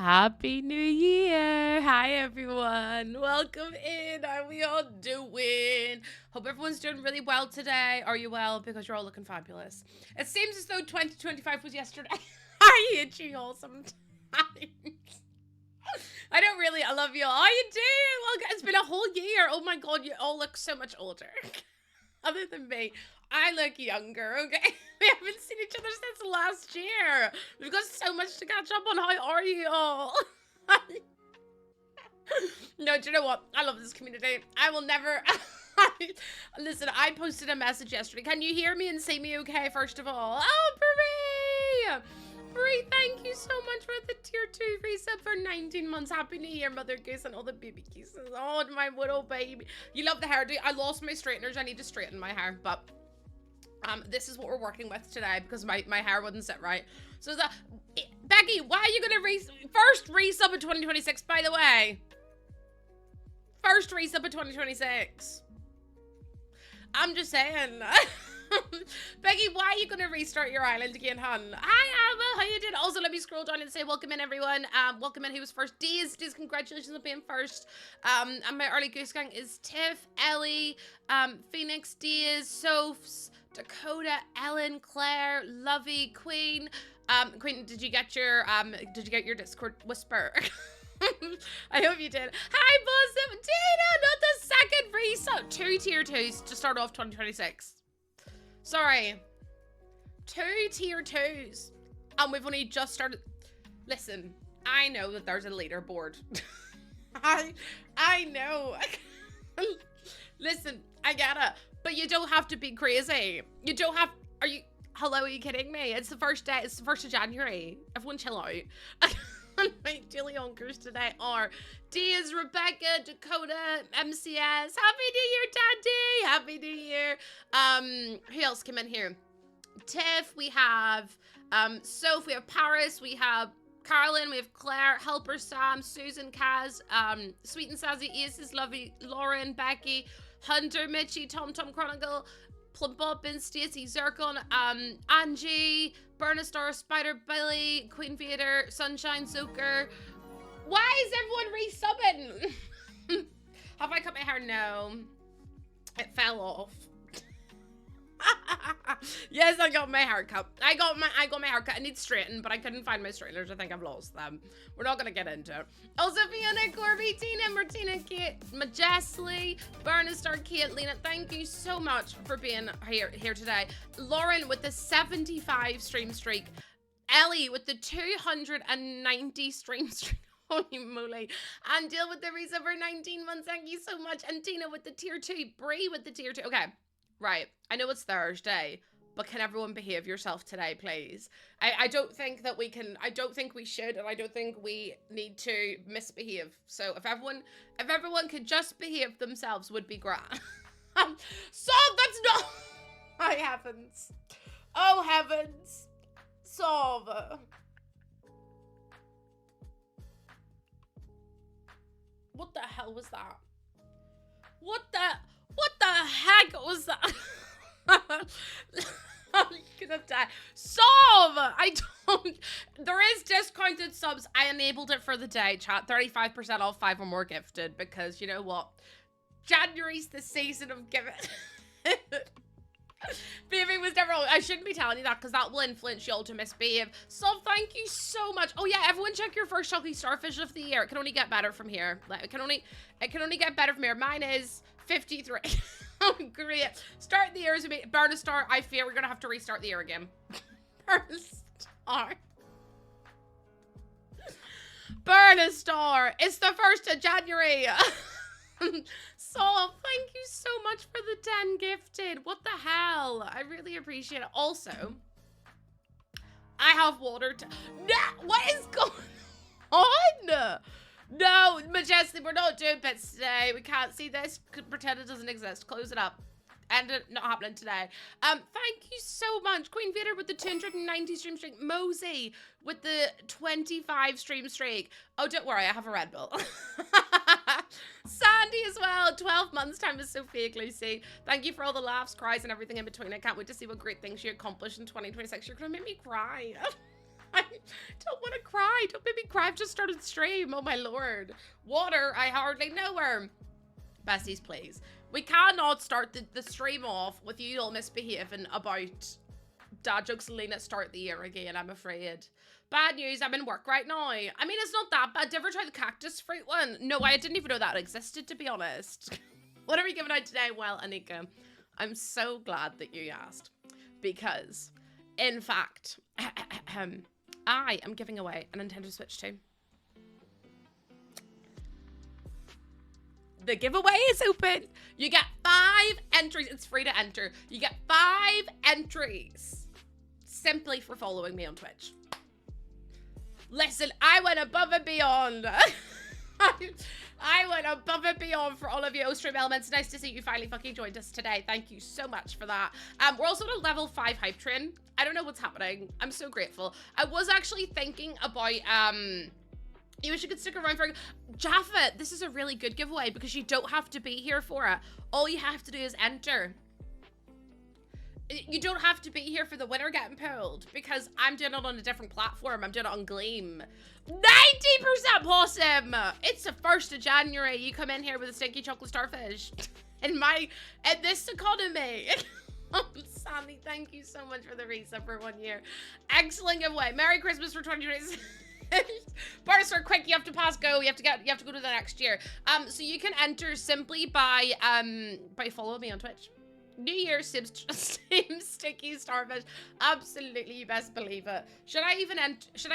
Happy New Year! Hi everyone! Welcome in! How are we all doing? Hope everyone's doing really well today. Are you well? Because you're all looking fabulous. It seems as though 2025 was yesterday. I hate you all sometimes. I don't really. I love you all. How you doing? Well, it's been a whole year. Oh my god, you all look so much older. Other than me, I look younger, okay? We haven't seen each other since last year. We've got so much to catch up on. How are you all? No, do you know what? I love this community. I will never... Listen, I posted a message yesterday. Can you hear me and see me okay, first of all? Oh, Brie! Brie, thank you so much for the tier 2 resub for 19 months. Happy New Year, Mother Goose, and all the baby kisses. Oh, my little baby. You love the hairdo. I lost my straighteners. I need to straighten my hair, but this is what we're working with today because my hair wouldn't sit right. So Becky, why are you gonna first resub in 2026, by the way? First resub in 2026. I'm just saying. Becky, why are you gonna restart your island again, hun? Hi, Alma, how you doing? Also, let me scroll down and say welcome in, everyone. Welcome in who was first. Diz, congratulations on being first. And my early goose gang is Tiff, Ellie, Phoenix, Diz, Sophs, Dakota, Ellen, Claire, Lovey, Queen. Queen, did you get your Discord whisper? I hope you did. Hi, Bosom, Tina, not the second resub. 2 tier 2s to start off 2026. Sorry. 2 tier 2s. And we've only just started. Listen, I know that there's a leaderboard. I know. Listen, I get it. But you don't have to be crazy. You don't have... Hello, are you kidding me? It's the first day. It's the 1st of January. Everyone chill out. My daily honkers today are Diaz, Rebecca, Dakota, MCS. Happy New Year, Daddy. Happy New Year. Who else came in here? Tiff, we have Soph, we have Paris, we have Carolyn, we have Claire, Helper Sam, Susan, Kaz, Sweet and Sassy, Aces, Lovey, Lauren, Becky, Hunter, Mitchie, Tom Chronicle, Plum Bobbin, Stacey, Zircon, Angie, Bernastar, Spider Billy, Queen Vader, Sunshine, Zucker. Why is everyone resubbing? Have I cut my hair? No. It fell off. Yes, I got my hair cut. I got my hair cut. I need straightened, but I couldn't find my straighteners. I think I've lost them. We're not gonna get into it. Also, Fiona, Corby, Tina, Martina, Kate, Majesly, Bernastar, Kate, Lena, thank you so much for being here today. Lauren with the 75 stream streak. Ellie with the 290 stream streak. Holy moly. And Jill with the resub for 19 months. Thank you so much. And Tina with the tier 2. Bree with the tier 2. Okay. Right, I know it's Thursday, but can everyone behave yourself today, please? I don't think that we can, I don't think we should, and I don't think we need to misbehave. So if everyone could just behave themselves would be grand. So that's not, oh heavens. Oh heavens. Solve. What the hell was that? What the heck was that? I'm gonna die. Solve! There is discounted subs. I enabled it for the day, chat. 35% off 5 or more gifted because you know what? January's the season of giving. Baby was never. I shouldn't be telling you that because that will influence you all to misbehave. So thank you so much. Oh yeah, everyone check your first Chucky Starfish of the year. It can only get better from here. Like, it can only get better from here. Mine is 53. Oh, great. Start the year as a Bernastar. I fear we're gonna have to restart the year again. Bernastar. Bernastar. It's the 1st of January. So thank you so much for the 10 gifted. What the hell? I really appreciate it. Also, I have water to... Nah, what is going on? No, Majesty, we're not doing bits today. We can't see this. Pretend it doesn't exist. Close it up. And not happening today. Thank you so much. Queen Vader with the 290 stream streak. Mosey with the 25 stream streak. Oh, don't worry. I have a Red Bull. Sandy as well. 12 months time is so fake, Lucy. Thank you for all the laughs, cries, and everything in between. I can't wait to see what great things you accomplish in 2026. You're going to make me cry. don't want to cry. Don't make me cry. I've just started stream. Oh my lord. Water, I hardly know her. Besties, please. We cannot start the stream off with you all misbehaving about dad jokes and Lena start the year again, I'm afraid. Bad news, I'm in work right now. I mean, it's not that bad. Did you ever try the cactus fruit one? No, I didn't even know that existed, to be honest. What are we giving out today? Well, Anika, I'm so glad that you asked. Because, in fact, I am giving away a Nintendo Switch 2. The giveaway is open. You get 5 entries. It's free to enter. You get 5 entries simply for following me on Twitch. Listen, I went above and beyond. I went above and beyond for all of you. Stream Elements, nice to see you finally fucking joined us today. Thank you so much for that. We're also on a level 5 hype train. I don't know what's happening. I'm so grateful. I was actually thinking about, you wish you could stick around for Jaffa. This is a really good giveaway because you don't have to be here for it. All you have to do is enter. You don't have to be here for the winner getting pulled because I'm doing it on a different platform. I'm doing it on Gleam. 90% possum. It's the 1st of January. You come in here with a stinky chocolate starfish. In this economy. Oh, Sammy, thank you so much for the resub for 1 year. Excellent giveaway. Merry Christmas for 2020. Parts are quick. You have to pass go. You have to go to the next year. So you can enter simply by following me on Twitch. New Year's same sticky starfish. Absolutely, you best believe it. Should I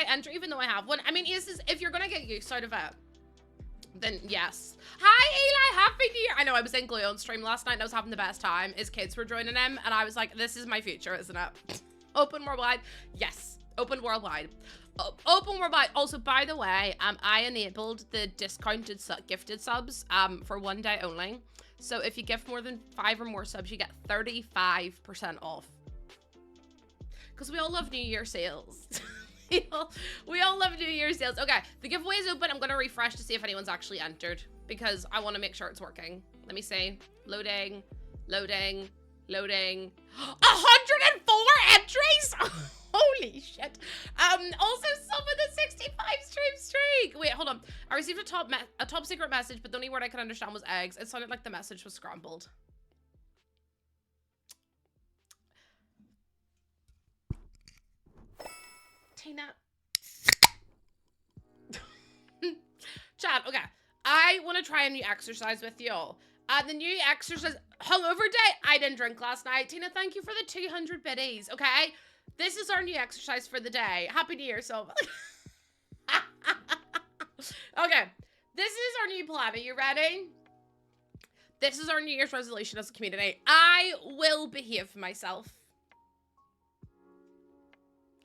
enter even though I have one? I mean, if you're gonna get use out of it, then yes. Hi Eli, happy New Year. I know I was in Glue on stream last night and I was having the best time. His kids were joining him and I was like, this is my future, isn't it? Open worldwide. Yes, open worldwide. Open worldwide. Also, by the way, I enabled the discounted gifted subs for 1 day only. So if you gift more than 5 or more subs, you get 35% off. Because we all love New Year sales. we all love New Year sales. Okay, the giveaway is open. I'm going to refresh to see if anyone's actually entered. Because I want to make sure it's working. Let me see. Loading. Loading. Loading. 104 entries! Holy shit. Also some of the 65 stream streak. Wait, hold on. I received a top secret message, but the only word I could understand was eggs. It sounded like the message was scrambled. Tina. Chat, okay. I want to try a new exercise with y'all. The new exercise, hungover day. I didn't drink last night. Tina, thank you for the 200 biddies, okay? This is our new exercise for the day. Happy New Year, so. Okay, this is our new plan. Are you ready? This is our New Year's resolution as a community. I will behave myself.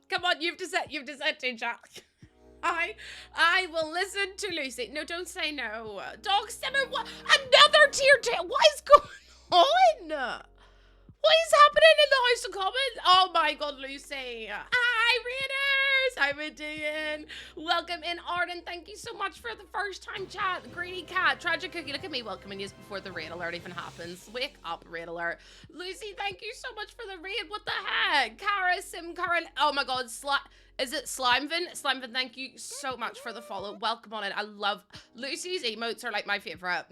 Come on, you've decided to Jack. I will listen to Lucy. No, don't say no. Dog Simmer, what? Another tier 10. What is going on? What is happening in the House of Commons? Oh my god, Lucy. Hi, Raiders. How we doing? Welcome in, Arden. Thank you so much for the first time chat. Greedy Cat, Tragic Cookie. Look at me welcoming you before the raid alert even happens. Wake up, raid alert. Lucy, thank you so much for the raid. What the heck? Kara, Sim, Karen. Oh my god, is it Slimevin? Slimevin, thank you so much for the follow. Welcome on it. I love Lucy's emotes are like my favorite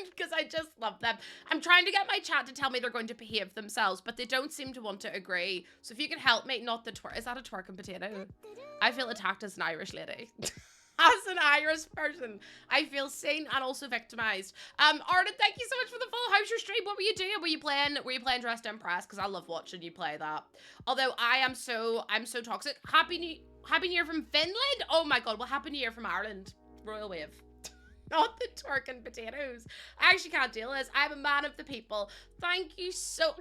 because I just love them. I'm trying to get my chat to tell me they're going to behave themselves, but they don't seem to want to agree. So if you can help me, not the twerk. Is that a twerking potato? I feel attacked as an Irish lady. As an Irish person, I feel seen and also victimized. Arden, thank you so much for the follow. How's your stream? What were you doing? Were you playing Dressed to Impress? Because I love watching you play that. Although I'm so toxic. Happy New Year from Finland. Oh my god. Well, Happy New Year from Ireland. Royal Wave. Not the twerking potatoes. I actually can't deal with this. I'm a man of the people. Thank you so.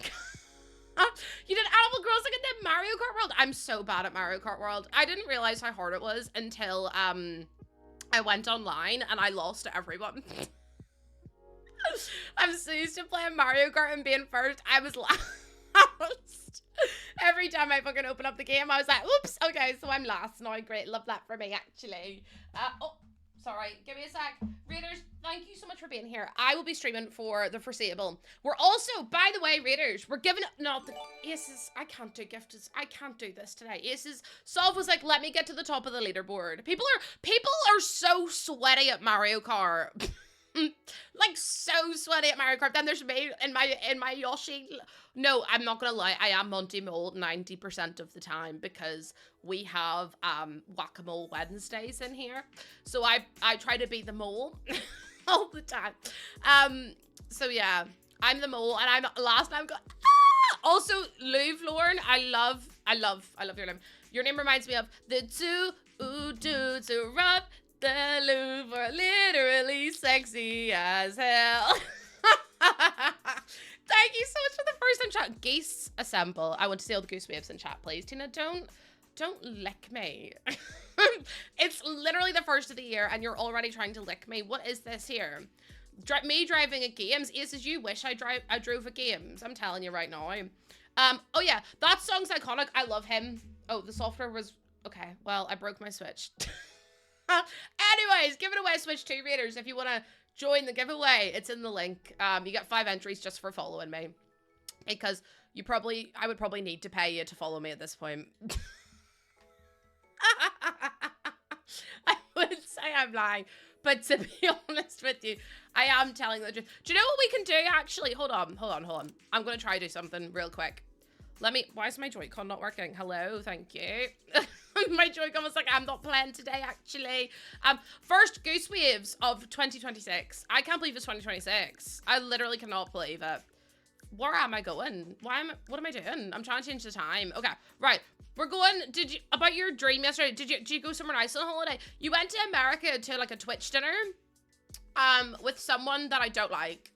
You did Animal Crossing and then Mario Kart World? I'm so bad at Mario Kart World. I didn't realize how hard it was until I went online and I lost to everyone. I'm so used to playing Mario Kart and being first. I was last. Every time I fucking open up the game, I was like, oops, okay, so I'm last now. Great, love that for me, actually. Oh, sorry, give me a sec. Readers, thank you so much much for being here. I will be streaming for the foreseeable. We're also, by the way, Raiders, we're giving up, no, the Aces, I can't do gifts. I can't do this today. Aces, Solve was like, let me get to the top of the leaderboard. People are so sweaty at Mario Kart. Like so sweaty at Mario Kart. Then there's me in my Yoshi. No, I'm not gonna lie. I am Monty Mole 90% of the time because we have Whack-A-Mole Wednesdays in here. So I try to be the mole all the time. So yeah, I'm the mole, and I'm last time. Also, Louv Lauren, I love your name. Your name reminds me of the two dudes who rob the Louvre are literally sexy as hell. Thank you so much for the first time chat. Geese assemble. I want to see all the goose waves in chat, please. Tina, don't lick me. It's literally the first of the year and you're already trying to lick me. What is this here? Me driving at games. Aces, you wish I drove at games. I'm telling you right now. Oh yeah, that song's iconic. I love him. Oh, the software was okay. Well, I broke my Switch. Anyways, giving away Switch 2 Raiders. If you want to join the giveaway, it's in the link. You get 5 entries just for following me, because I would probably need to pay you to follow me at this point. I would say I'm lying, but to be honest with you, I am telling the truth. Do you know what we can do actually? Hold on. I'm gonna try to do something real quick. Why is my Joy-Con not working? Hello, thank you. My Joy-Con was like, I'm not playing today, actually. First Goose Waves of 2026. I can't believe it's 2026. I literally cannot believe it. Where am I going? What am I doing? I'm trying to change the time. Okay, right. We're going, about your dream yesterday, did you go somewhere nice on holiday? You went to America to like a Twitch dinner, with someone that I don't like.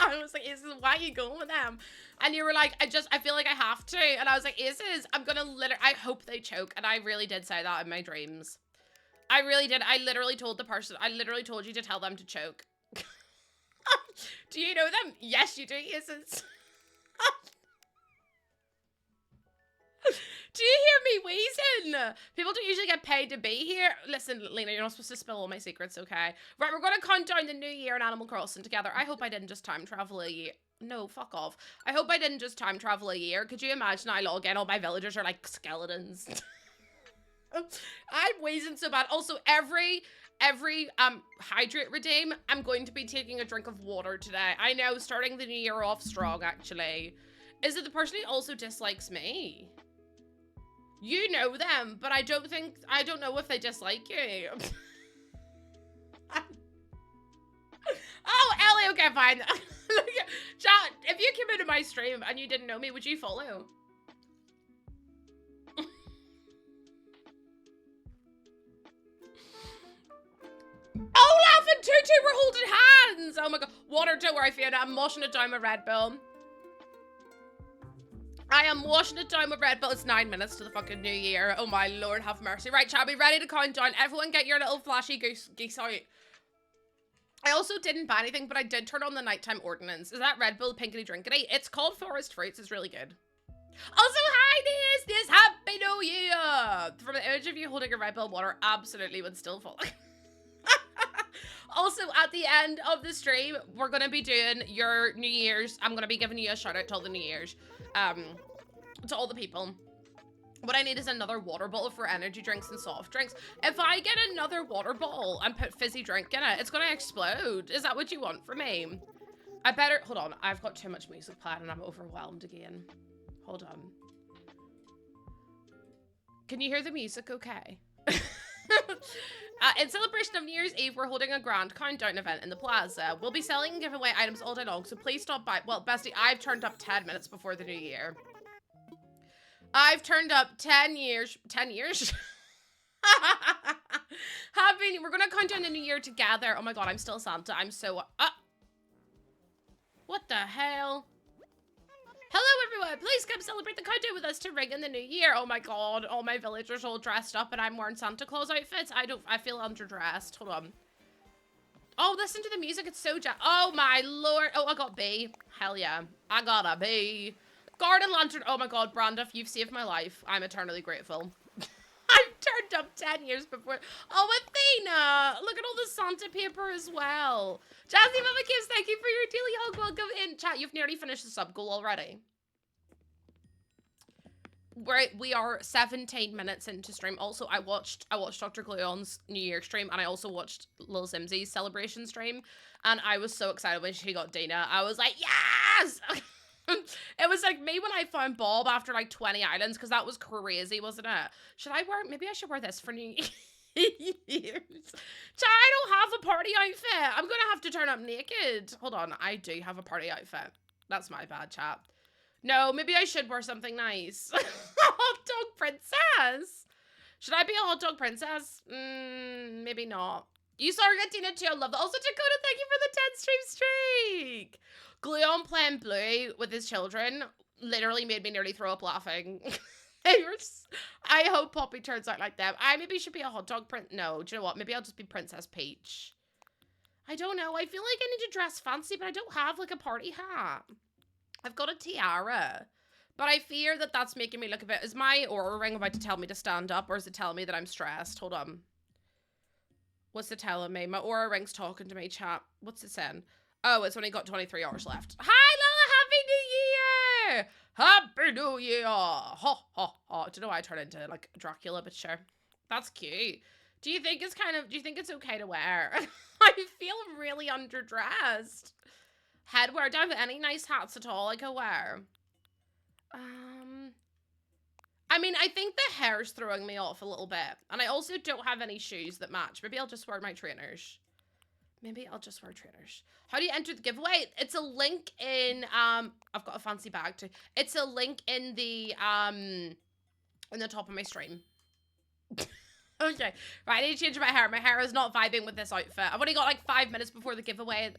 I was like, Aces, why are you going with them? And you were like, I feel like I have to. And I was like, Aces, I hope they choke. And I really did say that in my dreams. I really did. I literally told you to tell them to choke. Do you know them? Yes, you do, Aces. Do you hear me wheezing? People don't usually get paid to be here. Listen, Lena, you're not supposed to spill all my secrets, okay? Right, we're gonna count down the new year in Animal Crossing together. I hope I didn't just time travel a year. No, fuck off. I hope I didn't just time travel a year. Could you imagine I log in, all my villagers are like skeletons. I'm wheezing so bad. Also, every hydrate redeem, I'm going to be taking a drink of water today. I know, starting the new year off strong, actually. Is it the person who also dislikes me? You know them, but I don't know if they dislike you. Oh, Ellie, okay, fine. Chat, if you came into my stream and you didn't know me, would you follow? Olaf and Tutu were holding hands! Oh my god. Water, don't worry, Fiona. I'm washing it down with Red Bull. I am washing it down with Red Bull. It's 9 minutes to the fucking new year. Oh my lord, have mercy. Right, shall we be ready to count down? Everyone get your little flashy geese out. I also didn't buy anything, but I did turn on the nighttime ordinance. Is that Red Bull Pinkety Drinkety? It's called Forest Fruits. It's really good. Also, hi, this Happy New Year! From the image of you holding a Red Bull water, absolutely would still fall. Also, at the end of the stream, we're going to be doing your New Year's. I'm going to be giving you a shout out to all the New Year's. To all the people. What I need is another water bottle for energy drinks and soft drinks. If I get another water bottle and put fizzy drink in it, it's going to explode. Is that what you want from me? I better... Hold on. I've got too much music playing and I'm overwhelmed again. Hold on. Can you hear the music okay? In celebration of New Year's Eve, we're holding a grand countdown event in the plaza. We'll be selling and giving away items all day long, so please stop by. Well, bestie, I've turned up 10 minutes before the new year. I've turned up 10 years. 10 years? We're gonna count down the new year together. Oh my god, I'm still Santa. I'm so... What the hell? Hello everyone, please come celebrate the countdown with us to ring in the new year. Oh my god, all my villagers all dressed up and I'm wearing Santa Claus outfits. I feel underdressed. Hold on. Oh, listen to the music, it's so oh my lord. Oh, I got B. Hell yeah. I got a B. Garden lantern. Oh my god, Brandif, you've saved my life. I'm eternally grateful. I've turned up 10 years before. Oh, Athena! Look at all the Santa paper as well. Jazzy Mama Kids, thank you for your daily hug. Welcome in. Chat, you've nearly finished the sub goal already. We are 17 minutes into stream. Also, I watched Dr. Gluon's New Year stream, and I also watched Lil Simsy's celebration stream, and I was so excited when she got Dina. I was like, yes! It was like me when I found Bob after like 20 islands, because that was crazy, wasn't it? Maybe I should wear this for New Year's. Chat, I don't have a party outfit. I'm gonna have to turn up naked. Hold on, I do have a party outfit. That's my bad, chat. No, maybe I should wear something nice. Hot dog princess. Should I be a hot dog princess? Maybe not. You saw Argentina too. I love that. Also, Dakota, thank you for the 10 stream streak. Gluon playing Blue with his children literally made me nearly throw up laughing. I hope Poppy turns out like them. I maybe should be a hot dog No, do you know what? Maybe I'll just be Princess Peach. I don't know. I feel like I need to dress fancy, but I don't have like a party hat. I've got a tiara, but I fear that that's making me look a bit... Is my aura ring about to tell me to stand up, or is it telling me that I'm stressed? Hold on. What's it telling me? My aura ring's talking to me, chat. What's it saying? Oh, it's only got 23 hours left. Hi, Lola! Happy New Year! Happy New Year! Ha, ha, ha. I don't know why I turn into, like, Dracula, but sure. That's cute. Do you think it's okay to wear? I feel really underdressed. Headwear. Don't have any nice hats at all I could wear. I mean, I think the hair's throwing me off a little bit. And I also don't have any shoes that match. Maybe I'll just wear my trainers. How do you enter the giveaway? It's a link in, I've got a fancy bag too. It's a link in the top of my stream. Okay, right, I need to change my hair. My hair is not vibing with this outfit. I've only got like 5 minutes before the giveaway,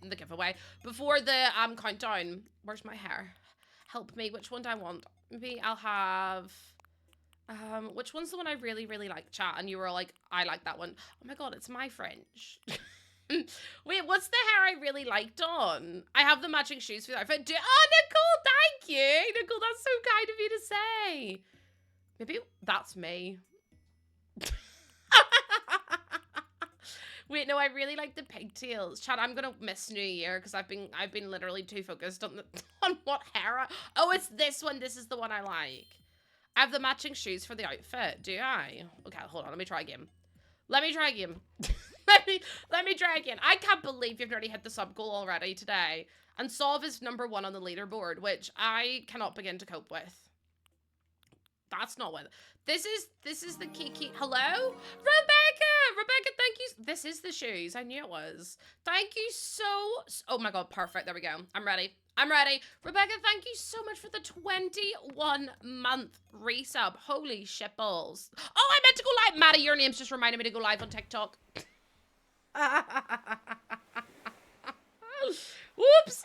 before the countdown. Where's my hair? Help me, which one do I want? Maybe I'll have, which one's the one I really, really like, chat? And you were all like, I like that one. Oh my God, it's my French. Wait, what's the hair I really liked on? I have the matching shoes for the outfit. Oh, Nicole, thank you. Nicole, that's so kind of you to say. Maybe that's me. Wait, no, I really like the pigtails. Chad, I'm gonna miss New Year because I've been literally too focused on what hair. Oh, it's this one. This is the one I like. I have the matching shoes for the outfit. Do I? Okay, hold on. Let me try again. Let me try again. let me try again. I can't believe you've already hit the sub goal already today. And Solve is #1 on the leaderboard, which I cannot begin to cope with. That's not what. This is the Kiki. Hello? Rebecca, thank you. This is the shoes. I knew it was. Thank you so. Oh my God, perfect. There we go. I'm ready. Rebecca, thank you so much for the 21-month resub. Holy shitballs. Oh, I meant to go live. Maddie, your name's just reminded me to go live on TikTok. Whoops.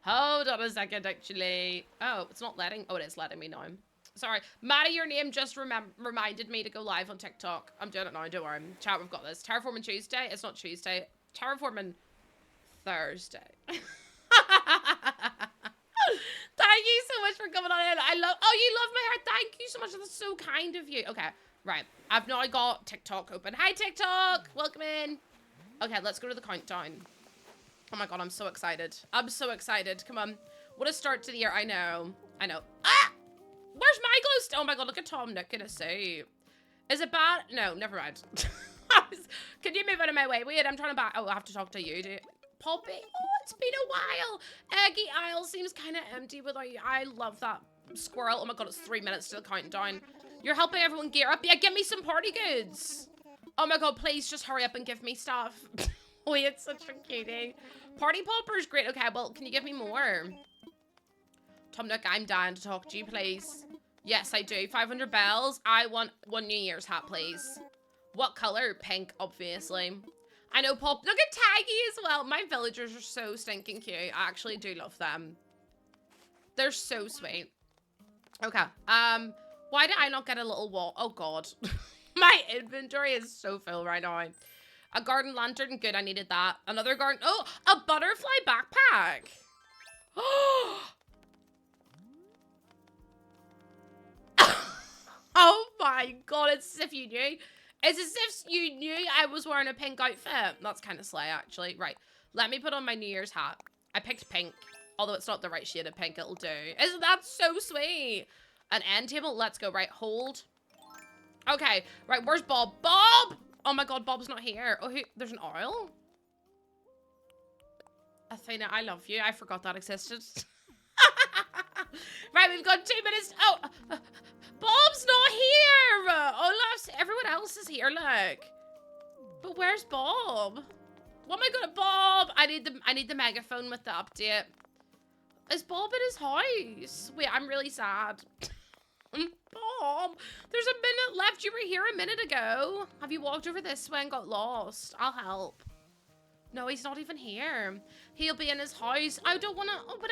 Hold on a second, actually. Oh, it's not letting. Oh, it is letting me now. Sorry. Maddie, your name just reminded me to go live on TikTok. I'm doing it now, don't worry. Chat, we've got this. Terraforming Tuesday. It's not Tuesday. Terraforming Thursday. Thank you so much for coming on in. Oh, you love my hair. Thank you so much. That's so kind of you. Okay, right. I've now got TikTok open. Hi, TikTok. Welcome in. Okay, let's go to the countdown. Oh my God, I'm so excited. Come on. What a start to the year. I know. Ah! Where's my glow stick? Oh my God, look at Tom Nook in a suit. Is it bad? No, never mind. Can you move out of my way? Wait, I'm trying to back. Oh, I have to talk to you, dude. Poppy. Oh, it's been a while. Eggy Isle seems kind of empty without you. I love that squirrel. Oh my God, it's 3 minutes to the countdown. You're helping everyone gear up. Yeah, give me some party goods. Oh my God, please just hurry up and give me stuff. Wait, it's such a cutie. Party popper's great. Okay, well, can you give me more? Tom Nook, I'm dying to talk to you, please. Yes, I do. 500 bells. I want one New Year's hat, please. What color? Pink, obviously. I know, Pop. Look at Taggy as well. My villagers are so stinking cute. I actually do love them. They're so sweet. Okay. Why did I not get a little wall? Oh, God. My inventory is so full right now. A garden lantern. Good, I needed that. Another garden. Oh, a butterfly backpack. Oh. Oh my god, it's as if you knew. It's as if you knew I was wearing a pink outfit. That's kind of slay, actually. Right, let me put on my New Year's hat. I picked pink, although it's not the right shade of pink, it'll do. Isn't that so sweet? An end table, let's go. Right, hold. Okay, right, where's Bob? Bob! Oh my god, Bob's not here. Oh, there's an oil? Athena, I love you. I forgot that existed. Right, we've got 2 minutes. Oh, Bob's not here. Olaf's, everyone else is here, look. But where's Bob? What am I gonna, Bob? I need the megaphone with the update. Is Bob in his house? Wait, I'm really sad. Bob, there's a minute left. You were here a minute ago. Have you walked over this way and got lost? I'll help. No, he's not even here. He'll be in his house. I don't want to. Oh, but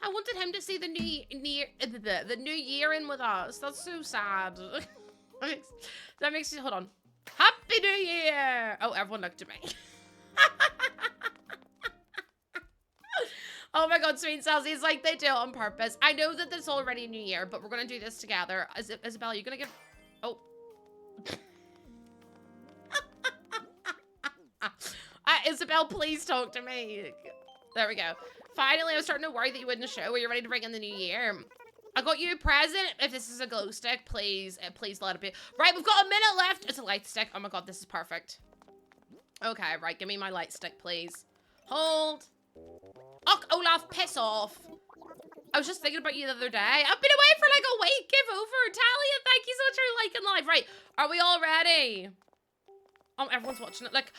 I wanted him to see the new year in with us. That's so sad. That makes me. Hold on. Happy New Year! Oh, everyone looked at me. Oh my god, sweet Sassy. It's like they do it on purpose. I know that it's already New Year, but we're gonna do this together. Isabel, you gonna give... Oh. Isabel, please talk to me. There we go. Finally, I was starting to worry that you wouldn't show. Were you ready to bring in the new year? I got you a present. If this is a glow stick, please let it be. Right, we've got a minute left. It's a light stick. Oh my god, this is perfect. Okay, right, give me my light stick, please. Hold. Oh, Olaf, piss off. I was just thinking about you the other day. I've been away for like a week. Give over. Talia, thank you so much for liking live. Right, are we all ready? Oh, everyone's watching it. Like,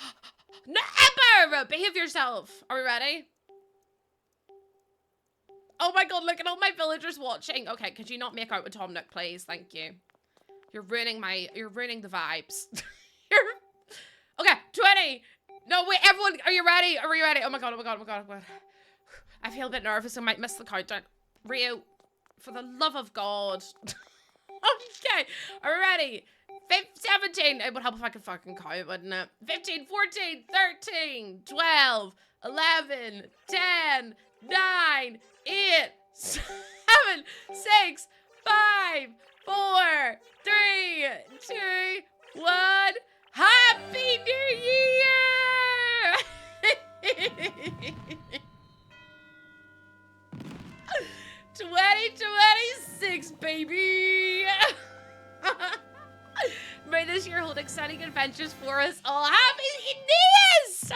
never behave yourself. Are we ready? Oh my god, look at all my villagers watching. Okay, could you not make out with Tom Nook, please? Thank you. You're ruining the vibes. Okay, 20. No, wait, everyone, are you ready? Are we ready? Oh my god, oh my god, oh my god, oh my god. I feel a bit nervous. I might miss the countdown. Rio, for the love of God. Okay, are we ready? 17. It would help if I could fucking count, wouldn't it? 15, 14, 13, 12, 11, 10, 9, 8, 7, 6, 5, 4, 3, 2, 1. Happy New Year! 2026, baby! May this year hold exciting adventures for us all. Happy Nias!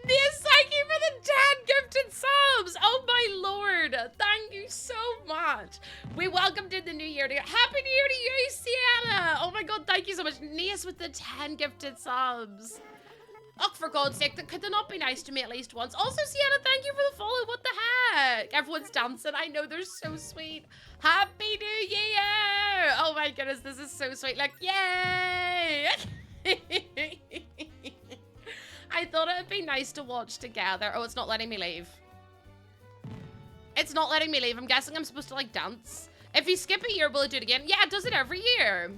Nias, thank you for the 10 gifted subs! Oh my lord! Thank you so much. We welcomed in the new year. Happy New Year to you, Sienna! Oh my god, thank you so much. Nias with the 10 gifted subs. Oh, for God's sake, could they not be nice to me at least once? Also, Sienna, thank you for the follow. What the heck? Everyone's dancing. I know, they're so sweet. Happy New Year! Oh my goodness, this is so sweet. Like, yay! I thought it would be nice to watch together. Oh, it's not letting me leave. It's not letting me leave. I'm guessing I'm supposed to, like, dance. If you skip a year, will it do it again? Yeah, it does it every year.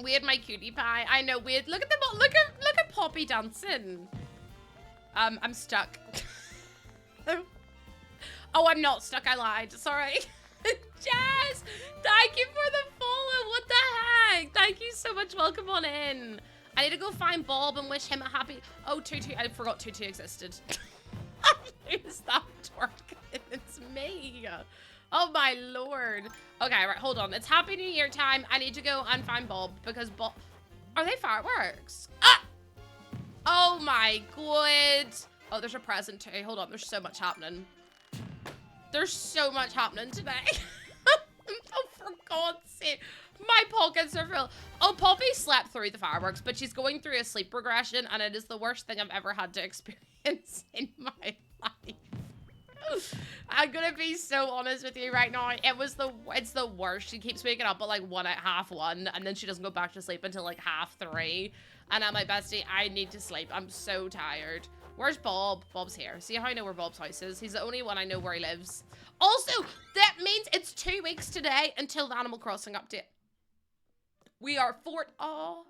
We had my cutie pie. I know, weird. Look at them. Look at Poppy dancing. I'm stuck. Oh, I'm not stuck. I lied. Sorry. Jazz, thank you for the follow. What the heck? Thank you so much. Welcome on in. I need to go find Bob and wish him a happy. Oh, Tutu. I forgot Tutu existed. Who's that twerking? It's me. Oh my lord. Okay, right, hold on. It's Happy New Year time. I need to go and find Bob because Bob... Are they fireworks? Ah! Oh my god. Oh, there's a present too. Hold on, there's so much happening. There's so much happening today. Oh, for God's sake. My pockets are full. Oh, Poppy slept through the fireworks, but she's going through a sleep regression and it is the worst thing I've ever had to experience in my life. I'm gonna be so honest with you right now. It's the worst. She keeps waking up at like 1:30 and then she doesn't go back to sleep until like 3:30. And I'm like, bestie, I need to sleep. I'm so tired. Where's Bob? Bob's here. See how I know where Bob's house is? He's the only one I know where he lives. Also, that means it's 2 weeks today until the Animal Crossing update. We are oh,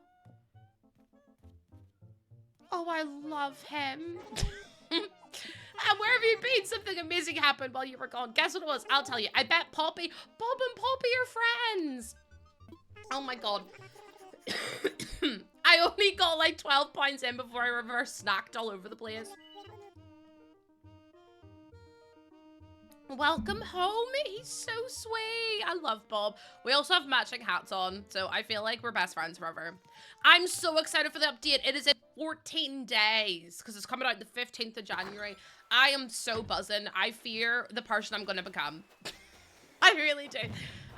I love him. And where have you been? Something amazing happened while you were gone. Guess what it was? I'll tell you. I bet Poppy, Bob and Poppy are friends. Oh my god. I only got like 12 points in before I reverse snacked all over the place. Welcome home. He's so sweet. I love Bob. We also have matching hats on, so I feel like we're best friends forever. I'm so excited for the update. It is in 14 days because it's coming out the 15th of January. I am so buzzing. I fear the person I'm going to become. I really do.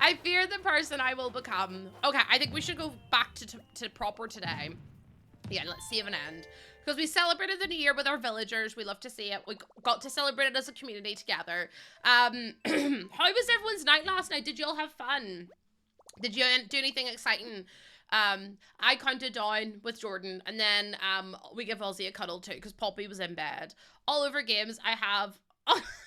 I fear the person I will become. Okay, I think we should go back to proper today. Yeah, let's save an end. Because we celebrated the new year with our villagers. We love to see it. We got to celebrate it as a community together. How was everyone's night last night? Did you all have fun? Did you do anything exciting? I counted down with Jordan. And then we give Ozzy a cuddle too. Because Poppy was in bed. All over games, I have...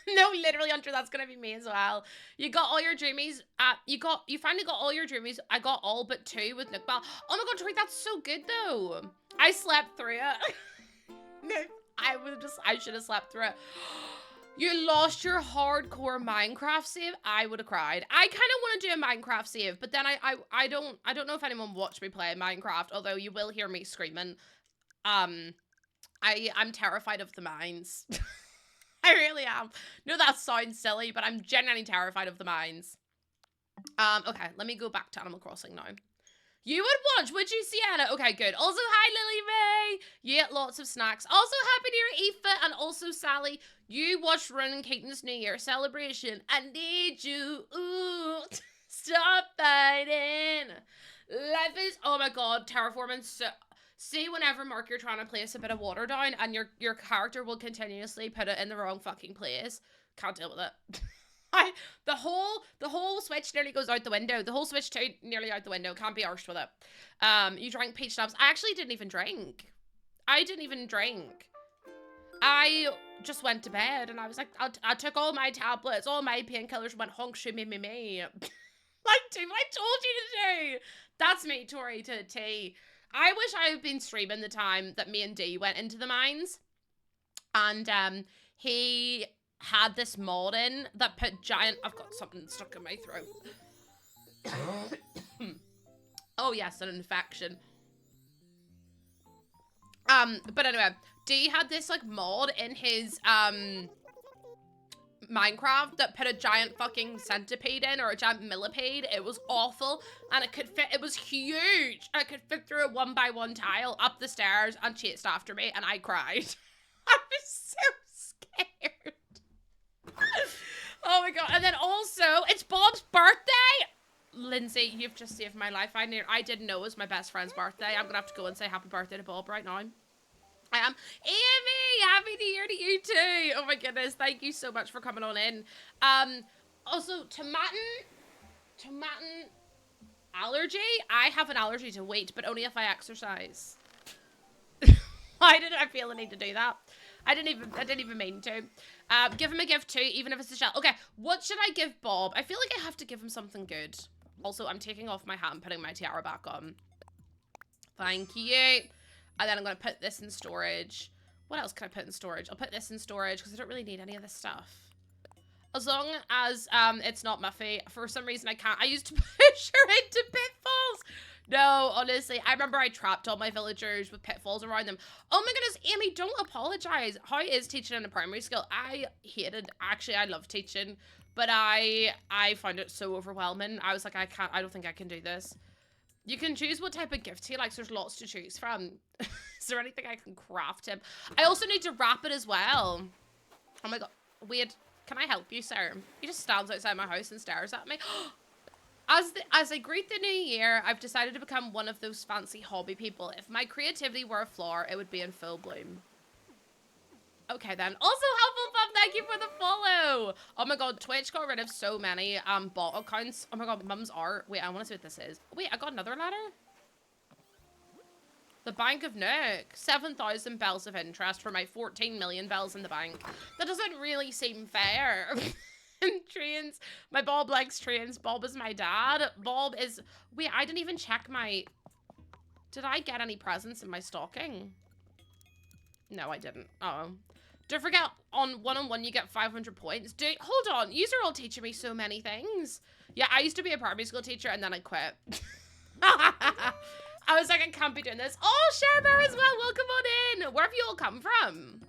no, literally, Hunter, that's gonna be me as well. You got all your dreamies. You finally got all your dreamies. I got all but 2 with Nick Bell. Oh my god, Tori, that's so good though. I slept through it. No, I should have slept through it. You lost your hardcore Minecraft save. I would have cried. I kind of want to do a Minecraft save, but then I don't know if anyone watched me play Minecraft. Although you will hear me screaming. I'm terrified of the mines. I really am. No, that sounds silly, but I'm genuinely terrified of the mines. Okay, let me go back to Animal Crossing now. You would watch, would you, Sienna? Okay, good. Also, hi, Lily May. You ate lots of snacks. Also, Happy New Year, Aoife, and also Sally. You watched Ronan Keaton's New Year celebration. I need you. Ooh, stop fighting. Life is, oh my god, terraforming so... See, whenever, Mark, you're trying to place a bit of water down and your character will continuously put it in the wrong fucking place. Can't deal with it. The whole Switch nearly goes out the window. The whole Switch 2 nearly out the window. Can't be arsed with it. You drank peach schnapps. I actually didn't even drink. I just went to bed and I was like, I took all my tablets, all my painkillers, went honk shoo me. Like, Tim, I told you to do. That's me, Tori, to T. I wish I had been streaming the time that me and D went into the mines. And he had this mod in that put giant... I've got something stuck in my throat. Oh, yes, an infection. But anyway, D had this, like, mod in his, Minecraft that put a giant fucking centipede in, or a giant millipede. It was awful, and it could fit, it was huge. I could fit through a 1x1 tile up the stairs and chased after me, and I cried. I was so scared. Oh my god. And then also, it's Bob's birthday. Lindsay, you've just saved my life. I didn't know it was my best friend's birthday. I'm gonna have to go and say happy birthday to Bob right now. I am. Amy, happy New Year to you too. Oh my goodness, thank you so much for coming on in. Also, tomatin allergy. I have an allergy to wheat, but only if I exercise. Why did I feel the need to do that? I didn't even mean to. Give him a gift too, even if it's a shell. Okay, what should I give Bob? I feel like I have to give him something good. Also, I'm taking off my hat and putting my tiara back on. Thank you. And then I'm going to put this in storage. What else can I put in storage? I'll put this in storage because I don't really need any of this stuff. As long as it's not Muffy. For some reason, I can't. I used to push her into pitfalls. No, honestly. I remember I trapped all my villagers with pitfalls around them. Oh my goodness, Amy, don't apologize. How is teaching in a primary school? I hated, actually, I love teaching. But I found it so overwhelming. I was like, I don't think I can do this. You can choose what type of gift he likes. There's lots to choose from. Is there anything I can craft him? I also need to wrap it as well. Oh my god. Wait, can I help you, sir? He just stands outside my house and stares at me. As I greet the new year, I've decided to become one of those fancy hobby people. If my creativity were a flower, it would be in full bloom. Okay then. Also, Helpful Pup, thank you for the follow. Oh my god, Twitch got rid of so many bot accounts. Oh my god, Mum's art. Wait, I want to see what this is. Wait, I got another letter? The Bank of Nook. 7,000 bells of interest for my 14 million bells in the bank. That doesn't really seem fair. Trains. My Bob likes trains. Bob is my dad. Bob is... Wait, I didn't even check my... Did I get any presents in my stocking? No, I didn't. Uh-oh. Don't forget, on one-on-one, you get 500 points. Hold on. Yous are all teaching me so many things. Yeah, I used to be a primary school teacher, and then I quit. I was like, I can't be doing this. Oh, Sharbar as well. Welcome on in. Where have you all come from?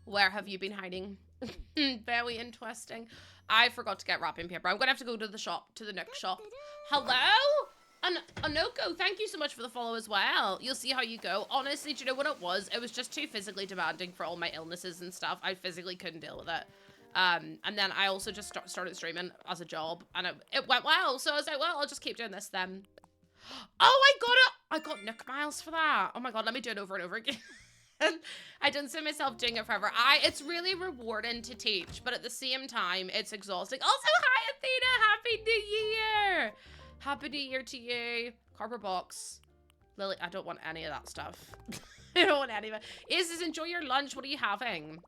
Where have you been hiding? Very interesting. I forgot to get wrapping paper. I'm going to have to go to the shop, to the Nook shop. Hello? Anoko, thank you so much for the follow as well. You'll see how you go. Honestly, do you know what it was? It was just too physically demanding for all my illnesses and stuff. I physically couldn't deal with it. And then I also just started streaming as a job, and it went well. So I was like, well, I'll just keep doing this then. Oh, I got Nook miles for that. Oh my god, let me do it over and over again. I don't see myself doing it forever. It's really rewarding to teach, but at the same time, it's exhausting. Also, hi Athena, Happy New Year! Happy New Year to you. Cardboard box. Lily, I don't want any of that stuff. I don't want any of it. Is enjoy your lunch. What are you having?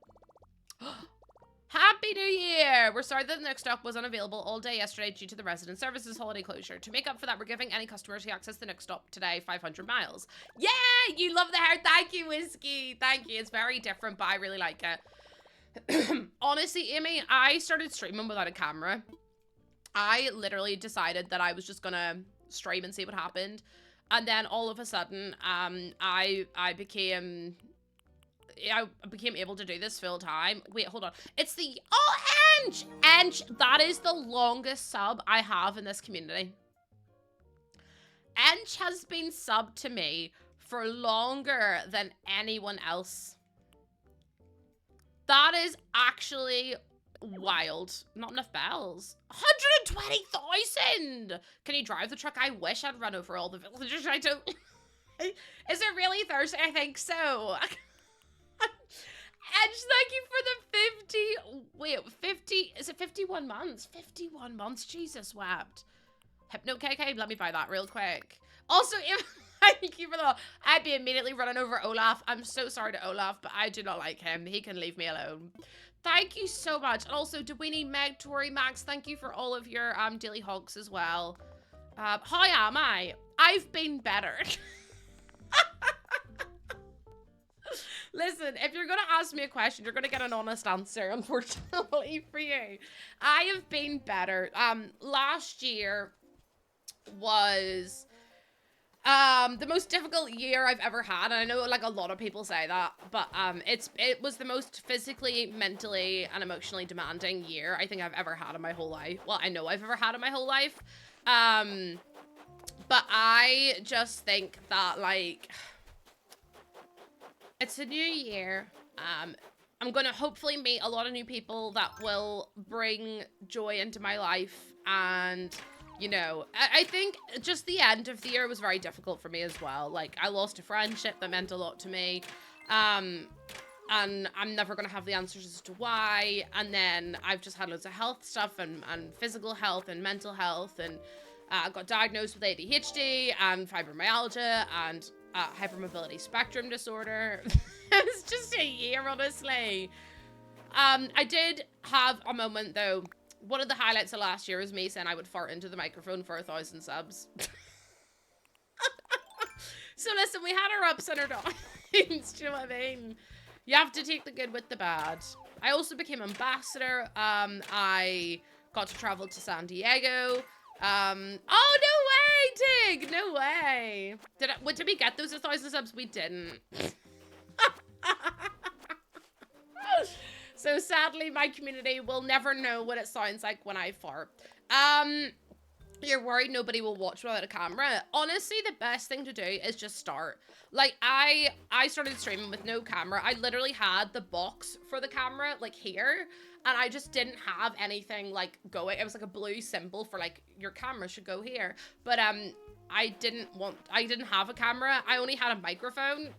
Happy New Year! We're sorry that the Nook stock was unavailable all day yesterday due to the resident services holiday closure. To make up for that, we're giving any customers who access the Nook stock today 500 miles. Yeah! You love the hair. Thank you, Whiskey. Thank you. It's very different, but I really like it. Honestly, Amy, I started streaming without a camera. I literally decided that I was just gonna stream and see what happened. And then all of a sudden, I became able to do this full time. Wait, hold on. It's the, oh, Ange! Ange, that is the longest sub I have in this community. Ange has been subbed to me for longer than anyone else. That is actually wild. Not enough bells. 120,000! Can you drive the truck? I wish I'd run over all the villagers. I don't. Is it really Thursday? I think so. Edge, thank you for the 50. Wait, 50. Is it 51 months? 51 months. Jesus wept. Hypno KK, let me buy that real quick. Also, thank you for the. I'd be immediately running over Olaf. I'm so sorry to Olaf, but I do not like him. He can leave me alone. Thank you so much. And also, do we need Meg, Tori, Max? Thank you for all of your daily hogs as well. How am I? I've been better. Listen, if you're going to ask me a question, you're going to get an honest answer, unfortunately for you. I have been better. Last year was the most difficult year I've ever had. And I know like a lot of people say that, but it was the most physically, mentally, and emotionally demanding year I think I've ever had in my whole life. Well, I know I've ever had in my whole life. But I just think that like it's a new year. I'm gonna hopefully meet a lot of new people that will bring joy into my life. And, you know, I think just the end of the year was very difficult for me as well. Like, I lost a friendship that meant a lot to me. And I'm never gonna have the answers as to why. And then I've just had loads of health stuff and physical health and mental health. And I got diagnosed with ADHD and fibromyalgia and hypermobility spectrum disorder. It's just a year, honestly. I did have a moment though. One of the highlights of last year was me saying I would fart into the microphone for 1,000 subs. So listen, we had our ups and our downs. Do you know what I mean? You have to take the good with the bad. I also became ambassador. I got to travel to San Diego. Oh, no way, Tig! No way. Did we get those 1,000 subs? We didn't. So sadly, my community will never know what it sounds like when I fart. You're worried nobody will watch without a camera. Honestly, the best thing to do is just start. Like, I started streaming with no camera. I literally had the box for the camera, like, here. And I just didn't have anything, like, going. It was, like, a blue symbol for, like, your camera should go here. But, I didn't have a camera. I only had a microphone.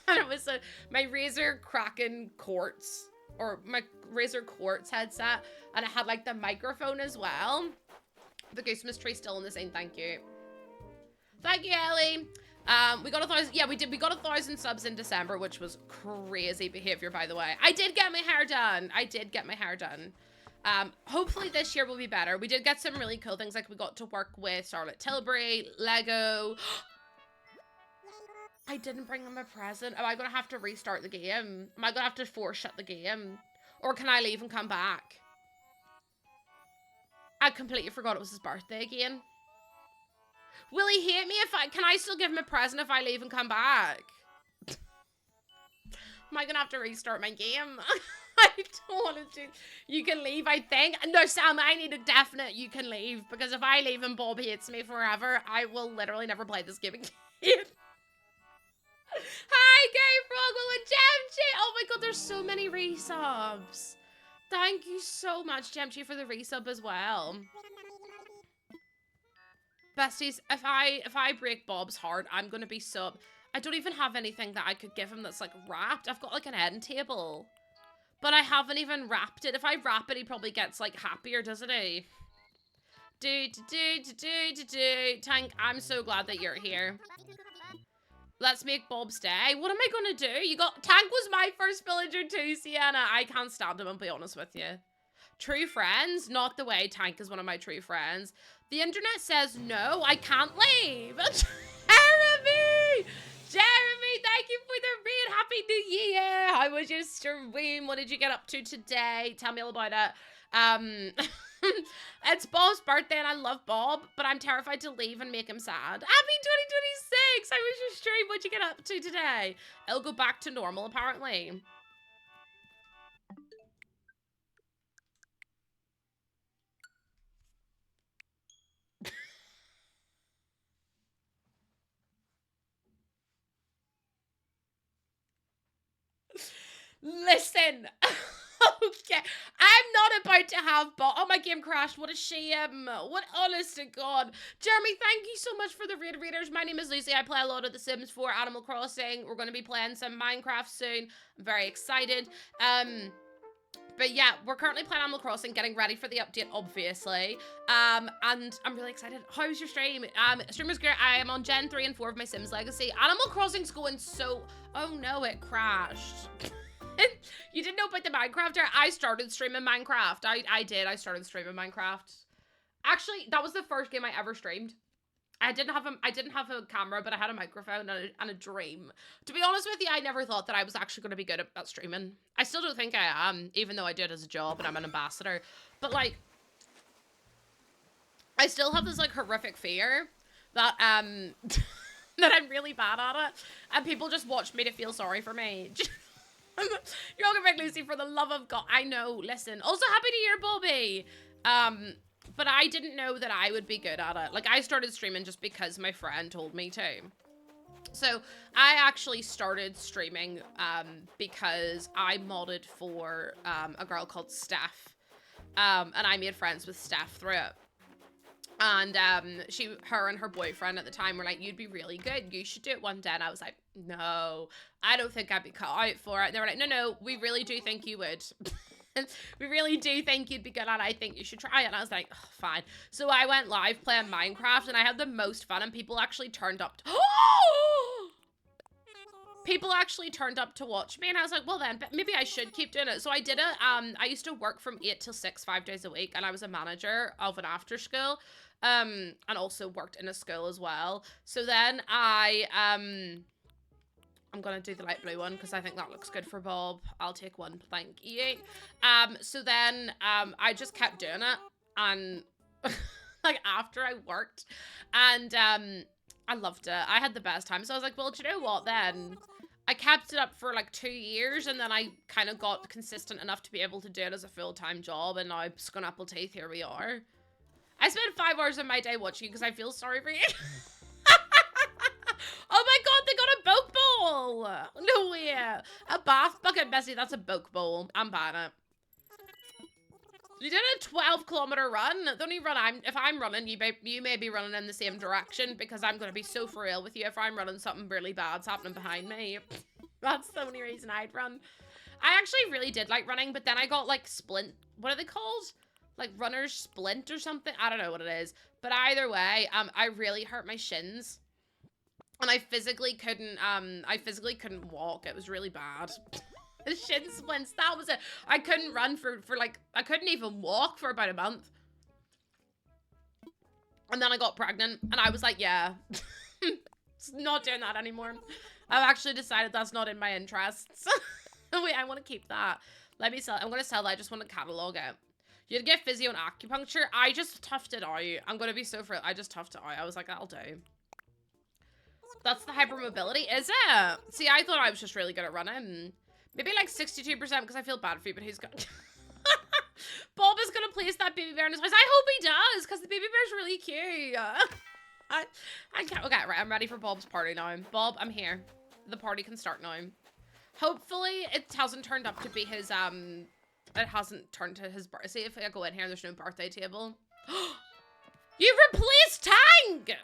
And it was my Razer Kraken Quartz. Or my Razer Quartz headset. And it had, like, the microphone as well. The Christmas tree still in the same. Thank you. Thank you, Ellie. We got 1,000. Yeah, we did. We got 1,000 subs in December, which was crazy behavior, by the way. I did get my hair done. I did get my hair done. Hopefully this year will be better. We did get some really cool things. Like we got to work with Charlotte Tilbury, Lego. I didn't bring him a present. Am I gonna have to restart the game? Am I gonna have to force shut the game? Or can I leave and come back? I completely forgot it was his birthday again. Will he hate me if can I still give him a present if I leave and come back? Am I gonna have to restart my game? I don't want to do. You can leave, I think. No, Sam, I need a definite you can leave. Because if I leave and Bob hates me forever, I will literally never play this game again. Hi, Gay Froggle and Gemchi. Oh my god, there's so many resubs. Thank you so much, Gemchi, for the resub as well. Besties, if I break Bob's heart, I'm gonna be so... I don't even have anything that I could give him that's like wrapped. I've got like an end table. But I haven't even wrapped it. If I wrap it, he probably gets like happier, doesn't he? Tank, I'm so glad that you're here. Let's make Bob's day. What am I gonna do? You got... Tank was my first villager too, Sienna. I can't stand him, I'll be honest with you. True friends? Not the way. Tank is one of my true friends. The internet says no, I can't leave. Jeremy! Jeremy, thank you for the raid. Happy New Year. How was your stream? What did you get up to today? Tell me all about it. It's Bob's birthday and I love Bob, but I'm terrified to leave and make him sad. Happy 2026. How was your stream? What'd you get up to today? It'll go back to normal, apparently. Listen. Okay. I'm not about to have oh, my game crashed. What a shame. What, honest to God. Jeremy, thank you so much for the raid readers. My name is Lucy. I play a lot of The Sims 4, Animal Crossing. We're going to be playing some Minecraft soon. I'm very excited. But yeah, we're currently playing Animal Crossing, getting ready for the update, obviously. And I'm really excited. How was your stream? Stream was great. I am on Gen 3 and 4 of my Sims Legacy. Animal Crossing's going so... Oh no, it crashed. You didn't know about the Minecrafter? I started streaming Minecraft. I did. I started streaming Minecraft. Actually, that was the first game I ever streamed. I didn't have a camera, but I had a microphone and a dream. To be honest with you, I never thought that I was actually going to be good at streaming. I still don't think I am, even though I do it as a job and I'm an ambassador. But like, I still have this like horrific fear that that I'm really bad at it, and people just watch me to feel sorry for me. You're welcome back, Lucy, for the love of God. I know, listen. Also, happy New Year, Bobby. But I didn't know that I would be good at it. Like, I started streaming just because my friend told me to. So, I actually started streaming because I modded for a girl called Steph. And I made friends with Steph through it. And her and her boyfriend at the time were like, you'd be really good. You should do it one day. And I was like, no, I don't think I'd be cut out for it. And they were like, no, we really do think you would. We really do think you'd be good at it. I think you should try it. And I was like, oh, fine. So I went live playing Minecraft and I had the most fun and people actually turned up. People actually turned up to watch me and I was like, well then, maybe I should keep doing it. So I did it. I used to work from 8 till 6, 5 days a week, and I was a manager of an after school. And also worked in a school as well. So then I'm gonna do the light blue one because I think that looks good for Bob. I'll take one, thank you. So then I just kept doing it, and like after I worked, and I loved it. I had the best time. So I was like, well, do you know what then? I kept it up for like 2 years, and then I kind of got consistent enough to be able to do it as a full-time job, and now I'm screwing apple teeth, here we are. I spend 5 hours of my day watching you because I feel sorry for you. Oh my god, they got a boke bowl! No way. A bath bucket, Bessie, that's a boke bowl. I'm buying it. You did a 12-kilometer run. The only run if I'm running, you may be running in the same direction because I'm going to be so for real with you if I'm running something really bad's happening behind me. That's the only reason I'd run. I actually really did like running, but then I got like splint. What are they called? Like runner's splint or something. I don't know what it is. But either way, I really hurt my shins. And I physically couldn't walk. It was really bad. The shin splints, that was it. I couldn't run for like, I couldn't even walk for about a month. And then I got pregnant and I was like, yeah, not doing that anymore. I've actually decided that's not in my interests. Wait, I want to keep that. Let me sell. I'm going to sell that. I just want to catalog it. You'd get physio and acupuncture. I just toughed it out. I'm going to be so I just toughed it out. I was like, that'll do. That's the hypermobility, is it? See, I thought I was just really good at running. Maybe like 62% because I feel bad for you, but he's got... Bob is going to place that baby bear in his house. I hope he does, because the baby bear's really cute. I can't... Okay, right, I'm ready for Bob's party now. Bob, I'm here. The party can start now. Hopefully, it hasn't turned up to be his, It hasn't turned to his birthday. See if I go in here and there's no birthday table. You replaced Tang!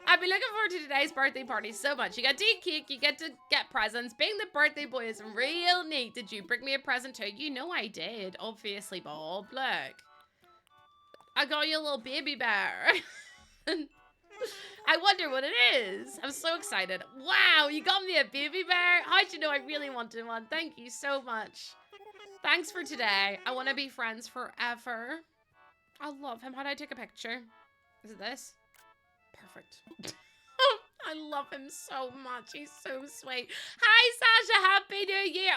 I've been looking forward to today's birthday party so much. You get to eat cake, you get to get presents. Being the birthday boy is real neat. Did you bring me a present too? You know I did. Obviously, Bob. Look. I got you a little baby bear. I wonder what it is. I'm so excited. Wow, you got me a baby bear? How'd you know I really wanted one? Thank you so much. Thanks for today. I want to be friends forever. I love him. How do I take a picture? Is it this? Perfect. I love him so much. He's so sweet. Hi, Sasha. Happy New Year.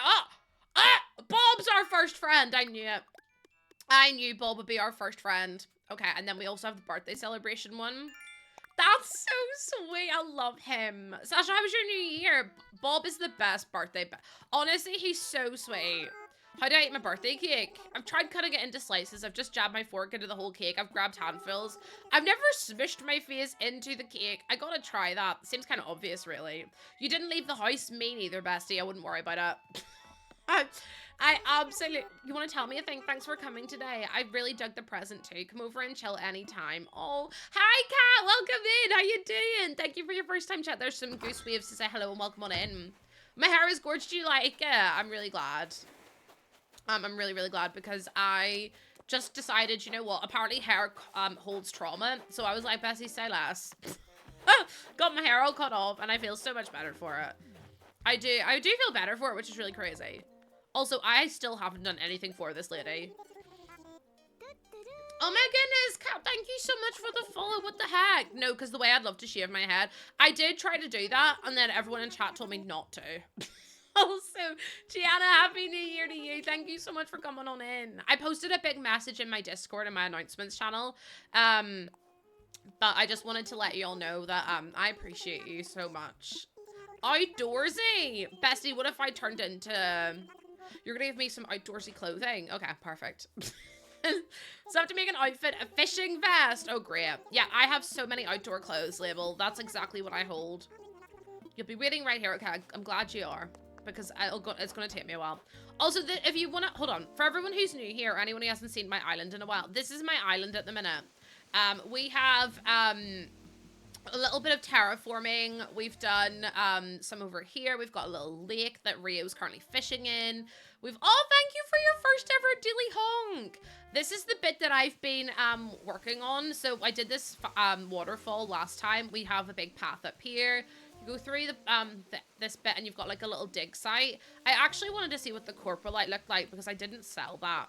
Bob's our first friend. I knew it. I knew Bob would be our first friend. Okay, and then we also have the birthday celebration one. That's so sweet. I love him. Sasha, how was your New Year? Bob is the best birthday. Honestly, he's so sweet. How do I eat my birthday cake? I've tried cutting it into slices. I've just jabbed my fork into the whole cake. I've grabbed handfuls. I've never smushed my face into the cake. I gotta try that. Seems kind of obvious, really. You didn't leave the house? Me neither, bestie. I wouldn't worry about it. I absolutely... You want to tell me a thing? Thanks for coming today. I really dug the present too. Come over and chill anytime. Oh, hi, Kat. Welcome in. How you doing? Thank you for your first time chat. There's some goose waves to say hello and welcome on in. My hair is gorgeous. Do you like it? I'm really glad. I'm really, really glad because I just decided, you know what, apparently hair holds trauma. So I was like, Bessie, say less. Got my hair all cut off and I feel so much better for it. I do feel better for it, which is really crazy. Also, I still haven't done anything for this lady. Oh my goodness, Kat, thank you so much for the follow. What the heck? No, because the way I'd love to shave my head. I did try to do that and then everyone in chat told me not to. Also, Gianna, happy New Year to you. Thank you so much for coming on in. I posted a big message in my Discord and my announcements channel. But I just wanted to let you all know that I appreciate you so much. Outdoorsy. Bestie, what if I turned into... You're gonna give me some outdoorsy clothing. Okay, perfect. So I have to make an outfit, a fishing vest. Oh, great. Yeah, I have so many outdoor clothes labeled. That's exactly what I hold. You'll be waiting right here. Okay, I'm glad you are. Because it's going to take me a while. Also, if you want to... Hold on. For everyone who's new here or anyone who hasn't seen my island in a while, this is my island at the minute. We have a little bit of terraforming. We've done some over here. We've got a little lake that Rio's currently fishing in. Oh, thank you for your first ever dilly honk. This is the bit that I've been working on. So I did this waterfall last time. We have a big path up here. Go through this bit and you've got like a little dig site. I actually wanted to see what the corporate light looked like because I didn't sell that.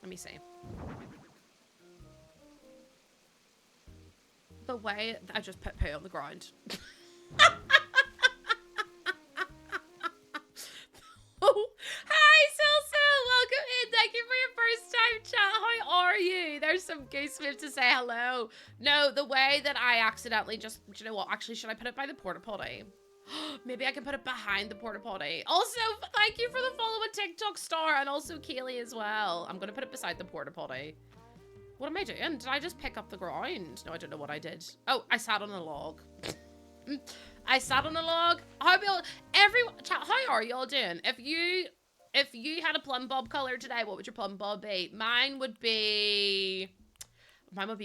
Let me see. The way I just put poo on the ground. Oh, hi Silsil, welcome in. Thank you for your first time chat. How are you? There's some goose moves to say hello. No, the way that I accidentally just, you know what? Actually, should I put it by the porta potty? Maybe I can put it behind the porta potty. Also, thank you for the follow on TikTok star and also Kaylee as well. I'm gonna put it beside the porta potty. What am I doing? Did I just pick up the ground? No, I don't know what I did. Oh, I sat on a log. I sat on a log. How are y'all doing? If you had a plum bob color today, what would your plum bob be? Mine would be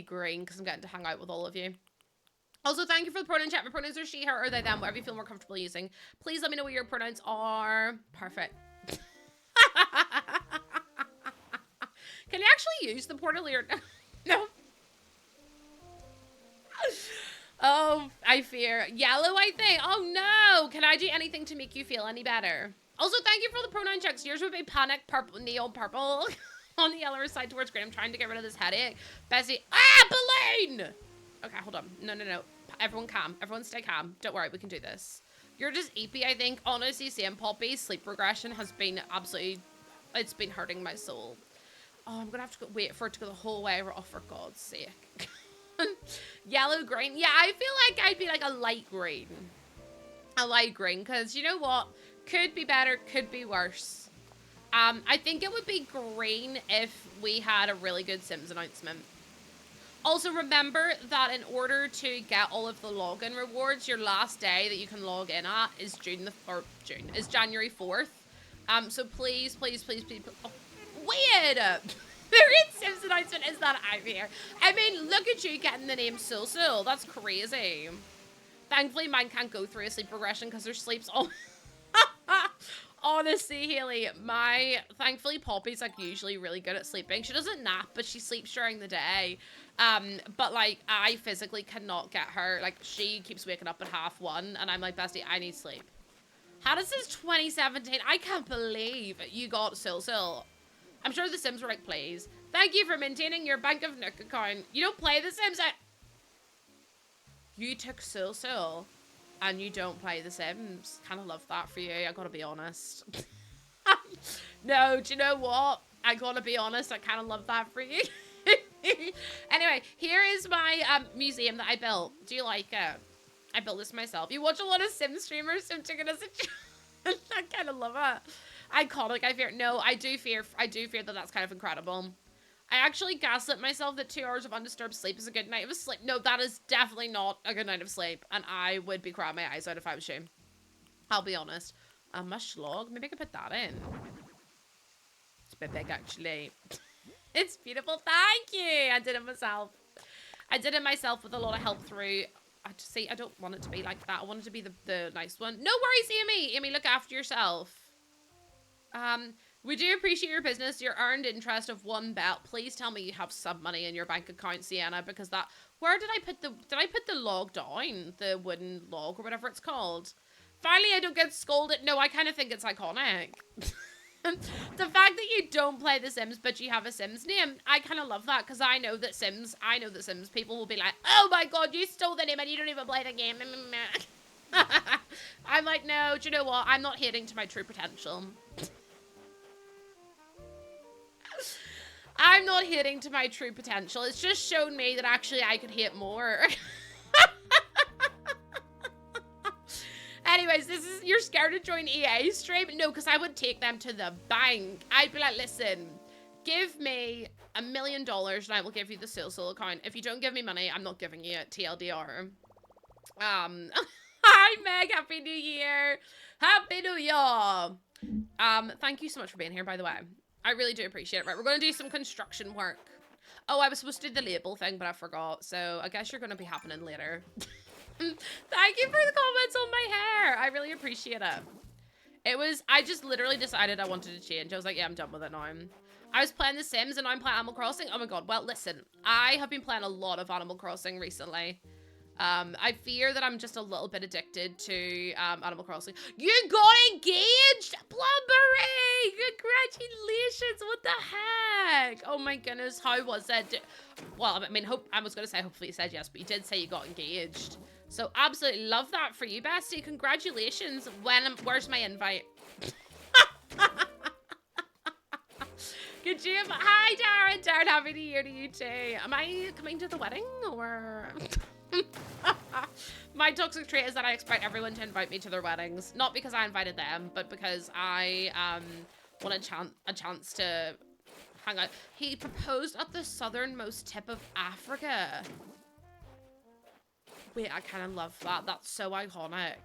green because I'm getting to hang out with all of you. Also, thank you for the pronoun chat. My pronouns are she, her, or they, them, whatever you feel more comfortable using. Please let me know what your pronouns are. Perfect. Can you actually use the portal here? No. Oh, I fear. Yellow, I think. Oh, no. Can I do anything to make you feel any better? Also, thank you for the pronoun checks. Yours would be panic, purple, neon purple. On the yellow side towards green. I'm trying to get rid of this headache. Bessie. Ah, balloon! Okay, hold on. No. Everyone calm. Everyone stay calm. Don't worry, we can do this. You're just eepy, I think. Honestly, seeing Poppy's sleep regression has been absolutely... It's been hurting my soul. Oh, I'm gonna have to wait for it to go the whole way. Oh, for God's sake. Yellow green. Yeah, I feel like I'd be like a light green. A light green, because you know what? Could be better, could be worse. I think it would be green if we had a really good Sims announcement. Also, remember that in order to get all of the login rewards, your last day that you can log in at is January 4th. So please, please, please, please. Oh, weird. There is Sims announcement. Is that I'm here? I mean, look at you getting the name Sul. That's crazy. Thankfully, mine can't go through a sleep regression because their sleep's all. Honestly, Haley, thankfully Poppy's like usually really good at sleeping. She doesn't nap, but she sleeps during the day. But like I physically cannot get her. Like she keeps waking up at 1:30, and I'm like, bestie, I need sleep. How does this 2017? I can't believe you got Sul. I'm sure the Sims were like, please. Thank you for maintaining your Bank of Nook account. You don't play the Sims. You took Sul. And you don't play the Sims. Kind of love that for you. I gotta be honest. No, do you know what? I gotta be honest. I kind of love that for you. Anyway, here is my museum that I built. Do you like it? I built this myself. You watch a lot of Sim streamers, Sim chicken as a child. I kind of love it. Iconic. I do fear that that's kind of incredible. I actually gaslit myself that 2 hours of undisturbed sleep is a good night of sleep. No, that is definitely not a good night of sleep. And I would be crying my eyes out if I was you. I'll be honest. My schlog. Maybe I could put that in. It's a bit big, actually. It's beautiful. Thank you. I did it myself. I did it myself with a lot of help through... I don't want it to be like that. I want it to be the nice one. No worries, Amy. Amy, look after yourself. We do appreciate your business. Your earned interest of 1 bet. Please tell me you have some money in your bank account, Sienna, because that... Where did I put the log down? The wooden log or whatever it's called. Finally, I don't get scolded. No, I kind of think it's iconic. The fact that you don't play The Sims, but you have a Sims name, I kind of love that, because I know that Sims people will be like, oh my God, you stole the name and you don't even play the game. I'm like, no, do you know what? I'm not hitting to my true potential. I'm not hitting to my true potential. It's just shown me that actually I could hit more. Anyways, you're scared to join EA stream? No, because I would take them to the bank. I'd be like, listen, give me $1 million and I will give you the Sul account. If you don't give me money, I'm not giving you it. TLDR. Hi Meg, Happy New Year. Happy New Year. Thank you so much for being here, by the way. I really do appreciate it. Right, we're going to do some construction work. Oh, I was supposed to do the label thing, but I forgot. So I guess you're going to be happening later. Thank you for the comments on my hair. I really appreciate it. I just literally decided I wanted to change. I was like, yeah, I'm done with it now. I was playing The Sims and now I'm playing Animal Crossing. Oh my God. Well, listen, I have been playing a lot of Animal Crossing recently. I fear that I'm just a little bit addicted to Animal Crossing. You got engaged! Plumberry! Congratulations! What the heck? Oh my goodness, how was it? Well, I mean, I was going to say hopefully you said yes, but you did say you got engaged. So absolutely love that for you, bestie. Congratulations. Where's my invite? Good you? Hi, Darren. Darren, happy New Year to you too. Am I coming to the wedding or... My toxic trait is that I expect everyone to invite me to their weddings. Not because I invited them, but because I want a chance to hang out. He proposed at the southernmost tip of Africa. Wait, I kind of love that. That's so iconic.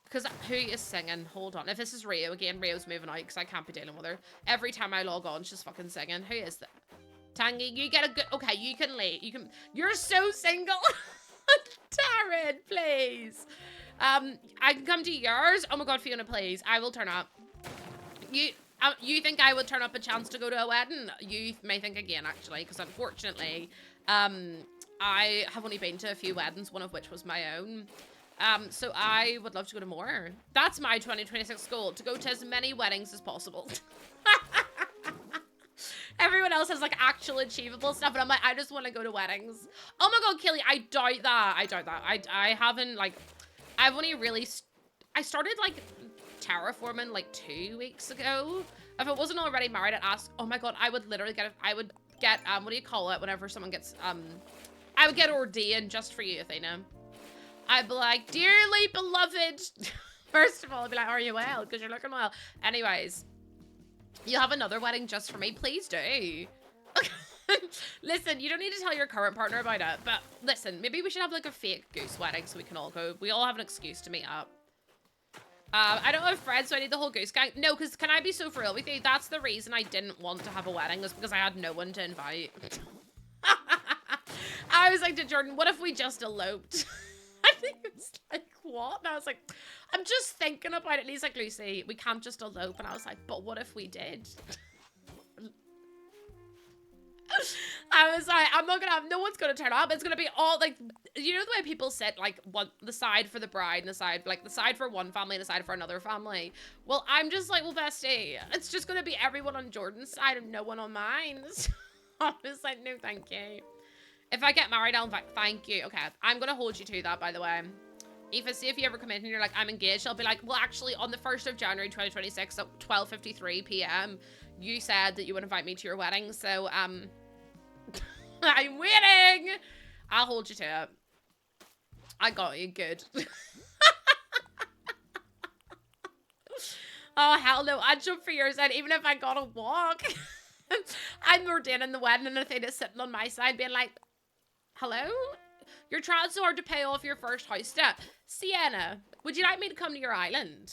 Because who is singing? Hold on. If this is Rio again, Rio's moving out because I can't be dealing with her. Every time I log on, she's fucking singing. Who is that? Tangy, you get a good... Okay, you can leave. You're so single. Taryn, please. I can come to yours. Oh my God, Fiona, please. I will turn up. You think I would turn up a chance to go to a wedding? You may think again, actually, because unfortunately, I have only been to a few weddings, one of which was my own. So I would love to go to more. That's my 2026 goal, to go to as many weddings as possible. Everyone else has like actual achievable stuff, and I'm like, I just want to go to weddings. Oh my god, Kelly, I doubt that. I doubt that. I haven't like, I've only really, I started like terraforming like 2 weeks ago. If I wasn't already married, I'd ask, oh my god, I would literally get, I would get, what do you call it whenever someone gets, I would get ordained just for you, Athena. I'd be like, dearly beloved. First of all, I'd be like, are you well? Because you're looking well. Anyways, you have another wedding just for me? Please do. Listen, you don't need to tell your current partner about it, but listen, maybe we should have like a fake goose wedding so we can all go. We all have an excuse to meet up. I don't have friends, so I need the whole goose gang. No, because can I be so for real with you? That's the reason I didn't want to have a wedding, was because I had no one to invite. I was like to Jordan, what if we just eloped? I think it's like, what? And I was like, I'm just thinking about it. And he's like, Lucy, we can't just elope. And I was like, but what if we did? I was like, I'm not gonna have, no one's gonna turn up. It's gonna be all like, you know the way people sit like one, the side for the bride and the side, like the side for one family and the side for another family. Well, I'm just like, well, bestie, it's just gonna be everyone on Jordan's side and no one on mine. So I was like, no, thank you. If I get married, I'll invite, thank you. Okay, I'm gonna hold you to that, by the way. Aoife, see if you ever come in and you're like, I'm engaged, I'll be like, well, actually, on the 1st of January 2026 at 12:53 p.m., you said that you would invite me to your wedding, so, I'm waiting! I'll hold you to it. I got you, good. Oh, hell no, I'd jump for your side, even if I gotta walk. I'm ordaining the wedding and Athena's sitting on my side being like, hello? You're trying so hard to pay off your first house debt. Sienna, would you like me to come to your island?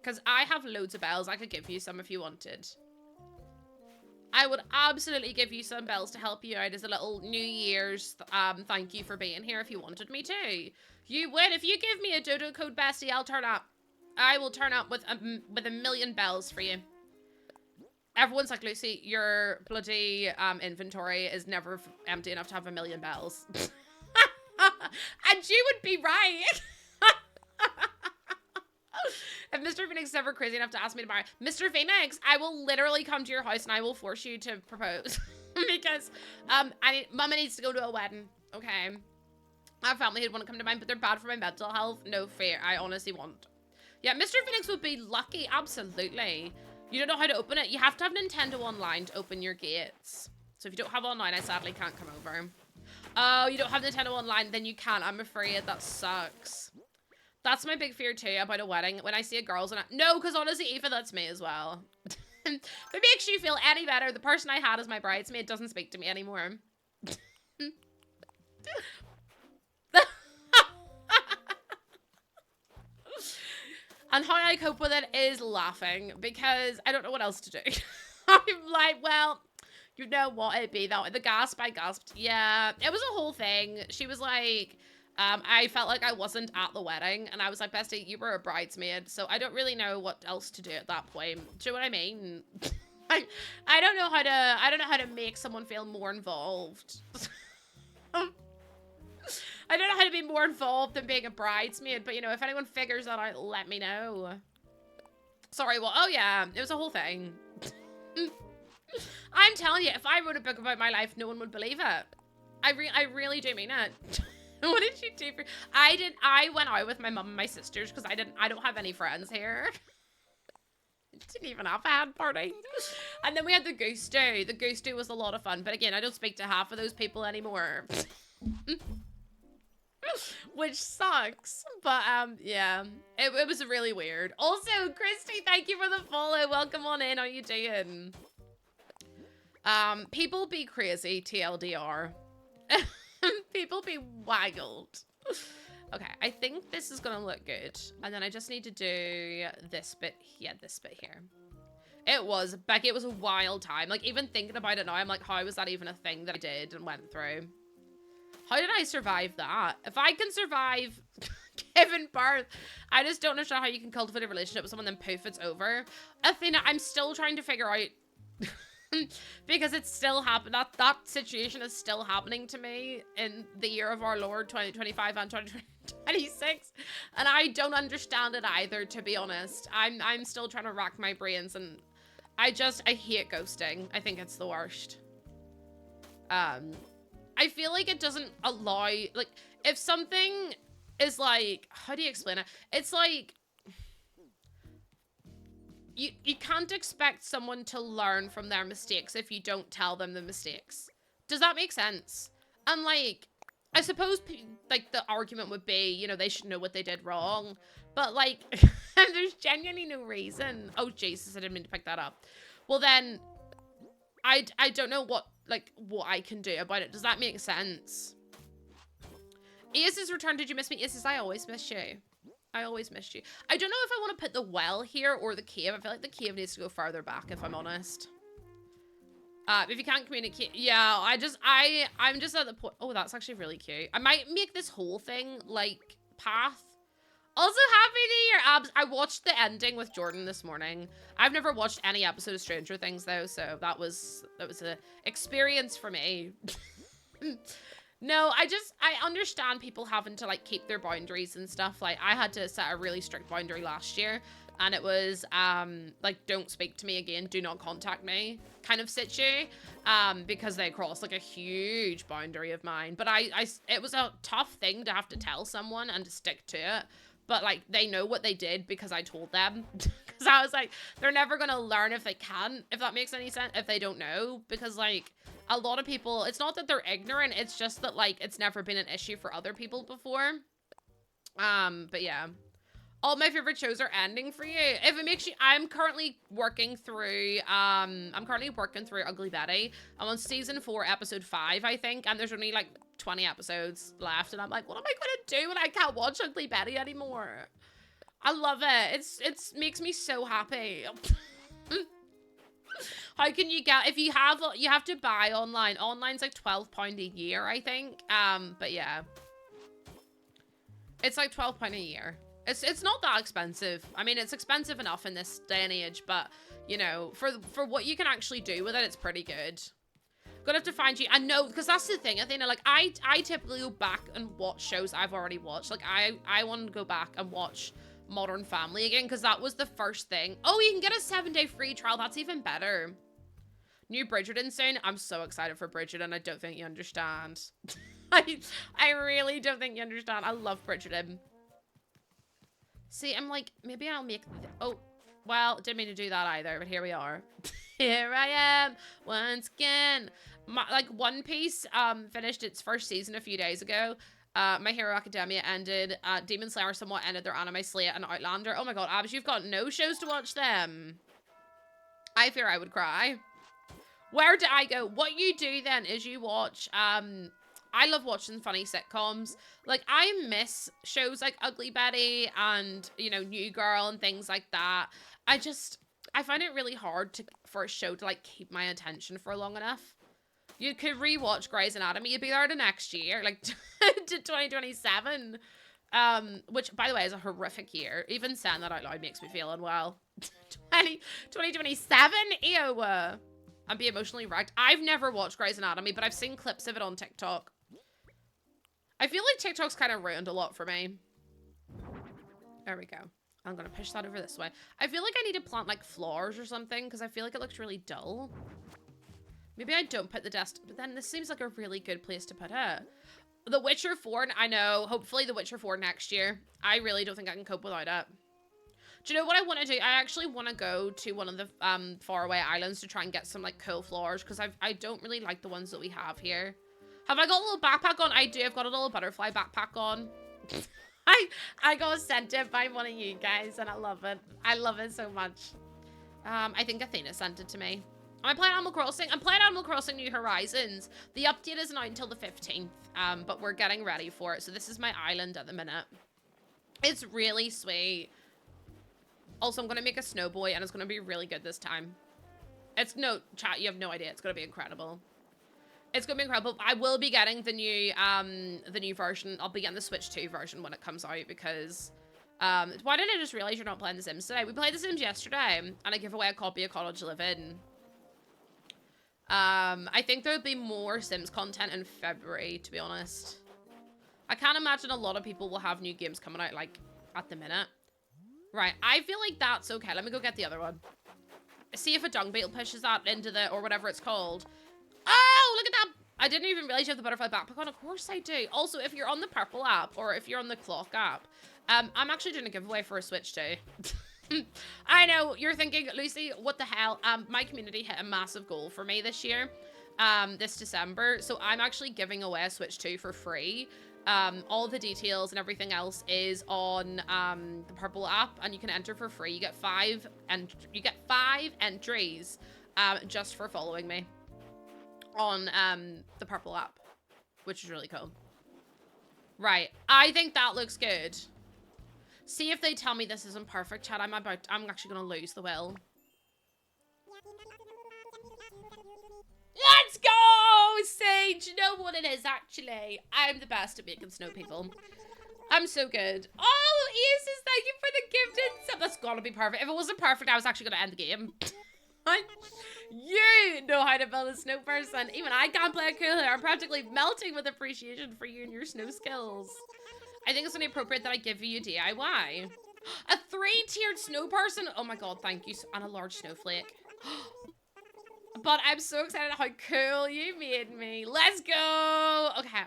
Because I have loads of bells. I could give you some if you wanted. I would absolutely give you some bells to help you out as a little New Year's thank you for being here if you wanted me to. You would. If you give me a dodo code, bestie, I'll turn up. I will turn up with a million bells for you. Everyone's like, Lucy, your bloody inventory is never empty enough to have a million bells. And you would be right. If Mr. Phoenix is ever crazy enough to ask me to marry, Mr. Phoenix, I will literally come to your house and I will force you to propose. Because Mama needs to go to a wedding, okay? I have family who'd want to come to mine, but they're bad for my mental health. No fear, I honestly won't. Yeah, Mr. Phoenix would be lucky, absolutely. You don't know how to open it. You have to have Nintendo Online to open your gates. So if you don't have online, I sadly can't come over. Oh, you don't have Nintendo Online, then you can't. I'm afraid that sucks. That's my big fear too about a wedding. When I see a girl's and no, because honestly, Aoife, that's me as well. If it makes you feel any better, the person I had as my bridesmaid doesn't speak to me anymore. And how I cope with it is laughing, because I don't know what else to do. I'm like, well, you know what, it'd be that way. The gasp, I gasped. Yeah, it was a whole thing. She was like, I felt like I wasn't at the wedding, and I was like, bestie, you were a bridesmaid, so I don't really know what else to do at that point. Do you know what I mean? I don't know how to make someone feel more involved. I don't know how to be more involved than being a bridesmaid, but you know, if anyone figures that out, let me know. Sorry, well, oh yeah, it was a whole thing. I'm telling you, if I wrote a book about my life, no one would believe it. I really do mean it. What did you do for? I went out with my mum and my sisters because I don't have any friends here. Didn't even have a hand party. And then we had the goose stew. The goose stew was a lot of fun, but again, I don't speak to half of those people anymore. Which sucks, but yeah, it was really weird. Also, Christy, thank you for the follow. Welcome on in. How you doing? People be crazy, TLDR. People be waggled. Okay, I think this is gonna look good, and then I just need to do this bit. Yeah, this bit here. It was, Becky, it was a wild time. Like, even thinking about it now, I'm like, how was that even a thing that I did and went through? How did I survive that? If I can survive giving birth, I just don't understand how you can cultivate a relationship with someone, then poof, it's over. Athena, I'm still trying to figure out because it's still happening. That situation is still happening to me in the year of our Lord 2025 and 2026, and I don't understand it either, to be honest. I'm still trying to rack my brains, and I hate ghosting. I think it's the worst. I feel like it doesn't allow, like, if something is like, how do you explain it? It's like, you can't expect someone to learn from their mistakes if you don't tell them the mistakes. Does that make sense? And like, I suppose like the argument would be, you know, they should know what they did wrong, but like, there's genuinely no reason. Oh Jesus, I didn't mean to pick that up. Well then, I don't know what I can do about it. Does that make sense? Ace's return. Did you miss me? Aces, I always miss you. I always missed you. I don't know if I want to put the well here or the cave. I feel like the cave needs to go farther back, if I'm honest. If you can't communicate, yeah, I'm just at the point. Oh, that's actually really cute. I might make this whole thing like path. Also, happy New Year, Abs. I watched the ending with Jordan this morning. I've never watched any episode of Stranger Things though, so that was an experience for me. No, I understand people having to like keep their boundaries and stuff. Like I had to set a really strict boundary last year, and it was like don't speak to me again, do not contact me kind of situ, because they crossed like a huge boundary of mine. But it was a tough thing to have to tell someone and to stick to it. But like they know what they did because I told them. Because I was like, they're never gonna learn if they can, if that makes any sense, if they don't know. Because like a lot of people, it's not that they're ignorant, it's just that like it's never been an issue for other people before. But yeah. All my favorite shows are ending for you. If it makes you, I'm currently working through Ugly Betty. I'm on season 4, episode 5, I think, and there's only like 20 episodes left, and I'm like, what am I gonna do when I can't watch Ugly Betty anymore? I love it. It's makes me so happy. How can you get, if you have to buy online. Online's like £12 a year, I think. But yeah. It's like £12 a year. It's not that expensive. I mean, it's expensive enough in this day and age, but you know, for what you can actually do with it, it's pretty good. Gonna have to find you. I know, because that's the thing. I think like I typically go back and watch shows I've already watched. Like I want to go back and watch Modern Family again, because that was the first thing. Oh, you can get a 7-day free trial. That's even better. New Bridgerton soon. I'm so excited for Bridgerton. I don't think you understand. I really don't think you understand. I love Bridgerton. See, I'm like, maybe I'll make... Oh, well, didn't mean to do that either, but here we are. Here I am, once again. Like, One Piece finished its first season a few days ago. My Hero Academia ended. Demon Slayer somewhat ended their anime slate, and Outlander. Oh my god, Abs, you've got no shows to watch them. I fear I would cry. Where do I go? What you do then is you watch... I love watching funny sitcoms. Like, I miss shows like Ugly Betty and, you know, New Girl and things like that. I find it really hard for a show to, like, keep my attention for long enough. You could rewatch Grey's Anatomy. You'd be there to next year, like, to 2027. Which, by the way, is a horrific year. Even saying that out loud makes me feel unwell. 2027? Ew. I'd be emotionally wrecked. I've never watched Grey's Anatomy, but I've seen clips of it on TikTok. I feel like TikTok's kind of ruined a lot for me. There we go. I'm going to push that over this way. I feel like I need to plant like flowers or something because I feel like it looks really dull. Maybe I don't put the desk, but then this seems like a really good place to put it. The Witcher 4, I know. Hopefully The Witcher 4 next year. I really don't think I can cope without it. Do you know what I want to do? I actually want to go to one of the faraway islands to try and get some like cool flowers because I don't really like the ones that we have here. Have I got a little backpack on? I do. I've got a little butterfly backpack on. I got sent it by one of you guys and I love it. I love it so much. I think Athena sent it to me. Am I playing Animal Crossing? I'm playing Animal Crossing New Horizons. The update isn't out until the 15th, but we're getting ready for it. So this is my island at the minute. It's really sweet. Also, I'm going to make a snow boy, and it's going to be really good this time. Chat, you have no idea. It's going to be incredible. It's going to be incredible. I will be getting the new version. I'll be getting the Switch 2 version when it comes out, because... why didn't I just realize you're not playing The Sims today? We played The Sims yesterday, and I gave away a copy of Cottage to Live In. I think there'll be more Sims content in February, to be honest. I can't imagine a lot of people will have new games coming out, like, at the minute. Right, I feel like that's okay. Let me go get the other one. See if a dung beetle pushes that into the, or whatever it's called. Oh, look at that. I didn't even realize you have the butterfly backpack on. Of course I do. Also, if you're on the purple app, or if you're on the clock app, I'm actually doing a giveaway for a Switch too. I know, you're thinking, Lucy, what the hell? My community hit a massive goal for me this year, this December. So I'm actually giving away a Switch 2 for free. All the details and everything else is on the purple app, and you can enter for free. You get 5 entries just for following me on the purple app, which is really cool. Right, I think that looks good. See if they tell me this isn't perfect, chat. I'm actually gonna lose the will. Let's go! Sage, you know what it is, actually? I'm the best at making snow people. I'm so good. Oh, Aces, thank you for the gifted sub. That's gotta be perfect. If it wasn't perfect, I was actually gonna end the game. You know how to build a snow person. Even I can't play a cool here. I'm practically melting with appreciation for you and your snow skills. I think it's only appropriate that I give you a DIY. A 3-tiered snow person? Oh my god, thank you. And a large snowflake. But I'm so excited how cool you made me. Let's go. Okay.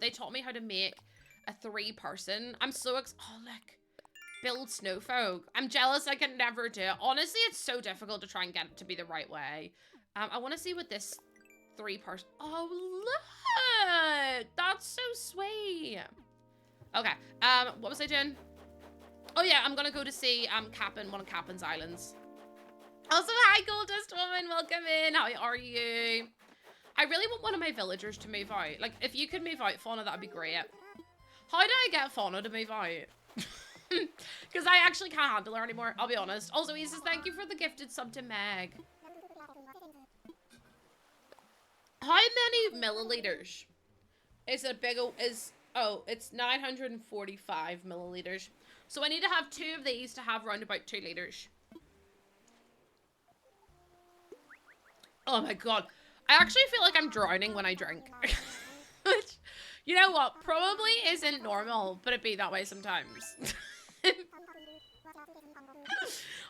They taught me how to make a 3-person. I'm so oh, look. Build snowfolk. I'm jealous I can never do it. Honestly, it's so difficult to try and get it to be the right way. I want to see what this 3-person... Oh, look! That's so sweet. Okay, what was I doing? Oh yeah, I'm gonna go to see Cap'n, one of Cap'n's islands. Also, hi Goldust Woman, welcome in. How are you? I really want one of my villagers to move out. Like, if you could move out, Fauna, that'd be great. How do I get Fauna to move out? Because I actually can't handle her anymore, I'll be honest. Also, he says, thank you for the gifted sub to Meg. How many milliliters is a big oh, it's 945 milliliters. So I need to have 2 of these to have around about 2 liters. Oh my god. I actually feel like I'm drowning when I drink. Which, you know what? Probably isn't normal, but it be that way sometimes.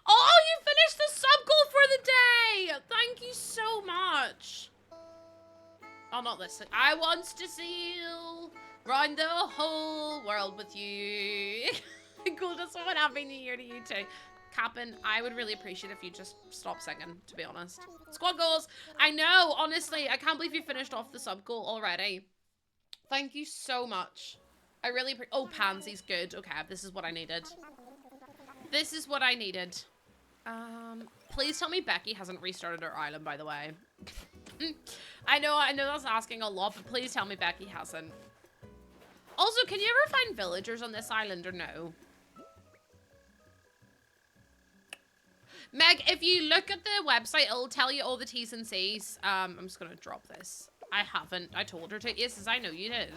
Oh, you finished the sub goal for the day! Thank you so much. Oh, not this. I want to sail round the whole world with you. Cool, just one happy new year to you too. Cap'n, I would really appreciate if you just stop singing, to be honest. Squad goals. I know, honestly, I can't believe you finished off the sub goal already. Thank you so much. I really oh, Pansy's good. Okay, this is what I needed. This is what I needed. Please tell me Becky hasn't restarted her island, by the way. I know that's asking a lot, but please tell me Becky hasn't. Also, can you ever find villagers on this island or no? Meg, if you look at the website, it'll tell you all the T's and C's. I'm just gonna drop this. I haven't. I told her to. Yes, I know you did.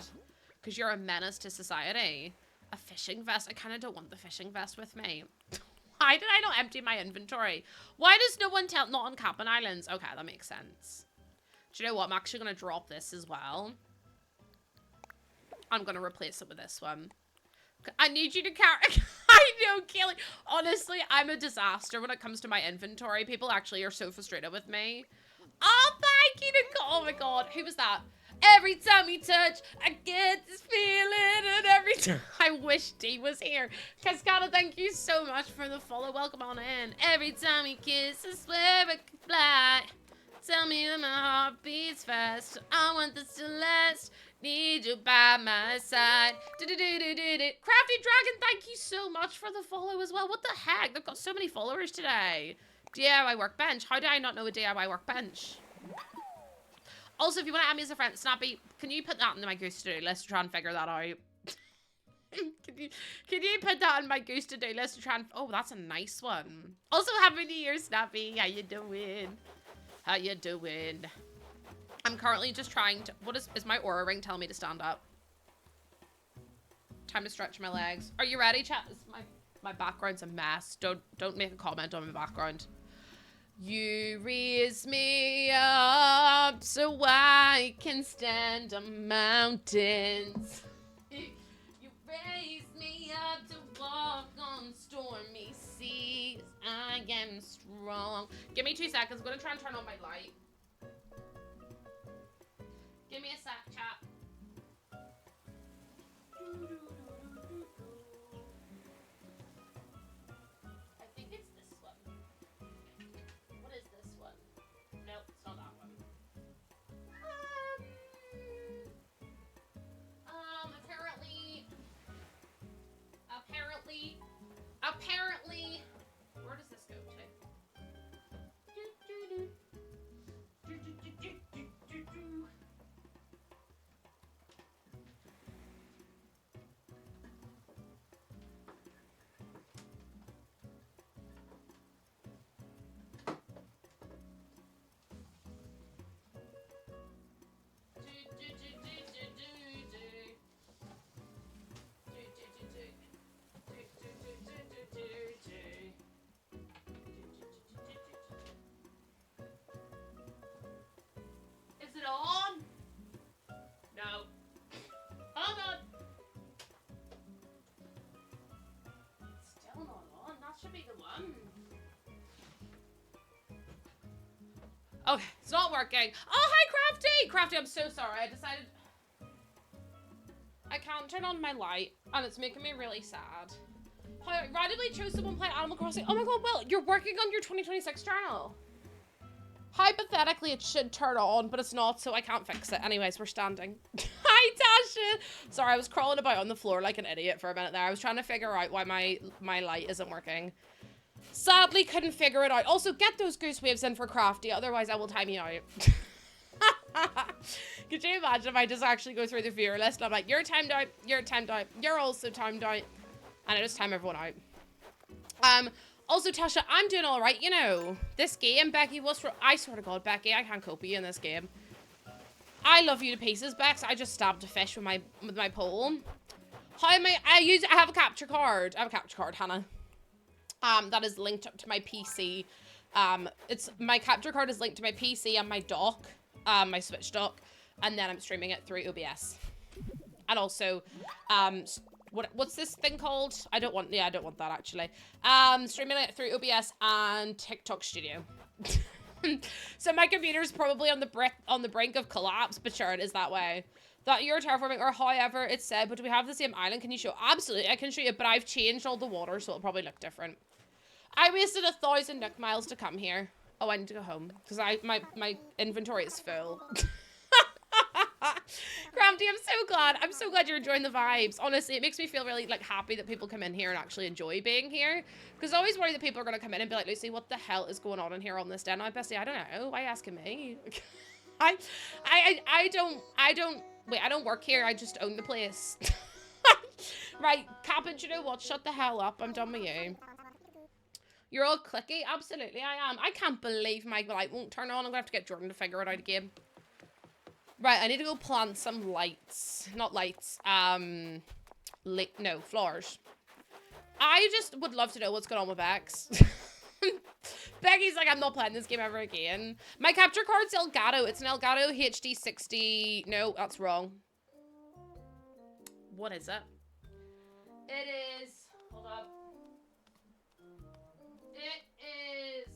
Because you're a menace to society. A fishing vest. I kind of don't want the fishing vest with me. Why did I not empty my inventory? Why does no one tell? Not on Cap'n Islands. Okay, that makes sense. Do you know what? I'm actually gonna drop this as well. I'm gonna replace it with this one. I need you to carry. I know, Kaylee. Honestly, I'm a disaster when it comes to my inventory. People actually are so frustrated with me. Oh, thank you, Nicole. Oh my god, who was that? Every time we touch, I get this feeling, and every time I wish Dee was here. Cascada, thank you so much for the follow. Welcome on in. Every time we kiss, I swear I could fly. Tell me that my heart beats fast. I want this to last. Need you by my side. Crafty Dragon, thank you so much for the follow as well. What the heck? They've got so many followers today. DIY workbench. How do I not know a DIY workbench? Also, if you want to add me as a friend, Snappy, can you put that in my goose to-do list to try and figure that out? Can you put that on my goose to-do list to try and... Oh, that's a nice one. Also, Happy New Year, Snappy. How you doing? How you doing? I'm currently just trying to... What is my aura ring telling me to stand up? Time to stretch my legs. Are you ready, chat? My background's a mess. Don't make a comment on my background. You raise me up so I can stand on mountains. You raise me up to walk on stormy seas. I am strong. Give me 2 seconds. I'm gonna try and turn on my light. Give me a sec, chat. I think it's this one. What is this one? Nope, it's not that one. Apparently, where does this go to? Is it on? No. Hold on. Still not on. That should be the one. Okay, it's not working. Oh, hi, Crafty! Crafty, I'm so sorry. I decided I can't turn on my light, and it's making me really sad. I randomly chose someone playing Animal Crossing. Oh my god, Will, you're working on your 2026 journal. Hypothetically, it should turn on, but it's not, so I can't fix it. Anyways, we're standing. Hi, Tasha! Sorry, I was crawling about on the floor like an idiot for a minute there. I was trying to figure out why my light isn't working. Sadly, couldn't figure it out. Also, get those goose waves in for Crafty, otherwise I will time you out. Could you imagine if I just actually go through the viewer list and I'm like, you're timed out, you're timed out, you're also timed out, and I just time everyone out. Also, Tasha, I'm doing all right, you know. This game, Becky, I swear to God, Becky, I can't cope with you in this game. I love you to pieces, Bex. I just stabbed a fish with my pole. How am I have a capture card. I have a capture card, Hannah. That is linked up to my PC. My capture card is linked to my PC and my dock, my Switch dock, and then I'm streaming it through OBS. And also, what's this thing called? I don't want that actually. Streaming it through OBS and TikTok Studio. So my computer's probably on the brink of collapse, but sure, it is that way. That you're terraforming, or however it's said, but do we have the same island? Can you show? Absolutely, I can show you, but I've changed all the water, so it'll probably look different. I wasted 1,000 Nook miles to come here. Oh, I need to go home, because my inventory is full. Crafty, I'm so glad you're enjoying the vibes. Honestly, it makes me feel really, like, happy that people come in here and actually enjoy being here. Because I always worry that people are going to come in and be like, Lucy, what the hell is going on in here on this day? And I'm Bessie, I don't know. Why are you asking me? I don't work here. I just own the place. Right, Captain, you know what? Shut the hell up. I'm done with you. You're all clicky? Absolutely, I am. I can't believe my light won't turn on. I'm going to have to get Jordan to figure it out again. Right, I need to go plant some lights. Not lights. No, flowers. I just would love to know what's going on with Bex. Becky's like, I'm not playing this game ever again. My capture card's Elgato. It's an Elgato HD 60. No, that's wrong. What is it? It is... Hold up. It is...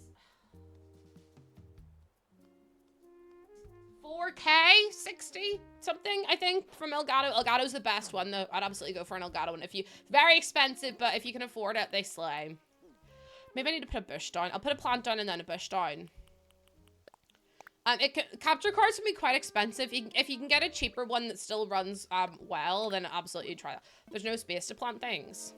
4K 60 something, I think, from Elgato. Elgato's the best one, though. I'd absolutely go for an Elgato one. Very expensive, but if you can afford it, they slay. Maybe I need to put a bush down. I'll put a plant down and then a bush down. Capture cards can be quite expensive. If you can get a cheaper one that still runs well, then absolutely try that. There's no space to plant things.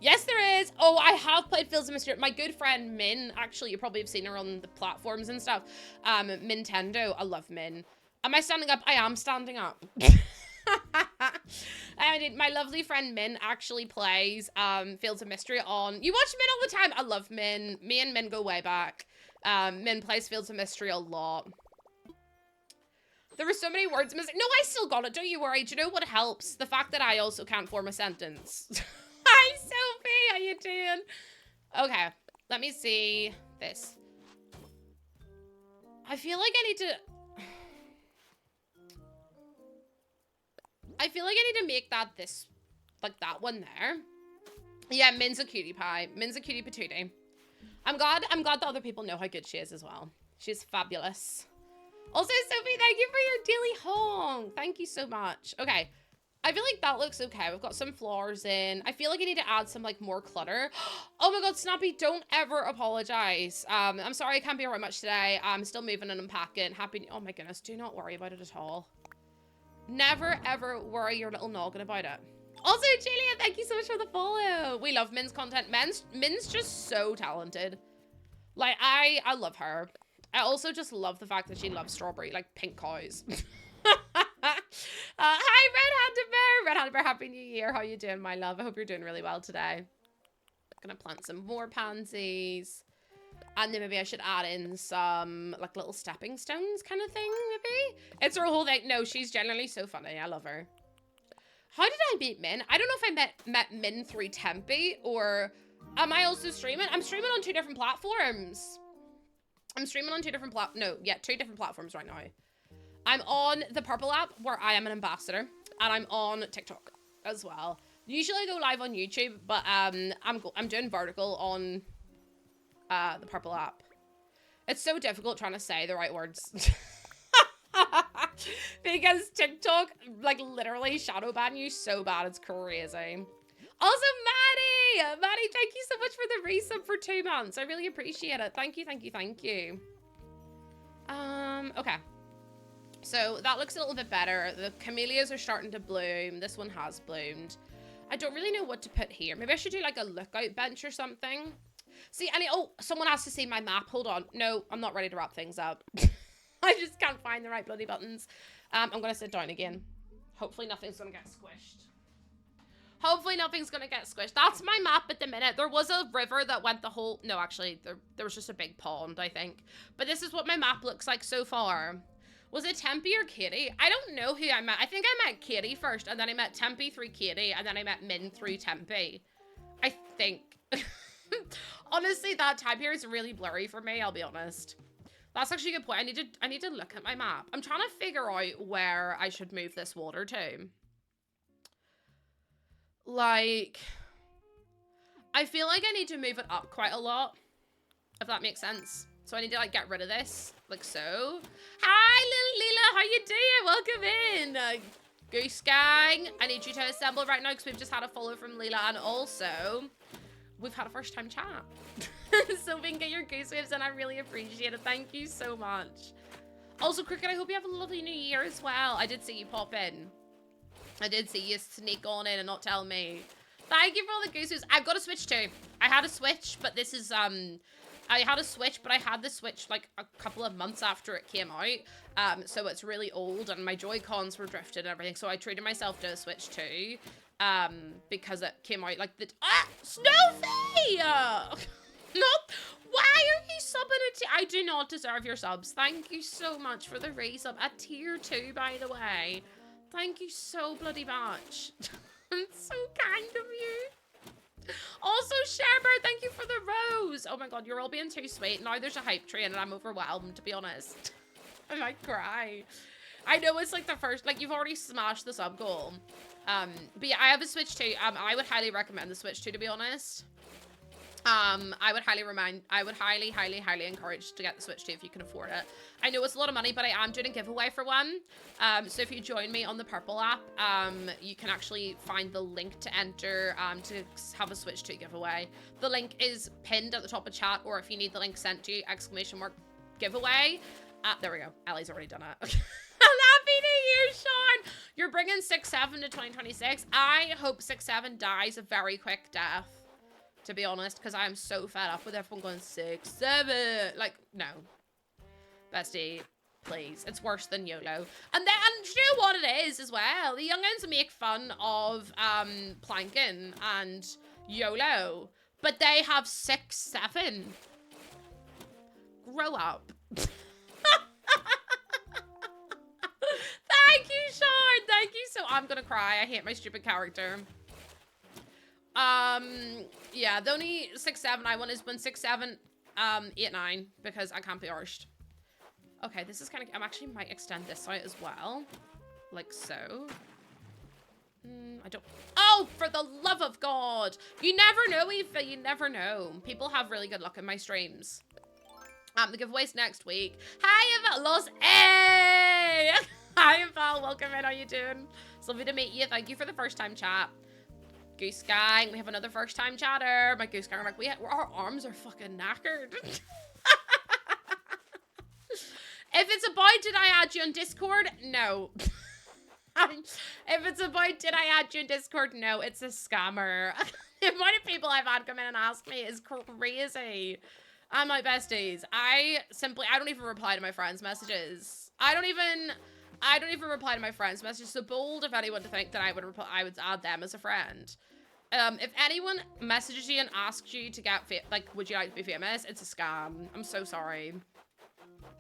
Yes, there is. Oh, I have played Fields of Mystery. My good friend Min, actually, you probably have seen her on the platforms and stuff. Nintendo. I love Min. Am I standing up? I am standing up. My lovely friend Min actually plays Fields of Mystery on... You watch Min all the time. I love Min. Me and Min go way back. Min plays Fields of Mystery a lot. There were so many words missing. No, I still got it. Don't you worry. Do you know what helps? The fact that I also can't form a sentence. Hi, Sophie. How you doing? Okay. Let me see this. I feel like I need to make that like that one there. Yeah, Min's a cutie pie. Min's a cutie patootie. I'm glad that other people know how good she is as well. She's fabulous. Also, Sophie, thank you for your daily honk. Thank you so much. Okay. I feel like that looks okay. We've got some flowers in. I feel like I need to add some like more clutter. Oh my god, Snappy, don't ever apologize. I'm sorry I can't be around much today. I'm still moving and unpacking. Oh my goodness, do not worry about it at all. Never ever worry your little noggin about it. Also, Julia, thank you so much for the follow. We love Min's content. Min's just so talented. Like, I love her. I also just love the fact that she loves strawberry, like pink cows. Hi, Red-Handed Bear. Red-Handed Bear, Happy New Year. How you doing, my love? I hope you're doing really well today. Gonna plant some more pansies. And then maybe I should add in some, like, little stepping stones kind of thing, maybe? It's her whole thing. No, she's genuinely so funny. I love her. How did I meet Min? I don't know if I met Min through Tempe, or am I also streaming? I'm streaming on 2 different platforms. I'm streaming on 2 different two different platforms right now. I'm on the Purple app, where I am an ambassador, and I'm on TikTok as well. Usually I go live on YouTube, but I'm doing vertical on the Purple app. It's so difficult trying to say the right words. Because TikTok, like, literally shadow ban you so bad, it's crazy. Also, Maddie! Maddie, thank you so much for the resub for 2 months. I really appreciate it. Thank you, thank you, thank you. Okay. So that looks a little bit better. The camellias are starting to bloom. This one has bloomed. I don't really know what to put here. Maybe I should do like a lookout bench or something. See, oh, someone has to see my map. Hold on. No, I'm not ready to wrap things up. I just can't find the right bloody buttons. I'm going to sit down again. Hopefully nothing's going to get squished. Hopefully nothing's going to get squished. That's my map at the minute. There was a river that went the whole... No, actually, there was just a big pond, I think. But this is what my map looks like so far. Was it Tempe or Katie? I don't know who I met. I think I met Katie first, and then I met Tempe through Katie, and then I met Min through Tempe. I think. Honestly, that time here is really blurry for me, I'll be honest. That's actually a good point. I need to look at my map. I'm trying to figure out where I should move this water to. Like, I feel like I need to move it up quite a lot, if that makes sense. So I need to, like, get rid of this, like so. Hi, little Leela, how you doing? Welcome in. Goose Gang, I need you to assemble right now because we've just had a follow from Leela, and also, we've had a first-time chat. So we can get your goose waves, and I really appreciate it. Thank you so much. Also, Cricket, I hope you have a lovely new year as well. I did see you pop in. I did see you sneak on in and not tell me. Thank you for all the goose waves. I've got a Switch too. I had a Switch, but this is, I had a Switch, but I had the Switch like a couple of months after it came out. So it's really old and my Joy-Cons were drifted and everything. So I treated myself to a Switch too. Because it came out like the... Ah! Snowy! No! Why are you subbing I do not deserve your subs. Thank you so much for the resub. At tier 2, by the way. Thank you so bloody much. It's so kind of you. Also, Sherbert, thank you for the rose. Oh my god, you're all being too sweet. Now there's a hype train and I'm overwhelmed, to be honest. I might cry. I know it's like the first, like you've already smashed the sub goal. But yeah, I have a Switch too. I would highly recommend the Switch too, to be honest. I would highly encourage to get the Switch too if you can afford it. I know it's a lot of money, but I am doing a giveaway for one. So if you join me on the Purple app, you can actually find the link to enter to have a Switch 2 giveaway. The link is pinned at the top of chat, or if you need the link sent to you, !giveaway. There we go. Ellie's already done it. Happy New Year, Sean! You're bringing 6-7 to 2026. I hope 6-7 dies a very quick death, to be honest, because I am so fed up with everyone going 6-7. Like, no. Bestie, please. It's worse than YOLO. And you know what it is as well? The young'uns make fun of planking and YOLO, but they have 6-7. Grow up. Thank you, Sean. Thank you. So I'm gonna cry. I hate my stupid character. Yeah, the only 6-7 I want is when 6-7, 8-9, because I can't be arsed. Okay, this is kind of, I actually might extend this out as well. Like so. I don't. Oh, for the love of God. You never know, Eva. You never know. People have really good luck in my streams. The giveaway's next week. Hi, Eva. Hey! Hi, Eva. Welcome in. How you doing? It's lovely to meet you. Thank you for the first time chat. Goose Gang. We have another first time chatter. My Goose Gang are like, our arms are fucking knackered. If it's about did I add you on Discord? No. If it's about did I add you on Discord? No, it's a scammer. The amount of people I've had come in and ask me is crazy. And my besties, I don't even reply to my friends' messages. I don't even reply to my friends' messages. So bold of anyone to think that I would add them as a friend. If anyone messages you and asks you to get would you like to be famous? It's a scam. I'm so sorry.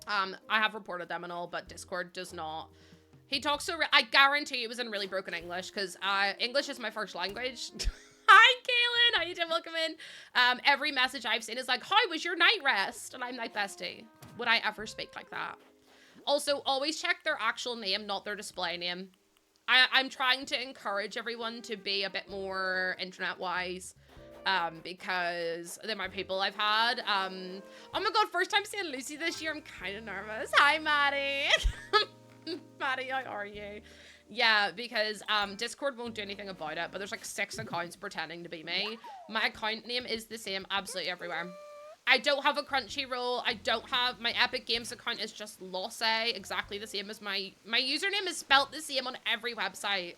I have reported them and all, but Discord does not. He talks so I guarantee it was in really broken English, because English is my first language. Hi, Kaylin. How you doing? Welcome in. Every message I've seen is like, how was your night rest? And I'm like, bestie, would I ever speak like that? Also, always check their actual name, not their display name. I'm trying to encourage everyone to be a bit more internet-wise. Because the amount of people I've had. Oh my God, first time seeing Lucy this year. I'm kind of nervous. Hi, Maddie. Maddie, how are you? Yeah, because Discord won't do anything about it, but there's like 6 accounts pretending to be me. My account name is the same absolutely everywhere. I don't have a Crunchyroll. I don't have my Epic Games account is just Lossayy, exactly the same as my username is spelt the same on every website.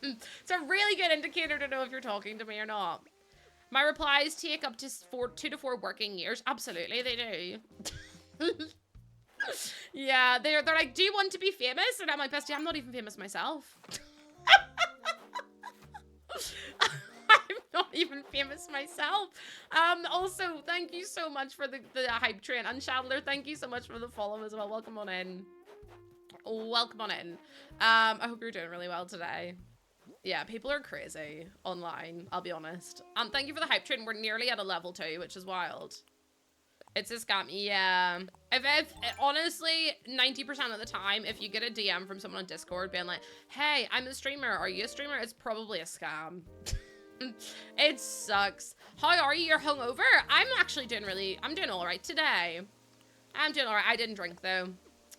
It's a really good indicator to know if you're talking to me or not. My replies take up to 2 to 4 working years. Absolutely, they do. Yeah, they're like, do you want to be famous? And I'm like, bestie, I'm not even famous myself. I'm not even famous myself. Also, thank you so much for the hype train. And Chandler, thank you so much for the follow as well. Welcome on in. Welcome on in. I hope you're doing really well today. Yeah, people are crazy online, I'll be honest. Thank you for the hype train. We're nearly at a level 2, which is wild. It's a scam, yeah. If honestly, 90% of the time, if you get a DM from someone on Discord being like, hey, I'm a streamer, are you a streamer? It's probably a scam. It sucks. How are you? You're hungover? I'm actually I'm doing all right today. I'm doing all right. I didn't drink though.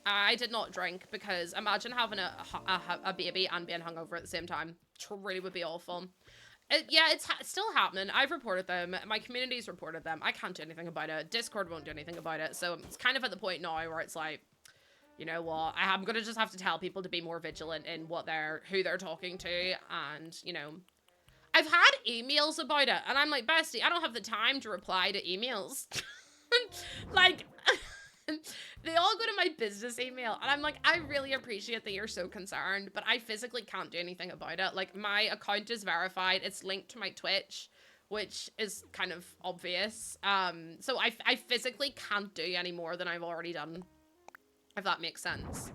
I did not drink because imagine having a baby and being hungover at the same time. It really would be awful. Yeah, it's still happening. I've reported them. My community's reported them. I can't do anything about it. Discord won't do anything about it. So it's kind of at the point now where it's like, you know what? I'm gonna just have to tell people to be more vigilant in who they're talking to, and you know, I've had emails about it, and I'm like, bestie, I don't have the time to reply to emails. Like. They all go to my business email, and I'm like, I really appreciate that you're so concerned, but I physically can't do anything about it. Like, my account is verified. It's linked to my Twitch, which is kind of obvious. So I physically can't do any more than I've already done, if that makes sense.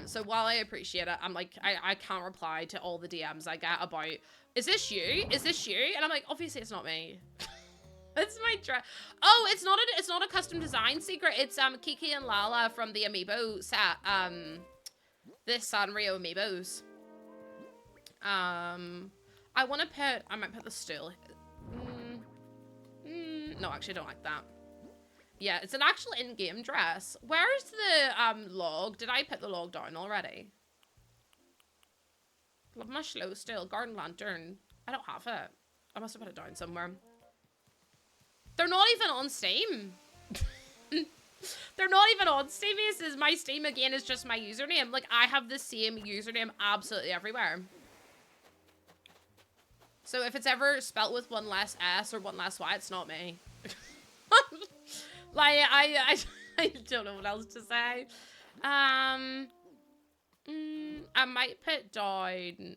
So while I appreciate it, I'm like, I can't reply to all the DMs I get about, is this you? Is this you? And I'm like, obviously it's not me. It's my dress. Oh, it's not a custom design secret. It's Kiki and Lala from the amiibo set. The Sanrio amiibos. I might put the stool. No, actually I don't like that. Yeah, it's an actual in-game dress. Where's the log? Did I put the log down already? Love my slow still. Garden lantern. I don't have it. I must have put it down somewhere. They're not even on Steam. They're not even on Steam. My Steam again is just my username. Like, I have the same username absolutely everywhere. So if it's ever spelt with one less S or one less Y, it's not me. Like, I don't know what else to say. I might put down,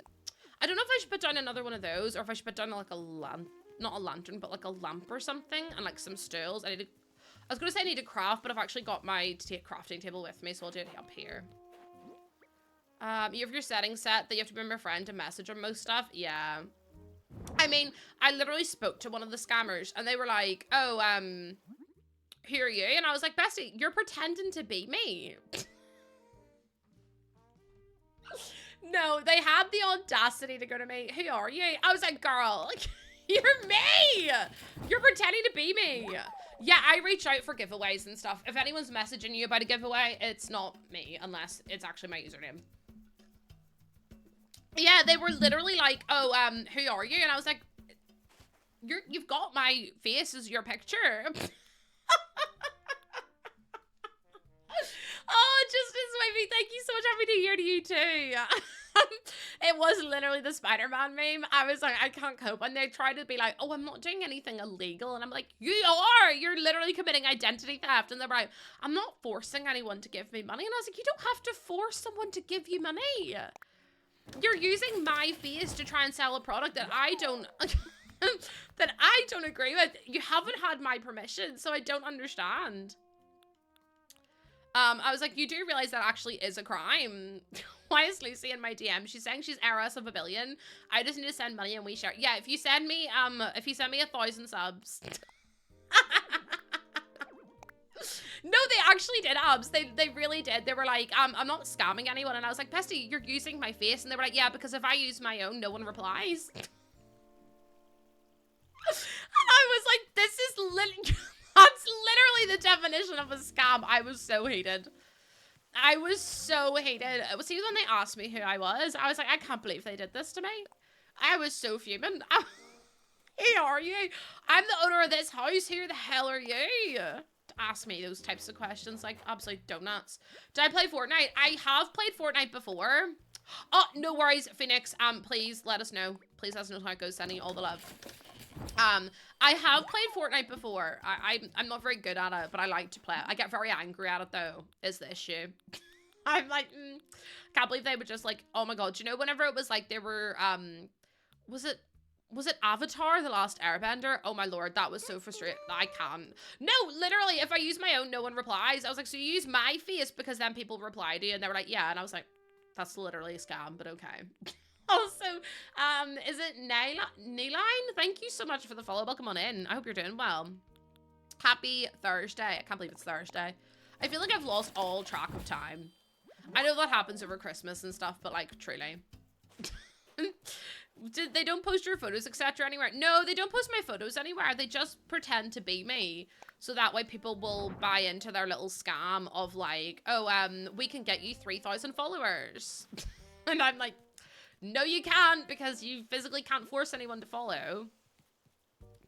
I don't know if I should put down another one of those, or if I should put down like a lamp, not a lantern, but like a lamp or something, and like some stools. I was gonna say I need to craft, but I've actually got my crafting table with me, so I'll do it up here. You have your settings set that you have to be my friend to message on most stuff. Yeah. I mean, I literally spoke to one of the scammers, and they were like, oh, who are you? And I was like, bestie, you're pretending to be me. No, they had the audacity to go to me. Who are you? I was like, girl, you're me. You're pretending to be me. Yeah, I reach out for giveaways and stuff. If anyone's messaging you about a giveaway, it's not me unless it's actually my username. Yeah, they were literally like, oh, who are you? And I was like, you've got my face as your picture. Oh, Justice Wavy, thank you so much. Happy New Year to you too. It was literally the Spider-Man meme. I was like, I can't cope. And they tried to be like, oh, I'm not doing anything illegal. And I'm like, you are. You're literally committing identity theft. And they're like, I'm not forcing anyone to give me money. And I was like, you don't have to force someone to give you money. You're using my face to try and sell a product that I don't that I don't agree with. You haven't had my permission, so I don't understand. I was like, you do realize that actually is a crime. Why is Lucy in my DM? She's saying she's heiress of a billion. I just need to send money and we share. Yeah, if you send me 1,000 subs. No, they actually did, abs. They really did. They were like, I'm not scamming anyone. And I was like, Pesty, you're using my face. And they were like, yeah, because if I use my own, no one replies. And I was like, this is literally, that's literally the definition of a scam. I was so hated. I was so hated. See, when they asked me who I was like, I can't believe they did this to me. I was so fuming. Who are you? I'm the owner of this house. Who the hell are you? Ask me those types of questions, like absolute donuts. Did I play Fortnite? I have played Fortnite before. Oh, no worries, Phoenix. Please let us know. Please let us know how it goes. Sending you all the love. I have played Fortnite before. I'm not very good at it, but I like to play it. I get very angry at it though, is the issue. I'm like, can't believe they were just like, oh my god. Do you know whenever it was like they were, was it Avatar, The Last Airbender? Oh my lord, that was so frustrating. I can't. No, literally, if I use my own, no one replies. I was like, so you use my face because then people reply to you, and they were like, yeah. And I was like, that's literally a scam, but okay. Also, is it Neyline? Thank you so much for the follow. Welcome on in. I hope you're doing well. Happy Thursday. I can't believe it's Thursday. I feel like I've lost all track of time. I know that happens over Christmas and stuff, but like, truly. They don't post your photos, etc. anywhere. No, they don't post my photos anywhere. They just pretend to be me. So that way people will buy into their little scam of like, oh, we can get you 3,000 followers. And I'm like, no, you can't, because you physically can't force anyone to follow.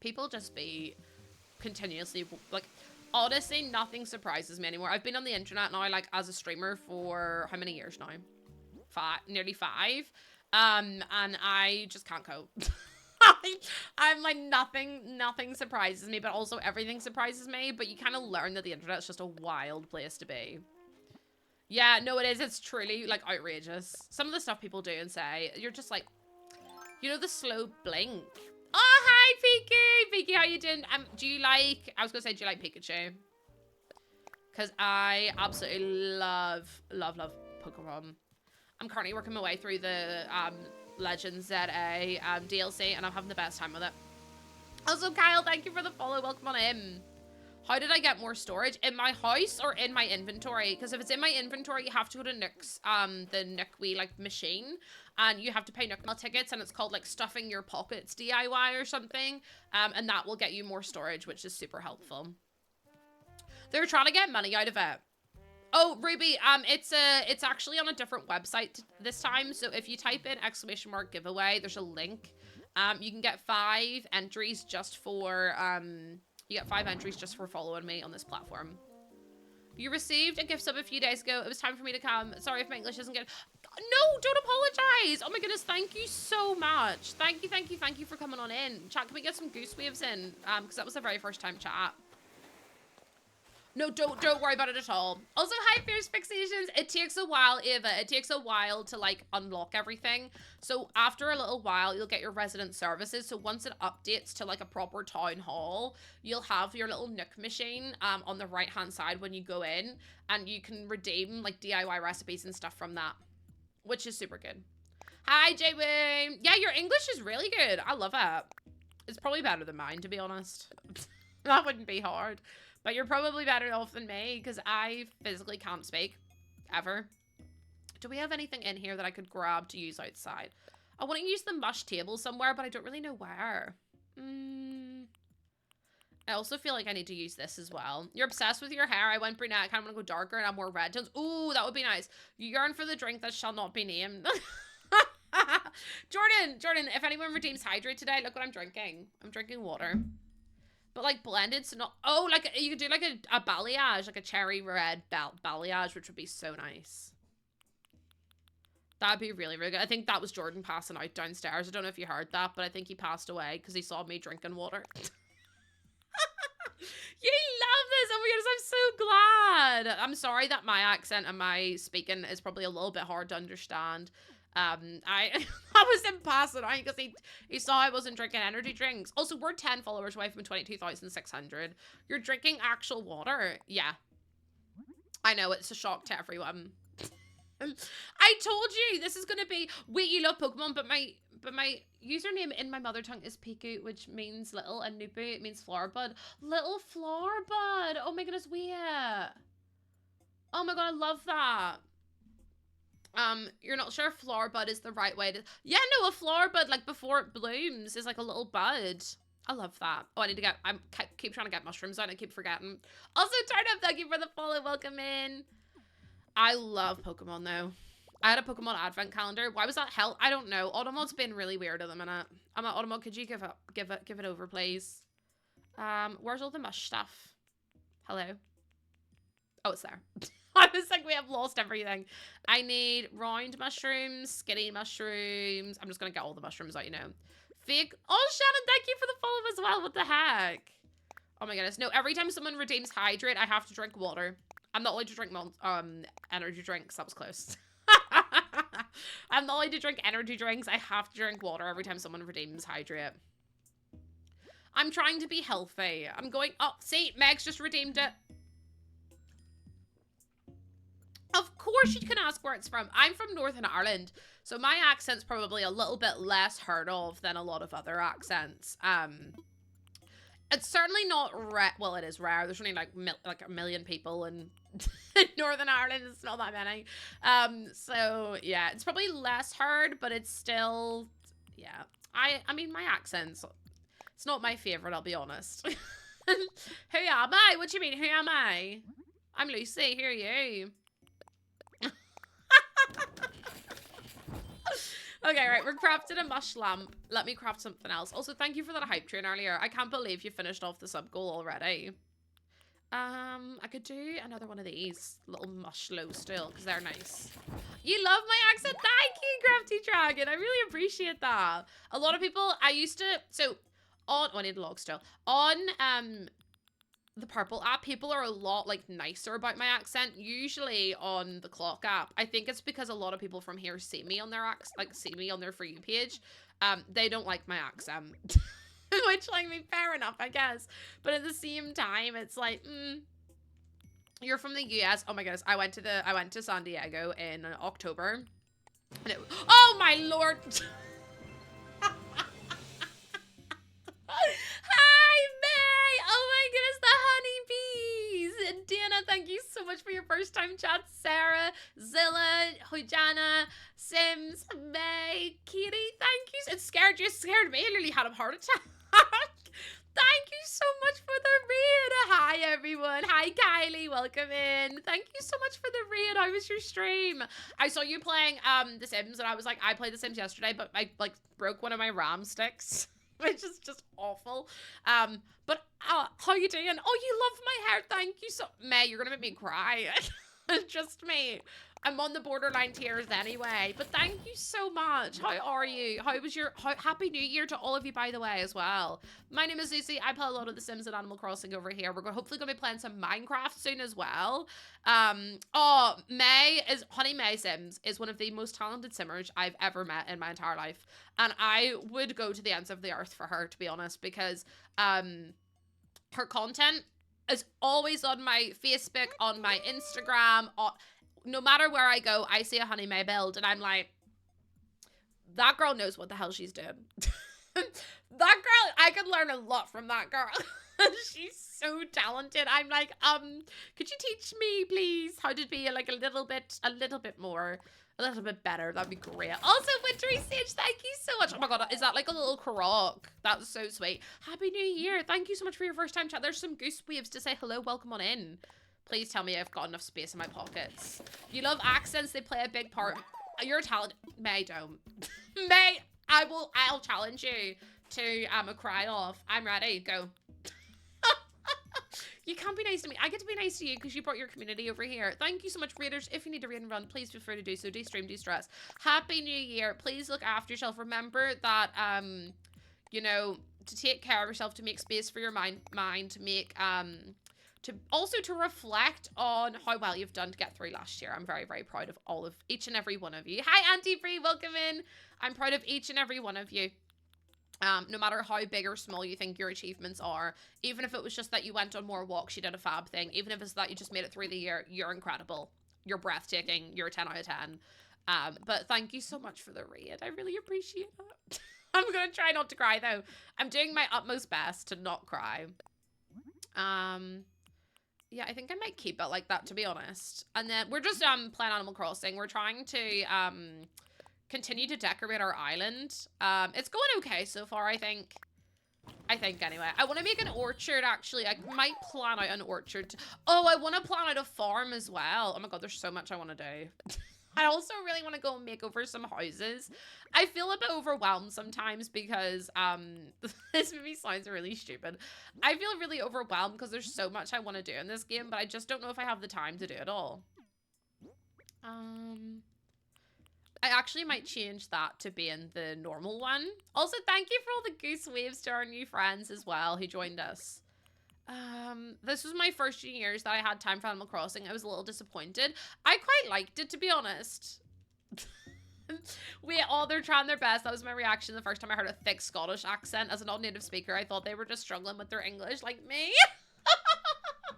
People just be continuously, like, honestly, nothing surprises me anymore. I've been on the internet now, like, as a streamer for how many years now? Nearly 5. And I just can't cope. I'm like, nothing surprises me, but also everything surprises me. But you kind of learn that the internet is just a wild place to be. Yeah, no, it is. It's truly like outrageous. Some of the stuff people do and say, you're just like, you know, the slow blink. Oh, hi, Piki. Piki, how you doing? Do you like, I was gonna say, do you like Pikachu? Because I absolutely love Pokemon. I'm currently working my way through the Legends ZA DLC, and I'm having the best time with it. Also, Kyle, thank you for the follow. Welcome on in. How did I get more storage? In my house or in my inventory? Because if it's in my inventory, you have to go to Nook's, the Nook Wee, like, machine. And you have to pay Nook tickets, and it's called, like, Stuffing Your Pockets DIY or something. And that will get you more storage, which is super helpful. They're trying to get money out of it. Oh, Ruby, it's actually on a different website this time. So if you type in !giveaway, there's a link. You can get 5 entries just for, you get 5 entries just for following me on this platform. You received a gift sub a few days ago. It was time for me to come. Sorry if my English isn't good. No, don't apologize. Oh my goodness, thank you so much. Thank you for coming on in. Chat, can we get some goose waves in? Because that was the very first time chat. No, don't worry about it at all. Also, hi, Fierce Fixations. It takes a while, Ava. It takes a while to, like, unlock everything. So after a little while, you'll get your resident services. So once it updates to, like, a proper town hall, you'll have your little Nook machine on the right-hand side when you go in. And you can redeem, like, DIY recipes and stuff from that, which is super good. Hi, J-Wing. Yeah, your English is really good. I love it. It's probably better than mine, to be honest. That wouldn't be hard. But you're probably better off than me, because I physically can't speak. Ever. Do we have anything in here that I could grab to use outside? I want to use the mush table somewhere, but I don't really know where. I also feel like I need to use this as well. You're obsessed with your hair. I went brunette. I kind of want to go darker and have more red tones. Ooh, that would be nice. You yearn for the drink that shall not be named. Jordan, if anyone redeems hydrate today, look what I'm drinking. I'm drinking water. But like blended, so not... Oh, like you could do like a balayage, like a cherry red balayage, which would be so nice. That'd be really, really good. I think that was Jordan passing out downstairs. I don't know if you heard that, but I think he passed away because he saw me drinking water. You love this! Oh my goodness, I'm so glad! I'm sorry that my accent and my speaking is probably a little bit hard to understand. I was him passing out because he saw I wasn't drinking energy drinks. Also, we're 10 followers away from 22,600. You're drinking actual water? Yeah. I know, it's a shock to everyone. I told you this is gonna be... Wait, you love Pokemon, but my username in my mother tongue is Piku, which means little, and Nupu, it means flowerbud. Little flowerbud! Oh my goodness, wait. Oh my god, I love that. You're not sure if flowerbud is the right way to... Yeah, no, a flowerbud, like, before it blooms, is like a little bud. I love that. Oh, I need to get... I keep trying to get mushrooms out, I keep forgetting. Also, Turnip, thank you for the follow, welcome in. I love Pokemon, though. I had a Pokemon advent calendar. Why was that hell? I don't know. Automod's been really weird at the minute. I'm at Automod. Could you give it over, please? Where's all the mush stuff? Hello? Oh, it's there. I was like, we have lost everything. I need round mushrooms, skinny mushrooms. I'm just gonna get all the mushrooms out, you know. Fake. Oh, Shannon, thank you for the follow as well. What the heck? Oh my goodness. No, every time someone redeems hydrate, I have to drink water. I'm not allowed to drink energy drinks. That was close. I'm not allowed to drink energy drinks. I have to drink water every time someone redeems hydrate. I'm trying to be healthy. I'm going... Oh, see, Meg's just redeemed it. Of course you can ask where it's from. I'm from Northern Ireland, so my accent's probably a little bit less heard of than a lot of other accents. It's certainly not rare. Well, it is rare. There's only like a million people in Northern Ireland. It's not that many. So yeah, it's probably less heard, but it's still, yeah. I mean, my accent's, it's not my favorite, I'll be honest. Who am I? What do you mean, who am I? I'm Lucy, who are you? Okay, right, we're crafting a mush lamp. Let me craft something else. Also, thank you for that hype train earlier. I can't believe you finished off the sub goal already. I could do another one of these little mush low still, because they're nice. You love my accent? Thank you, Crafty Dragon. I really appreciate that. A lot of people, I used to, so, on, oh, I need a log still. On, the Purple app, people are a lot like nicer about my accent. Usually on the Clock app, I think it's because a lot of people from here see me on their see me on their For You page. They don't like my accent, which I mean, fair enough, I guess. But at the same time, it's like, you're from the US. Oh my goodness, I went to San Diego in October, and oh my lord. Hi, May! Oh my goodness, the honeybees! And Dana, thank you so much for your first time chat. Sarah, Zilla, Hojana, Sims, May, Kitty, thank you. It scared you, scared me. I literally had a heart attack. Thank you so much for the raid. Hi, everyone. Hi, Kylie. Welcome in. Thank you so much for the raid. How was your stream? I saw you playing The Sims, and I was like, I played The Sims yesterday, but I like broke one of my RAM sticks. Which is just awful. But how you doing? Oh, you love my hair. Thank you so... May, you're gonna make me cry. Just me. I'm on the borderline tears anyway. But thank you so much. How are you? How was your... Happy New Year to all of you, by the way, as well. My name is Lucy. I play a lot of The Sims and Animal Crossing over here. We're hopefully going to be playing some Minecraft soon as well. Oh, Honey May Sims is one of the most talented simmers I've ever met in my entire life. And I would go to the ends of the earth for her, to be honest, because her content is always on my Facebook, on my Instagram, no matter where I go, I see a Honey May build, and I'm like, that girl knows what the hell she's doing. That girl, I could learn a lot from that girl. She's so talented. I'm like, could you teach me, please, how to be like a little bit better? That'd be great. Also, Wintry Sage, thank you so much. Oh my god, is that like a little croc? That's so sweet. Happy New Year. Thank you so much for your first time chat. There's some goose waves to say hello. Welcome on in. Please tell me I've got enough space in my pockets. You love accents. They play a big part. You're talented. May, don't. May, I'll challenge you to a cry off. I'm ready. Go. You can't be nice to me. I get to be nice to you because you brought your community over here. Thank you so much, Raiders. If you need to raid and run, please feel free to do so. Do stream, do stress. Happy New Year. Please look after yourself. Remember that, you know, to take care of yourself, to make space for your mind, to make, to reflect on how well you've done to get through last year. I'm very, very proud of each and every one of you. Hi, Auntie Bree. Welcome in. I'm proud of each and every one of you. No matter how big or small you think your achievements are, even if it was just that you went on more walks, you did a fab thing, even if it's that you just made it through the year, you're incredible. You're breathtaking. You're a 10 out of 10. But thank you so much for the raid. I really appreciate it. I'm going to try not to cry, though. I'm doing my utmost best to not cry. Yeah, I think I might keep it like that, to be honest. And then we're just playing Animal Crossing. We're trying to continue to decorate our island. It's going okay so far, I think. Anyway. I want to make an orchard, actually. I might plan out an orchard. Oh, I want to plan out a farm as well. Oh my god, there's so much I want to do. I also really want to go and make over some houses. I feel a bit overwhelmed sometimes because, this maybe sounds really stupid. I feel really overwhelmed because there's so much I want to do in this game, but I just don't know if I have the time to do it all. I actually might change that to being the normal one. Also, thank you for all the goose waves to our new friends as well who joined us. This was my first few years that I had time for Animal Crossing. I was a little disappointed. I quite liked it, to be honest. Wait, oh, they're trying their best. That was my reaction the first time I heard a thick Scottish accent. As a non-native speaker, I thought they were just struggling with their English like me.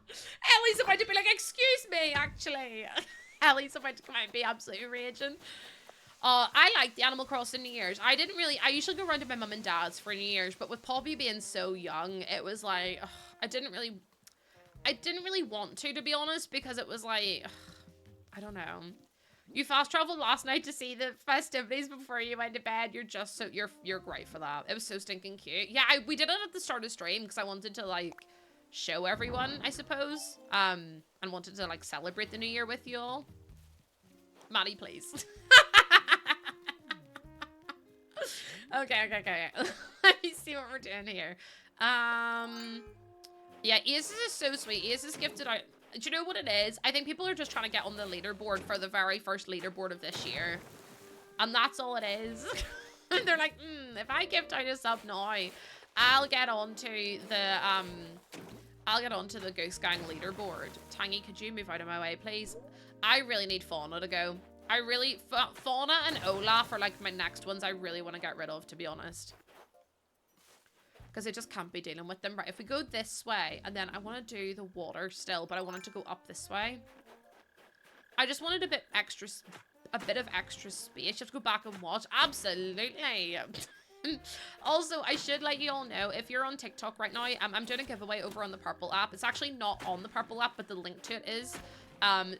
Ellie's about to be like, excuse me, actually. Ellie's about to come out and be absolutely raging. I like the Animal Crossing New Year's. I usually go around to my mum and dad's for New Year's, but with Poppy being so young, it was like, ugh, I didn't really want to be honest, because it was like, ugh, I don't know. You fast traveled last night to see the festivities before you went to bed. You're just so, you're great for that. It was so stinking cute. Yeah, we did it at the start of stream because I wanted to like show everyone, I suppose, and wanted to like celebrate the new year with you all. Maddie, please. Okay. Let me see what we're doing here. Yeah, Aces is so sweet. Aces gifted out. Do you know what it is? I think people are just trying to get on the leaderboard for the very first leaderboard of this year. And that's all it is. They're like, if I gift out a sub now, I'll get onto the Ghost Gang leaderboard. Tangy, could you move out of my way, please? I really need Fauna to go. Fauna and Olaf are like my next ones I really want to get rid of, to be honest. Because I just can't be dealing with them. Right, if we go this way, and then I want to do the water still, but I wanted to go up this way. I just wanted a bit of extra space. You have to go back and watch. Absolutely. Also, I should let you all know, if you're on TikTok right now, I'm doing a giveaway over on the Purple app. It's actually not on the Purple app, but the link to it is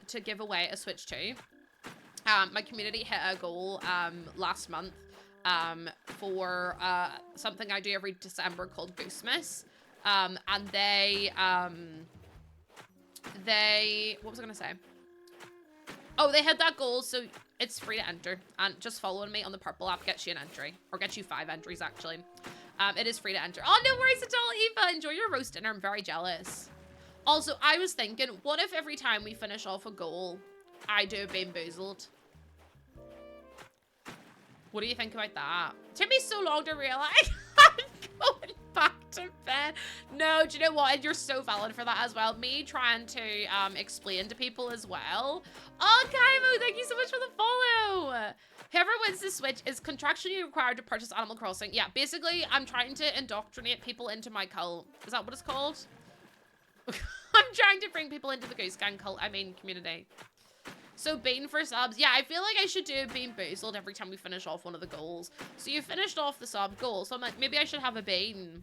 to give away a Switch 2. My community hit a goal last month for something I do every December called Goosemas. And they what was I gonna say? Oh, they hit that goal, so it's free to enter. And just following me on the Purple app gets you an entry, or gets you 5 entries actually. It is free to enter. Oh, no worries at all, Eva. Enjoy your roast dinner. I'm very jealous. Also, I was thinking, what if every time we finish off a goal, I do Bamboozled? What do you think about that? It took me so long to realize I'm going back to bed. No, do you know what? You're so valid for that as well. Me trying to explain to people as well. Oh, Kaimo, thank you so much for the follow. Whoever wins the Switch is contractually required to purchase Animal Crossing. Yeah, basically, I'm trying to indoctrinate people into my cult. Is that what it's called? I'm trying to bring people into the Goose Gang cult. I mean, community. So, Bean for subs. Yeah, I feel like I should do a Bean Boozled every time we finish off one of the goals. So, you finished off the sub goal. So, I'm like, maybe I should have a Bean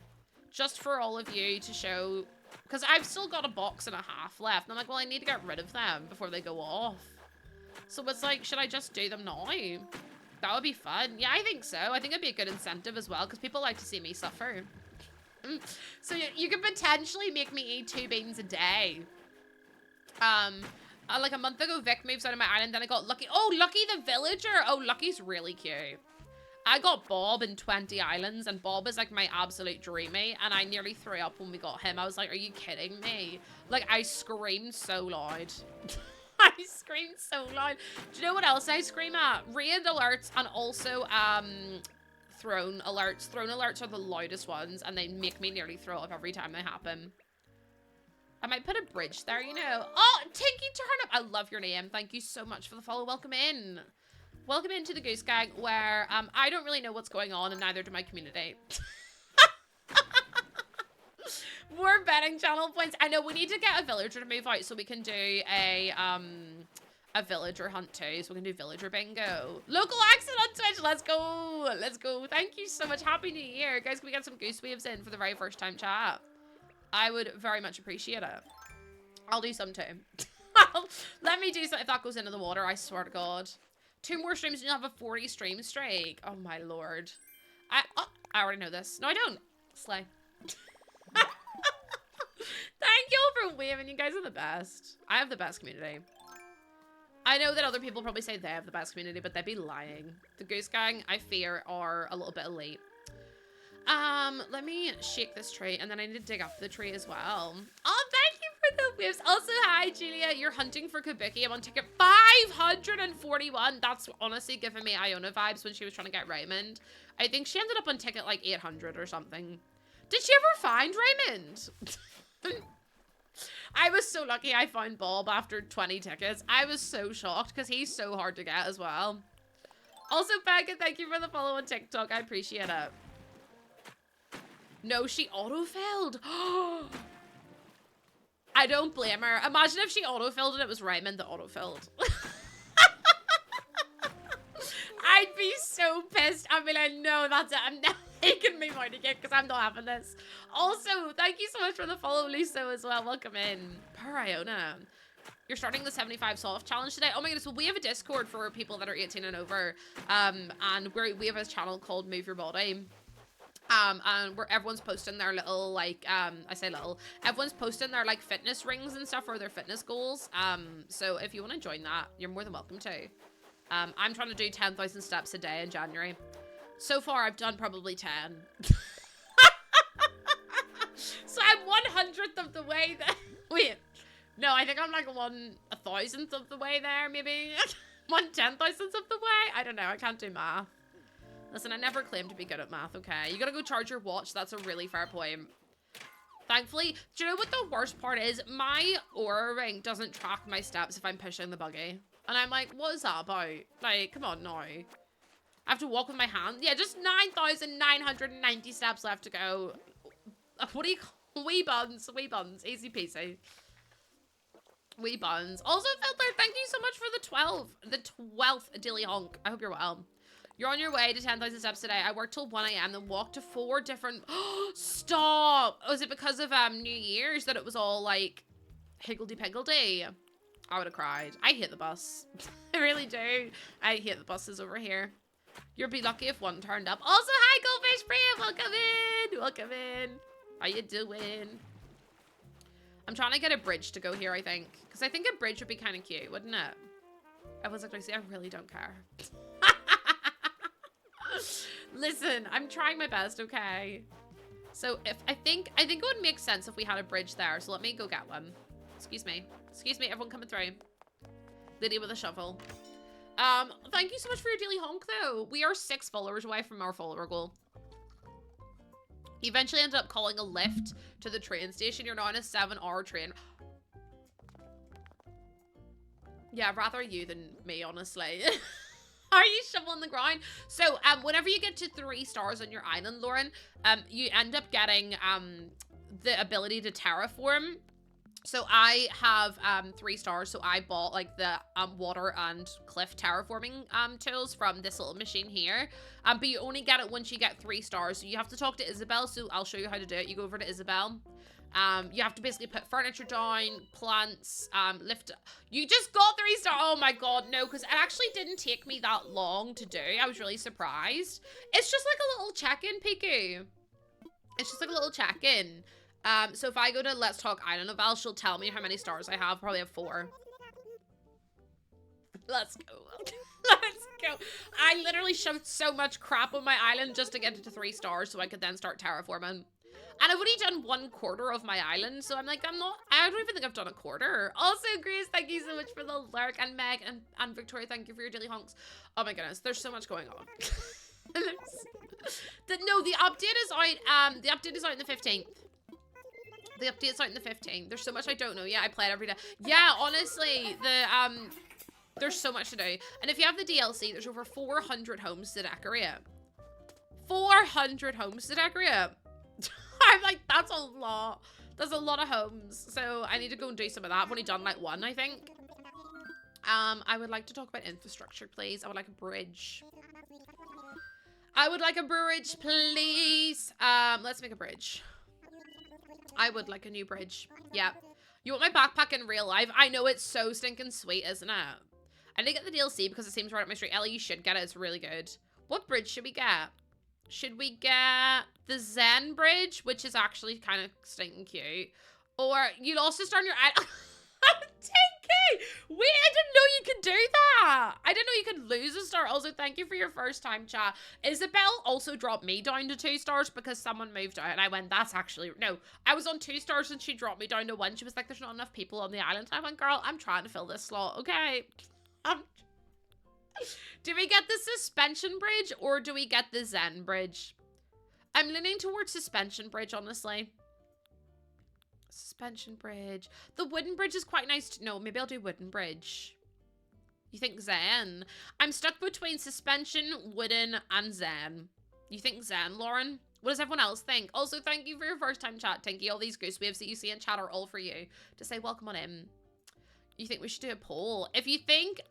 just for all of you to show, because I've still got a box and a half left. And I'm like, well, I need to get rid of them before they go off. So it's like, should I just do them now? That would be fun. Yeah, I think so. I think it'd be a good incentive as well, because people like to see me suffer. So you could potentially make me eat 2 beans a day. Like a month ago, Vic moves out of my island, then I got Lucky. Oh, Lucky the villager. Oh, Lucky's really cute. I got Bob in 20 islands, and Bob is like my absolute dreamy, and I nearly threw up when we got him. I was like, are you kidding me? Like, I screamed so loud. I screamed so loud. Do you know what else I scream at? Raid alerts and also throne alerts. Throne alerts are the loudest ones, and they make me nearly throw up every time they happen. I might put a bridge there, you know. Oh, Tinky Turnip. I love your name. Thank you so much for the follow. Welcome in. Welcome into the Goose Gang, where I don't really know what's going on, and neither do my community. More betting channel points. I know we need to get a villager to move out so we can do a villager hunt too. So we can do villager bingo. Local accent on Twitch. Let's go. Let's go. Thank you so much. Happy New Year. Guys, can we get some goose waves in for the very first time chat? I would very much appreciate it. I'll do some too. Let me do something if that goes into the water. I swear to God. 2 more streams and you'll have a 40 stream streak. Oh my lord. I already know this. No, I don't. Slay. Thank you all for waving. You guys are the best. I have the best community. I know that other people probably say they have the best community, but they'd be lying. The Goose Gang, I fear, are a little bit elite. Let me shake this tree, and then I need to dig up the tree as well. Oh, thank you for the waves. Also, hi, Julia. You're hunting for Kabuki. I'm on ticket 541. That's honestly giving me Iona vibes when she was trying to get Raymond. I think she ended up on ticket like 800 or something. Did she ever find Raymond? I was so lucky I found Bob after 20 tickets. I was so shocked because he's so hard to get as well. Also, Becca, thank you for the follow on TikTok. I appreciate it. No, she auto-filled. I don't blame her. Imagine if she auto-filled and it was Raymond that auto-filled. I'd be so pissed. I'd be like, no, that's it. I'm not taking me money again because I'm not having this. Also, thank you so much for the follow, Lisa, as well. Welcome in. Per Iona. You're starting the 75 soft challenge today. Oh my goodness. Well, we have a Discord for people that are 18 and over. And we have a channel called Move Your Body. And where everyone's posting their little, like, I say little, everyone's posting their, like, fitness rings and stuff or their fitness goals. So if you want to join that, you're more than welcome to. I'm trying to do 10,000 steps a day in January. So far, I've done probably 10. So I'm 1/100th of the way there. Wait, no, I think I'm like 1/1000th of the way there, maybe 1/10,000th of the way. I don't know. I can't do math. Listen, I never claimed to be good at math, okay? You gotta go charge your watch. That's a really fair point. Thankfully, do you know what the worst part is? My Aura ring doesn't track my steps if I'm pushing the buggy. And I'm like, what is that about? Like, come on now. I have to walk with my hands. Yeah, just 9,990 steps left to go. What do you call wee buns? Wee buns. Easy peasy. Wee buns. Also, Fiddler, thank you so much for the 12th Dilly Honk. I hope you're well. You're on your way to 10,000 steps today. I worked till 1 AM, then walked to 4 different... Stop! Was it because of New Year's that it was all, like, higgledy-piggledy? I would have cried. I hate the bus. I really do. I hate the buses over here. You'll be lucky if one turned up. Also, hi, Goldfish Brave! Welcome in! Welcome in. How you doing? I'm trying to get a bridge to go here, I think. Because I think a bridge would be kind of cute, wouldn't it? Everyone's like, Lucy, I really don't care. Listen, I'm trying my best, okay? So if I think it would make sense if we had a bridge there. So let me go get one. Excuse me. Excuse me, everyone coming through. Lady with a shovel. Thank you so much for your daily honk though. We are 6 followers away from our follower goal. He eventually ended up calling a lift to the train station. You're now on a 7-hour train. Yeah, rather you than me, honestly. Are you shoveling the ground? So, whenever you get to 3 stars on your island, Lauren, you end up getting, the ability to terraform. So I have 3 stars, so I bought like the water and cliff terraforming tools from this little machine here. But you only get it once you get 3 stars. So you have to talk to Isabel, so I'll show you how to do it. You go over to Isabel. You have to basically put furniture down, plants, lift. You just got 3 stars. Oh my god, no, because it actually didn't take me that long to do. I was really surprised. It's just like a little check-in, Piku. It's just like a little check-in. So if I go to Let's Talk Island of Val, she'll tell me how many stars I have. Probably have 4. Let's go. Let's go. I literally shoved so much crap on my island just to get it to 3 stars so I could then start terraforming. And I've only done 1/4 of my island, so I'm like, I don't even think I've done a quarter. Also, Grace, thank you so much for the lurk, and Meg and Victoria, thank you for your daily honks. Oh my goodness, there's so much going on. No, the update is out, the update is out on the 15th. The update's out on the 15th. There's so much I don't know. Yeah, I play it every day. Yeah, honestly, there's so much to do. And if you have the DLC, there's over 400 homes to decorate. 400 homes to decorate. I'm like, that's a lot. That's a lot of homes. So I need to go and do some of that. I've only done like 1, I think. I would like to talk about infrastructure, please. I would like a bridge. I would like a bridge, please. Let's make a bridge. I would like a new bridge. Yeah. You want my backpack in real life? I know, it's so stinking sweet, isn't it? I didn't get the DLC because it seems right up my street. Ellie, you should get it. It's really good. What bridge should we get? Should we get the Zen bridge, which is actually kind of stinking cute? Or you'd also start on your island. Tinky! Wait, I didn't know you could do that. I didn't know you could lose a star. Also, thank you for your first time chat. Isabel also dropped me down to 2 stars because someone moved out. And I went, that's actually, no. I was on 2 stars and she dropped me down to 1. She was like, there's not enough people on the island. I went, girl, I'm trying to fill this slot, okay? Do we get the suspension bridge or do we get the Zen bridge? I'm leaning towards suspension bridge, honestly. Suspension bridge. The wooden bridge is quite nice. No, maybe I'll do wooden bridge. You think Zen? I'm stuck between suspension, wooden, and Zen. You think Zen, Lauren? What does everyone else think? Also, thank you for your first time chat, Tinky. All these goose waves that you see in chat are all for you to say welcome on in. You think we should do a poll? If you think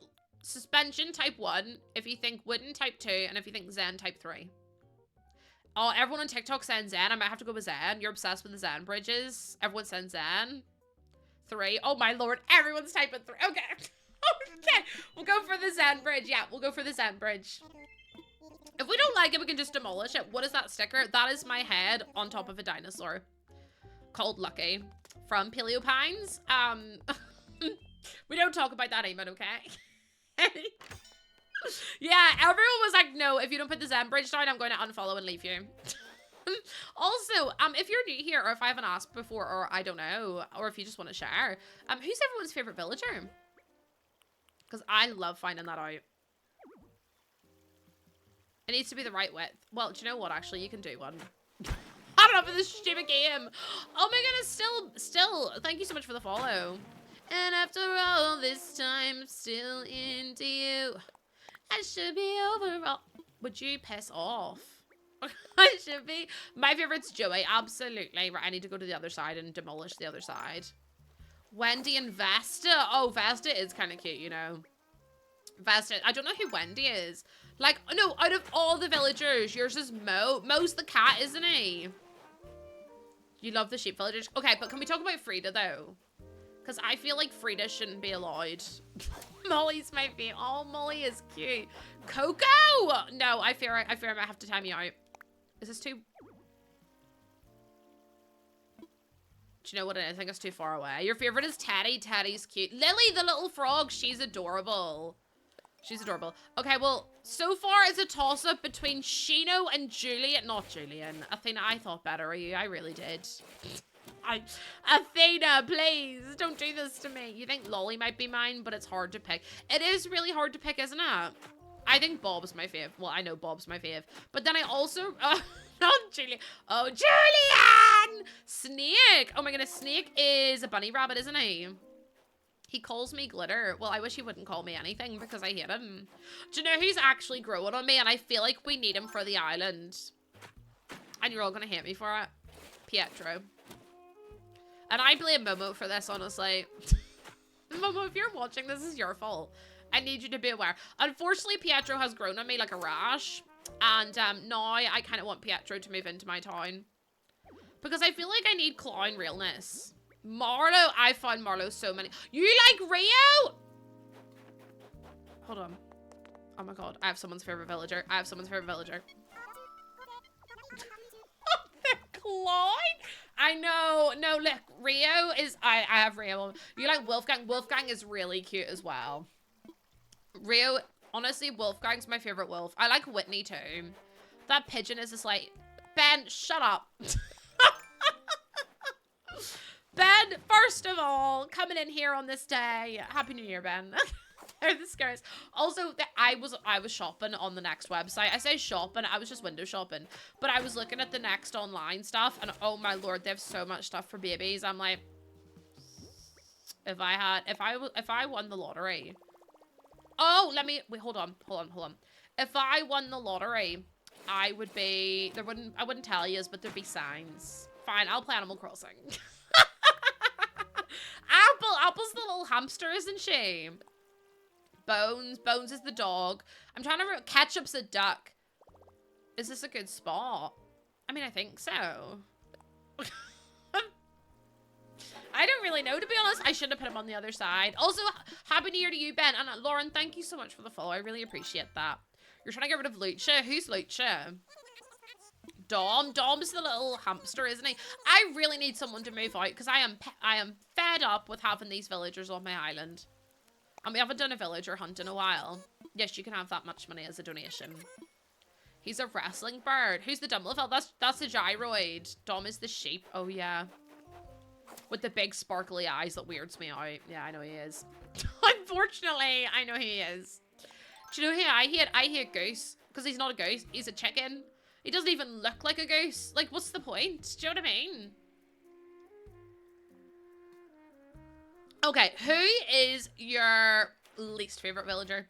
suspension type 1, if you think wooden type 2, and if you think Zen type 3. Oh, everyone on TikTok saying Zen. I might have to go with Zen. You're obsessed with the Zen bridges. Everyone saying Zen. 3. Oh my lord, everyone's typing 3. Okay. Okay. We'll go for the Zen bridge. Yeah, we'll go for the Zen bridge. If we don't like it, we can just demolish it. What is that sticker? That is my head on top of a dinosaur. Called Lucky. From Paleo Pines. We don't talk about that emote, okay? Yeah, everyone was like, no, if you don't put the Zen bridge down, I'm going to unfollow and leave you. Also, if you're new here, or if I haven't asked before, or I don't know, or if you just want to share, who's everyone's favorite villager? Because I love finding that out. It needs to be the right width. Well, do you know what? Actually, you can do one. I don't know, for this stupid game. Oh my goodness, still, thank you so much for the follow. And after all this time, I'm still into you. I should be over. Would you piss off? I should be. My favorite's Joey, absolutely. Right, I need to go to the other side and demolish the other side. Wendy and Vesta. Oh, Vesta is kind of cute, you know. Vesta, I don't know who Wendy is. Like, no, out of all the villagers, yours is Mo. Mo's the cat, isn't he? You love the sheep villagers. Okay, but can we talk about Frida, though? Because I feel like Frida shouldn't be allowed. Molly's my favorite. Oh, Molly is cute. Coco! No, I fear I might have to time you out. Is this too... Do you know what it is? I think it's too far away. Your favorite is Teddy. Teddy's cute. Lily, the little frog. She's adorable. She's adorable. Okay, well, so far it's a toss-up between Shino and Julian. Not Julian. Athena, I thought better of you. I really did. Athena, please, don't do this to me. You think Lolly might be mine, but it's hard to pick. It is really hard to pick, isn't it? I think Bob's my fave. Well, I know Bob's my fave. But then I also... not Julian. Oh, Julian! Snake. Oh my goodness, Snake is a bunny rabbit, isn't he? He calls me Glitter. Well, I wish he wouldn't call me anything because I hate him. Do you know who's actually growing on me? And I feel like we need him for the island. And you're all going to hate me for it. Pietro. And I blame Momo for this, honestly. Momo, if you're watching, this is your fault. I need you to be aware. Unfortunately, Pietro has grown on me like a rash. And now I kind of want Pietro to move into my town. Because I feel like I need clown realness. Marlo, I found Marlo so many. You like Rio? Hold on. Oh my god, I have someone's favorite villager. I have someone's favorite villager. The clown? I know. No, look, Rio is... I have Rio. You like Wolfgang? Wolfgang is really cute as well. Rio, honestly, Wolfgang's my favorite wolf. I like Whitney too. That pigeon is just like... Ben, shut up. Ben, first of all, coming in here on this day. Happy New Year, Ben. They're the scariest. Also, I was shopping on the Next website. I say shopping, I was just window shopping. But I was looking at the Next online stuff, and oh my lord, they have so much stuff for babies. I'm like, if I won the lottery. Oh, wait, hold on. If I won the lottery, I would be, I wouldn't tell you, but there'd be signs. Fine, I'll play Animal Crossing. Apple's the little hamster, isn't she? Bones is the dog. I'm trying to remember. Ketchup's a duck. Is this a good spot? I mean, I think so. I don't really know, to be honest. I should have put him on the other side. Also, Happy New Year to you, Ben. And Lauren, thank you so much for the follow. I really appreciate that. You're trying to get rid of Lucha. Who's Lucha? Dom. Dom's the little hamster, isn't he? I really need someone to move out because I am fed up with having these villagers on my island. And we haven't done a villager hunt in a while. Yes, you can have that much money as a donation. He's a wrestling bird. Who's the Dumblefell? That's the gyroid. Dom is the sheep. Oh, yeah. With the big sparkly eyes that weirds me out. Yeah, I know he is. Unfortunately, I know he is. Do you know who I hate? I hate Goose. Because he's not a goose. He's a chicken. He doesn't even look like a goose. Like, what's the point? Do you know what I mean? Okay, who is your least favorite villager?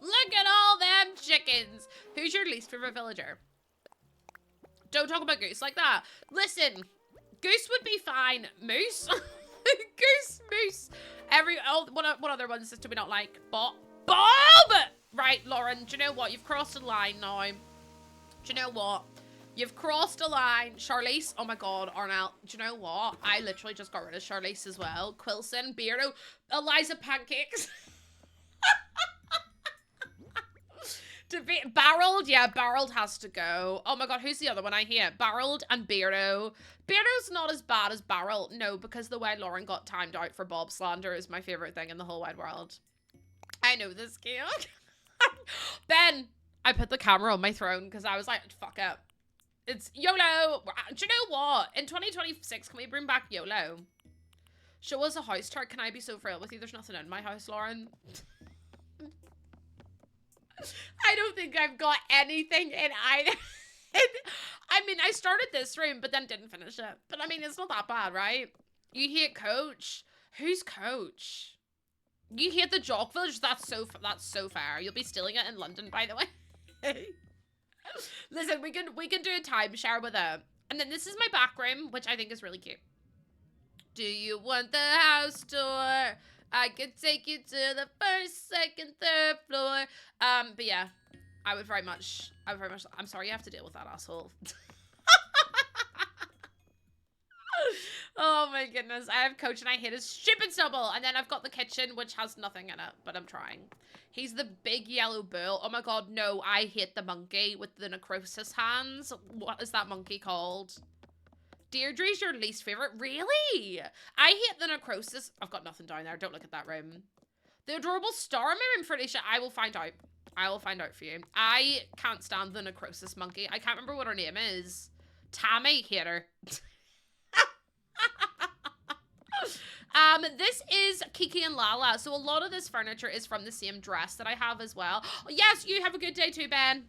Look at all them chickens. Who's your least favorite villager? Don't talk about Goose like that. Listen, Goose would be fine. Moose? Goose, Moose. What other ones do we not like? Bob! Right, Lauren, do you know what? You've crossed a line now. Do you know what? You've crossed a line. Charlize, oh my god, Arnell, do you know what? I literally just got rid of Charlize as well. Quilson, Beardo, Eliza Pancakes. Barreled, yeah, Barreled has to go. Oh my god, who's the other one I hate? Barreled and Beardo. Beardo's not as bad as Barrel. No, because the way Lauren got timed out for Bob slander is my favorite thing in the whole wide world. I know this game. Ben, I put the camera on my throne because I was like, fuck it. It's YOLO. Do you know what? In 2026, can we bring back YOLO? Show us a house chart. Can I be so frail with you? There's nothing in my house, Lauren. I don't think I've got anything in either. I mean, I started this room, but then didn't finish it. But I mean, it's not that bad, right? You hate Coach. Who's Coach? You hate the Jock Village? That's so fair. You'll be stealing it in London, by the way. Listen, we can do a timeshare with it. And then this is my back room, which I think is really cute. Do you want the house tour? I could take you to the first, second, third floor. But yeah, I would very much, I'm sorry you have to deal with that asshole. Oh my goodness, I have Coach and I hate his stupid stubble. And then I've got the kitchen, which has nothing in it, but I'm trying. He's the big yellow bull. Oh my god, no, I hate the monkey with the necrosis hands. What is that monkey called? Deirdre's your least favorite? Really? I hate the necrosis. I've got nothing down there. Don't look at that room. The adorable star in my room, Felicia. I will find out. I will find out for you. I can't stand the necrosis monkey. I can't remember what her name is. Tammy, hate her. This is Kiki and Lala. So a lot of this furniture is from the same dress that I have as well. Yes, you have a good day too, Ben.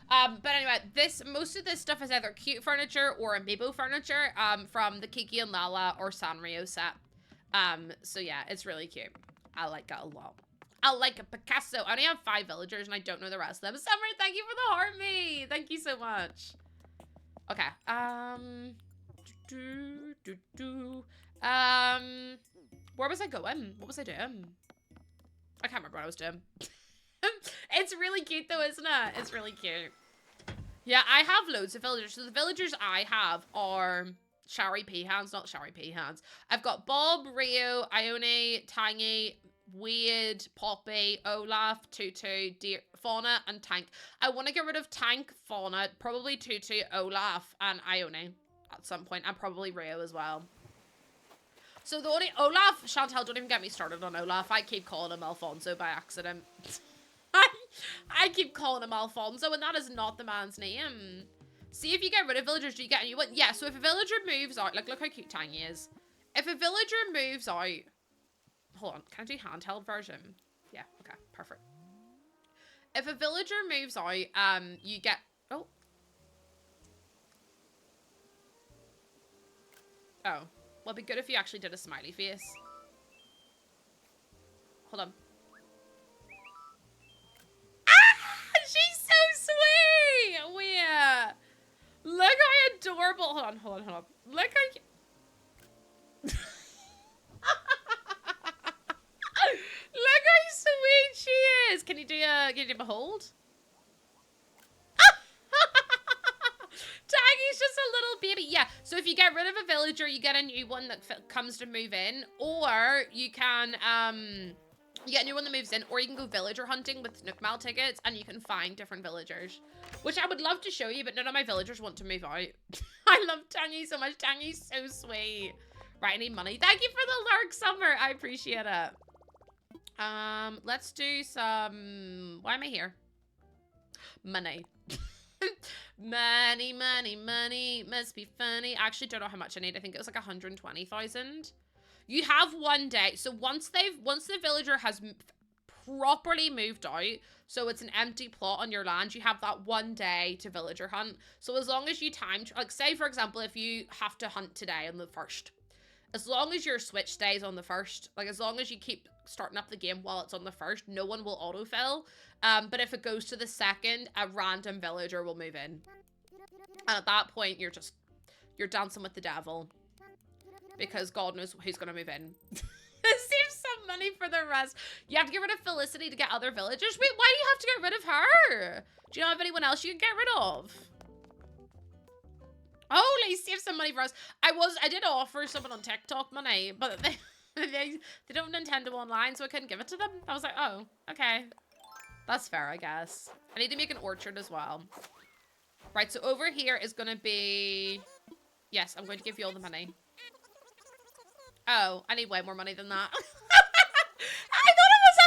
But anyway, most of this stuff is either cute furniture or amiibo furniture, from the Kiki and Lala or Sanrio set. So yeah, it's really cute. I like it a lot. I like a Picasso. I only have 5 villagers and I don't know the rest of them. Summer, thank you for the heart me. Thank you so much. Okay, Where was I going? What was I doing? I can't remember what I was doing. It's really cute though, isn't it? It's really cute. Yeah, I have loads of villagers. So the villagers I have are Shari Peahans, not Shari Peahans. I've got Bob, Rio, Ione, Tangy, Wade, Poppy, Olaf, Tutu, Fauna, and Tank. I want to get rid of Tank, Fauna, probably Tutu, Olaf, and Ione at some point, and probably Rio as well. So the only Olaf, Chantal, don't even get me started on Olaf. I keep calling him Alfonso by accident. I keep calling him Alfonso, and that is not the man's name. See, if you get rid of villagers, do you get a new one? Yeah, so if a villager moves out, like, look how cute Tangy is. If a villager moves out, hold on, can I do handheld version? Yeah, okay, perfect. If a villager moves out, you get, oh. Oh, well, it'd be good if you actually did a smiley face. Hold on. She's so sweet! Wait. Look how adorable. Hold on. Look how... Look how sweet she is. Can you do a hold? Tangy's just a little baby. Yeah, so if you get rid of a villager, you get a new one that comes to move in. Or you can... You get a new one that moves in, or you can go villager hunting with Nook Mile tickets, and you can find different villagers. Which I would love to show you, but none of my villagers want to move out. I love Tangy so much. Tangy's so sweet. Right, I need money. Thank you for the lurk, Summer. I appreciate it. Let's do some... Why am I here? Money. Money. Must be funny. I actually don't know how much I need. I think it was like 120,000. You have one day. So once the villager has properly moved out, so it's an empty plot on your land, you have that one day to villager hunt. So as long as you like, say for example, if you have to hunt today on the 1st, as long as your switch stays on the 1st, like as long as you keep starting up the game while it's on the 1st, no one will autofill. But if it goes to the 2nd, a random villager will move in. And at that point, you're dancing with the devil. Because God knows who's going to move in. Save some money for the rest. You have to get rid of Felicity to get other villagers. Wait, why do you have to get rid of her? Do you know of anyone else you can get rid of? Oh, let's save some money for us. I did offer someone on TikTok money, but they don't Nintendo online, so I couldn't give it to them. I was like, oh, okay. That's fair, I guess. I need to make an orchard as well. Right, so over here is going to be... Yes, I'm going to give you all the money. Oh, I need way more money than that. I thought it was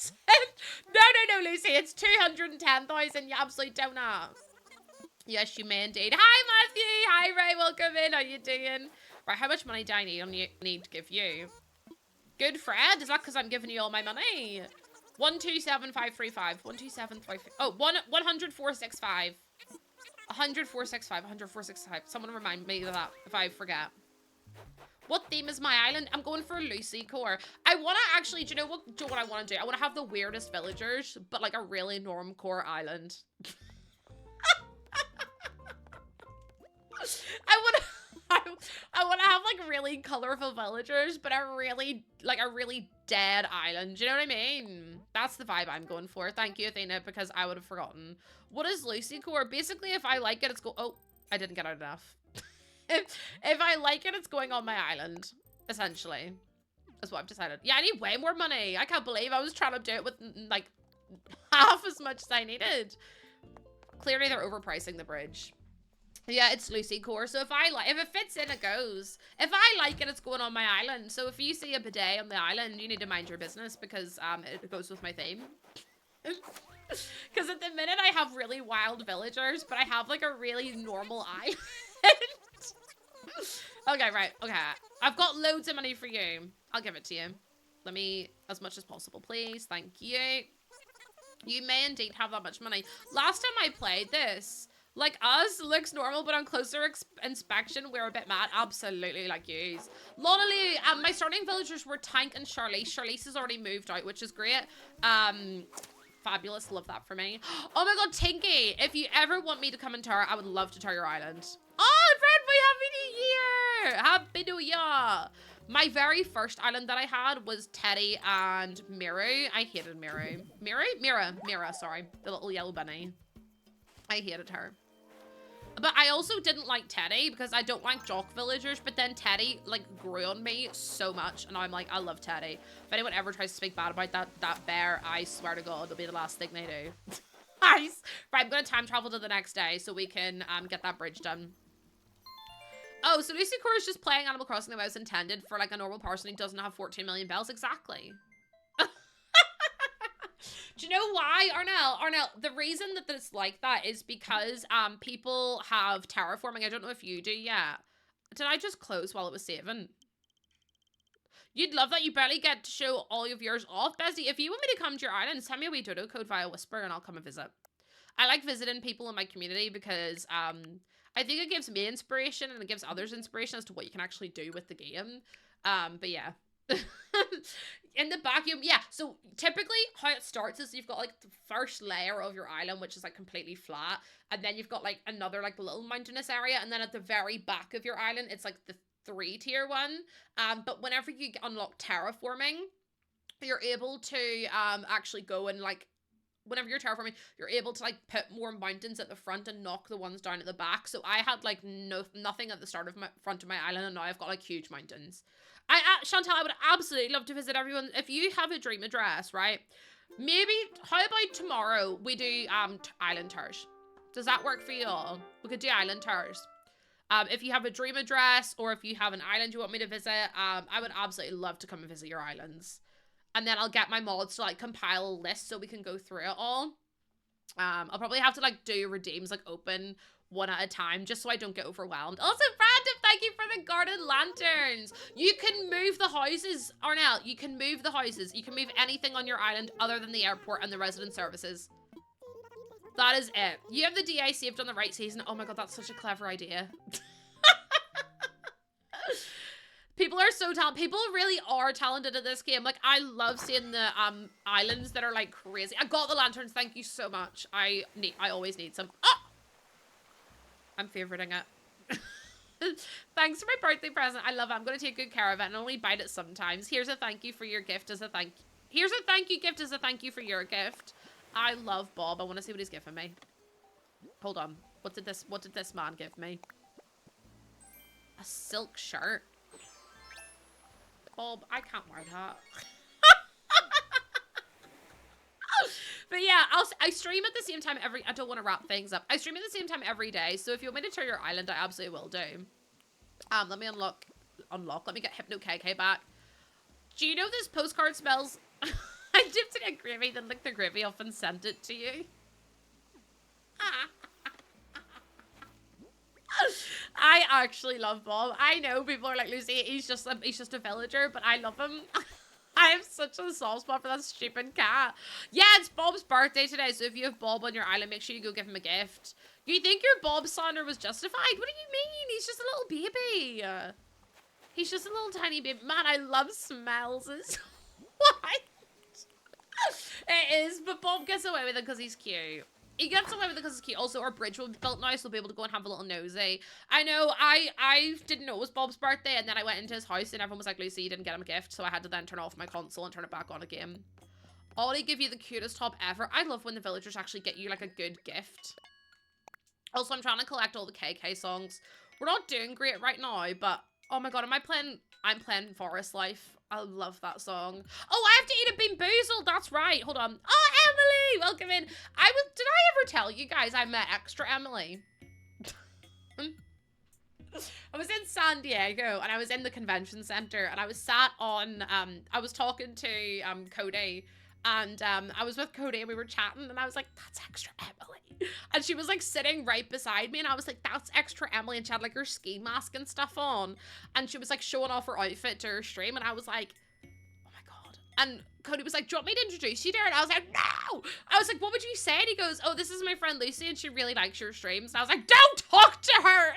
120,000. No, Lucy. It's 210,000. You absolute donut. Yes, you may indeed. Hi, Matthew. Hi, Ray. Welcome in. How you doing? Right, how much money do I need to give you? Good, Fred. Is that because I'm giving you all my money? 127,535. 127,535. Oh, 104,665. 104,665. 104,665. Someone remind me of that if I forget. What theme is my island? I'm going for Lossayy core. I want to actually, do you know what I want to do? I want to have the weirdest villagers, but like a really normcore island. I want to have like really colorful villagers, but a really dead island. Do you know what I mean? That's the vibe I'm going for. Thank you, Athena, because I would have forgotten. What is Lossayy core? Basically, if I like it, it's oh, I didn't get out enough. If I like it, it's going on my island, essentially. That's what I've decided. Yeah, I need way more money. I can't believe I was trying to do it with, like, half as much as I needed. Clearly, they're overpricing the bridge. Yeah, it's Lossayy core. So if it fits in, it goes. If I like it, it's going on my island. So if you see a bidet on the island, you need to mind your business because it goes with my theme. Because at the minute, I have really wild villagers, but I have, like, a really normal island. Okay, right. Okay. I've got loads of money for you. I'll give it to you. Let me, as much as possible, please. Thank you. You may indeed have that much money. Last time I played this, like us, looks normal, but on closer inspection, we're a bit mad. Absolutely, like yous. Lonely, my starting villagers were Tank and Charlize. Charlize has already moved out, which is great. Fabulous. Love that for me. Oh my god, Tinky. If you ever want me to come and tour, I would love to tour your island. Oh, Fred, we Year! Happy New Year! My very first island that I had was Teddy and Miru. I hated Miru. Mira, sorry. The little yellow bunny. I hated her. But I also didn't like Teddy because I don't like jock villagers, but then Teddy, like, grew on me so much, and I'm like, I love Teddy. If anyone ever tries to speak bad about that bear, I swear to God, it'll be the last thing they do. Nice. Right, I'm gonna time travel to the next day so we can get that bridge done. Oh, so Lucy Core is just playing Animal Crossing the way it was intended for, like, a normal person who doesn't have 14 million bells. Exactly. Do you know why, Arnell? Arnell, the reason that it's like that is because people have terraforming. I don't know if you do yet. Did I just close while it was saving? You'd love that. You barely get to show all of yours off. Bestie, if you want me to come to your island, send me a wee dodo code via Whisper and I'll come and visit. I like visiting people in my community because I think it gives me inspiration and it gives others inspiration as to what you can actually do with the game. But yeah. In the vacuum, yeah, so typically how it starts is you've got like the first layer of your island, which is like completely flat, and then you've got like another like little mountainous area, and then at the very back of your island it's like the 3-tier one. But whenever you unlock terraforming, you're able to actually go and like, whenever you're terraforming, you're able to like put more mountains at the front and knock the ones down at the back. So I had like nothing at the start of my front of my island, and now I've got like huge mountains. Chantal, I would absolutely love to visit everyone. If you have a dream address, right? Maybe, how about tomorrow we do island tours? Does that work for you all? We could do island tours. If you have a dream address or if you have an island you want me to visit, I would absolutely love to come and visit your islands. And then I'll get my mods to like compile a list so we can go through it all. I'll probably have to like do redeems, like open one at a time just so I don't get overwhelmed. Also, Brandon, thank you for the garden lanterns. You can move the houses, Arnell. You can move the houses. You can move anything on your island other than the airport and the resident services. That is it. You have the DA saved on the right season. Oh my God, that's such a clever idea. People are so talented. People really are talented at this game. Like, I love seeing the islands that are like crazy. I got the lanterns. Thank you so much. I always need some. Oh! I'm favoriting it. Thanks for my birthday present. I love it. I'm going to take good care of it and only bite it sometimes. Here's a thank you for your gift as a thank you. Here's a thank you gift as a thank you for your gift. I love Bob. I want to see what he's giving me. Hold on. What did this man give me? A silk shirt. Bob, I can't wear that. But yeah, I stream at the same time I don't want to wrap things up. I stream at the same time every day. So if you want me to tour your island, I absolutely will do. Let me unlock. Let me get Hypno KK back. Do you know this postcard smells? I dipped it in gravy, then licked the gravy off and sent it to you. I actually love Bob. I know people are like, Lucy, he's just a villager, but I love him. I have such a soft spot for that stupid cat. Yeah, it's Bob's birthday today, so if you have Bob on your island, make sure you go give him a gift. You think your Bob slander was justified? What do you mean? He's just a little baby. He's just a little tiny baby. Man, I love smells. It's what? It is, but Bob gets away with it because he's cute. He gets away with it because it's cute. Also, our bridge will be built now, so we'll be able to go and have a little nosy. I know, I didn't know it was Bob's birthday, and then I went into his house, and everyone was like, Lucy, you didn't get him a gift, so I had to then turn off my console and turn it back on again. Ollie give you the cutest top ever. I love when the villagers actually get you, like, a good gift. Also, I'm trying to collect all the KK songs. We're not doing great right now, but, oh my God, I'm playing Forest Life. I love that song. Oh, I have to eat a Bean Boozled. That's right. Hold on. Oh, Emily, welcome in. Did I ever tell you guys I met extra Emily? I was in San Diego and I was in the convention center and I was sat on, I was talking to Cody, and I was with Cody and we were chatting and I was like, that's extra Emily. And she was like sitting right beside me and I was like, that's extra Emily. And she had like her ski mask and stuff on and she was like showing off her outfit to her stream and I was like, oh my God. And Cody was like, do you want me to introduce you to her? And I was like, no. I was like, what would you say? And he goes, oh, this is my friend Lucy and she really likes your streams. And I was like, don't talk to her. I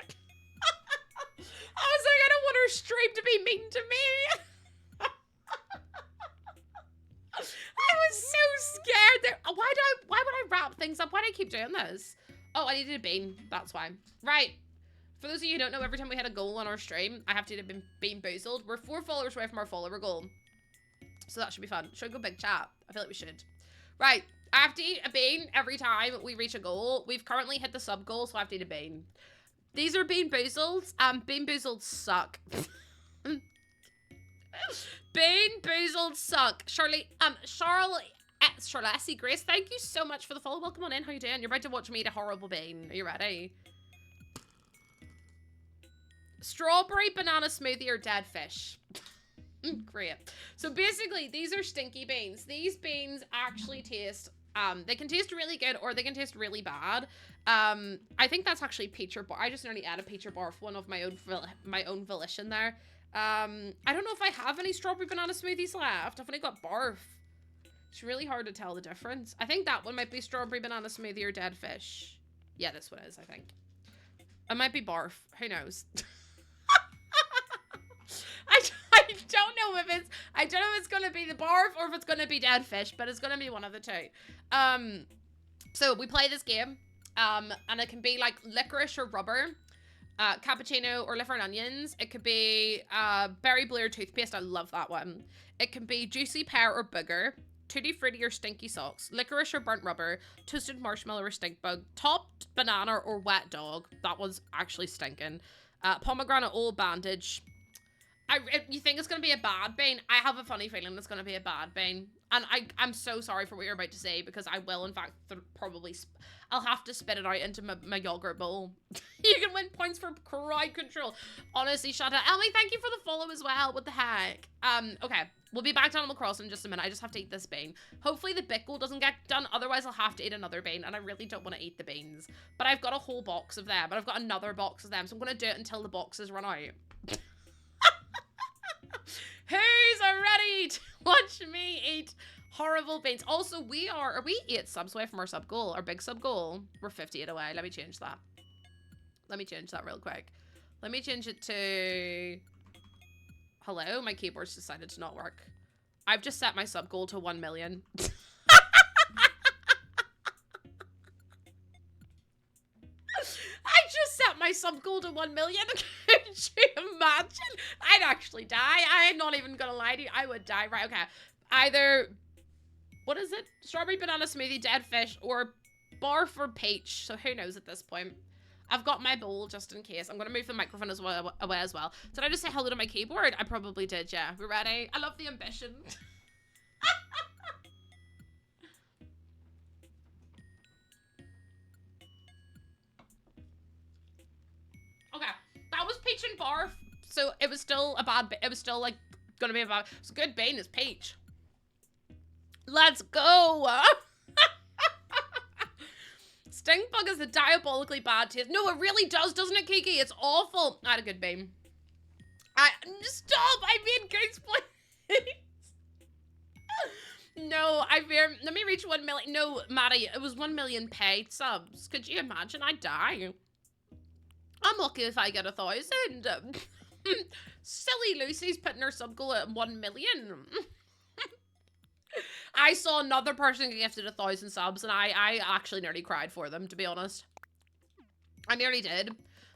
was like, I don't want her stream to be mean to me. I was so scared. Why would I wrap things up? Why do I keep doing this? Oh, I needed a bean. That's why. Right. For those of you who don't know, every time we hit a goal on our stream, I have to have been being boozled. We're 4 followers away from our follower goal. So that should be fun. Should we go big chat? I feel like we should. Right. I have to eat a bean every time we reach a goal. We've currently hit the sub goal, so I have to eat a bean. These are bean boozled. Bean boozled suck. Bean boozled suck. Charlotte Grace, thank you so much for the follow. Welcome on in. How you doing? You're about to watch me eat a horrible bean. Are you ready? Strawberry banana smoothie or dead fish? Great. So basically, these are stinky beans. These beans actually taste, they can taste really good or they can taste really bad. I think that's actually peach or bar. I just nearly added peach or barf, one of my own volition there. I don't know if I have any strawberry banana smoothies left. I've only got barf. It's really hard to tell the difference. I think that one might be strawberry banana smoothie or dead fish. Yeah, this one is, I think. It might be barf. Who knows? I don't know if it's gonna be the barf or if it's gonna be dead fish, but it's gonna be one of the two. So we play this game, and it can be like licorice or rubber, cappuccino or liver and onions. It could be berry blue or toothpaste. I love that one. It can be juicy pear or booger, tutti frutti or stinky socks, licorice or burnt rubber, toasted marshmallow or stink bug, topped banana or wet dog. That one's actually stinking. Pomegranate old bandage. You think it's going to be a bad bean? I have a funny feeling it's going to be a bad bean. And I'm so sorry for what you're about to say, because I will, in fact, probably... I'll have to spit it out into my yogurt bowl. You can win points for crowd control. Honestly, shut up. Elmy, thank you for the follow as well. What the heck? Okay. We'll be back to Animal Crossing in just a minute. I just have to eat this bean. Hopefully the bit goal doesn't get done. Otherwise, I'll have to eat another bean. And I really don't want to eat the beans. But I've got a whole box of them. But I've got another box of them. So I'm going to do it until the boxes run out. Who's ready to watch me eat horrible beans? Also, are we 8 subs away from our sub goal? Our big sub goal? We're 58 away. Let me change that. Let me change that real quick. Let me change it to... Hello? My keyboard's decided to not work. I've just set my sub goal to 1 million. I just set my sub goal to 1 million. Could you imagine? I'd actually die. I'm not even gonna lie to you. I would die. Right, okay. Either, what is it? Strawberry banana smoothie, dead fish, or barf or peach. So who knows at this point. I've got my bowl just in case. I'm gonna move the microphone away as well. Did I just say hello to my keyboard? I probably did, yeah. We're ready? I love the ambition. Okay, that was peach and barf, so it was still it was still like gonna be about, it's a good bean, it's peach. Let's go. Stink bug is a diabolically bad taste. No, it really does, doesn't it, Kiki? It's awful. I had a good bean. Stop, I made Grace please. No, let me reach 1 million. No, Maddie, it was 1 million paid subs. Could you imagine? I'd die. I'm lucky if I get 1,000. Silly Lucy's putting her sub goal at 1 million. I saw another person get gifted 1,000 subs, and I actually nearly cried for them, to be honest. I nearly did.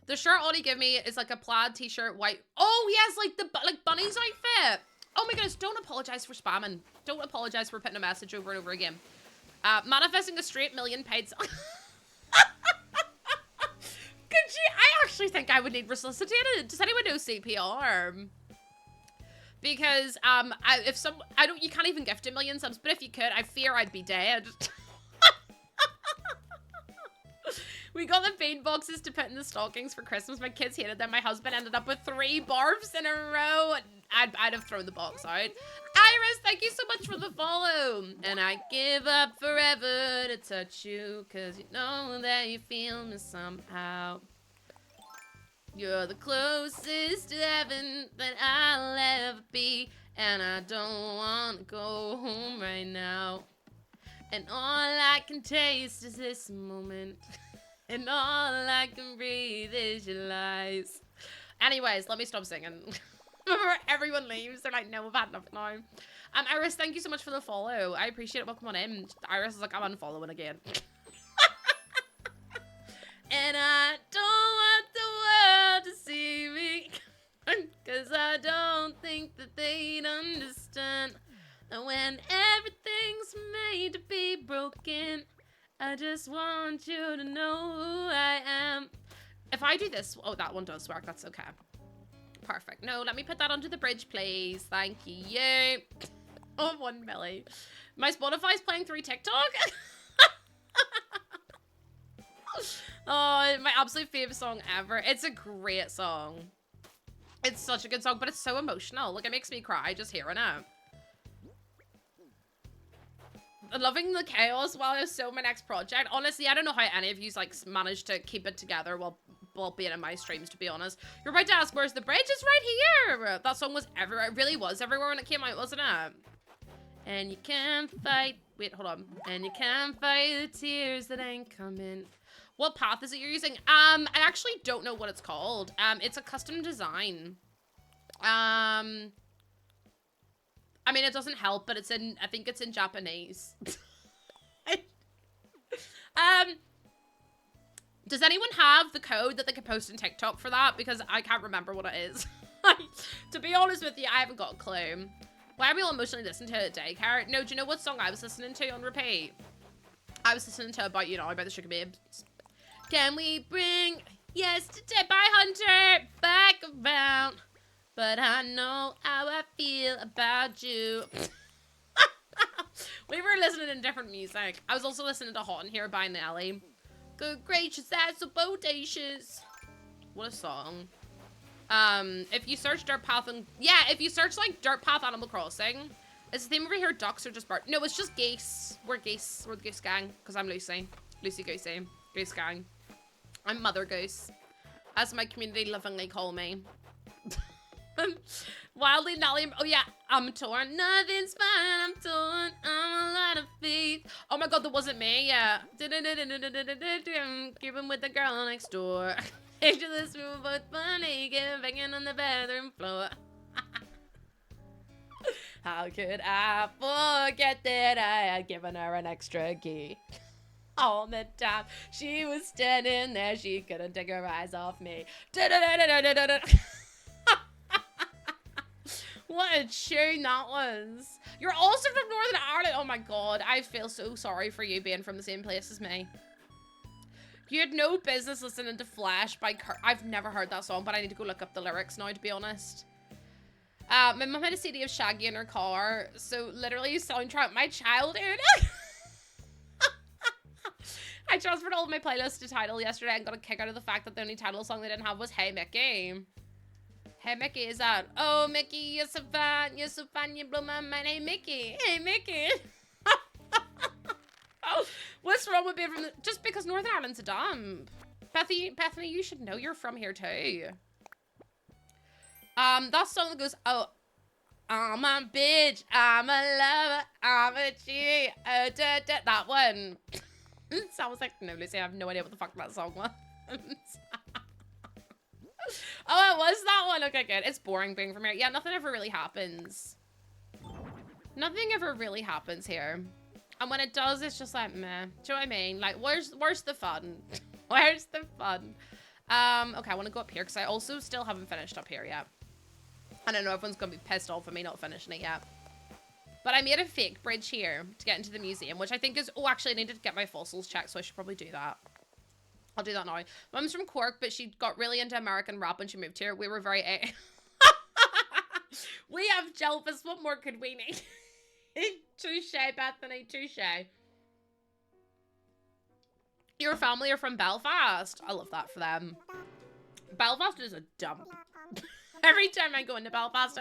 The shirt Audie gave me is like a plaid t-shirt, white. Oh yes, like Bunny's outfit. Oh my goodness! Don't apologize for spamming. Don't apologize for putting a message over and over again. Manifesting a straight million paid. Could you? I actually think I would need resuscitated. Does anyone know CPR? Because you can't even gift 1 million subs, but if you could, I fear I'd be dead. We got the bean boxes to put in the stockings for Christmas. My kids hated them. My husband ended up with 3 barfs in a row. I'd have thrown the box out. Iris, thank you so much for the follow. And I give up forever to touch you, cause you know that you feel me somehow. You're the closest to heaven that I'll ever be, and I don't want to go home right now. And all I can taste is this moment, and all I can breathe is your lies. Anyways, let me stop singing. Remember, everyone leaves. They're like, no, I've had enough now. Iris, thank you so much for the follow. I appreciate it. Welcome on in. Iris is like, I'm unfollowing again. And I don't want the see me. Cause I don't think that they'd understand that when everything's made to be broken, I just want you to know who I am. If I do this, oh, that one does work. That's okay. Perfect. No, let me put that onto the bridge, please. Thank you. Oh, 1 milli. My Spotify's playing through TikTok. Oh, my absolute favorite song ever. It's a great song. It's such a good song, but it's so emotional. Like, it makes me cry just hearing it. Loving the chaos while it's still my next project. Honestly, I don't know how any of you like managed to keep it together while being in my streams, to be honest. You're about to ask, where's the bridge? It's right here. That song was everywhere. It really was everywhere when it came out, wasn't it? And you can't fight. Wait, hold on. And you can't fight the tears that ain't coming. What path is it you're using? I actually don't know what it's called. It's a custom design. I mean, it doesn't help, but it's in, I think it's in Japanese. Does anyone have the code that they could post in TikTok for that? Because I can't remember what it is. To be honest with you, I haven't got a clue. Why are we all emotionally listening to it at daycare? No, do you know what song I was listening to on repeat? I was listening to About You Now by the Sugar Babes. Can we bring yesterday by Hunter back around? But I know how I feel about you. We were listening to different music. I was also listening to Hot in Here by Nelly. Good gracious, that's so bodacious. What a song. If you search Dirt Path and... Yeah, if you search, like, Dirt Path Animal Crossing, is the theme over here ducks or just birds? No, it's just geese. We're geese. We're the goose gang. Because I'm Lucy. Lucy Goosey. Goose gang. I'm Mother Goose. As my community lovingly call me. Wildly Nelly. Oh yeah, I'm torn. Nothing's fine. I'm torn. I'm a lot of faith. Oh my god, that wasn't me. Yeah. Keeping with the girl next door. Into this room, both funny, getting banging on the bathroom floor. How could I forget that I had given her an extra key? All the time she was standing there, she couldn't take her eyes off me. What a tune that was. You're also from Northern Ireland. Oh my god, I feel so sorry for you being from the same place as me. You had no business listening to Flash by I've never heard that song, but I need to go look up the lyrics now, to be honest. My mum had a CD of Shaggy in her car, so literally soundtrack my childhood. I transferred all of my playlists to Tidal yesterday and got a kick out of the fact that the only Tidal song they didn't have was Hey Mickey. Hey Mickey, is that? Oh Mickey, you're so fine, you blow my mind. Hey Mickey, hey Mickey. Oh, what's wrong with being from just because Northern Ireland's a dump? Bethany, you should know you're from here too. That song that goes, oh, I'm a bitch, I'm a lover, I'm a G, oh, da, da, that one. Sounds like, no, Lucy, I have no idea what the fuck that song was. Oh, it was that one. Okay, good. It's boring being from here. Yeah, nothing ever really happens. Nothing ever really happens here. And when it does, it's just like, meh. Do you know what I mean? Like, where's the fun? Where's the fun? Okay, I want to go up here because I also still haven't finished up here yet. I don't know, everyone's going to be pissed off at me not finishing it yet. But I made a fake bridge here to get into the museum, which I think is... Oh, actually, I needed to get my fossils checked, so I should probably do that. I'll do that now. Mum's from Cork, but she got really into American rap when she moved here. We were very... We have Jelvis. What more could we need? Touche, Bethany. Touche. Your family are from Belfast. I love that for them. Belfast is a dump. Every time I go into Belfast,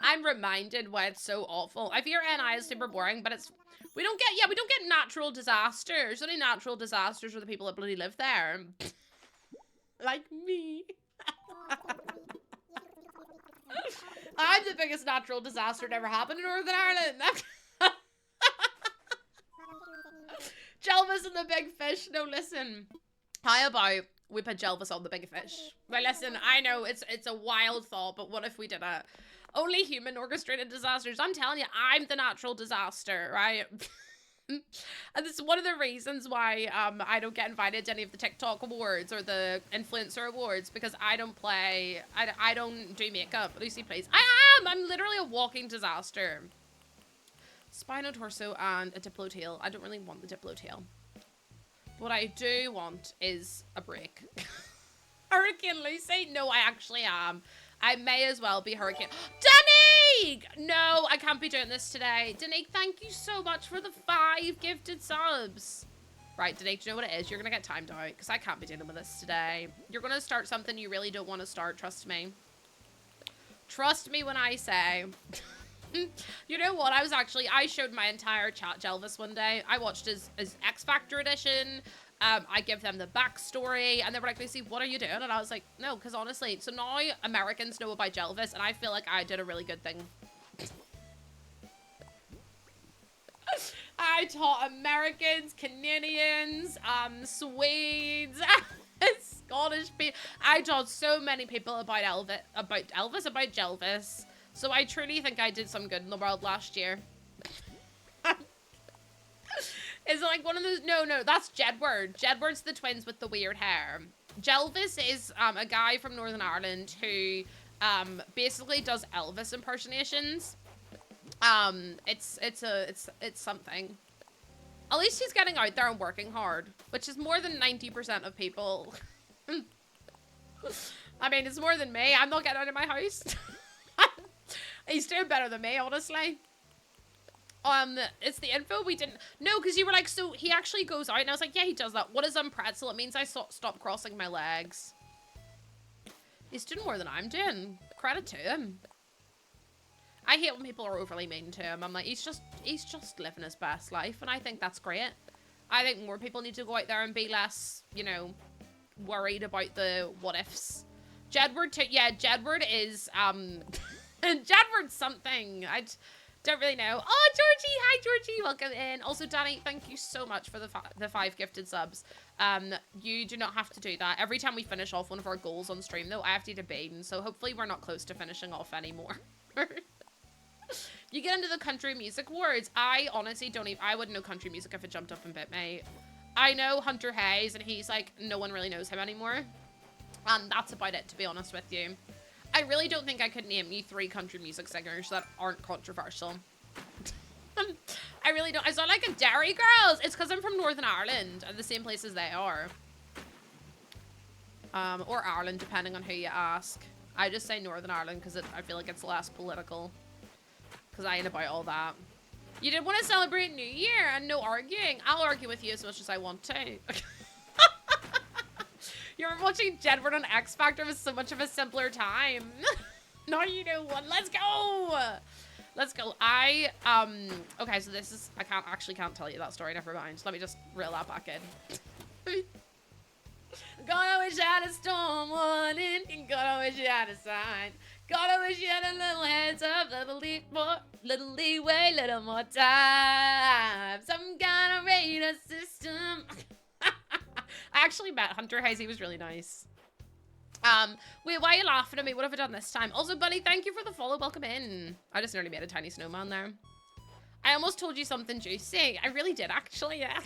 I'm reminded why it's so awful. I fear NI is super boring, but it's... We don't get natural disasters. Only natural disasters are the people that bloody live there. Like me. I'm the biggest natural disaster to ever happen in Northern Ireland. Jelvis and the big fish. No, listen. How about we put Jelvis on the big fish? Now listen, I know it's a wild thought, but what if we did it? Only human orchestrated disasters. I'm telling you, I'm the natural disaster, right? And this is one of the reasons why I don't get invited to any of the TikTok awards or the influencer awards, because I don't play, I don't do makeup. Lucy plays. I'm literally a walking disaster. Spinal torso and a diplo tail. I don't really want the diplo tail. What I do want is a break. Hurricane Lucy? No, I actually am. I may as well be Hurricane. Danique! No, I can't be doing this today. Danique, thank you so much for the 5 gifted subs. Right, Danique, do you know what it is? You're going to get timed out because I can't be dealing with this today. You're going to start something you really don't want to start. Trust me. Trust me when I say. You know what? I showed my entire chat Jelvis one day. I watched his X Factor edition. I give them the backstory, and they were like, Lucy, what are you doing? And I was like, no, because honestly, so now Americans know about Jelvis, and I feel like I did a really good thing. I taught Americans, Canadians, Swedes, Scottish people. I taught so many people about Jelvis. So I truly think I did some good in the world last year. Is it like one of those? No, that's Jedward. Jedward's the twins with the weird hair. Jelvis is a guy from Northern Ireland who basically does Elvis impersonations. It's something. At least he's getting out there and working hard, which is more than 90% of people. I mean, it's more than me. I'm not getting out of my house. He's doing better than me, honestly. It's the info we didn't... No, because you were like, so he actually goes out, and I was like, yeah, he does that. What is pretzel? It means I stop crossing my legs. He's doing more than I'm doing. Credit to him. I hate when people are overly mean to him. I'm like, he's just living his best life, and I think that's great. I think more people need to go out there and be less, you know, worried about the what-ifs. Jedward, yeah, Jedward is, Jedward's something. I don't really know. Oh, Georgie! Hi, Georgie! Welcome in. Also, Danny, thank you so much for the 5 gifted subs. You do not have to do that. Every time we finish off one of our goals on stream, though, I have to eat a bean, so hopefully we're not close to finishing off anymore. You get into the country music awards. I honestly don't even... I wouldn't know country music if it jumped up and bit me. I know Hunter Hayes, and he's like, no one really knows him anymore. And that's about it, to be honest with you. I really don't think I could name you 3 country music singers that aren't controversial. I really don't. I sound like a Derry Girls. It's because I'm from Northern Ireland and the same place as they are. Or Ireland, depending on who you ask. I just say Northern Ireland because I feel like it's less political. Because I ain't about all that. You did want to celebrate New Year and no arguing. I'll argue with you as much as I want to. You were watching Jedward on X Factor was so much of a simpler time. Now you know what. Let's go. Let's go. Okay, so this is, I can't tell you that story. Never mind. Let me just reel that back in. God, I wish I had a storm warning. God, I wish you had a sign. God, I wish you had a little heads up, little leeway, little more time. Some kind of radar system. I actually met Hunter Hayes. He was really nice. Wait, why are you laughing at me? What have I done this time? Also, Bunny, thank you for the follow. Welcome in. I just nearly made a tiny snowman there. I almost told you something juicy. I really did, actually, yeah.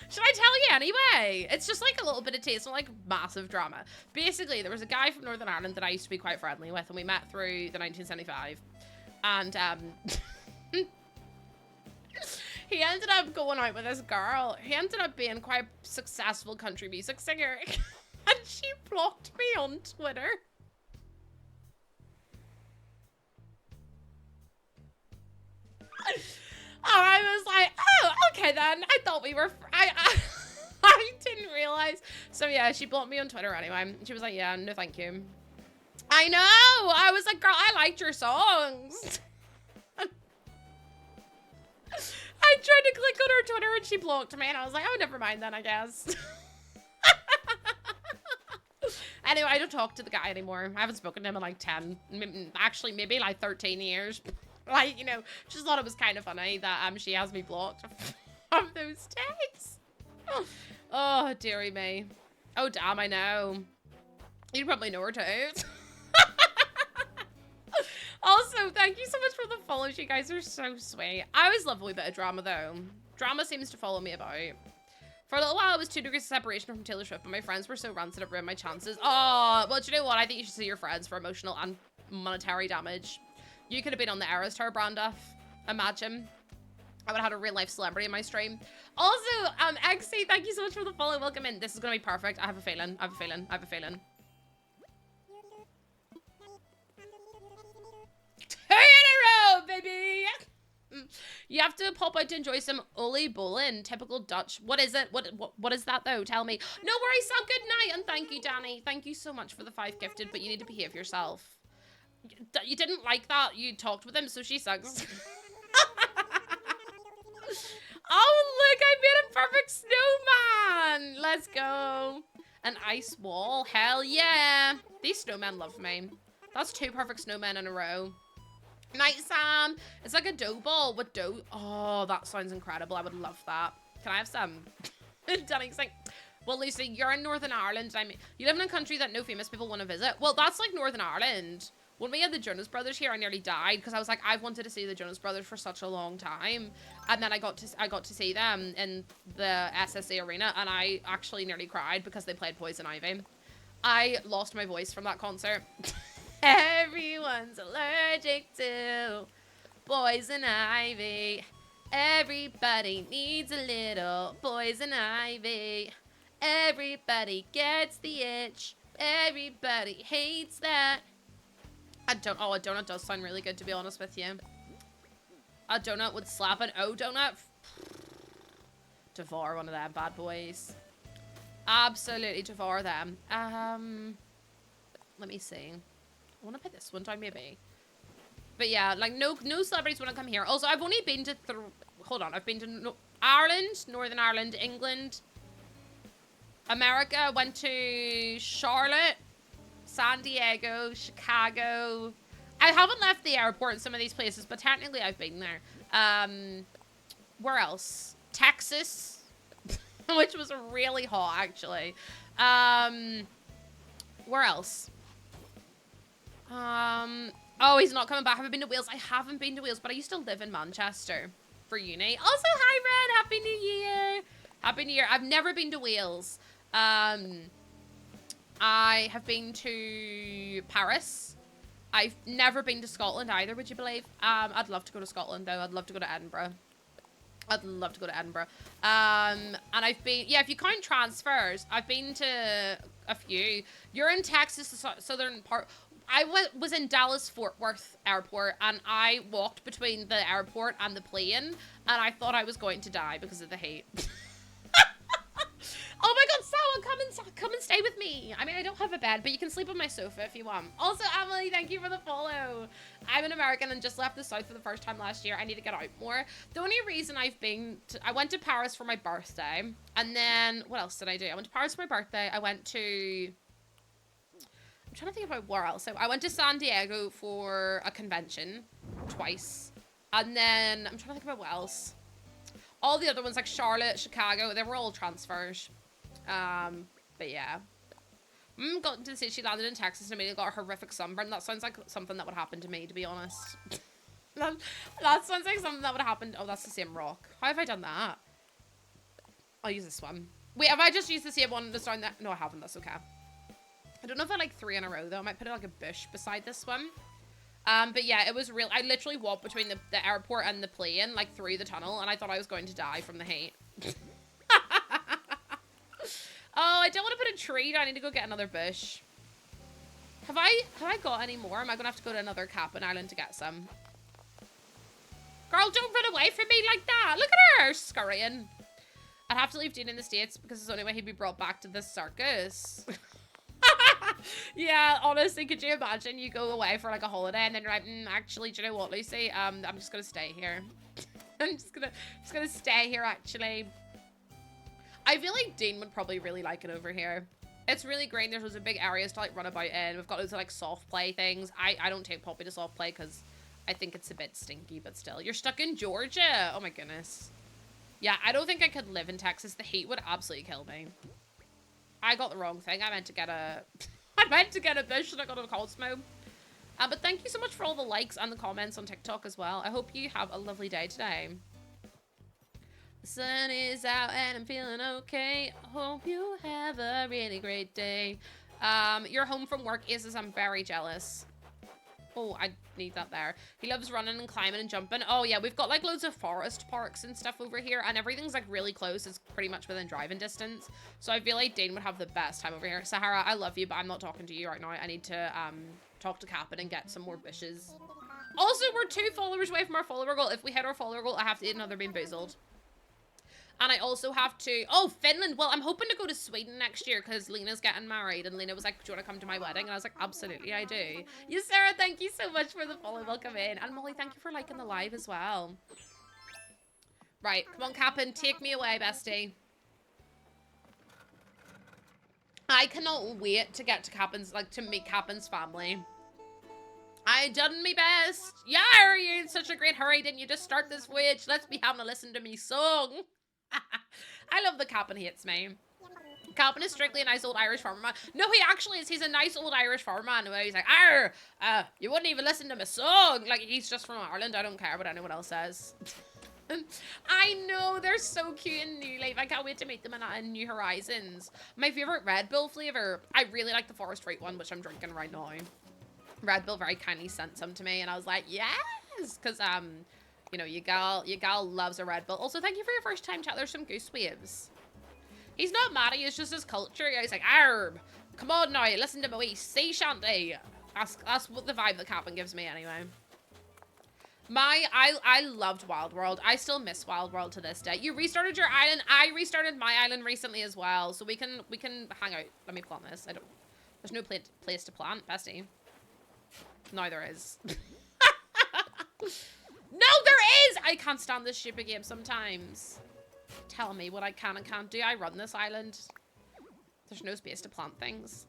Should I tell you anyway? It's just like a little bit of taste, not like massive drama. Basically, there was a guy from Northern Ireland that I used to be quite friendly with, and we met through the 1975. And, he ended up going out with this girl. He ended up being quite a successful country music singer. And she blocked me on Twitter. I was like, oh, okay then. I thought we were, I didn't realize. So yeah, she blocked me on Twitter anyway. She was like, yeah, no thank you. I know. I was like, girl, I liked your songs. I tried to click on her Twitter and she blocked me and I was like, oh, never mind then, I guess. Anyway, I don't talk to the guy anymore. I haven't spoken to him in like 10, actually maybe like 13 years. Like, you know, just thought it was kind of funny that she has me blocked from those days. Oh, dearie me. Oh, damn, I know. You probably know her too. Also, thank you so much for the follows. You guys are so sweet. I always love a wee bit of drama, though. Drama seems to follow me about. For a little while, it was 2 degrees of separation from Taylor Swift, but my friends were so rancid it ruined my chances. Oh, well, do you know what? I think you should sue your friends for emotional and monetary damage. You could have been on the Eras Tour, Brandoff. Imagine. I would have had a real-life celebrity in my stream. Also, XC, thank you so much for the follow. Welcome in. This is going to be perfect. I have a feeling. I have a feeling. I have a feeling. 2 in a row, baby! You have to pop out to enjoy some Oli Bolin, typical Dutch. What is it? What is that though? Tell me. No worries, Sam. Good night, and thank you, Danny. Thank you so much for the 5 gifted, but you need to behave yourself. You didn't like that. You talked with him, so she sucks. Oh look, I made a perfect snowman. Let's go. An ice wall. Hell yeah. These snowmen love me. That's 2 perfect snowmen in a row. Night, Sam. It's like a dough ball with dough. Oh, that sounds incredible. I would love that. Can I have some? Danny's like, well, Lucy, you're in Northern Ireland. I mean, you live in a country that no famous people want to visit. Well, that's like Northern Ireland. When we had the Jonas Brothers here, I nearly died because I was like, I've wanted to see the Jonas Brothers for such a long time, and then I got to see them in the SSA arena, and I actually nearly cried because they played Poison Ivy. I lost my voice from that concert. Everyone's allergic to Poison Ivy. Everybody needs a little Poison Ivy. Everybody gets the itch. Everybody hates that. A donut does sound really good, to be honest with you. A donut would slap an O donut. Devour one of them bad boys. Absolutely devour them. Let me see. I want to put this one down, maybe. But yeah, like, no celebrities want to come here. Also, I've only been to hold on. I've been to Ireland, Northern Ireland, England, America. Went to Charlotte, San Diego, Chicago. I haven't left the airport in some of these places, but technically I've been there. Where else? Texas, which was really hot, actually. Where else? Oh, he's not coming back. Have I been to Wales? I haven't been to Wales, but I used to live in Manchester for uni. Also, hi, Ren. Happy New Year. Happy New Year. I've never been to Wales. I have been to Paris. I've never been to Scotland either, would you believe? I'd love to go to Scotland, though. I'd love to go to Edinburgh. I'd love to go to Edinburgh. And I've been, yeah, if you count transfers, I've been to a few. You're in Texas, the southern part. I was in Dallas-Fort Worth Airport, and I walked between the airport and the plane, and I thought I was going to die because of the heat. Oh my god, Sawa, come and stay with me. I mean, I don't have a bed, but you can sleep on my sofa if you want. Also, Emily, thank you for the follow. I'm an American and just left the South for the first time last year. I need to get out more. The only reason I went to Paris for my birthday, and then, what else did I do? I went to Paris for my birthday. I went to... I'm trying to think about where else. So I went to San Diego for a convention twice. And then I'm trying to think about what else. All the other ones like Charlotte, Chicago, they were all transfers. But yeah. Got to the city, she landed in Texas and immediately got a horrific sunburn. That sounds like something that would happen to me, to be honest. that sounds like something that would happen. Oh, that's the same rock. How have I done that? I'll use this one. Wait, have I just used the same one that's down there? No, I haven't. That's okay. I don't know if I like 3 in a row though. I might put it like a bush beside this one. But yeah, it was real. I literally walked between the airport and the plane, like through the tunnel, and I thought I was going to die from the heat. Oh, I don't want to put a tree down. I need to go get another bush. Have I got any more? Am I gonna have to go to another Cap'n Island to get some? Girl, don't run away from me like that. Look at her scurrying. I'd have to leave Dean in the States because it's the only way he'd be brought back to the circus. Yeah, honestly, could you imagine you go away for like a holiday and then you're like, actually, do you know what, Lucy? I'm just gonna stay here. I'm just gonna stay here, actually. I feel like Dean would probably really like it over here. It's really great. There's loads of big areas to like run about in. We've got loads of like soft play things. I don't take Poppy to soft play because I think it's a bit stinky, but still. You're stuck in Georgia. Oh my goodness. Yeah, I don't think I could live in Texas. The heat would absolutely kill me. I got the wrong thing. I meant to get a bush and I got a Cosmo. But thank you so much for all the likes and the comments on TikTok as well. I hope you have a lovely day today. The sun is out and I'm feeling okay. Hope you have a really great day. You're home from work, Aces. I'm very jealous. Oh, I need that there. He loves running and climbing and jumping. Oh, yeah, we've got, like, loads of forest parks and stuff over here, and everything's, like, really close. It's pretty much within driving distance. So I feel like Dean would have the best time over here. Sahara, I love you, but I'm not talking to you right now. I need to, talk to Captain and get some more wishes. Also, we're 2 followers away from our follower goal. If we hit our follower goal, I have to eat another Bean Boozled. And I also have to... Oh, Finland. Well, I'm hoping to go to Sweden next year because Lena's getting married. And Lena was like, do you want to come to my wedding? And I was like, absolutely, I do. Yes, Sarah, thank you so much for the follow. Welcome in. And Molly, thank you for liking the live as well. Right. Come on, Captain. Take me away, bestie. I cannot wait to get to Captain's... Like, to meet Captain's family. I done me best. Yeah, are you in such a great hurry? Didn't you just start this voyage? Let's be having a listen to me song. I love the Captain hates me. Captain is strictly a nice old Irish farmer man. No, he actually is. He's a nice old Irish farmer man where he's like, "Arr, you wouldn't even listen to my song." Like, he's just from Ireland. I don't care what anyone else says. I know, they're so cute in New Leaf. I can't wait to meet them in New Horizons. My favorite Red Bull flavor, I really like the Forest Fruit one, which I'm drinking right now. Red Bull very kindly sent some to me, and I was like, yes, because you know, your gal loves a Red Bull. Also, thank you for your first time chat. There's some goose waves. He's not mad at you, it's just his culture. He's like, Arb, come on now, listen to my wee sea shanty. That's what the vibe that Captain gives me anyway. I loved Wild World. I still miss Wild World to this day. You restarted your island. I restarted my island recently as well, so we can hang out. Let me plant this. There's no place to plant, bestie. No, there is. No, there is! I can't stand this stupid game sometimes. Tell me what I can and can't do. I run this island. There's no space to plant things.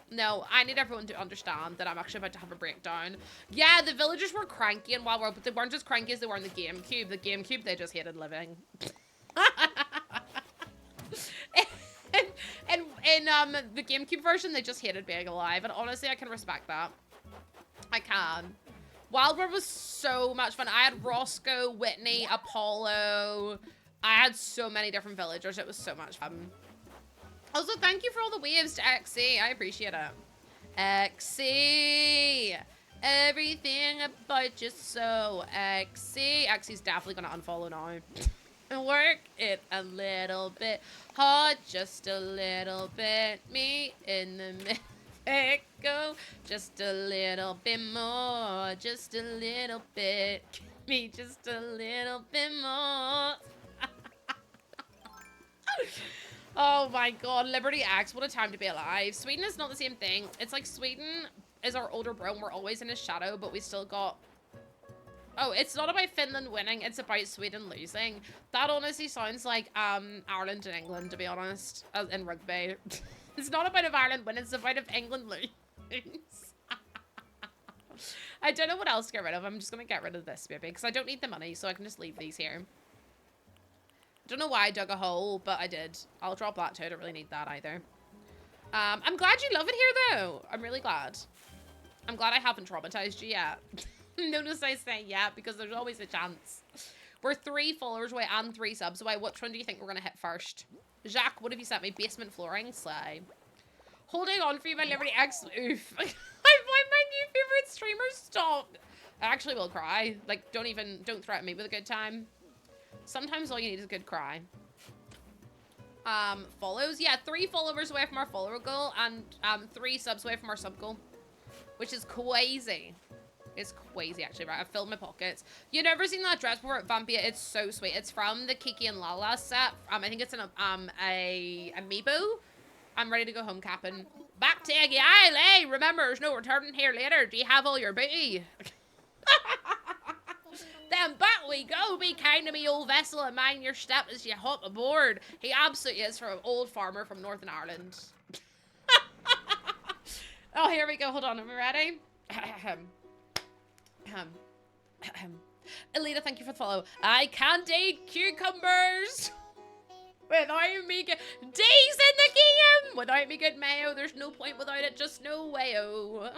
No, I need everyone to understand that I'm actually about to have a breakdown. Yeah, the villagers were cranky in Wild World, but they weren't just cranky as they were in the GameCube. The GameCube, they just hated living. In the GameCube version, they just hated being alive. And honestly, I can respect that. I can. Wild World was so much fun. I had Roscoe, Whitney, Apollo. I had so many different villagers. It was so much fun. Also, thank you for all the waves to XC. I appreciate it. XC. Everything about you so XC. XC's definitely going to unfollow now. Work it a little bit hard, just a little bit. Me in the middle. Go just a little bit more, just a little bit. Give me just a little bit more. Oh my god, Liberty X, what a time to be alive. Sweden is not the same thing. It's like Sweden is our older bro and we're always in his shadow, but we still got... Oh, it's not about Finland winning, it's about Sweden losing. That honestly sounds like Ireland and England, to be honest, in rugby. It's not about if Ireland wins, it's about if England loses. I don't know what else to get rid of. I'm just going to get rid of this baby because I don't need the money, so I can just leave these here. I don't know why I dug a hole, but I did. I'll drop that too. I don't really need that either. I'm glad you love it here, though. I'm really glad. I'm glad I haven't traumatized you yet. Notice I say yeah, because there's always a chance. We're 3 followers away and 3 subs away. Which one do you think we're going to hit first? Jacques, what have you sent me? Basement flooring? Slay. Holding on for you, my Liberty X. Oof. I find my new favorite streamer. Stop. I actually will cry. Like, don't threaten me with a good time. Sometimes all you need is a good cry. Follows? Yeah, 3 followers away from our follower goal and 3 subs away from our sub goal. Which is crazy. It's crazy, actually, right? I've filled my pockets. You've never seen that dress before, Vampia? It's so sweet. It's from the Kiki and Lala set. I think it's an amiibo. I'm ready to go home, Captain. Back to Eggy Isle, eh? Remember, there's no returning here later. Do you have all your booty? Then back we go. Be kind to me, old vessel, and mind your step as you hop aboard. He absolutely is from an old farmer from Northern Ireland. Oh, here we go. Hold on. Are we ready? Alita, thank you for the follow. I can't eat cucumbers without me good days in the game. Without me good mayo, there's no point without it, just no wayo.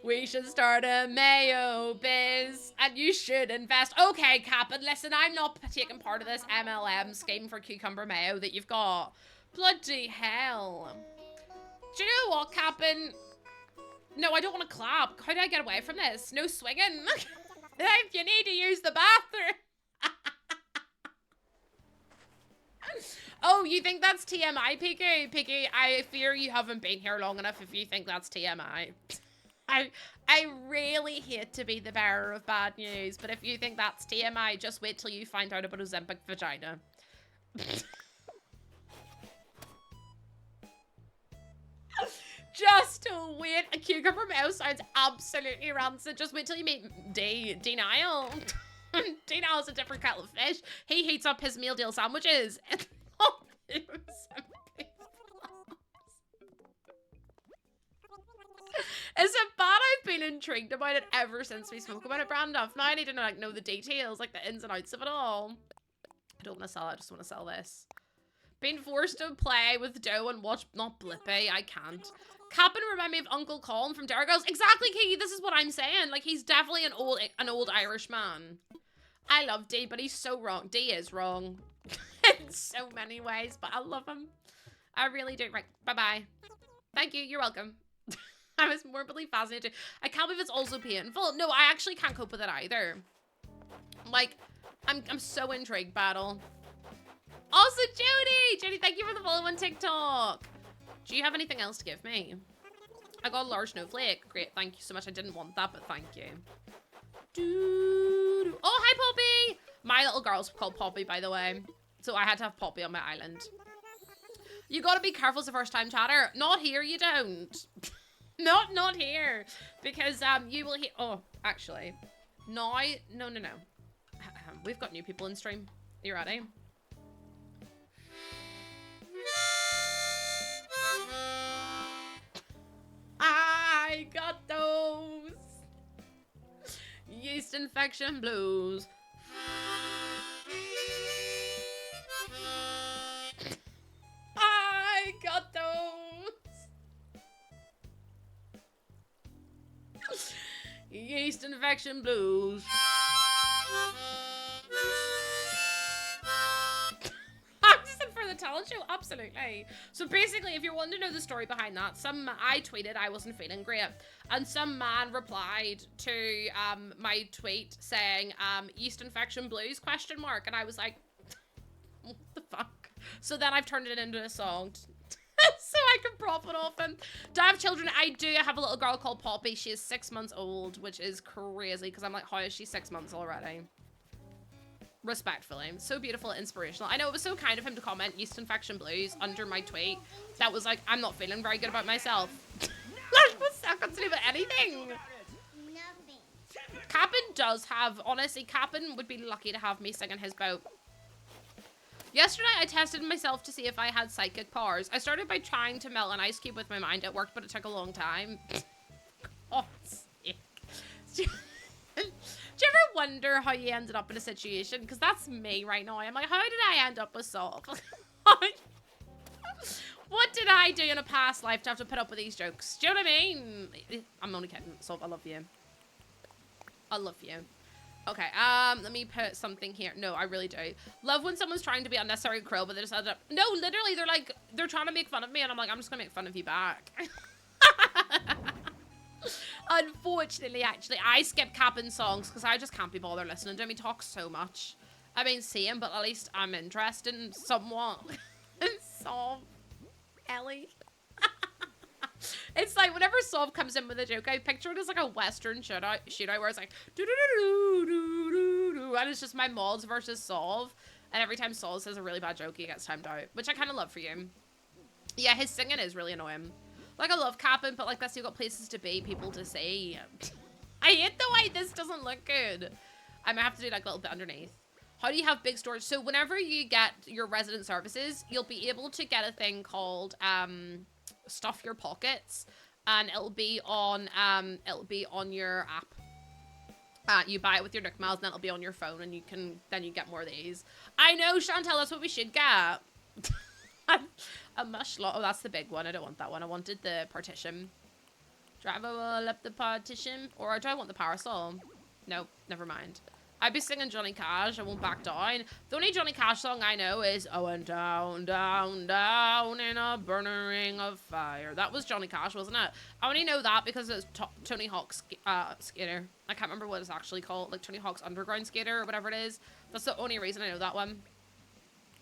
We should start a mayo biz, and you should invest. Okay, Cap'n, listen, I'm not taking part of this MLM scheme for cucumber mayo that you've got. Bloody hell. Do you know what, Cap'n? No, I don't want to clap. How do I get away from this? No swinging. If you need to use the bathroom. Oh, you think that's TMI, Piggy? Piggy, I fear you haven't been here long enough if you think that's TMI. I really hate to be the bearer of bad news, but if you think that's TMI, just wait till you find out about Ozempic vagina. Just wait. A cucumber mayo sounds absolutely rancid. Just wait till you meet Denial. Denial's a different kettle of fish. He heats up his meal deal sandwiches. Is it bad? I've been intrigued about it ever since we spoke about it, Brandoff. Now I need to know the details, like the ins and outs of it all. I don't want to sell it, I just want to sell this. Being forced to play with dough and watch, not Blippy, I can't. Cap'n remind me of Uncle Colin from Dare Girls. Exactly, Kiki, this is what I'm saying. Like, he's definitely an old Irish man. I love D, but he's so wrong. D is wrong in so many ways, but I love him. I really do. Right, bye-bye. Thank you, you're welcome. I was morbidly fascinated. I can't believe it's also painful. No, I actually can't cope with it either. Like, I'm so intrigued, Battle. Also, Jody, thank you for the follow on TikTok. Do you have anything else to give me? I got a large snowflake. Great, thank you so much. I didn't want that, but thank you. Oh, hi, Poppy. My little girl's called Poppy, by the way. So I had to have Poppy on my island. You gotta be careful as a first time chatter. Not here, you don't. Not here. Because you will hear. Oh, actually. No. We've got new people in stream. You ready? I got those yeast infection blues. I got those yeast infection blues. For the talent show, absolutely. So basically, if you want to know the story behind that, I tweeted I wasn't feeling great, and some man replied to my tweet saying yeast infection blues ? And I was like, what the fuck? So then I've turned it into a song so I can profit off him. Do I have children? I do. I have a little girl called Poppy. She is 6 months old, which is crazy because I'm like, how is she 6 months already? Respectfully. So beautiful, inspirational. I know it was so kind of him to comment yeast infection blues under my tweet. That was like, I'm not feeling very good about myself. That was not to do with anything. Nothing. Cap'n does have, honestly, Cap'n would be lucky to have me singing his boat. Yesterday, I tested myself to see if I had psychic powers. I started by trying to melt an ice cube with my mind. It worked, but it took a long time. Oh, sick. Do you ever wonder how you ended up in a situation? Because that's me right now. I'm like, how did I end up with Sov? What did I do in a past life to have to put up with these jokes? Do you know what I mean? I'm only kidding. Sov, I love you. I love you. Okay, let me put something here. No, I really do. Love when someone's trying to be unnecessary cruel, but they just ended up... No, literally, they're trying to make fun of me, and I'm like, I'm just gonna make fun of you back. Unfortunately, actually, I skip Cap'n songs because I just can't be bothered listening to him. He talks so much. I mean, same, but at least I'm interested in somewhat. Sov. Ellie. It's like whenever Sov comes in with a joke, I picture it as like a Western shootout where it's like do do do do do do, and it's just my mods versus Sov. And every time Sov says a really bad joke, he gets timed out, which I kind of love for you. Yeah, his singing is really annoying. Like, I love Cap'n, but like, that's you got places to be, people to see. I hate the way this doesn't look good. I might have to do like a little bit underneath. How do you have big storage? So whenever you get your resident services, you'll be able to get a thing called Stuff Your Pockets, and it'll be on your app. You buy it with your Nook Miles, and then it'll be on your phone, and you get more of these. I know, Chantel, that's what we should get. A mush lot. Oh, that's the big one. I don't want that one. I wanted the partition. Driver will up the partition. Or do I want the parasol? Nope, never mind. I'd be singing Johnny Cash. I won't back down. The only Johnny Cash song I know is I went down, down, down in a burning ring of fire. That was Johnny Cash, wasn't it? I only know that because it's Tony Hawk's Skater. I can't remember what it's actually called. Like Tony Hawk's Underground Skater or whatever it is. That's the only reason I know that one.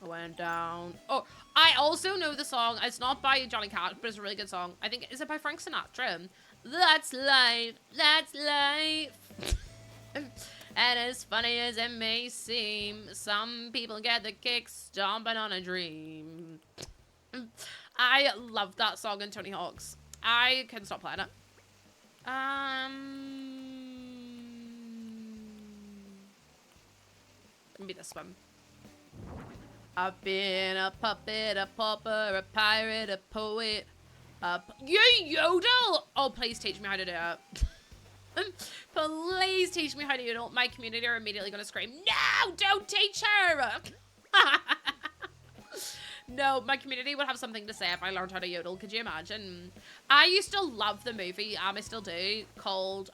I went down. Oh, I also know the song. It's not by Johnny Cash, but it's a really good song. I think, is it by Frank Sinatra? That's life. That's life. And as funny as it may seem, some people get the kick stomping on a dream. I love that song in Tony Hawk's. I couldn't stop playing it. Maybe this one. I've been a puppet, a pauper, a pirate, a poet. You yodel! Oh, please teach me how to do it. Please teach me how to yodel. My community are immediately going to scream, no, don't teach her. No, my community would have something to say if I learned how to yodel. Could you imagine? I used to love the movie, I still do, called,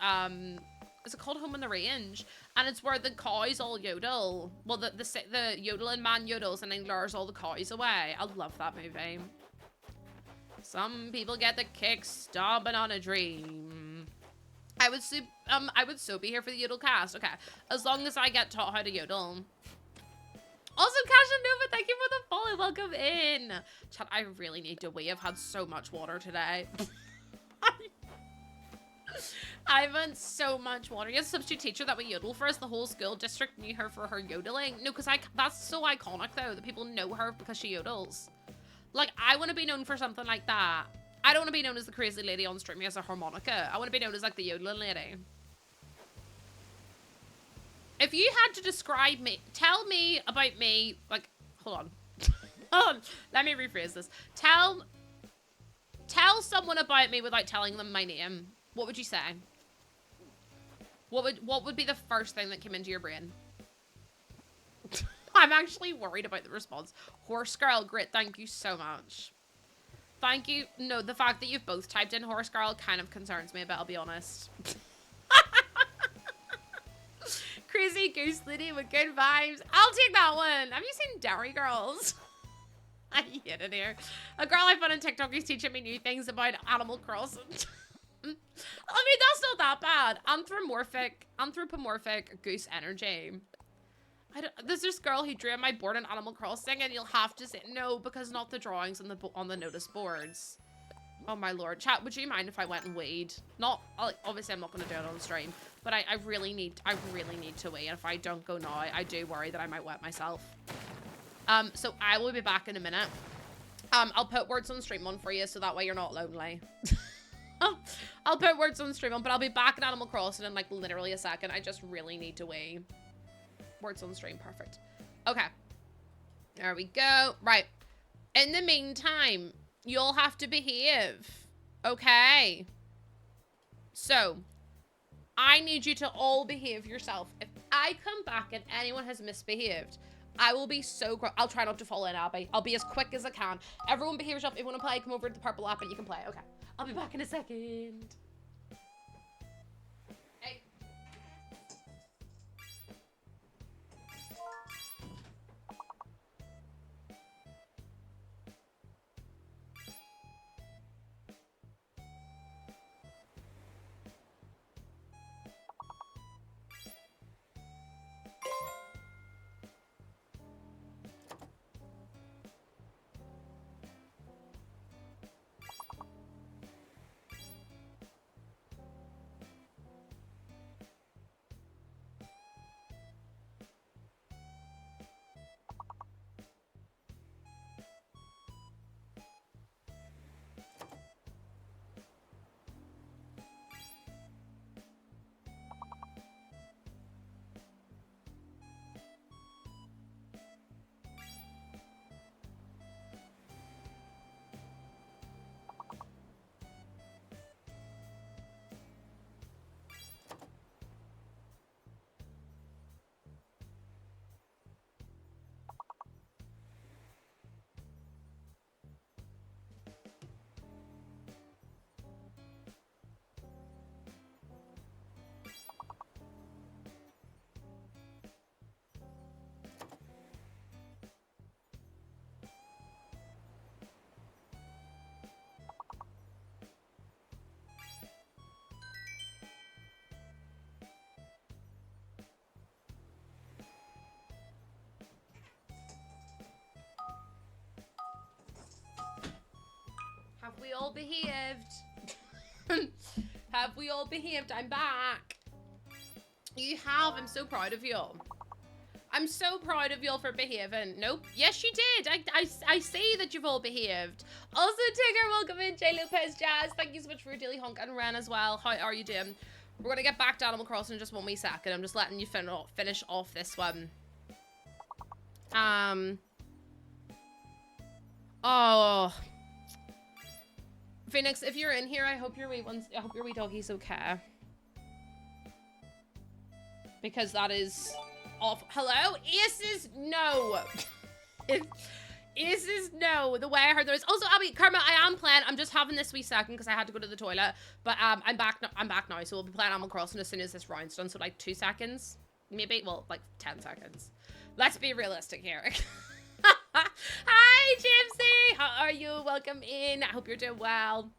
is it called Home on the Range? And it's where the cows all yodel. Well, the yodeling man yodels and then lures all the cows away. I love that movie. Some people get the kick stomping on a dream. I would so be here for the yodel cast. Okay, as long as I get taught how to yodel. Also, Cash and Nova, thank you for the follow. Welcome in. Chat, I really need to wee. I've had so much water today. I've had so much water. You had a substitute teacher that would yodel for us. The whole school district knew her for her yodeling. No, because that's so iconic, though, that people know her because she yodels. Like, I want to be known for something like that. I don't want to be known as the crazy lady on stream who has a harmonica. I want to be known as, like, the yodeling lady. If you had to describe me, tell me about me, like, hold on. Hold on. Let me rephrase this. Tell someone about me without telling them my name. What would you say? What would be the first thing that came into your brain? I'm actually worried about the response. Horse girl, great, thank you so much. Thank you. No, the fact that you've both typed in horse girl kind of concerns me a bit, I'll be honest. Crazy goose lady with good vibes. I'll take that one. Have you seen Dairy Girls? I hate it here. A girl I found on TikTok is teaching me new things about Animal Crossing. I mean, that's not that bad. Anthropomorphic goose energy. There's this girl who drew my board on Animal Crossing, and you'll have to say no because not the drawings on the notice boards. Oh my lord, chat. Would you mind if I went and weed? Not obviously I'm not going to do it on stream, but I really need to wee. And if I don't go now, I do worry that I might wet myself. So I will be back in a minute. I'll put words on stream on for you so that way you're not lonely. I'll put words on stream on, but I'll be back in Animal Crossing in like literally a second. I just really need to wee. Words on stream, perfect. Okay, there we go. Right, in the meantime, you'll have to behave, okay? So I need you to all behave yourself. If I come back and anyone has misbehaved, I will be so gross. I'll try not to fall in, Abby. I'll be as quick as I can. Everyone behave yourself. If you want to play, come over to the purple app and you can play. Okay, I'll be back in a second. Hey. we all behaved? Have we all behaved? I'm back. You have. I'm so proud of y'all. I'm so proud of y'all for behaving. Nope. Yes, you did. I see that you've all behaved. Also, Tigger, welcome in. J. Lopez Jazz, thank you so much for your daily honk. And Ren as well. How are you doing? We're going to get back to Animal Crossing in just 1 wee second. I'm just letting you finish off this one. Oh. Phoenix, if you're in here, I hope your wee doggy's okay. Because that is awful. Hello? Aces? No. Aces? No. The way I heard there is. Also, Abby, Karma, I am playing. I'm just having this wee second because I had to go to the toilet. But I'm back now. So we'll be playing Animal Crossing as soon as this round's done. So like 2 seconds. Maybe, well, like 10 seconds. Let's be realistic here. Hi, Gypsy. How are you? Welcome in. I hope you're doing well.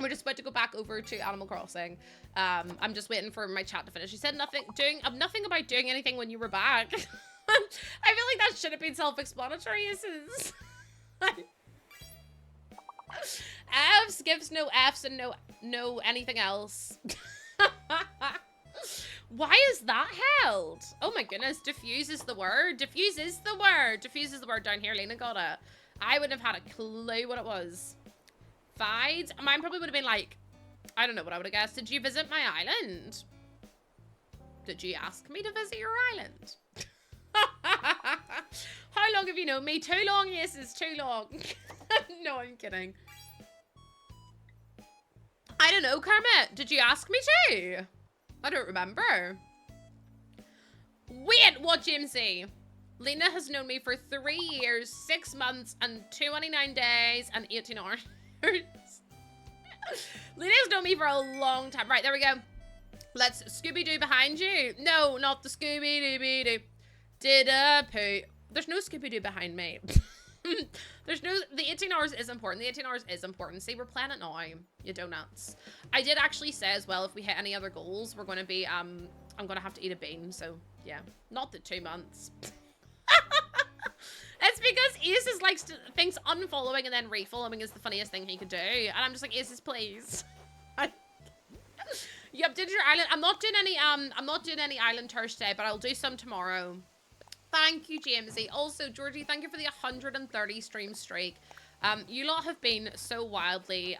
We're just about to go back over to Animal Crossing. I'm just waiting for my chat to finish. You said nothing about doing anything when you were back. I feel like that should have been self-explanatory. F's gives no F's and no anything else. Why is that held? Oh my goodness, diffuse is the word. Diffuse is the word. Diffuse is the word down here. Lena got it. I wouldn't have had a clue what it was. Fides? Mine probably would have been like, I don't know what I would have guessed. Did you visit my island? Did you ask me to visit your island? How long have you known me? Too long? Yes, it's too long. No, I'm kidding. I don't know, Kermit. Did you ask me to? I don't remember. Wait, what, Jimsy? Lena has known me for 3 years, 6 months, and 29 days, and 18 hours. Lena's known me for a long time. Right, there we go. Let's Scooby-Doo behind you. No, not the Scooby-Doo-Doo. Did a poo. There's no Scooby-Doo behind me. There's no, the 18 hours is important. The 18 hours is important. See, we're playing it now, you donuts. I did actually say as well, if we hit any other goals, we're going to be, I'm going to have to eat a bean. So, yeah, not the 2 months. It's because Aces thinks unfollowing and then refollowing is the funniest thing he could do. And I'm just like, Aces, please. You updated your island. I'm not doing any island tours today, but I'll do some tomorrow. Thank you, Jamesy. Also, Georgie, thank you for the 130 stream streak. You lot have been so wildly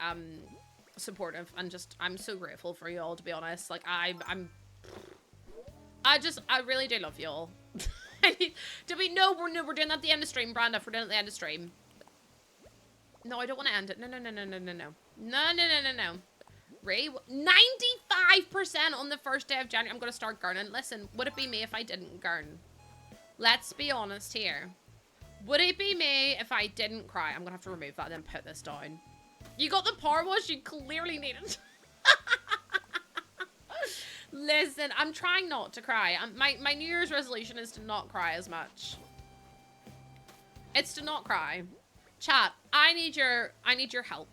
supportive, and just I'm so grateful for you all, to be honest. Like I really do love you all. Do we know we're doing that at the end of stream, Branda? We're doing it at the end of stream. No, I don't want to end it. No. No. Ray, 95% on the first day of January. I'm gonna start gurning. Listen, would it be me if I didn't gurn? Let's be honest here. Would it be me if I didn't cry? I'm gonna have to remove that and then put this down. You got the power wash you clearly needed. Listen, I'm trying not to cry. My New Year's resolution is to not cry as much. It's to not cry. Chat, I need your help.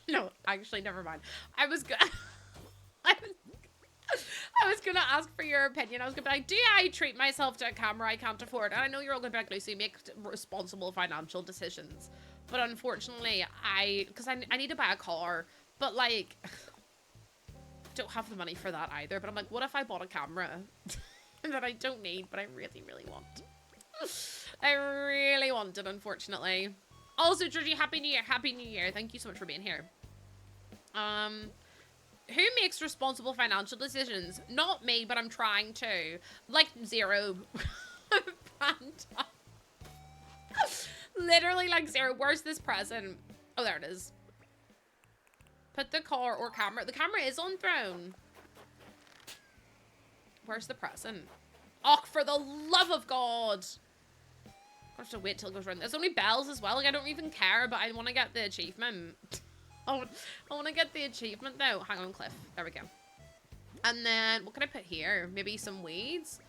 No, actually, never mind. I was gonna ask for your opinion. I was gonna be like, do I treat myself to a camera I can't afford? And I know you're all gonna be like, Lucy, make responsible financial decisions. But unfortunately, because I need to buy a car, but like, don't have the money for that either. But I'm like, what if I bought a camera that I don't need, but I really, really want? I really want it, unfortunately. Also, Georgie, Happy New Year. Happy New Year. Thank you so much for being here. Who makes responsible financial decisions? Not me, but I'm trying to. Like, zero. Literally, like, zero. Where's this present? Oh, there it is. Put the car or camera. The camera is on throne. Where's the present? Oh, for the love of God. I have to wait till it goes around. There's only bells as well. Like, I don't even care, but I want to get the achievement. I want to get the achievement, though. Hang on, Cliff. There we go. And then, what can I put here? Maybe some weeds?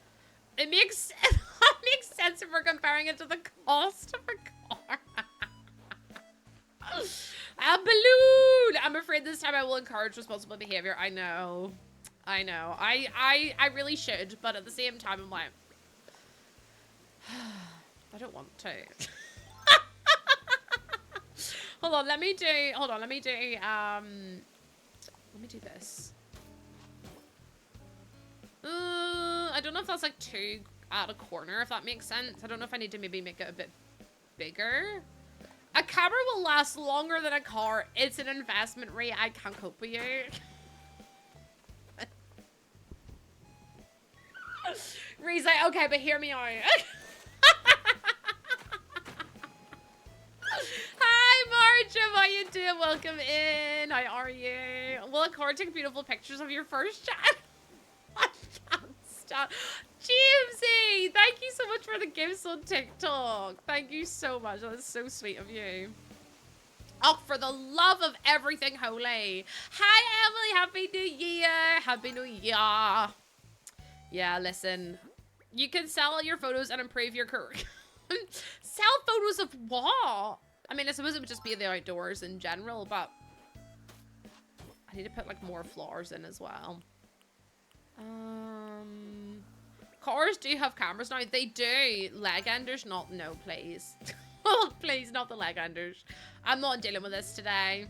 It makes sense if we're comparing it to the cost of a car. A balloon! I'm afraid this time I will encourage responsible behavior. I know. I really should, but at the same time, I'm like, I don't want to. Hold on, let me do this. I don't know if that's like too out of corner, if that makes sense. I don't know if I need to maybe make it a bit bigger. A camera will last longer than a car. It's an investment rate. I can't cope with you. Ree's like, okay, but hear me out. Hi, Marja. How you doing? Welcome in. How are you? Will a car take beautiful pictures of your first chat? I can't stop. Jamesy, thank you so much for the gifts on TikTok. Thank you so much. That is so sweet of you. Oh, for the love of everything holy. Hi, Emily. Happy New Year. Happy New Year. Yeah, listen. You can sell your photos and improve your career. Sell photos of what? I mean, I suppose it would just be the outdoors in general, but I need to put like more flowers in as well. Cars do have cameras now. They do. Leg enders, not. No, please. Oh, please, not the leg enders. I'm not dealing with this today.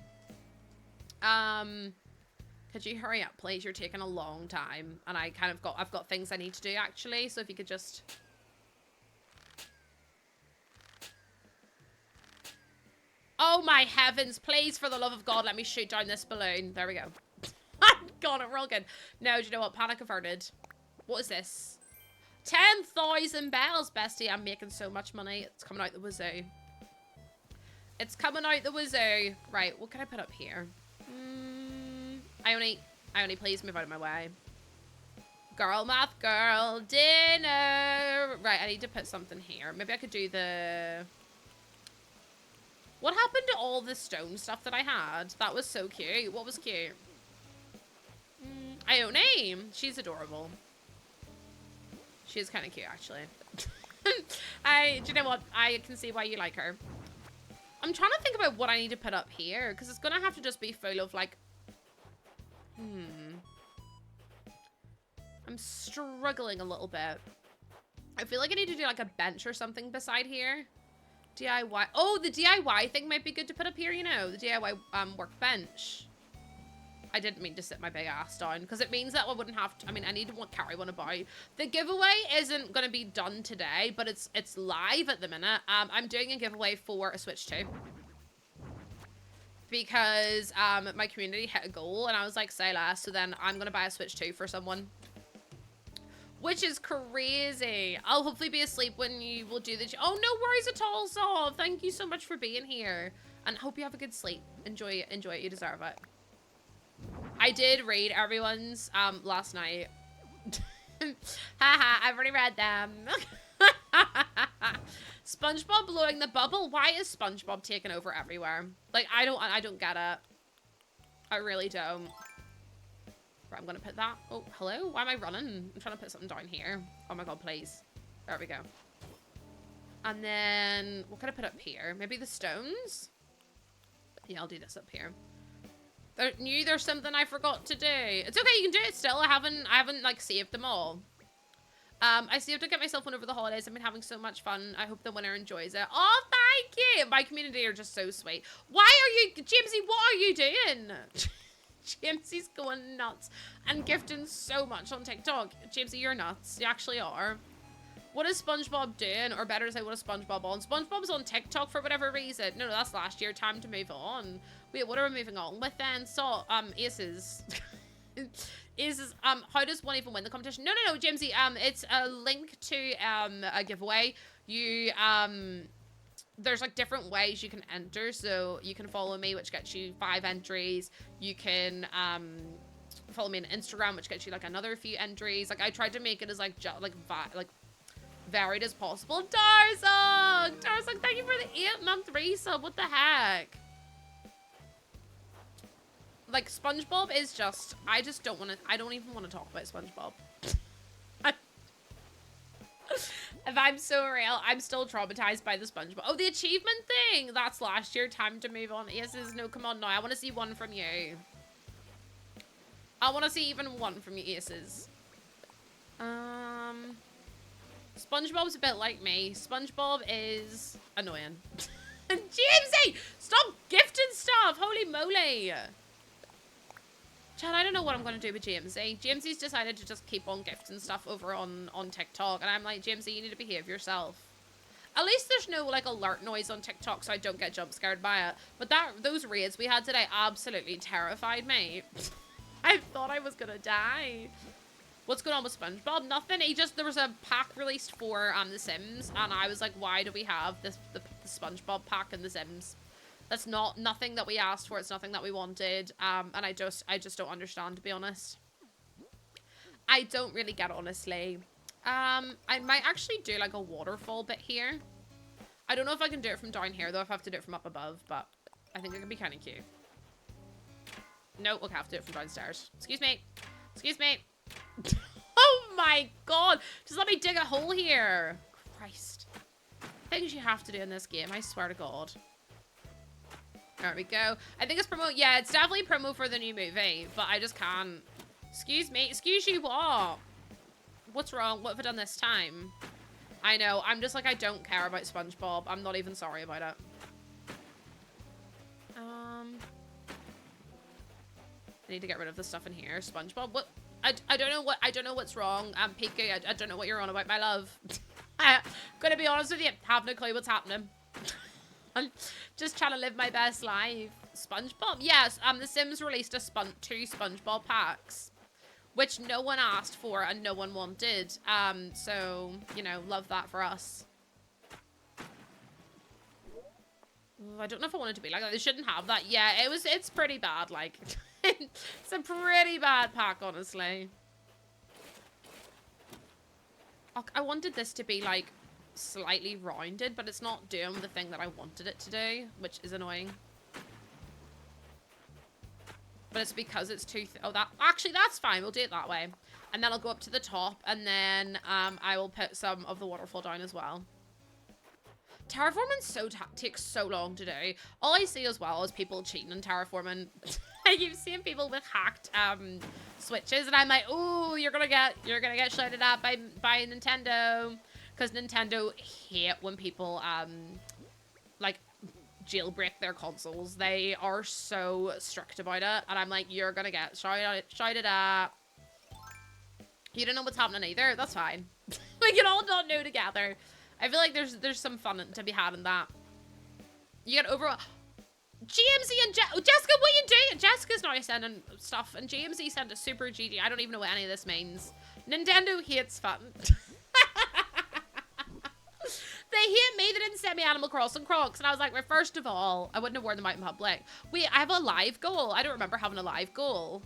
Could you hurry up, please? You're taking a long time, and I've got things I need to do actually. So if you could just. Oh my heavens! Please, for the love of God, let me shoot down this balloon. There we go. Got it. We're all good. No, do you know what? Panic averted. What is this? 10,000 bells, bestie. I'm making so much money. It's coming out the wazoo. It's coming out the wazoo. Right, what can I put up here? I only please move out of my way. Girl math, girl dinner. Right, I need to put something here. Maybe I could do the... What happened to all the stone stuff that I had? That was so cute. What was cute? Ione. She's adorable. She is kind of cute, actually. Do you know what? I can see why you like her. I'm trying to think about what I need to put up here, because it's going to have to just be full of, like... I'm struggling a little bit. I feel like I need to do, like, a bench or something beside here. DIY. Oh, the DIY thing might be good to put up here, you know? The DIY workbench. I didn't mean to sit my big ass down, because it means that I wouldn't have to, I mean, I need to carry one about. The giveaway isn't going to be done today, but it's live at the minute. I'm doing a giveaway for a Switch 2. Because my community hit a goal, and I was like, say less, so then I'm going to buy a Switch 2 for someone. Which is crazy. I'll hopefully be asleep when you will do the... Oh, no worries at all, Saul. Thank you so much for being here. And hope you have a good sleep. Enjoy it. You deserve it. I did read everyone's last night. Haha, I've already read them. SpongeBob blowing the bubble. Why is SpongeBob taking over everywhere? Like, I don't get it. I really don't. Right, I'm gonna put that. Oh, hello? Why am I running? I'm trying to put something down here. Oh my God, please. There we go. And then what can I put up here? Maybe the stones? Yeah, I'll do this up here. There's something I forgot to do. It's okay, you can do it still. I haven't like saved them all. I saved to get myself one over the holidays. I've been having so much fun. I hope the winner enjoys it. Oh, thank you. My community are just so sweet. Why are you, Jamesy, what are you doing? Jamesy's going nuts and gifting so much on TikTok. Jamesy, you're nuts. You actually are. What is SpongeBob doing? Or better to say, what is SpongeBob on? SpongeBob's on TikTok for whatever reason. No, that's last year. Time to move on. Wait, what are we moving on with then? So, Aces. Aces, how does one even win the competition? No, Jamesy, it's a link to, a giveaway. You, there's like different ways you can enter. So you can follow me, which gets you 5 entries. You can, follow me on Instagram, which gets you like another few entries. Like I tried to make it as like, varied as possible. Darzog, thank you for the 8-month resub. What the heck? Like, SpongeBob is just... I don't even want to talk about SpongeBob. If I'm so real, I'm still traumatized by the SpongeBob. Oh, the achievement thing! That's last year. Time to move on. Aces, no, come on now. I want to see one from you. I want to see even one from you, Aces. SpongeBob's a bit like me. SpongeBob is annoying. Jamesy! Stop gifting die. Chad, I don't know what I'm going to do with Jamesy. Jamesy's decided to just keep on gifting stuff over on TikTok. And I'm like, Jamesy, you need to behave yourself. At least there's no, like, alert noise on TikTok so I don't get jump scared by it. But those raids we had today absolutely terrified me. I thought I was going to die. What's going on with SpongeBob? Nothing. There was a pack released for The Sims. And I was like, why do we have the SpongeBob pack in The Sims? That's nothing that we asked for. It's nothing that we wanted. And I just don't understand, to be honest. I don't really get it, honestly. I might actually do like a waterfall bit here. I don't know if I can do it from down here, though. If I have to do it from up above, but I think it can be kind of cute. No, we'll have to do it from downstairs. Excuse me. Excuse me. Oh my god. Just let me dig a hole here. Christ. Things you have to do in this game, I swear to god. There we go. I think it's promo. Yeah, it's definitely promo for the new movie, but I just can't. Excuse me. Excuse you, what? What's wrong? What have I done this time? I know. I'm just like, I don't care about SpongeBob. I'm not even sorry about it. I need to get rid of the stuff in here. SpongeBob. What? I don't know what. I don't know what's wrong. Piku. I don't know what you're on about, my love. I'm gonna be honest with you. Have no clue what's happening. I'm just trying to live my best life. SpongeBob. Yes. The Sims released 2 SpongeBob packs, which no one asked for and no one wanted. So, you know, love that for us. Ooh, I don't know if I wanted to be like that. They shouldn't have that. Yeah, it's pretty bad, like. It's a pretty bad pack, honestly. I wanted this to be, like, slightly rounded, but it's not doing the thing that I wanted it to do, which is annoying. But it's because it's too... actually, that's fine. We'll do it that way. And then I'll go up to the top, and then I will put some of the waterfall down as well. Terraforming takes so long to do. All I see as well is people cheating in terraforming. You've seen people with hacked switches, and I'm like, oh, you're gonna get shouted at by Nintendo, because Nintendo hate when people like jailbreak their consoles. They are so strict about it, and I'm like, you're gonna get shouted at. You don't know what's happening either. That's fine. We can all not know together. I feel like there's some fun to be had in that. You get over. GMZ and Jessica, what are you doing? Jessica's now sending stuff, and GMZ sent a super GG. I don't even know what any of this means. Nintendo hates fun. They hate me. They didn't send me Animal Crossing Crocs, and I was like, well, first of all, I wouldn't have worn them out in public. Wait, I have a live goal. I don't remember having a live goal.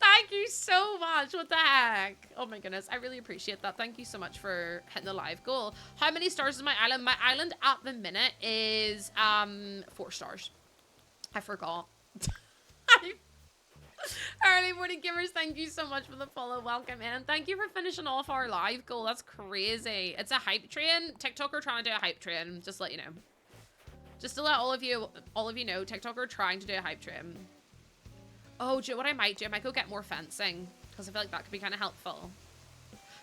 Thank you so much. What the heck? Oh my goodness. I really appreciate that. Thank you so much for hitting the live goal. How many stars is my island? My island at the minute is 4 stars. I forgot. Early morning gamers, thank you so much for the follow. Welcome in. Thank you for finishing off our live goal. That's crazy. It's a hype train. TikTok are trying to do a hype train. Just to let you know. Just to let all of you know, TikTok are trying to do a hype train. Oh, do you know what I might do? I might go get more fencing, because I feel like that could be kind of helpful.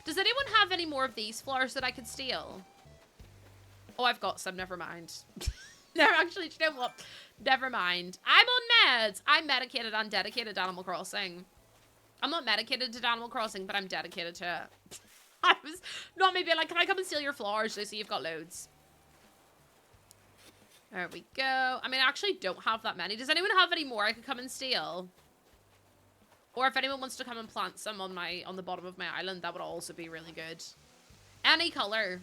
Does anyone have any more of these flowers that I could steal? Oh, I've got some. Never mind. No, actually, do you know what? Never mind. I'm on meds. I'm medicated and dedicated to Animal Crossing. I'm not medicated to Animal Crossing, but I'm dedicated to it. I was not maybe like, can I come and steal your flowers? So you've got loads. There we go. I mean, I actually don't have that many. Does anyone have any more I could come and steal? Or if anyone wants to come and plant some on the bottom of my island, that would also be really good. Any color.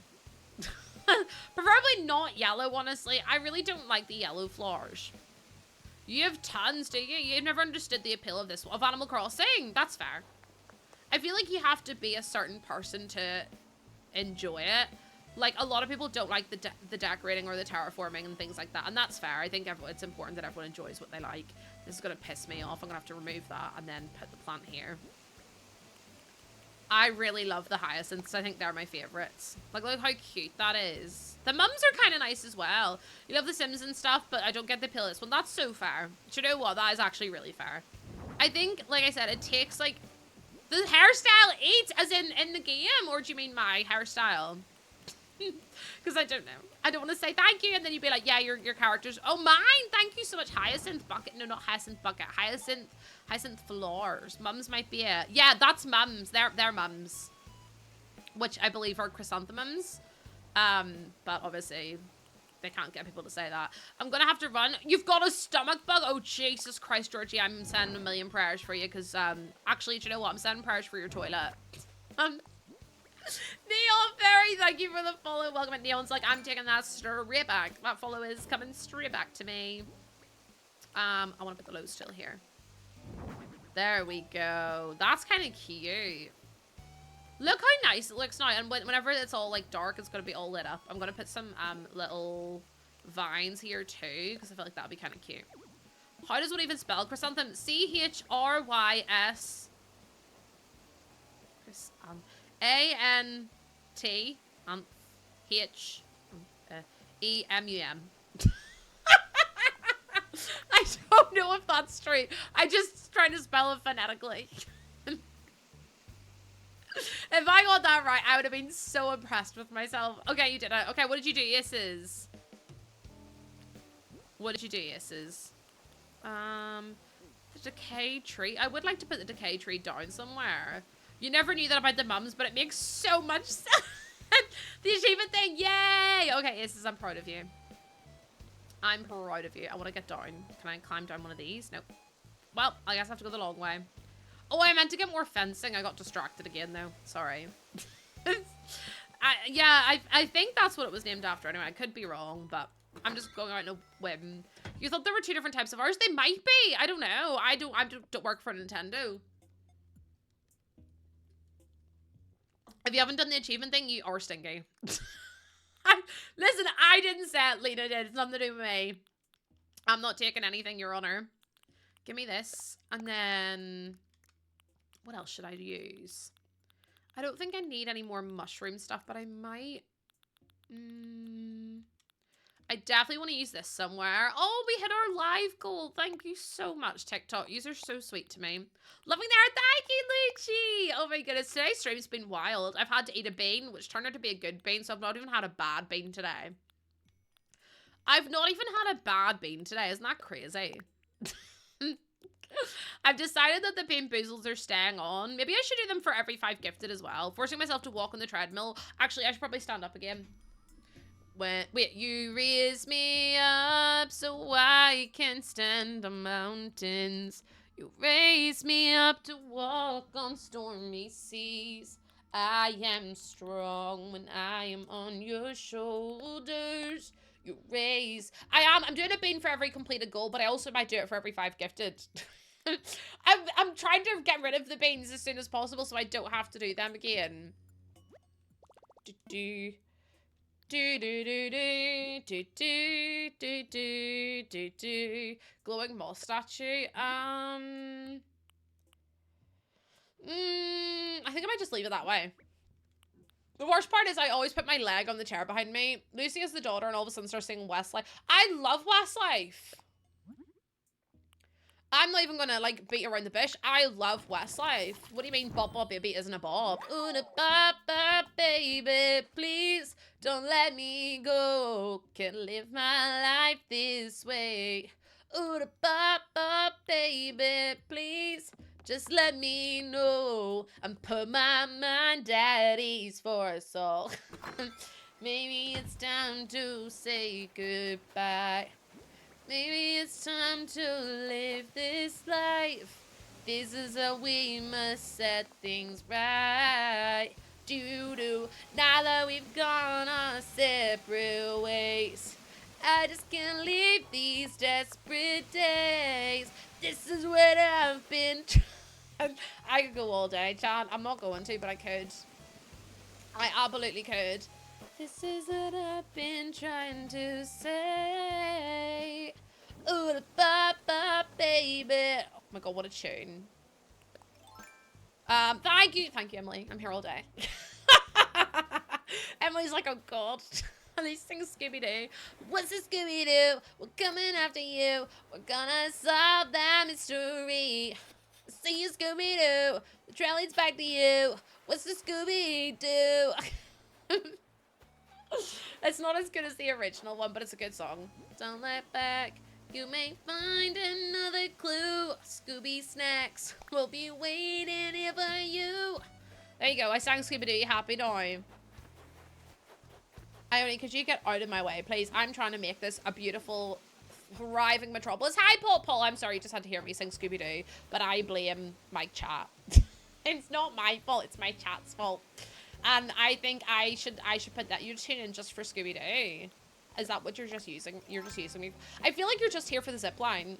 Preferably not yellow, honestly. I really don't like the yellow flowers. You have tons, do you? You've never understood the appeal of of Animal Crossing. That's fair. I feel like you have to be a certain person to enjoy it. Like, a lot of people don't like the decorating or the terraforming and things like that, and that's fair. I think it's important that everyone enjoys what they like. This is going to piss me off. I'm going to have to remove that and then put the plant here. I really love the hyacinths. I think they're my favorites. Like, look how cute that is. The mums are kind of nice as well. You love the Sims and stuff, but I don't get the pillars. Well, that's so fair. Do you know what? That is actually really fair. I think, like I said, it takes, like, the hairstyle eats, as in the game, or do you mean my hairstyle? Because I don't know. I don't want to say thank you, and then you'd be like, yeah, your character's, oh, mine, thank you so much, Hyacinth Bucket, no, not Hyacinth Bucket, Hyacinth Flowers, mums might be it, yeah, that's mums, they're mums, which I believe are chrysanthemums, but obviously, they can't get people to say that. I'm gonna have to run. You've got a stomach bug? Oh, Jesus Christ, Georgie, I'm sending a million prayers for you, because, actually, do you know what, I'm sending prayers for your toilet. Neil Ferry, thank you for the follow. Welcome at Neil's like, I'm taking that straight back. That follow is coming straight back to me. I want to put the low still here. There we go. That's kind of cute. Look how nice it looks now. And whenever it's all like dark, it's going to be all lit up. I'm going to put some little vines here too, because I feel like that'd be kind of cute. How does one even spell chrysanthemum? C-H-R-Y-S. A-N-T-H-E-M-U-M. I don't know if that's straight. I'm just trying to spell it phonetically. If I got that right, I would have been so impressed with myself. Okay, you did it. Okay, what did you do, Yesses? What did you do, Yesses? The decay tree. I would like to put the decay tree down somewhere. You never knew that about the mums, but it makes so much sense. The achievement thing, yay! Okay, Yesses, I'm proud of you. I'm proud of you. I want to get down. Can I climb down one of these? Nope. Well, I guess I have to go the long way. Oh, I meant to get more fencing. I got distracted again, though. Sorry. I think that's what it was named after. Anyway, I could be wrong, but I'm just going out on a whim. You thought there were two different types of ours? They might be. I don't know. I don't work for Nintendo. If you haven't done the achievement thing, you are stinky. Listen, I didn't say it. Lena did. It's nothing to do with me. I'm not taking anything, Your Honor. Give me this. And then... what else should I use? I don't think I need any more mushroom stuff, but I might. I definitely want to use this somewhere. Oh, we hit our live goal. Thank you so much, TikTok. You're so sweet to me. Loving there. Thank you, Lucci. Oh my goodness. Today's stream's been wild. I've had to eat a bean, which turned out to be a good bean, so I've not even had a bad bean today. I've not even had a bad bean today. Isn't that crazy? I've decided that the bean boozles are staying on. Maybe I should do them for every 5 gifted as well. Forcing myself to walk on the treadmill. Actually, I should probably stand up again. Wait, you raise me up so I can stand on mountains. You raise me up to walk on stormy seas. I am strong when I am on your shoulders. You raise... I'm doing a bean for every completed goal, but I also might do it for every 5 gifted. I'm trying to get rid of the beans as soon as possible so I don't have to do them again. Glowing moss statue. I think I might just leave it that way. The worst part is I always put my leg on the chair behind me. Lucy is the daughter and all of a sudden starts singing Westlife. I love Westlife. I'm not even gonna like beat around the bush. I love Westlife. What do you mean Bop Bop Baby isn't a bop? Ooh, bop bop baby, please don't let me go. Can't live my life this way. Ooh, bop bop baby, please just let me know. And put my mind at ease for us all. Maybe it's time to say goodbye. Maybe it's time to live this life. This is how we must set things right. Doo-doo. Now that we've gone our separate ways, I just can't leave these desperate days. This is what I've been trying. I could go all day, Chan. I'm not going to, but I could. I absolutely could. This is what I've been trying to say. Ooh, the ba baby. Oh my god, what a tune. Thank you, Emily. I'm here all day. Emily's like, oh god. And they sing Scooby-Doo. What's the Scooby-Doo? We're coming after you. We're gonna solve that mystery. See you, Scooby-Doo. The trail leads back to you. What's the Scooby-Doo? It's not as good as the original one, but it's a good song. Don't let back. You may find another clue. Scooby Snacks will be waiting here for you. There you go. I sang Scooby-Doo happy now. Ione, could you get out of my way, please? I'm trying to make this a beautiful, thriving metropolis. Hi, Paul. I'm sorry, you just had to hear me sing Scooby-Doo, but I blame my chat. It's not my fault. It's my chat's fault. And I think I should put that. You tune in just for Scooby-Doo. Is that what you're just using? You're just using me. I feel like you're just here for the zip line.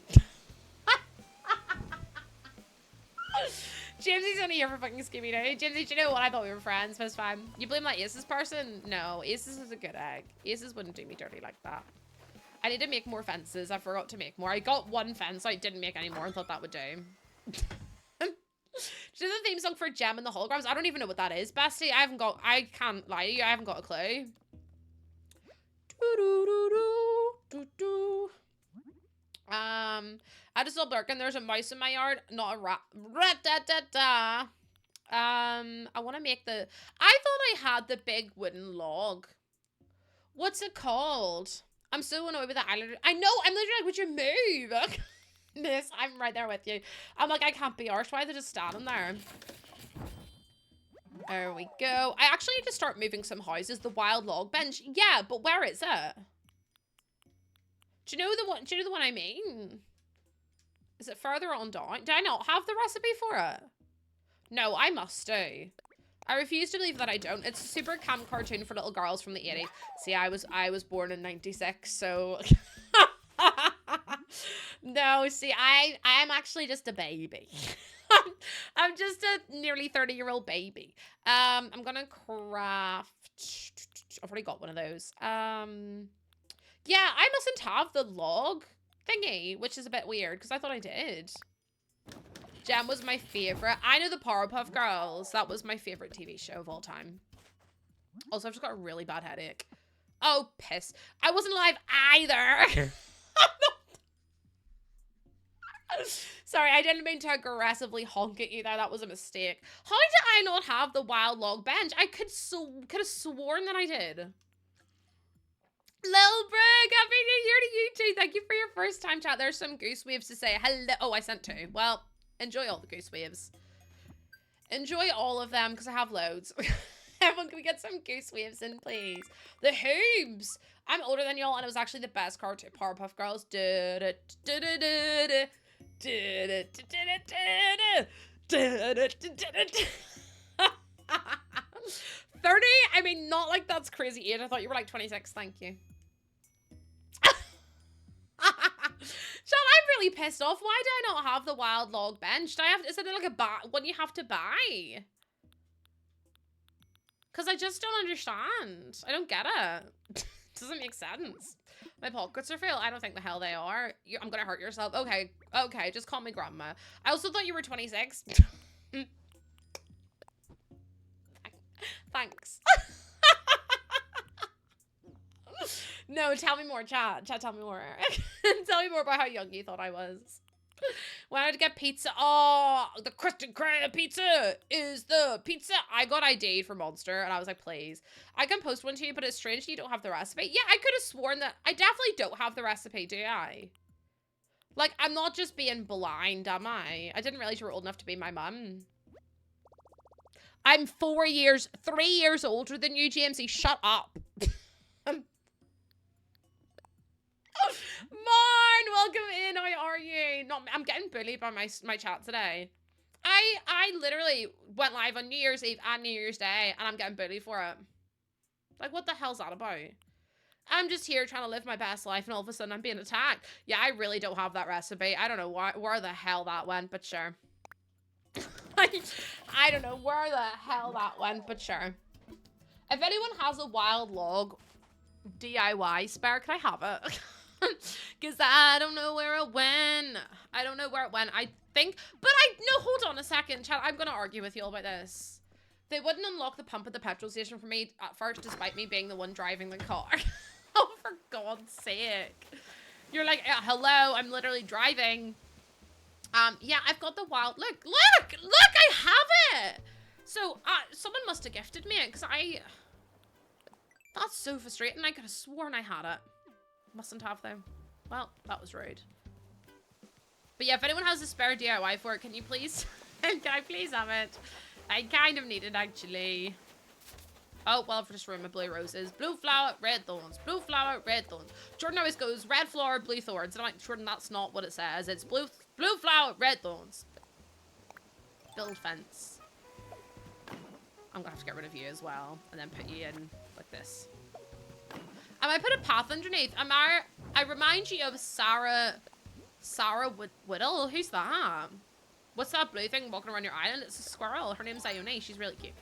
Jamesy's only here for fucking Scooby-Doo. Jamesy, do you know what? I thought we were friends, but it's fine. You blame that Aces person? No, Aces is a good egg. Aces wouldn't do me dirty like that. I need to make more fences. I forgot to make more. I got one fence, so I didn't make any more and thought that would do. Do you know the theme song for Gem and the Holograms? I don't even know what that is, bestie. I can't lie to you. I haven't got a clue. I just still lurking. There's a mouse in my yard, not a rat. I want to make the. I thought I had the big wooden log. What's it called? I'm so annoyed with the island. I know. I'm literally like, would you move? Miss, I'm right there with you. I'm like, I can't be arsed. Why are they just standing there? There we go. I actually need to start moving some houses. The wild log bench. Yeah, but where is it? Do you know the one? Do you know the one I mean? Is it further on down? Do I not have the recipe for it? No, I must do. I refuse to believe that I don't. It's a super camp cartoon for little girls from the 80s. See, I was born in 96, so no, see, I am actually just a baby. I'm just a nearly 30-year-old baby. I'm gonna craft. I've already got one of those. Yeah, I mustn't have the log thingy, which is a bit weird because I thought I did. Gem was my favorite. I know the Powerpuff Girls. That was my favorite TV show of all time. Also, I've just got a really bad headache. Oh, piss. I wasn't alive either. Sorry, I didn't mean to aggressively honk at you there. That was a mistake. How did I not have the wild log bench? I could have sworn that I did. Lil Brig, happy new year to you too. Thank you for your first time chat. There's some goose waves to say hello. Oh, I sent two. Well, enjoy all the goose waves. Enjoy all of them because I have loads. Everyone, can we get some goose waves in, please? The Hoobs. I'm older than y'all, and it was actually the best cartoon. Powerpuff Girls. 30? I mean, not like that's crazy age. I thought you were like 26. Thank you. Sean, I'm really pissed off. Why do I not have the wild log bench? Do I have? Is it like a one you have to buy? Because I just don't understand. I don't get it. Doesn't make sense. My pockets are full. I don't think the hell they are. I'm gonna hurt yourself. Okay, okay, just call me grandma. I also thought you were 26. Thanks. No, tell me more, chat. Chat, tell me more. Tell me more about how young you thought I was. When I had to get pizza, oh, the Kristen Krab pizza is the pizza. I got ID'd for Monster, and I was like, please. I can post one to you, but it's strange you don't have the recipe. Yeah, I could have sworn that. I definitely don't have the recipe, do I? Like, I'm not just being blind, am I? I didn't realize you were old enough to be my mum. I'm 3 years older than you, Jamesy. Shut up. Marn, welcome in. How are you? No, I'm getting bullied by my chat today. I literally went live on New Year's Eve and New Year's Day, and I'm getting bullied for it. Like, what the hell's that about? I'm just here trying to live my best life, and all of a sudden I'm being attacked. Yeah, I really don't have that recipe. I don't know where the hell that went, but sure. I don't know where the hell that went, but sure. If anyone has a wild log DIY spare, can I have it? Because I don't know where it went. I don't know where it went. I think, but no, hold on a second, chat. I'm going to argue with you all about this. They wouldn't unlock the pump at the petrol station for me at first, despite me being the one driving the car. Oh, for God's sake. You're like, hello, I'm literally driving. Yeah, I've got the wild, look, I have it. So, someone must have gifted me it, because That's so frustrating. I could have sworn I had it. Mustn't have, though. Well, that was rude. But yeah, if anyone has a spare DIY for it, can you please... can I please have it? I kind of need it, actually. Oh, well, I've just ruined my blue roses. Blue flower, red thorns. Blue flower, red thorns. Jordan always goes, red flower, blue thorns. And I'm like, Jordan, that's not what it says. It's blue flower, red thorns. Build fence. I'm gonna have to get rid of you as well. And then put you in like this. I might put a path underneath. I remind you of Sarah Whittle. Who's that? What's that blue thing walking around your island? It's a squirrel. Her name's Ione. She's really cute.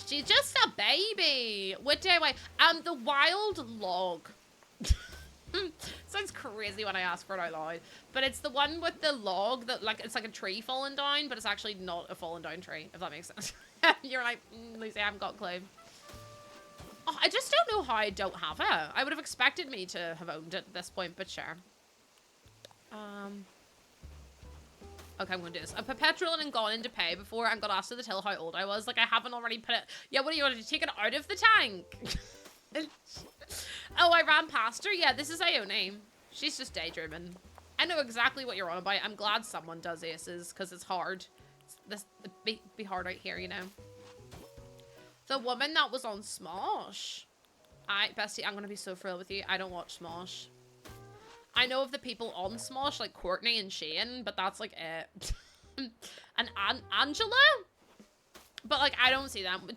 She's just a baby. What do I... the wild log. Sounds crazy when I ask for it out loud. But it's the one with the log that, like, it's like a tree falling down, but it's actually not a falling down tree, if that makes sense. You're like, Lucy, I haven't got a clue. Oh, I just don't know how I don't have it. I would have expected me to have owned it at this point, but sure. Okay, I'm gonna do this. I put petrol and gone into pay before and got asked to the till how old I was. Like, I haven't already put it. Yeah, what do you want to take it out of the tank? Oh, I ran past her. Yeah, this is Ione. She's just daydreaming. I know exactly what you're on about. I'm glad someone does aces because it's hard. It'd be hard out here, you know. The woman that was on Smosh. Bestie, I'm gonna be so thrilled with you. I don't watch Smosh. I know of the people on Smosh, like Courtney and Shane, but that's like it. And Angela? But like, I don't see them.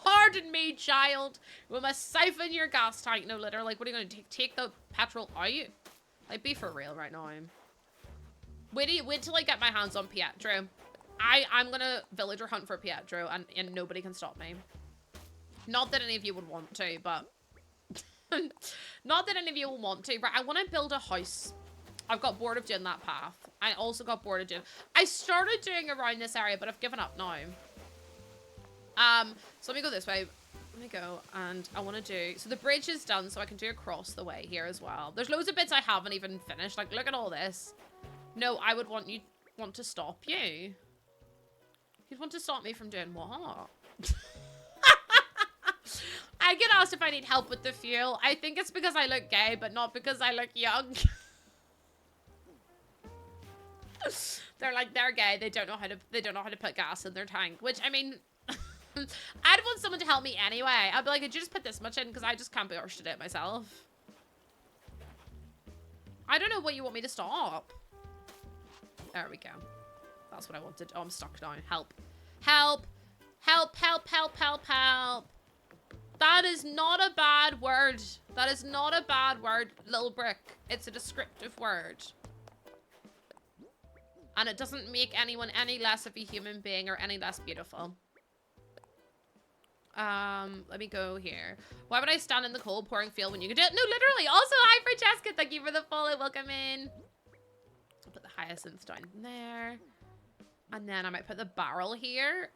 Pardon me, child. We must siphon your gas tank. No litter. Like, what are you gonna take the petrol out? Like, be for real right now. Wait till I get my hands on Pietro. I'm gonna villager hunt for Pietro, and nobody can stop me. Not that any of you would want to, but... Not that any of you will want to. Right, I want to build a house. I've got bored of doing that path. I also got bored of doing... I started doing around this area, but I've given up now. So let me go this way. Let me go, and I want to do... So the bridge is done, so I can do across the way here as well. There's loads of bits I haven't even finished. Like, look at all this. No, I would want to stop you. You'd want to stop me from doing what? I get asked if I need help with the fuel. I think it's because I look gay, but not because I look young. They're like, they're gay. They don't know how to put gas in their tank. Which, I mean, I'd want someone to help me anyway. I'd be like, could you just put this much in? Because I just can't be arsed to do it myself. I don't know what you want me to stop. There we go. That's what I wanted. Oh, I'm stuck now. Help. Help. Help, help, help, help, help. That is not a bad word. That is not a bad word, little brick. It's a descriptive word. And it doesn't make anyone any less of a human being or any less beautiful. Let me go here. Why would I stand in the cold pouring fuel when you could do it? No, literally. Also, hi, Francesca. Thank you for the follow. Welcome in. I'll put the hyacinths down there. And then I might put the barrel here.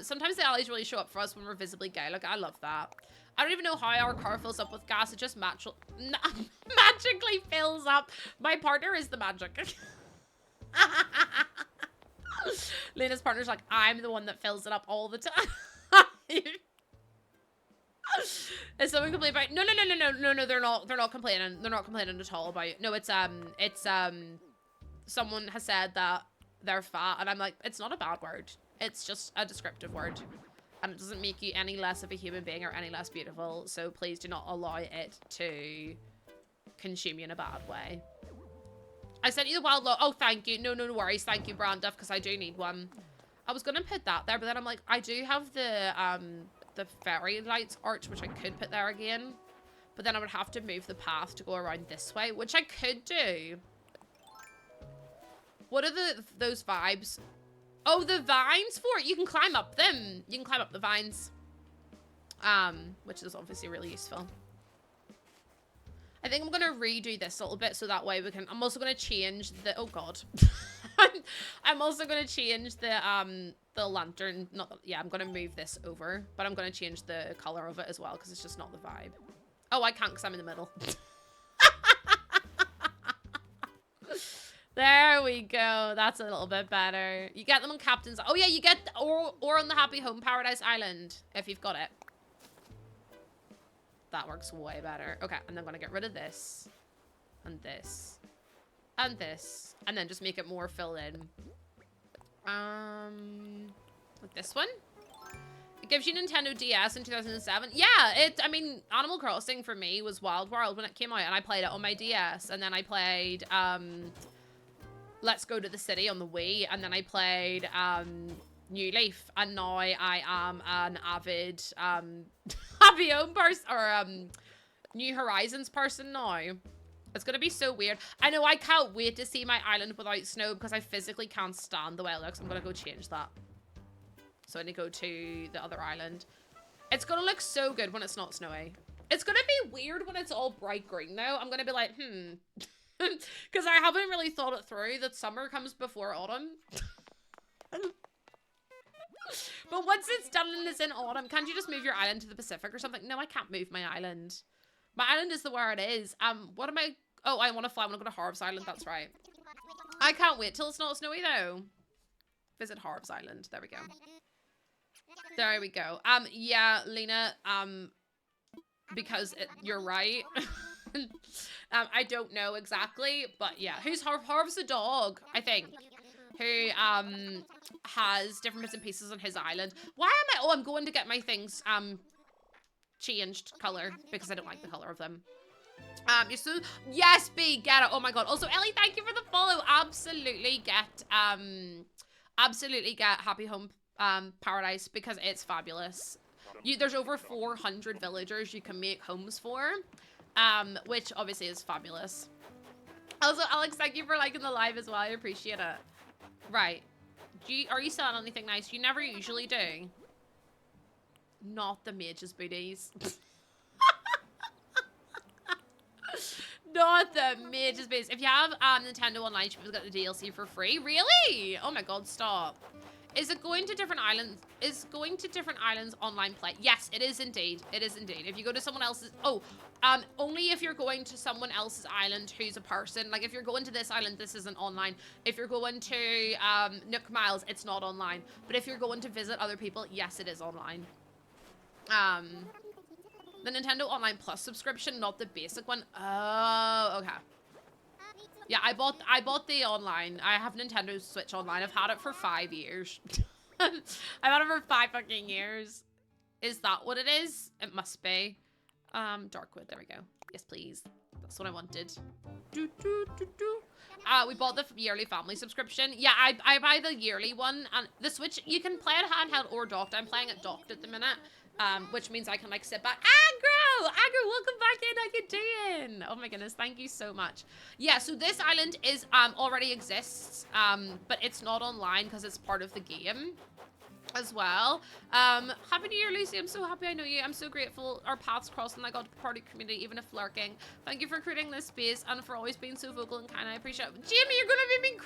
Sometimes the alleys really show up for us when we're visibly gay. Like, I love that. I don't even know how our car fills up with gas. It just magically fills up. My partner is the magic. Lena's partner's like, I'm the one that fills it up all the time. Is someone complaining about? No, they're not complaining. They're not complaining at all about it. No, it's someone has said that they're fat, and I'm like, it's not a bad word. It's just a descriptive word. And it doesn't make you any less of a human being or any less beautiful. So please do not allow it to consume you in a bad way. I sent you the wild log. Oh, thank you. No worries. Thank you, Branduff, because I do need one. I was going to put that there, but then I'm like, I do have the fairy lights arch, which I could put there again. But then I would have to move the path to go around this way, which I could do. What are those vibes? Oh, the vines for it. You can climb up them. You can climb up the vines. Which is obviously really useful. I think I'm going to redo this a little bit so that way we can... I'm also going to change the... Oh, God. I'm also going to change the lantern. Yeah, I'm going to move this over. But I'm going to change the color of it as well because it's just not the vibe. Oh, I can't because I'm in the middle. There we go. That's a little bit better. You get them on Captain's... Oh, yeah, you get... Or on the Happy Home Paradise Island, if you've got it. That works way better. Okay, and I'm gonna get rid of this. And this. And this. And then just make it more filled in. Like this one. It gives you Nintendo DS in 2007. Yeah, I mean, Animal Crossing for me was Wild World when it came out, and I played it on my DS, and then I played, Let's Go to the City on the Wii, and then I played, New Leaf, and now I am an avid, Happy Home person, or, New Horizons person now. It's gonna be so weird. I know, I can't wait to see my island without snow, because I physically can't stand the way it looks. I'm gonna go change that. So I need to go to the other island. It's gonna look so good when it's not snowy. It's gonna be weird when it's all bright green though. I'm gonna be like, because I haven't really thought it through that summer comes before autumn. But once it's done and it's in autumn, can't you just move your island to the Pacific or something? No, I can't move my island. My island is where it is. What am I? Oh, I want to fly. I want to go to Harbs Island. That's right. I can't wait till it's not snowy though. Visit Harbs Island. There we go. There we go. Yeah, Lena, because you're right. I don't know exactly, but yeah. Who's Harv's the dog, I think, who, has different bits and pieces on his island. Why am I, oh, I'm going to get my things, changed color, because I don't like the color of them. You're so, yes, B, get it. Oh my god. Also, Ellie, thank you for the follow. Absolutely get Happy Home Paradise, because it's fabulous. There's over 400 villagers you can make homes for, which obviously is fabulous. Also, Alex, thank you for liking the live as well. I appreciate it. Right. Are you selling anything nice? You never usually do. Not the mage's booties. Not the mage's booties. If you have Nintendo Online, you should get the DLC for free. Really? Oh my god, stop. Is it going to different islands? Is going to different islands online play? Yes, it is indeed. It is indeed. If you go to someone else's, only if you're going to someone else's island who's a person. Like if you're going to this island, this isn't online. If you're going to Nook Miles, it's not online. But if you're going to visit other people, yes, it is online. The Nintendo Online Plus subscription, not the basic one. Oh, okay. Yeah, I bought the online. I have Nintendo Switch Online. I've had it for 5 years. I've had it for 5 fucking years. Is that what it is? It must be. Darkwood, there we go. Yes, please. That's what I wanted. We bought the yearly family subscription. Yeah, I buy the yearly one. And the Switch, you can play it handheld or docked. I'm playing it docked at the minute. Which means I can like sit back. Aggro, welcome back in. How you doing? Oh my goodness, thank you so much. Yeah, so this island is already exists, but it's not online because it's part of the game as well. Happy New Year, Lucy. I'm so happy I know you. I'm so grateful our paths crossed and I got to party community, even if lurking. Thank you for creating this space and for always being so vocal and kind. I appreciate it. Jamie, you're gonna be me.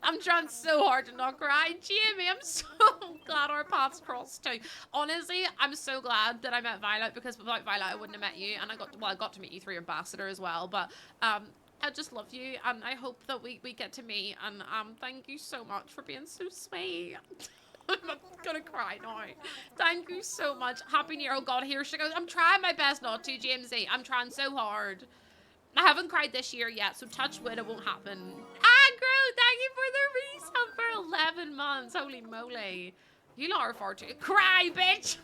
I'm trying so hard to not cry. Jamie, I'm so glad our paths crossed too. Honestly, I'm so glad that I met Violet, because without Violet, I wouldn't have met you. And I got to meet you through your ambassador as well. But I just love you, and I hope that we get to meet. And thank you so much for being so sweet. I'm gonna cry now. Thank you so much. Happy New Year. Oh God, here she goes. I'm trying my best not to, Jamesy. I'm trying so hard. I haven't cried this year yet, so touch wood, it won't happen. Aggro, thank you for the resub for 11 months. Holy moly. You lot are far too. Cry, bitch!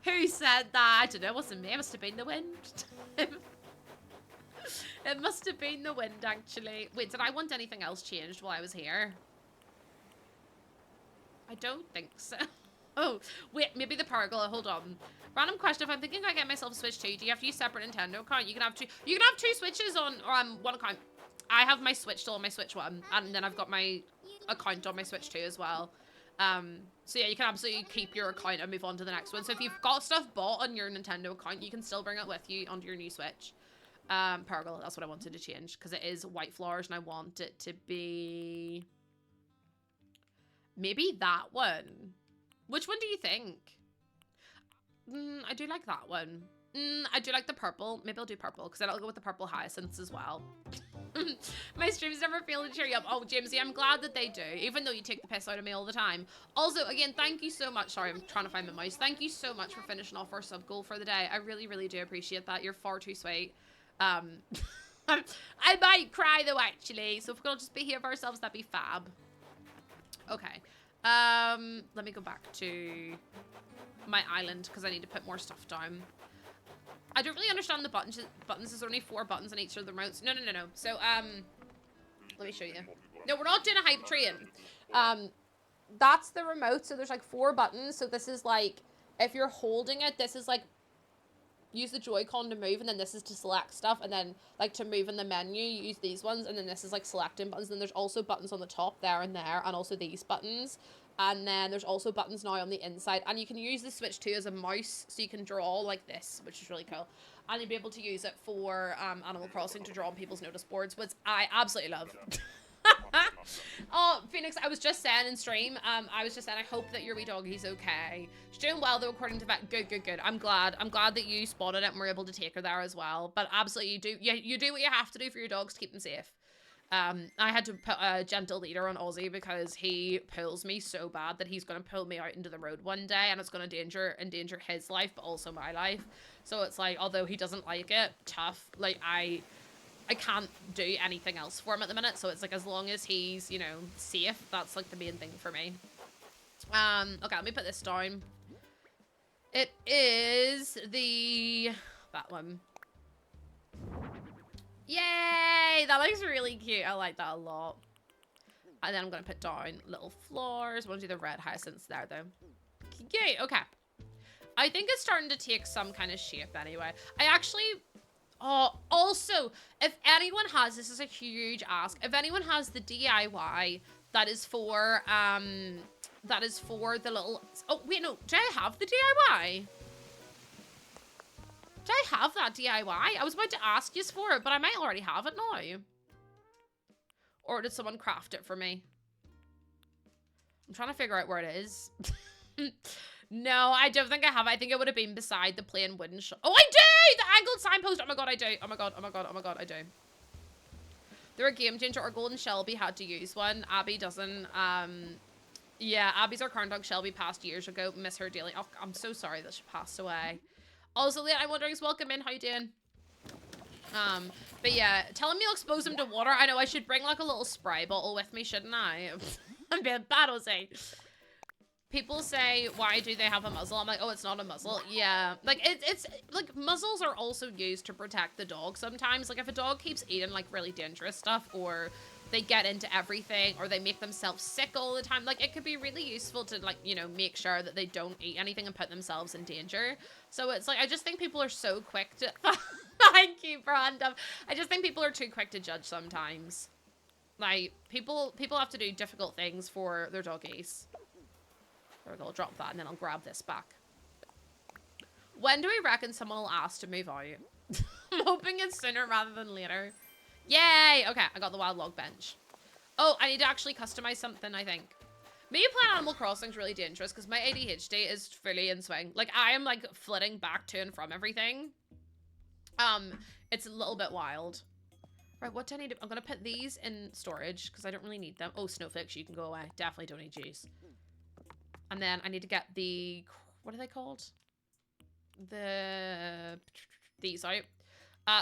Who said that? I don't know. It wasn't me. It must have been the wind. It must have been the wind, actually. Wait, did I want anything else changed while I was here? I don't think so. Oh, wait, maybe the pergola. Hold on. Random question: if I'm thinking I get myself a Switch 2, do you have to use separate Nintendo account? You can have two. You can have 2 Switches on one account. I have my Switch still on my Switch 1, and then I've got my account on my Switch 2 as well. So yeah, you can absolutely keep your account and move on to the next one. So if you've got stuff bought on your Nintendo account, you can still bring it with you onto your new Switch. Pergola, that's what I wanted to change, because it is white flowers, and I want it to be maybe that one. Which one do you think? I do like that one. I do like the purple. Maybe I'll do purple because then I'll go with the purple hyacinths as well. My streams never fail to cheer you up. Oh, Jamesy, I'm glad that they do, even though you take the piss out of me all the time. Also, again, thank you so much. Sorry, I'm trying to find my mouse. Thank you so much for finishing off our sub goal for the day. I really, really do appreciate that. You're far too sweet. I might cry though, actually. So if we could all just behave ourselves, that'd be fab. Okay. Let me go back to my island because I need to put more stuff down. I don't really understand the buttons. There's only 4 buttons on each of the remotes. No. So, let me show you. No, we're not doing a hype train. That's the remote. So there's like 4 buttons. So this is like, if you're holding it, this is like, use the Joy-Con to move, and then this is to select stuff, and then like to move in the menu, you use these ones, and then this is like selecting buttons. Then there's also buttons on the top there and there, and also these buttons. And then there's also buttons now on the inside. And you can use the Switch too as a mouse, so you can draw like this, which is really cool. And you'll be able to use it for Animal Crossing to draw on people's notice boards, which I absolutely love. Oh, Phoenix, I was just saying in stream, I was just saying I hope that your wee doggy's okay. She's doing well though, according to vet. Good. I'm glad that you spotted it and were able to take her there as well. But absolutely, you do what you have to do for your dogs to keep them safe. I had to put a gentle leader on Ozzy because he pulls me so bad that he's going to pull me out into the road one day, and it's going to endanger his life, but also my life. So it's like, although he doesn't like it, tough, like I can't do anything else for him at the minute. So it's like, as long as he's, you know, safe, that's like the main thing for me. Okay, let me put this down. It is that one. Yay! That looks really cute. I like that a lot. And then I'm going to put down little flowers. I want to do the red hyacinths there, though. Yay! Okay. I think it's starting to take some kind of shape anyway. I actually... Oh, also, if anyone has... This is a huge ask. If anyone has the DIY that is for the little... Oh, wait, no. Do I have the DIY? Do I have that DIY? I was about to ask you for it, but I might already have it now. Or did someone craft it for me? I'm trying to figure out where it is. No, I don't think I have it. I think it would have been beside the plain wooden shop. Oh, I do! The angled signpost! Oh my god, I do. Oh my god, I do. They're a game changer, or Golden Shelby had to use one. Abby doesn't. Yeah, Abby's our current dog. Shelby passed years ago. Miss her dearly. Oh, I'm so sorry that she passed away. Also, Leah, I'm wondering, welcome in. How you doing? But yeah, telling me I'll expose him to water. I know I should bring like a little spray bottle with me, shouldn't I? I'm being bad, Jose. People say, why do they have a muzzle? I'm like, oh, it's not a muzzle. Yeah, like it's like muzzles are also used to protect the dog sometimes. Like if a dog keeps eating like really dangerous stuff, or they get into everything, or they make themselves sick all the time, like it could be really useful to, like, you know, make sure that they don't eat anything and put themselves in danger. So it's like, I just think people are so quick to thank you, Brandon. I just think people are too quick to judge sometimes. Like people have to do difficult things for their doggies. There we go, I'll drop that and then I'll grab this back. When do we reckon someone will ask to move out? I'm hoping it's sooner rather than later. Yay! Okay, I got the wild log bench. Oh, I need to actually customize something, I think. Me playing Animal Crossing is really dangerous because my ADHD is fully in swing. Like, I am, like, flitting back to and from everything. It's a little bit wild. Right, what do I need to... I'm going to put these in storage because I don't really need them. Oh, snowflakes, you can go away. Definitely don't need juice. And then I need to get the... What are they called? These out.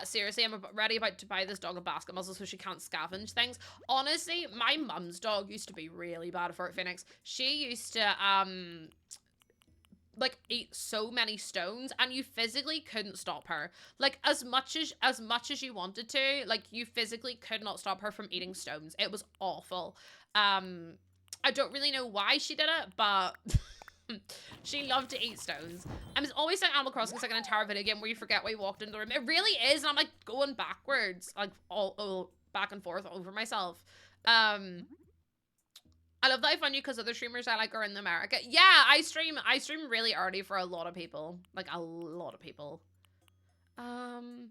Seriously, I'm about to buy this dog a basket muzzle so she can't scavenge things. Honestly, my mum's dog used to be really bad for it, Phoenix. She used to, like, eat so many stones, and you physically couldn't stop her. Like, as much as you wanted to, like, you physically could not stop her from eating stones. It was awful. I don't really know why she did it, but... She loved to eat stones. I'm always saying Animal Crossing is like an entire video game where you forget why you walked into the room. It really is, and I'm like going backwards, like all back and forth over myself. I love that I found you because other streamers I like are in America. Yeah, I stream really early for a lot of people. Like a lot of people. Sounds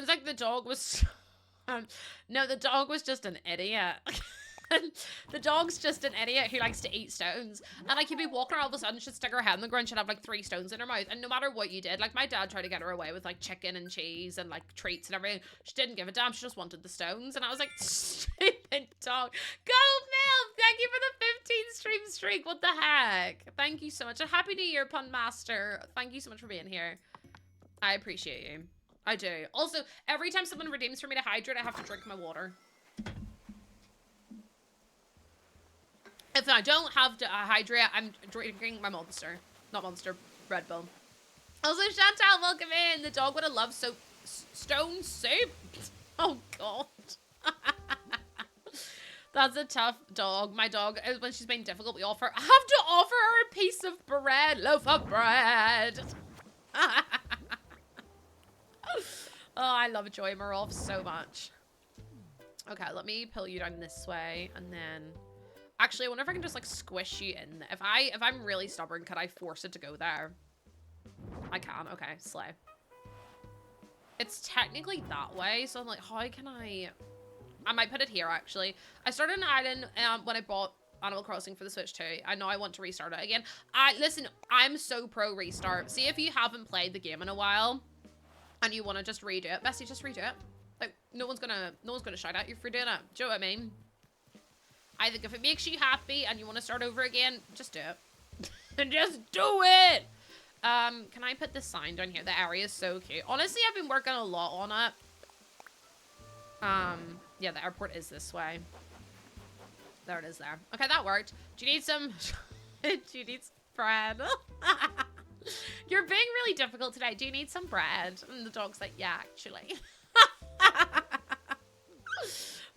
like the dog was no, the dog was just an idiot. The dog's just an idiot who likes to eat stones. And like, you'd be walking around, all of a sudden she'd stick her head in the ground, she'd have like 3 stones in her mouth. And no matter what you did, like my dad tried to get her away with like chicken and cheese and like treats and everything. She didn't give a damn, she just wanted the stones. And I was like, stupid dog. Gold Milk, thank you for the 15 stream streak. What the heck? Thank you so much. And Happy New Year, Pun Master. Thank you so much for being here. I appreciate you. I do. Also, every time someone redeems for me to hydrate, I have to drink my water. If I don't have to hydrate, I'm drinking my Monster. Not Monster, Red Bull. Also, Chantal, welcome in. The dog would have loved stone soup. Oh, God. That's a tough dog. My dog, when she's being difficult, I have to offer her a piece of bread. Loaf of bread. Oh, I love Joy Maroff so much. Okay, let me pull you down this way, and then... Actually, I wonder if I can just, like, squish you in. If I'm really stubborn, could I force it to go there? I can. Okay, slay. It's technically that way, so I'm like, how can I might put it here, actually. I started an island when I bought Animal Crossing for the Switch 2. I know I want to restart it again. Listen, I'm so pro restart. See, if you haven't played the game in a while... and you want to just redo it, Bessie, just redo it. Like, no one's gonna shout at you for doing it. Do you know what I mean? I think if it makes you happy and you want to start over again, just do it. Just do it! Can I put this sign down here? The area is so cute. Honestly, I've been working a lot on it. Yeah, the airport is this way. There it is there. Okay, that worked. Do you need some... do you need some bread? You're being really difficult today. Do you need some bread? And the dog's like, yeah, actually.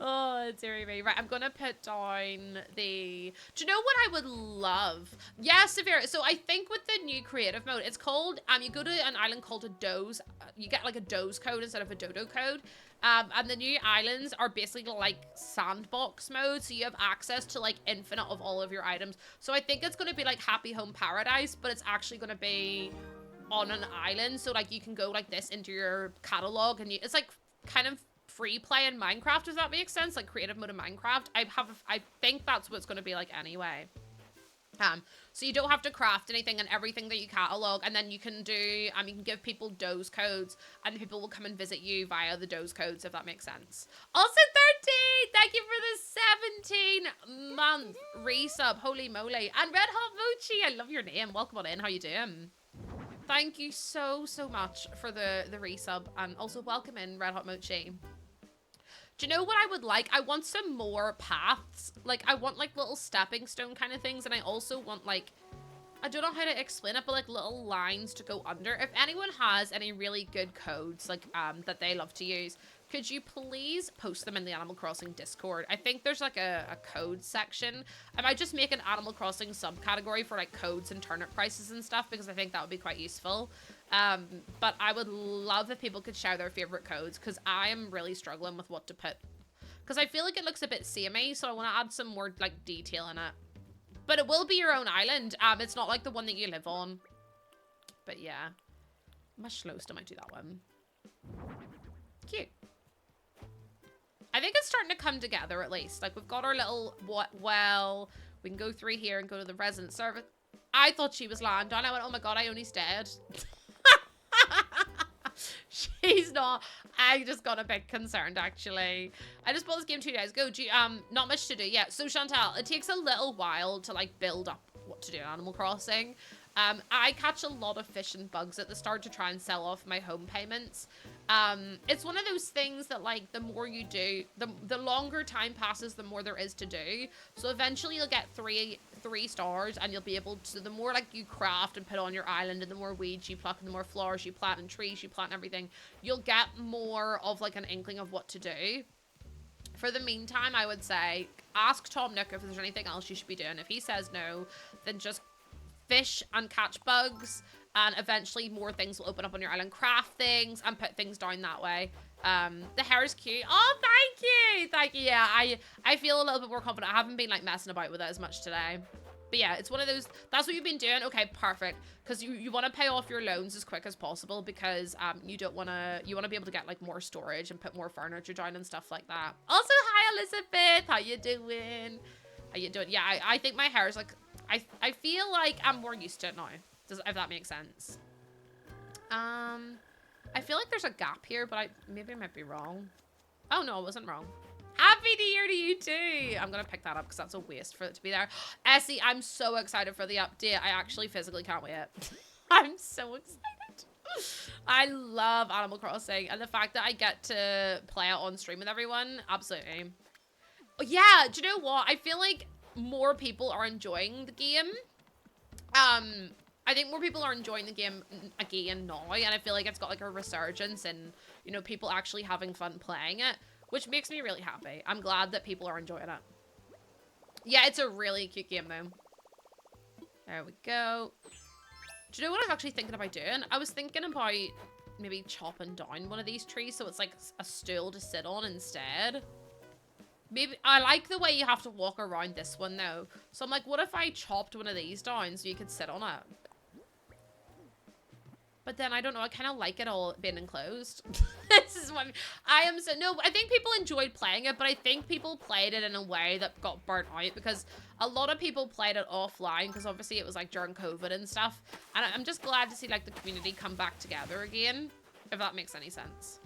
Oh, dearie me. Right, I'm going to put down the... Do you know what I would love? Yeah, Severe. So I think with the new creative mode, it's called... you go to an island called a doze. You get like a doze code instead of a dodo code. And the new islands are basically like sandbox mode. So you have access to like infinite of all of your items. So I think it's going to be like Happy Home Paradise, but it's actually going to be on an island. So like you can go like this into your catalog and it's like kind of free play in Minecraft. Does that make sense? Like creative mode in Minecraft. I think that's what it's going to be like anyway. So you don't have to craft anything and everything that you catalog, and then you can do, you can give people doze codes, and people will come and visit you via the doze codes, if that makes sense. Also 13, thank you for the 17-month resub, holy moly. And Red Hot Mochi, I love your name, welcome on in, how you doing? Thank you so much for the resub, and also welcome in, Red Hot Mochi. Do you know what I would like? I want some more paths. Like, I want, like, little stepping stone kind of things. And I also want, like, I don't know how to explain it, but, like, little lines to go under. If anyone has any really good codes, like, that they love to use, could you please post them in the Animal Crossing Discord? I think there's, like, a code section. I might just make an Animal Crossing subcategory for, like, codes and turnip prices and stuff, because I think that would be quite useful. But I would love if people could share their favorite codes, because I am really struggling with what to put. Because I feel like it looks a bit samey, so I want to add some more, like, detail in it. But it will be your own island. It's not like the one that you live on. But yeah. How much slow still might do that one. Cute. I think it's starting to come together, at least. Like, we've got our little well. We can go through here and go to the resident service. I thought she was lying down. I went, oh my god, I only stayed. She's not. I just got a bit concerned, actually. I just bought this game 2 days ago. Not much to do yet. So, Chantal, it takes a little while to, like, build up what to do in Animal Crossing. I catch a lot of fish and bugs at the start to try and sell off my home payments. It's one of those things that, like, the more you do, the longer time passes, the more there is to do. So eventually you'll get three stars, and you'll be able to, the more, like, you craft and put on your island, and the more weeds you pluck, and the more flowers you plant, and trees you plant, and everything, you'll get more of, like, an inkling of what to do. For the meantime, I would say, ask Tom Nook if there's anything else you should be doing. If he says no, then just fish and catch bugs, and eventually more things will open up on your island. Craft things and put things down that way. The hair is cute. Oh, thank you. Yeah, I feel a little bit more confident. I haven't been, like, messing about with it as much today. But yeah, it's one of those, that's what you've been doing. Okay, perfect. Because you want to pay off your loans as quick as possible because you don't want to, you want to be able to get like more storage and put more furniture down and stuff like that. Also, hi Elizabeth, how you doing? How you doing? Yeah, I think my hair is like, I feel like I'm more used to it now. If that makes sense. I feel like there's a gap here, but maybe I might be wrong. Oh no, I wasn't wrong. Happy New Year to you too. I'm gonna pick that up because that's a waste for it to be there. Essie, I'm so excited for the update. I actually physically can't wait. I'm so excited. I love Animal Crossing and the fact that I get to play it on stream with everyone. Absolutely. Yeah, do you know what? I feel like more people are enjoying the game. I think more people are enjoying the game again now, and I feel like it's got like a resurgence and, you know, people actually having fun playing it, which makes me really happy. I'm glad that people are enjoying it. Yeah, it's a really cute game though. There we go. Do you know what I was actually thinking about doing? I was thinking about maybe chopping down one of these trees so it's like a stool to sit on instead. Maybe I like the way you have to walk around this one though. So I'm like, what if I chopped one of these down so you could sit on it? But then I don't know, I kind of like it all being enclosed. This is what I am so, no, I think people enjoyed playing it, but I think people played it in a way that got burnt out because a lot of people played it offline because obviously it was like during COVID and stuff. And I'm just glad to see like the community come back together again, if that makes any sense.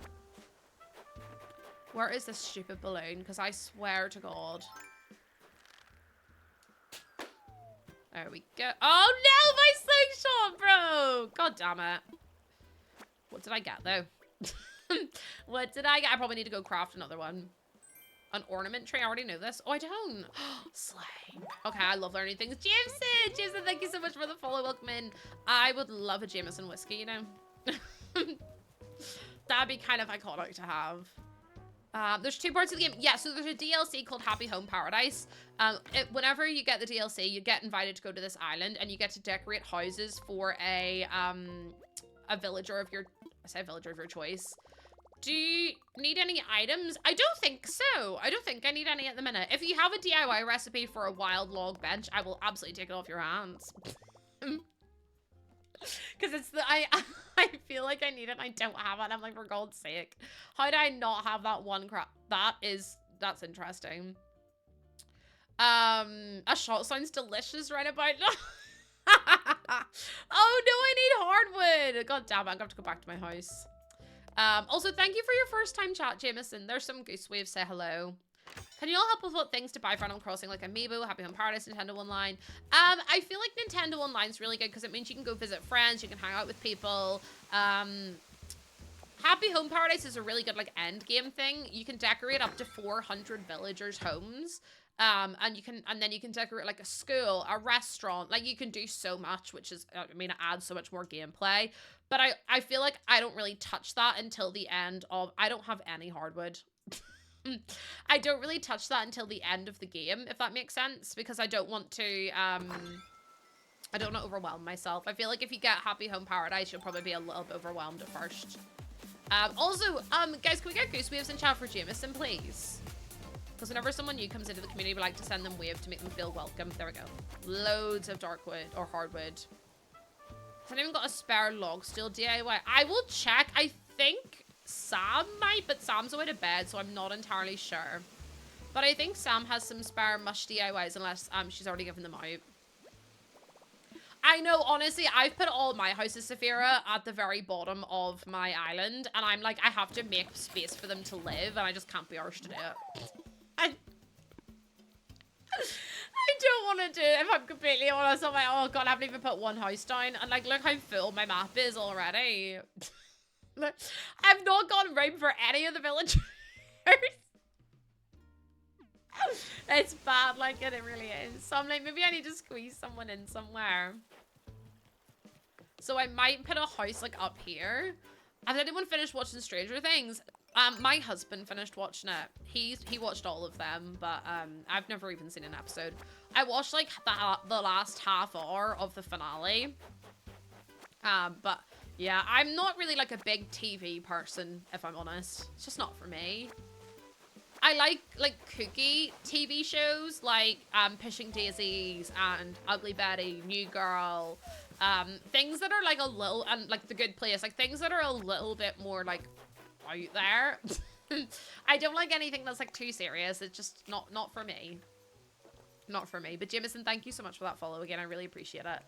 Where is this stupid balloon? Because I swear to God. There we go. Oh no, my slingshot broke! God damn it. What did I get though? What did I get? I probably need to go craft another one. An ornament tree? I already know this. Oh, I don't. Slay. Okay, I love learning things. Jameson! Jameson, thank you so much for the follow. Welcome in. I would love a Jameson whiskey, you know? That'd be kind of iconic to have. There's two parts of the game. Yeah, so there's a DLC called Happy Home Paradise. Whenever you get the DLC, you get invited to go to this island and you get to decorate houses for a villager of your, I say villager of your choice. Do you need any items? I don't think so. I don't think I need any at the minute. If you have a DIY recipe for a wild log bench, I will absolutely take it off your hands. Because it's the, I feel like I need it and I don't have it. I'm like, for God's sake. How do I not have that one crap? That's interesting. A shot sounds delicious right about now. Oh no, I need hardwood. God damn it, I'm gonna have to go back to my house. Also, thank you for your first time chat, Jameson. There's some goose waves, say hello. Can you all help with what things to buy for Animal Crossing, like Amiibo, Happy Home Paradise, Nintendo Online? I feel like Nintendo Online is really good because it means you can go visit friends, you can hang out with people. Happy Home Paradise is a really good like end game thing. You can decorate up to 400 villagers' homes, and then you can decorate like a school, a restaurant. Like you can do so much, which is, I mean, it adds so much more gameplay. But I feel like I don't really touch that until the end of. I don't have any hardwood. I don't really touch that until the end of the game, if that makes sense, because I don't want to overwhelm myself. I feel like if you get Happy Home Paradise, you'll probably be a little bit overwhelmed at first. Also, guys, can we get goose waves in chat for Jameson, please? Because whenever someone new comes into the community, we like to send them wave to make them feel welcome. There we go. Loads of dark wood or hardwood. Has anyone got a spare log steel DIY? I will check. I think Sam might, but Sam's away to bed, so I'm not entirely sure. But I think Sam has some spare mush DIYs unless she's already given them out. I know, honestly, I've put all my houses, Saphira, at the very bottom of my island, and I'm like, I have to make space for them to live, and I just can't be arsed to do it. I don't want to do it, if I'm completely honest. I'm like, oh god, I haven't even put one house down, and like, look how full my map is already. I've not got room for any of the villagers. It's bad, like it really is. So I'm like, maybe I need to squeeze someone in somewhere. So I might put a house like up here. Has anyone finished watching Stranger Things? My husband finished watching it. He watched all of them, but I've never even seen an episode. I watched like the last half hour of the finale. But yeah, I'm not really like a big TV person, if I'm honest. It's just not for me. I like kooky TV shows like Pushing Daisies and Ugly Betty, New Girl, things that are like a little, and like The Good Place, like things that are a little bit more like out there. I don't like anything that's like too serious. It's just not for me. Not for me. But Jameson, thank you so much for that follow again. I really appreciate it.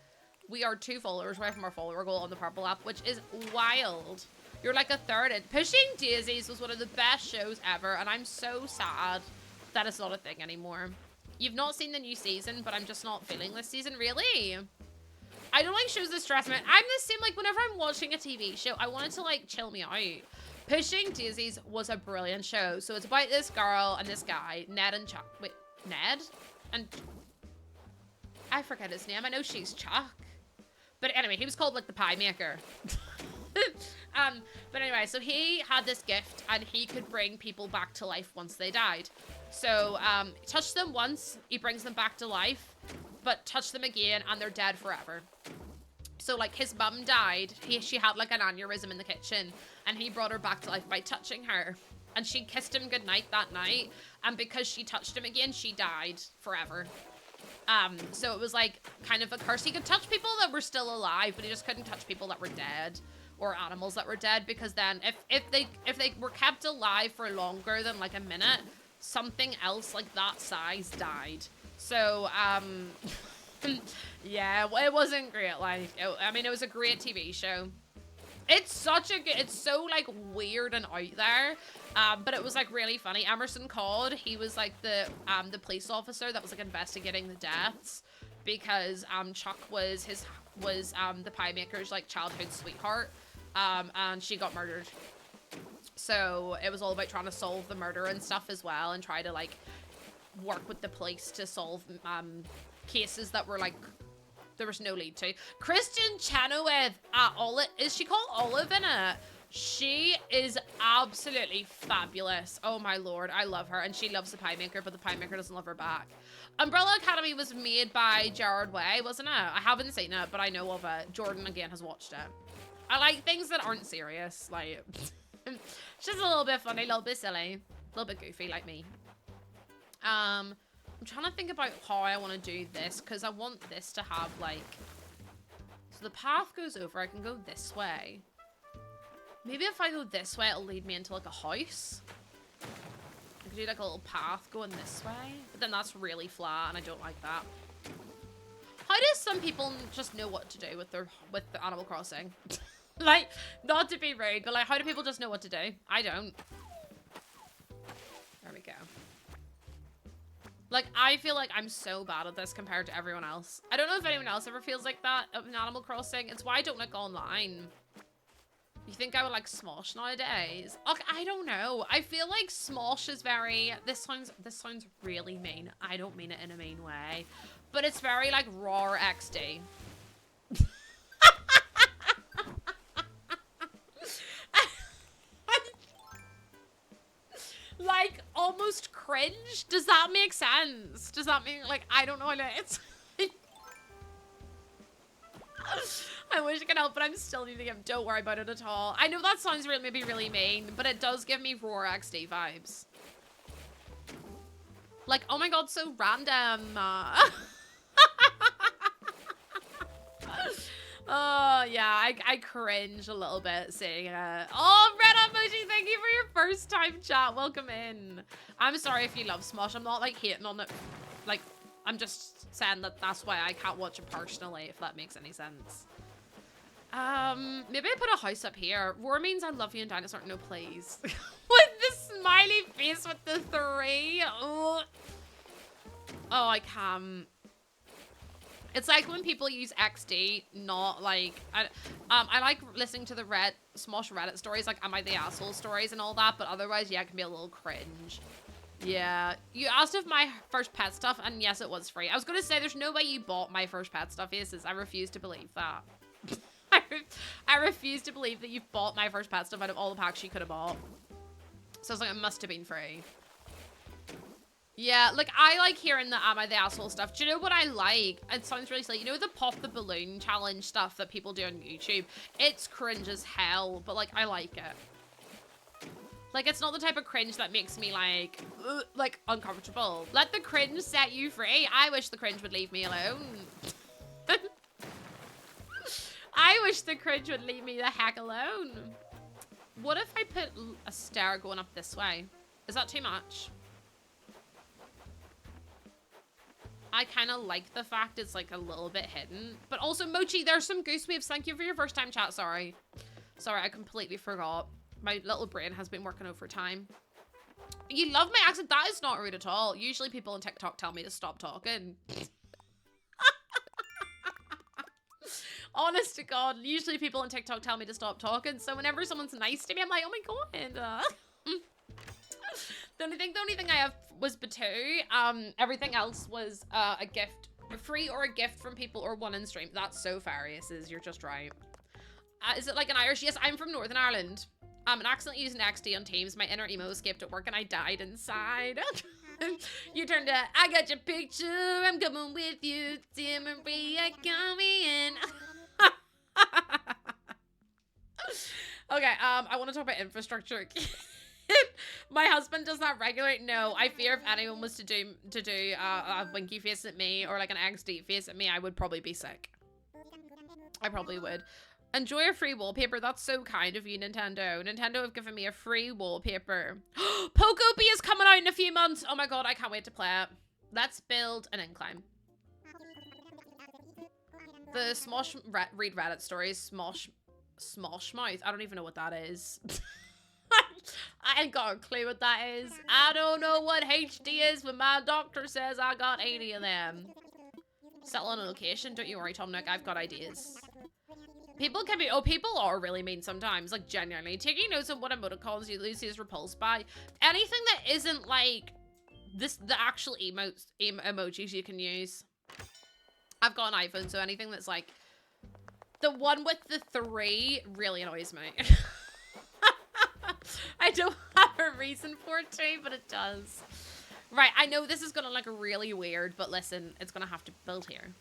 We are 2 followers away from our follower goal on the Purple app, which is wild. You're like a third in. Pushing Daisies was one of the best shows ever, and I'm so sad that it's not a thing anymore. You've not seen the new season, but I'm just not feeling this season, really. I don't like shows that stress me. I'm the same, like, whenever I'm watching a TV show, I want it to, like, chill me out. Pushing Daisies was a brilliant show. So it's about this girl and this guy, Ned and Chuck. Wait, Ned? And I forget his name. I know she's Chuck. But anyway, he was called, like, the pie maker. But anyway, so he had this gift and he could bring people back to life once they died. So, touch them once, he brings them back to life, but touch them again and they're dead forever. So, like, his mum died. She had, like, an aneurysm in the kitchen and he brought her back to life by touching her. And she kissed him goodnight that night. And because she touched him again, she died forever. So it was, like, kind of a curse. He could touch people that were still alive, but he just couldn't touch people that were dead. Or animals that were dead, because then if they were kept alive for longer than like a minute, something else like that size died. So yeah, it wasn't great. Like, I mean, it was a great TV show. It's such a good, it's so like weird and out there, but it was like really funny. Emerson Codd, he was like the police officer that was like investigating the deaths, because Chuck was the pie maker's like childhood sweetheart. And she got murdered. So it was all about trying to solve the murder and stuff as well, and try to like work with the police to solve cases that were like there was no lead to. Kristen Chenoweth, is she called Olive in it? She is absolutely fabulous. Oh my lord, I love her, and she loves the pie maker, but the pie maker doesn't love her back. Umbrella Academy was made by Gerard Way, wasn't it? I haven't seen it, but I know of it. Jordan again has watched it. I like things that aren't serious, like, just a little bit funny, a little bit silly, a little bit goofy, like me. I'm trying to think about how I want to do this, because I want this to have, like, so the path goes over, I can go this way. Maybe if I go this way, it'll lead me into, like, a house. I could do, like, a little path going this way, but then that's really flat, and I don't like that. How do some people just know what to do with the Animal Crossing? Like, not to be rude, but like, how do people just know what to do? I don't. There we go. Like, I feel like I'm so bad at this compared to everyone else. I don't know if anyone else ever feels like that in Animal Crossing. It's why I don't like online. You think I would like Smosh nowadays? Okay, I don't know. I feel like Smosh is very, this sounds really mean. I don't mean it in a mean way. But it's very like raw XD. Like almost cringe. Does that make sense? Does that mean like I don't know? It's I wish I could help, but I'm still needing him. Don't worry about it at all. I know that sounds really maybe really mean, but it does give me raw XD vibes. Like, oh my god, so random. Oh, yeah, I cringe a little bit seeing it. Oh, Red Emoji, thank you for your first time chat. Welcome in. I'm sorry if you love Smosh. I'm not, like, hating on it. Like, I'm just saying that that's why I can't watch it personally, if that makes any sense. Maybe I put a house up here. Roar means I love you and dinosaur. No, please. With the smiley face with the 3. Oh, I can't. It's like when people use XD, not like, I like listening to the Smosh Reddit stories, like Am I the Asshole stories and all that, but otherwise, yeah, it can be a little cringe. Yeah. You asked if my first pet stuff, and yes, it was free. I was going to say, there's no way you bought my first pet stuff, Aces. I refuse to believe that. I refuse to believe that you've bought my first pet stuff out of all the packs you could have bought. So it's like, it must have been free. Yeah, like, I like hearing the Am I the Asshole stuff. Do you know what I like? It sounds really silly. You know the Pop the Balloon challenge stuff that people do on YouTube? It's cringe as hell, but, like, I like it. Like, it's not the type of cringe that makes me, like uncomfortable. Let the cringe set you free. I wish the cringe would leave me alone. I wish the cringe would leave me the heck alone. What if I put a stair going up this way? Is that too much? I kind of like the fact it's like a little bit hidden. But also, Mochi, there's some goose waves. Thank you for your first time chat. Sorry. Sorry, I completely forgot. My little brain has been working overtime. You love my accent? That is not rude at all. Usually people on TikTok tell me to stop talking. Honest to God, usually people on TikTok tell me to stop talking. So whenever someone's nice to me, I'm like, oh my God. The only thing I have was Batu. Everything else was a gift. Free or a gift from people or one in stream. That's so farious, you're just right. Is it like an Irish? Yes, I'm from Northern Ireland. And accidentally using XD on Teams. My inner emo escaped at work and I died inside. You turned to, I got your picture, I'm coming with you. Dear Maria, coming in. Okay, I want to talk about infrastructure. My husband does not regulate. No, I fear if anyone was to do a winky face at me or like an XD face at me, I would probably be sick. I probably would. Enjoy a free wallpaper. That's so kind of you, Nintendo. Nintendo have given me a free wallpaper. Pokopia is coming out in a few months. Oh my God, I can't wait to play it. Let's build an incline. The Smosh read Reddit stories. Smosh mouth. I don't even know what that is. I ain't got a clue what that is. I don't know what HD is, but my doctor says I got 80 of them. Settle on a location. Don't you worry, Tom Nook. I've got ideas. People can be, people are really mean sometimes, like genuinely. Taking notes of what emoticons you lose is repulsed by. Anything that isn't like the actual emojis you can use. I've got an iPhone, so anything that's like the one with the 3 really annoys me. I don't have a reason for it to, but it does. Right, I know this is gonna look really weird, but listen, it's gonna have to build here.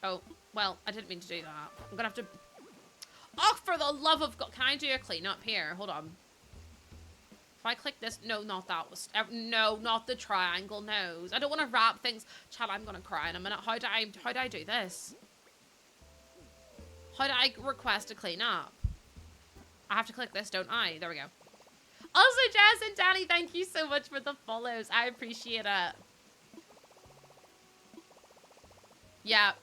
Oh, well, I didn't mean to do that. I'm gonna have to... Oh, for the love of God. Can I do a cleanup here? Hold on. If I click this... No, not that. No, not the triangle nose. I don't want to wrap things... Chad, I'm gonna cry in a minute. How do I do this? How do I request a cleanup? I have to click this, don't I? There we go. Also, Jazz and Danny, thank you so much for the follows. I appreciate it. Yeah.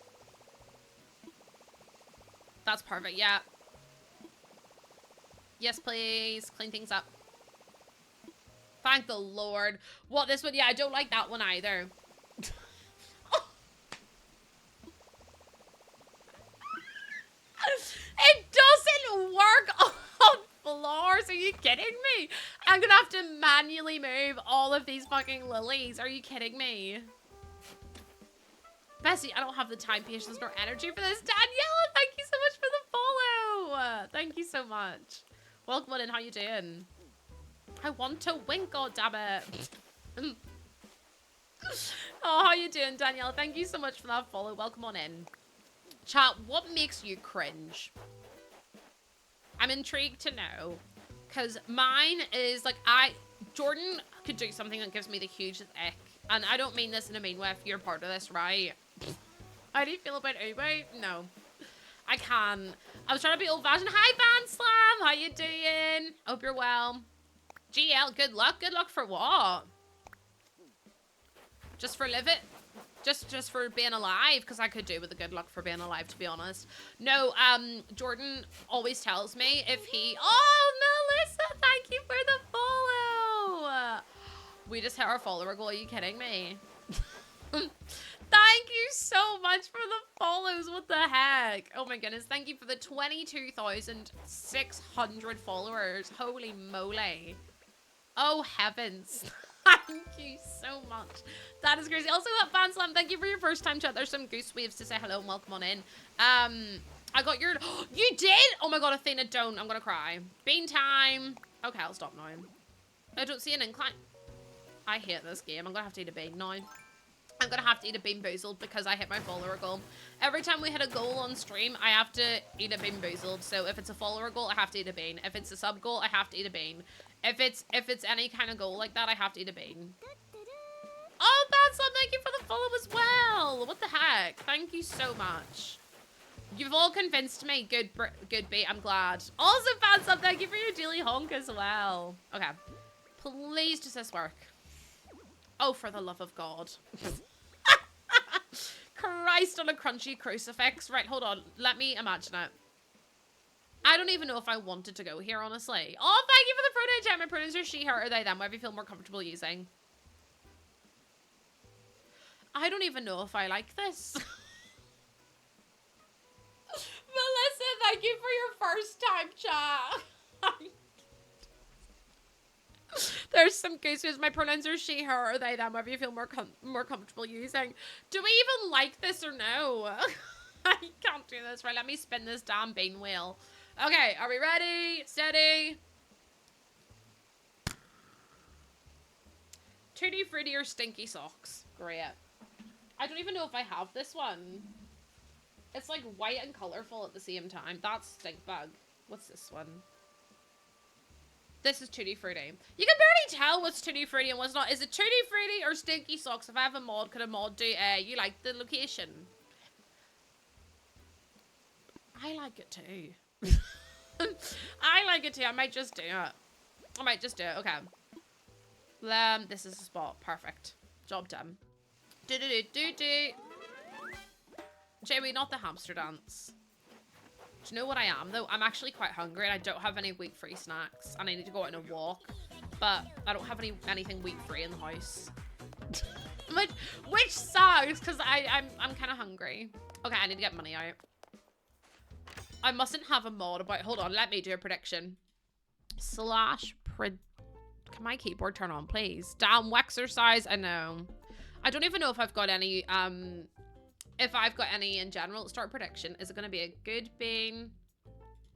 That's perfect, yeah. Yes, please. Clean things up. Thank the Lord. What, this one? Yeah, I don't like that one either. Oh. It doesn't work on floors. Are you kidding me? I'm gonna have to manually move all of these fucking lilies. Are you kidding me? Bessie, I don't have the time, patience, nor energy for this. Daniela, thank you so much for the follow. Thank you so much. Welcome on in. How you doing? I want to win, goddammit. Oh, how you doing, Daniela? Thank you so much for that follow. Welcome on in. Chat, what makes you cringe? I'm intrigued to know. Because mine is like, Jordan could do something that gives me the hugest ick. And I don't mean this in a mean way if you're part of this, right? How do you feel about Uwe? No. I can. I was trying to be old-fashioned. Hi, Band Slam. How you doing? Hope you're well. GL, good luck. Good luck for what? Just for living? Just for being alive? Because I could do with the good luck for being alive, to be honest. No, Jordan always tells me if he... Oh, Melissa, thank you for the follow. We just hit our follower goal. Are you kidding me? Thank you so much for the follows. What the heck? Oh my goodness. Thank you for the 22,600 followers. Holy moly. Oh heavens. Thank you so much. That is crazy. Also, that Van Slam, thank you for your first time chat. There's some goose waves to say hello and welcome on in. I got your... You did? Oh my god, Athena, don't. I'm gonna cry. Bean time. Okay, I'll stop now. I don't see an incline. I hate this game. I'm gonna have to eat a bean now. I'm gonna have to eat a bean boozled because I hit my follower goal. Every time we hit a goal on stream, I have to eat a bean boozled. So if it's a follower goal, I have to eat a bean. If it's a sub goal, I have to eat a bean. If it's any kind of goal like that, I have to eat a bean. Oh, that's all. Thank you for the follow as well. What the heck? Thank you so much. You've all convinced me. Good beat. I'm glad. Also, Fansub, thank you for your daily honk as well. Okay. Please does this work? Oh, for the love of God. Christ on a crunchy crucifix. Right, hold on. Let me imagine it. I don't even know if I wanted to go here, honestly. Oh, thank you for the pronoun chat. My pronouns are she, her, or they, them. Whatever you feel more comfortable using. I don't even know if I like this. Melissa, thank you for your first time chat. There's some gooses. My pronouns are she, her, or they, them. Whatever you feel more comfortable using. Do we even like this or no? I can't do this. Right, let me spin this damn bean wheel. Okay, are we ready? Steady. Tutti Frutti or Stinky Socks? Great. I don't even know if I have this one. It's like white and colorful at the same time. That's Stink Bug. What's this one? This is Tutti Frutti. You can barely tell what's Tutti Frutti and what's not. Is it Tutti Frutti or Stinky Socks? If I have a mod, could a mod do you like the location? I like it too. I like it too. I might just do it. Okay. This is the spot. Perfect. Job done. Jamie, not the hamster dance. Do you know what I am though? I'm actually quite hungry and I don't have any wheat-free snacks and I need to go out on a walk, but I don't have anything wheat-free in the house. which sucks because I'm kind of hungry. Okay, I need to get money out. I mustn't have a mod about. Hold on, let me do a prediction. Can my keyboard turn on, please? Damn, exercise. I know. I don't even know if I've got any. If I've got any in general. Start prediction. Is it going to be a good bean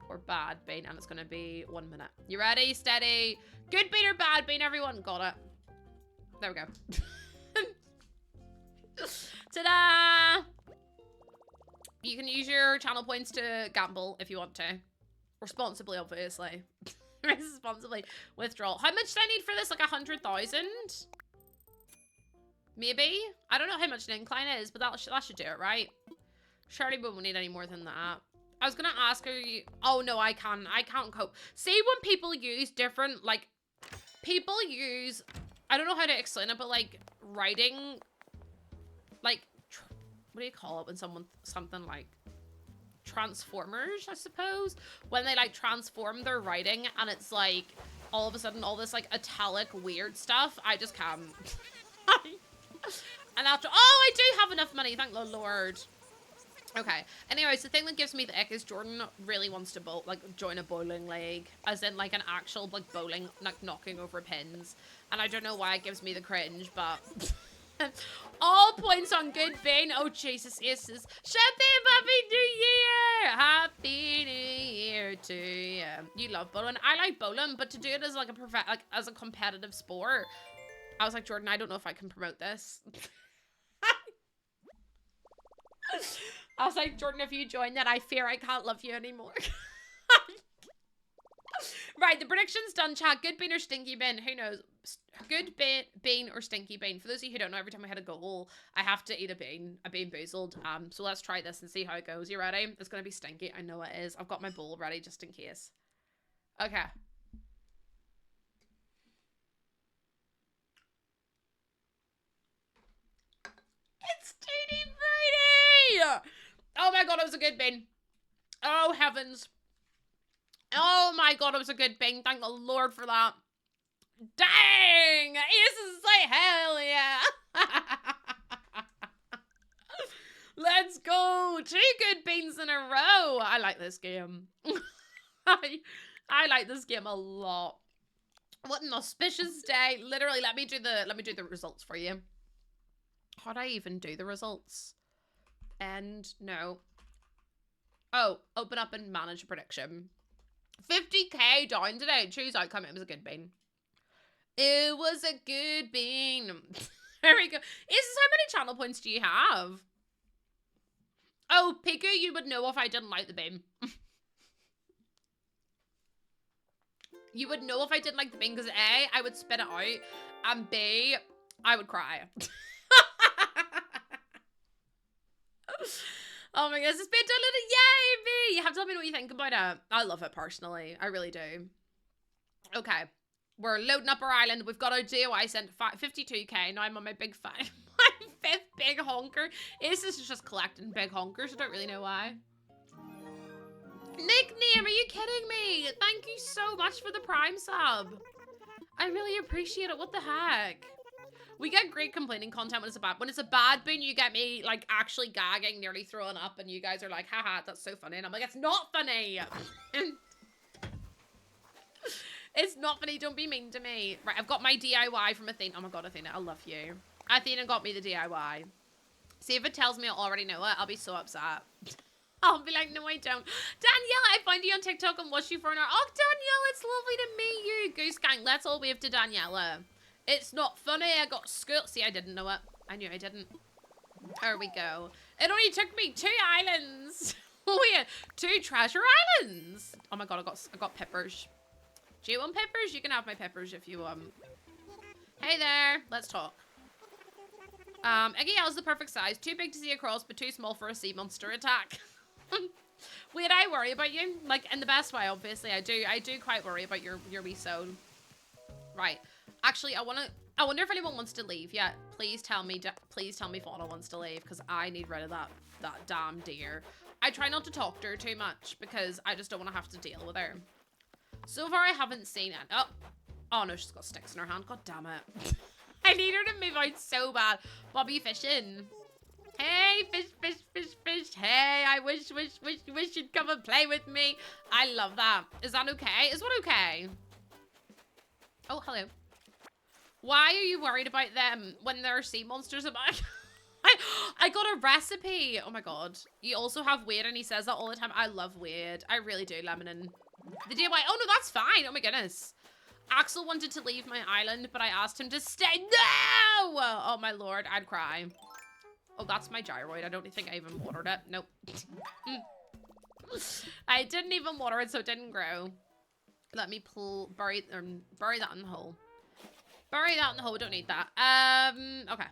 or bad bean? And it's going to be 1 minute. You ready? Steady. Good bean or bad bean? Everyone got it. There we go. Ta-da! You can use your channel points to gamble if you want to. Responsibly, obviously. Responsibly. Withdrawal. How much do I need for this? Like 100,000? Maybe? I don't know how much an incline is, but that should do it, right? Surely we won't need any more than that. I was gonna ask her. Oh no, I can't cope. See, when people use different, like, people use, I don't know how to explain it, but like writing, like, what do you call it when something like transformers, I suppose, when they like transform their writing and it's like all of a sudden all this like italic weird stuff, I just can't. And after, oh, I do have enough money, thank the Lord. Okay, anyways, the thing that gives me the ick is Jordan really wants to join a bowling league, as in like an actual like bowling, like knocking over pins, and I don't know why it gives me the cringe, but all points on good bean. Oh Jesus, Aces. Happy New Year! Happy New Year to you. You love bowling. I like bowling, but to do it as like as a competitive sport, I was like, Jordan, I don't know if I can promote this. I was like, Jordan, if you join that, I fear I can't love you anymore. Right, the prediction's done, chat. Good bean or stinky bean? Who knows? Good bean or stinky bean? For those of you who don't know, every time I hit a goal, I have to eat a bean boozled. So let's try this and see how it goes. You ready? It's gonna be stinky. I know it is. I've got my bowl ready just in case. Okay. It's Tutti Frutti! Oh my god, it was a good bean. Oh heavens. Oh my god, it was a good bean. Thank the Lord for that. Dang! Aces say hell yeah! Let's go! 2 good beans in a row! I like this game. I like this game a lot. What an auspicious day. Literally, let me do the results for you. How do I even do the results? No. Oh, open up and manage a prediction. 50k down today. Choose outcome. It was a good bean. It was a good bean. There we go. Is how many channel points do you have? Oh, Piku, you would know if I didn't like the bean. You would know if I didn't like the bean, because A, I would spit it out, and B, I would cry. Oh my goodness, it's been diluted. Yay, me! You have to tell me what you think about it. I love it personally. I really do. Okay. We're loading up our island. We've got our DOI sent 52k. Now I'm on my big five. My 5th big honker. This is just collecting big honkers. I don't really know why. Nickname, are you kidding me? Thank you so much for the Prime sub. I really appreciate it. What the heck? We get great complaining content when it's a bad boon. You get me like actually gagging, nearly throwing up, and you guys are like, haha, that's so funny. And I'm like, it's not funny. It's not funny. Don't be mean to me. Right, I've got my DIY from Athena. Oh my god, Athena, I love you. Athena got me the DIY. See, if it tells me I already know it, I'll be so upset. I'll be like, no, I don't. Danielle, I found you on TikTok and watched you for an hour. Oh, Danielle, it's lovely to meet you. Goose Gang, let's all wave to Daniela. It's not funny. I got school. See, I didn't know it. I knew I didn't. There we go. It only took me 2 islands. Oh yeah, 2 treasure islands. Oh my god, I got peppers. Do you want peppers? You can have my peppers if you want. Hey there. Let's talk. Eggy L is the perfect size. Too big to see across, but too small for a sea monster attack. Wait, I worry about you. Like, in the best way, obviously. I do quite worry about your wee soul. Right. Actually, I wonder if anyone wants to leave yet. Please tell me Fauna wants to leave, because I need rid of that damn deer. I try not to talk to her too much, because I just don't want to have to deal with her. So far, I haven't seen it. Oh no, she's got sticks in her hand. God damn it. I need her to move out so bad. Bobby fishing. Hey, fish. Hey, I wish you'd come and play with me. I love that. Is that okay? Is what okay? Oh, hello. Why are you worried about them when there are sea monsters about? I got a recipe. Oh my god. You also have Wade, and he says that all the time. I love Wade. I really do, Lemon. The DIY. Oh no, that's fine. Oh my goodness. Axel wanted to leave my island, but I asked him to stay. No! Oh my lord, I'd cry. Oh, that's my gyroid. I don't think I even watered it. Nope. I didn't even water it, so it didn't grow. Let me bury that in the hole. Bury that in the hole. Don't need that. Okay.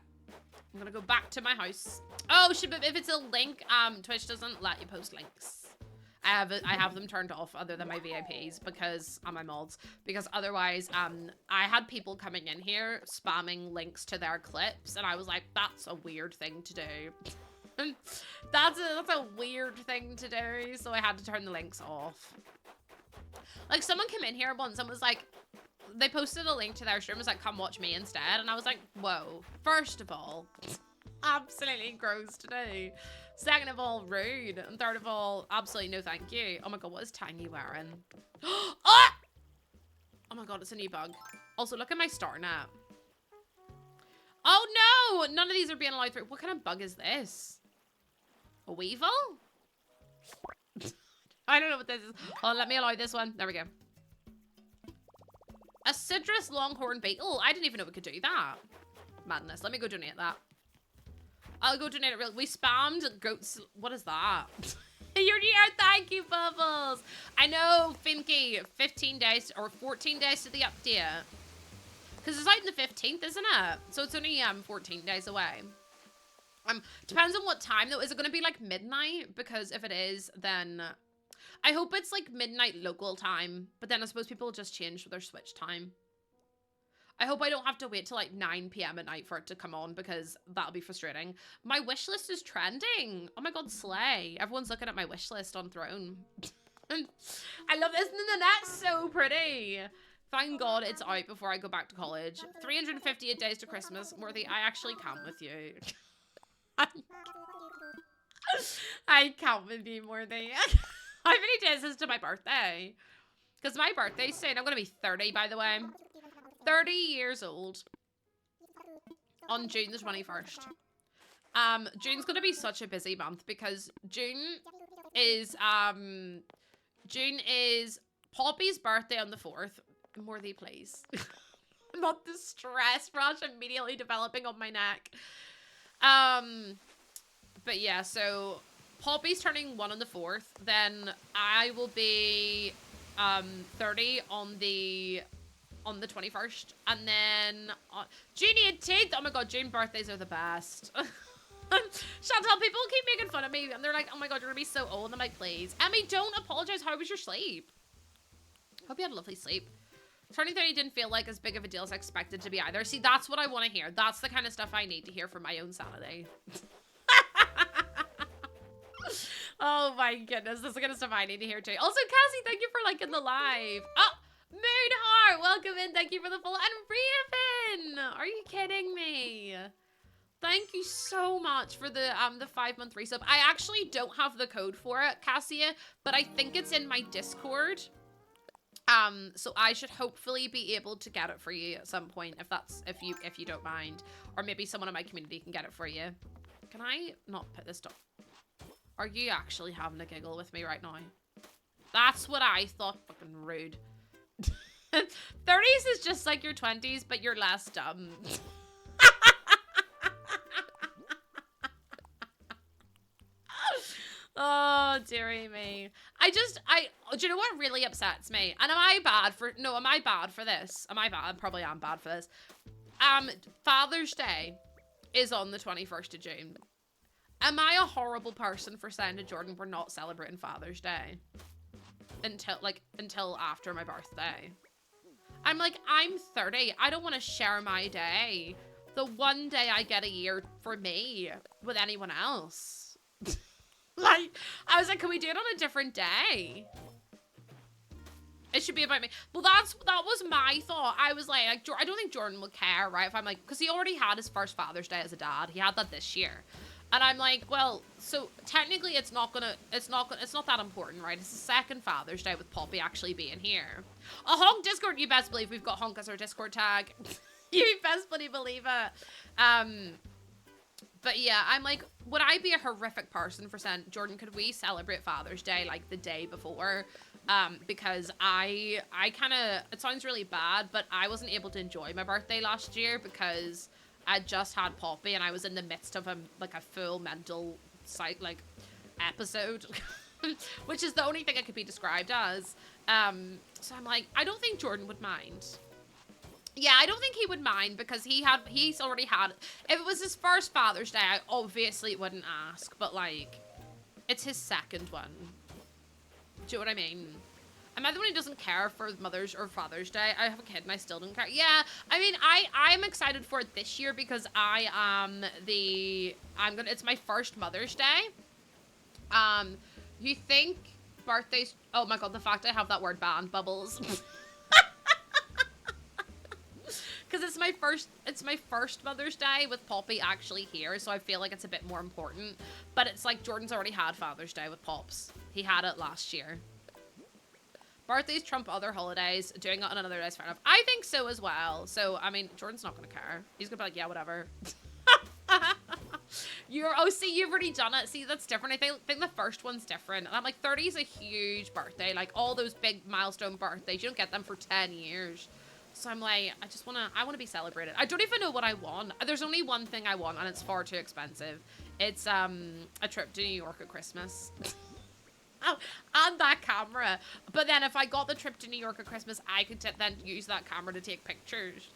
I'm gonna go back to my house. Oh, shit, but if it's a link, Twitch doesn't let you post links. I have them turned off other than my VIPs because on my mods, because otherwise I had people coming in here spamming links to their clips, and I was like, that's a weird thing to do. that's a weird thing to do, so I had to turn the links off. Like, someone came in here once and was like, they posted a link to their stream, was like, come watch me instead, and I was like, whoa. First of all, absolutely gross to do. Second of all, rude. And third of all, absolutely no thank you. Oh my god, what is Tiny wearing? Oh! Oh my god, it's a new bug. Also, look at my star net. Oh no! None of these are being allowed through. What kind of bug is this? A weevil? I don't know what this is. Oh, let me allow this one. There we go. A citrus longhorn beetle. I didn't even know we could do that. Madness. Let me go donate that. I'll go donate it real. We spammed goats. What is that? You're here. Thank you, Bubbles. I know, Finky. 15 days or 14 days to the update. Because it's out on the 15th, isn't it? So it's only 14 days away. Depends on what time though. Is it going to be like midnight? Because if it is, then I hope it's like midnight local time. But then I suppose people will just change their Switch time. I hope I don't have to wait till like 9 p.m. at night for it to come on, because that'll be frustrating. My wish list is trending. Oh my god, slay. Everyone's looking at my wish list on Throne. I love this. Isn't the net so pretty? Thank god it's out before I go back to college. 358 days to Christmas. Worthy, I actually can't with you. I can't with you, Worthy. How many days is to my birthday? Because my birthday's soon. I'm going to be 30, by the way. 30 years old on June the 21st. June's gonna be such a busy month because June is Poppy's birthday on the 4th. Worthy, please. Not the stress rush immediately developing on my neck. But yeah, so Poppy's turning 1 on the 4th. Then I will be 30 on the 21st, and then June 18th. Oh my god, June birthdays are the best. Chantal, people keep making fun of me, and they're like, oh my god, you're gonna be so old. I'm like, please. Emmy, don't apologize. How was your sleep? Hope you had a lovely sleep. Turning 30 didn't feel like as big of a deal as I expected to be either. See, that's what I want to hear. That's the kind of stuff I need to hear for my own sanity. Oh my goodness, that's the kind of stuff I need to hear too. Also, Cassie, thank you for liking the live. Oh, Moonheart, welcome in. Thank you for the follow. And Raven, are you kidding me? Thank you so much for the 5-month resub. I actually don't have the code for it, Cassia, but I think it's in my Discord. So I should hopefully be able to get it for you at some point if you don't mind, or maybe someone in my community can get it for you. Can I not put this down? Are you actually having a giggle with me right now? That's what I thought. Fucking rude. 30s is just like your 20s, but you're less dumb. Oh, dearie me. Do you know what really upsets me? And am I bad for this? Am I bad? I probably am bad for this. Father's Day is on the 21st of June. Am I a horrible person for saying to Jordan we're not celebrating Father's Day until after my birthday? I'm like, I'm 30. I don't want to share my day, the one day I get a year for me, with anyone else. Like, I was like, can we do it on a different day? It should be about me. Well, that was my thought. I was like, I don't think Jordan would care, right? If I'm like, because he already had his first Father's Day as a dad. He had that this year. And I'm like, well, so technically it's not that important, right? It's the second Father's Day with Poppy actually being here. A Honk Discord, you best believe we've got Honk as our Discord tag. You best bloody believe it. But yeah, I'm like, would I be a horrific person for saying, Jordan, could we celebrate Father's Day like the day before? Because I kind of, it sounds really bad, but I wasn't able to enjoy my birthday last year because I just had Poppy and I was in the midst of a full mental episode, which is the only thing it could be described as. So I'm like, I don't think Jordan would mind. Yeah, I don't think he would mind because he's already had, if it was his first Father's Day, I obviously wouldn't ask, but like, it's his second one. Do you know what I mean? Am I the one who doesn't care for Mother's or Father's Day? I have a kid and I still don't care. Yeah, I mean, I'm excited for it this year because it's my first Mother's Day. You think birthdays, oh my god, the fact I have that word banned, bubbles. Because it's my first Mother's Day with Poppy actually here, so I feel like it's a bit more important. But it's like Jordan's already had Father's Day with Pops. He had it last year. Birthdays trump other holidays. Doing it on another day is fair enough. I think so as well. So, I mean, Jordan's not going to care. He's going to be like, yeah, whatever. See, you've already done it. See, that's different. I think the first one's different. And I'm like, 30 is a huge birthday. Like, all those big milestone birthdays, you don't get them for 10 years. So I'm like, I want to be celebrated. I don't even know what I want. There's only one thing I want, and it's far too expensive. It's a trip to New York at Christmas. Oh, and that camera. But then if I got the trip to New York at Christmas, I could then use that camera to take pictures.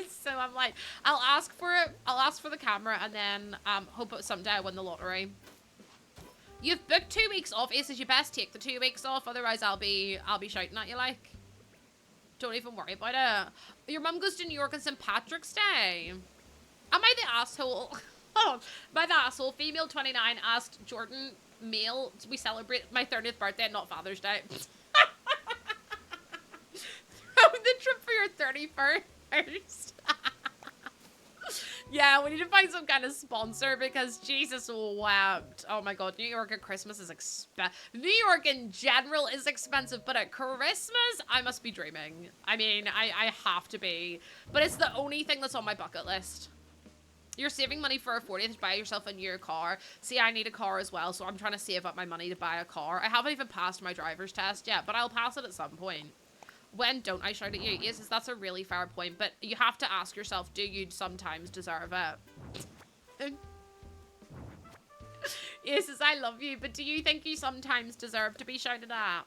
So I'm like, I'll ask for it. I'll ask for the camera, and then hope someday I win the lottery. You've booked 2 weeks off. Aces, you best take the 2 weeks off. Otherwise, I'll be shouting at you like. Don't even worry about it. Your mum goes to New York on St. Patrick's Day. Am I the asshole? Oh, am I the asshole? Female 29 asked Jordan, male, we celebrate my 30th birthday, not Father's Day. Throw the trip for your 31st. Yeah, we need to find some kind of sponsor because Jesus wept. Oh my god, New York at Christmas is New York in general is expensive, but at Christmas, I must be dreaming. I mean, I have to be. But it's the only thing that's on my bucket list. You're saving money for a 40th to buy yourself a new car. See, I need a car as well, so I'm trying to save up my money to buy a car. I haven't even passed my driver's test yet, but I'll pass it at some point. When don't I shout at you? Yes, that's a really fair point, but you have to ask yourself, do you sometimes deserve it? Yes, I love you, but do you think you sometimes deserve to be shouted at?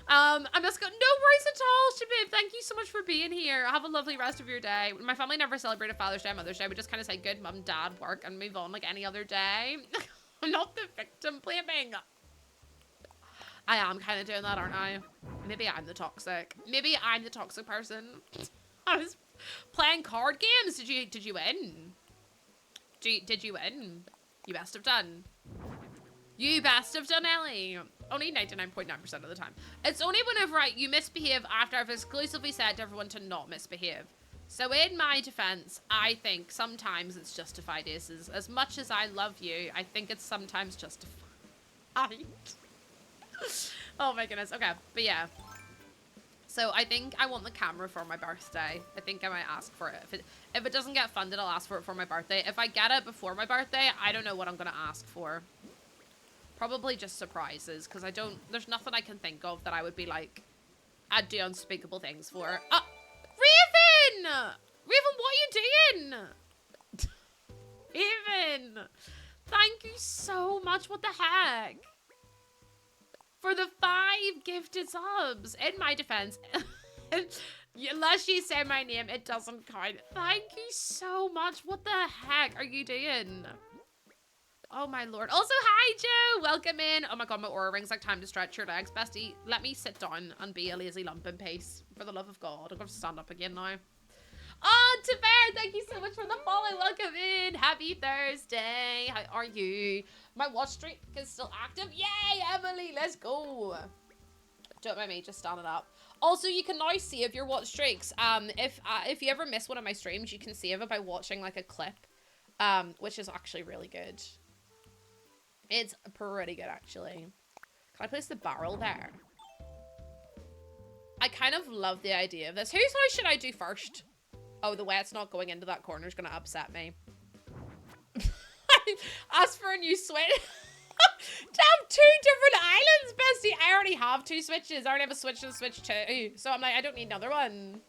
I must go. No worries at all, Shabib. Thank you so much for being here. Have a lovely rest of your day. My family never celebrated Father's Day and Mother's Day. We just kind of say good mum, dad, work, and move on like any other day. I'm not the victim blaming. I am kind of doing that, aren't I? Maybe I'm the toxic. Maybe I'm the toxic person. I was playing card games. Did you win? Did you win? You best have done. You best have done, Ellie. Only 99.9% of the time. It's only whenever you misbehave after I've exclusively said to everyone to not misbehave. So in my defense, I think sometimes it's justified, Aces. As much as I love you, I think it's sometimes justified. Oh my goodness. Okay, but yeah. So I think I want the camera for my birthday. I think I might ask for it. If it doesn't get funded, I'll ask for it for my birthday. If I get it before my birthday, I don't know what I'm going to ask for. Probably just surprises, because there's nothing I can think of that I would be like, I'd do unspeakable things for. Raven! Raven, what are you doing? Raven! Thank you so much. What the heck? For the 5 gifted subs. In my defense, unless you say my name, it doesn't count. Thank you so much. What the heck are you doing? Oh my lord. Also, hi Joe. Welcome in. Oh my god, my aura ring's like time to stretch your legs. Bestie, let me sit down and be a lazy lump in peace. For the love of God. I'm going to stand up again now. Oh, Taver, thank you so much for the follow. Welcome in. Happy Thursday. How are you? My watch streak is still active. Yay, Emily, let's go. Don't mind me, just standing up. Also, you can now save your watch streaks. If you ever miss one of my streams, you can save it by watching like a clip, which is actually really good. It's pretty good, actually. Can I place the barrel there? I kind of love the idea of this. Whose house should I do first? Oh, the way it's not going into that corner is going to upset me. Ask for a new switch. To have 2 different islands, bestie. I already have 2 switches. I already have a switch and a switch 2. So I'm like, I don't need another one.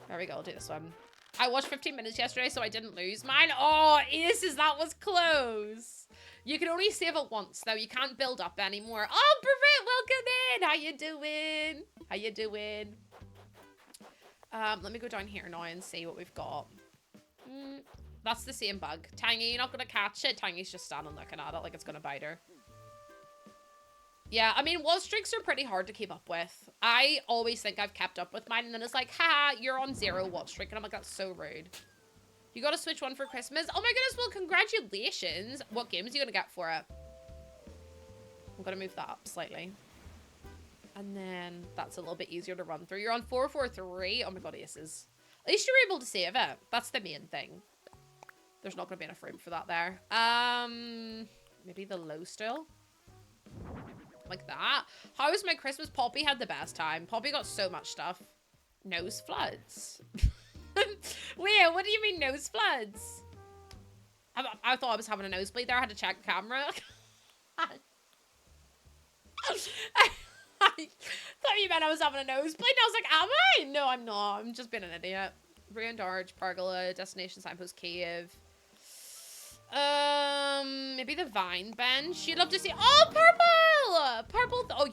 There we go. I'll do this one. I watched 15 minutes yesterday, so I didn't lose mine. Oh, Aces, that was close. You can only save it once, though. You can't build up anymore. Oh, Brit, welcome in. How you doing? How you doing? Let me go down here now and see what we've got. That's the same bug. Tangy, you're not going to catch it. Tangy's just standing looking at it like it's going to bite her. Yeah, I mean, watch streaks are pretty hard to keep up with. I always think I've kept up with mine, and then it's like, haha, you're on 0 watch streak. And I'm like, that's so rude. You got to switch one for Christmas? Oh my goodness, well, congratulations. What games are you going to get for it? I'm going to move that up slightly. And then that's a little bit easier to run through. You're on 443. Oh my god, Aces. At least you were able to save it. That's the main thing. There's not going to be enough room for that there. Maybe the low still. Like that. How was my Christmas? Poppy had the best time. Poppy got so much stuff. Nose floods. Wait, what do you mean nose floods? I thought I was having a nosebleed there. I had to check the camera. I thought you meant I was having a nosebleed. I was like, am I? No, I'm not. I'm just being an idiot. Brian Darge, Pergola, Destination Signpost Cave. Maybe the Vine Bench. You'd love to see. Oh, Purple! Purple. Oh,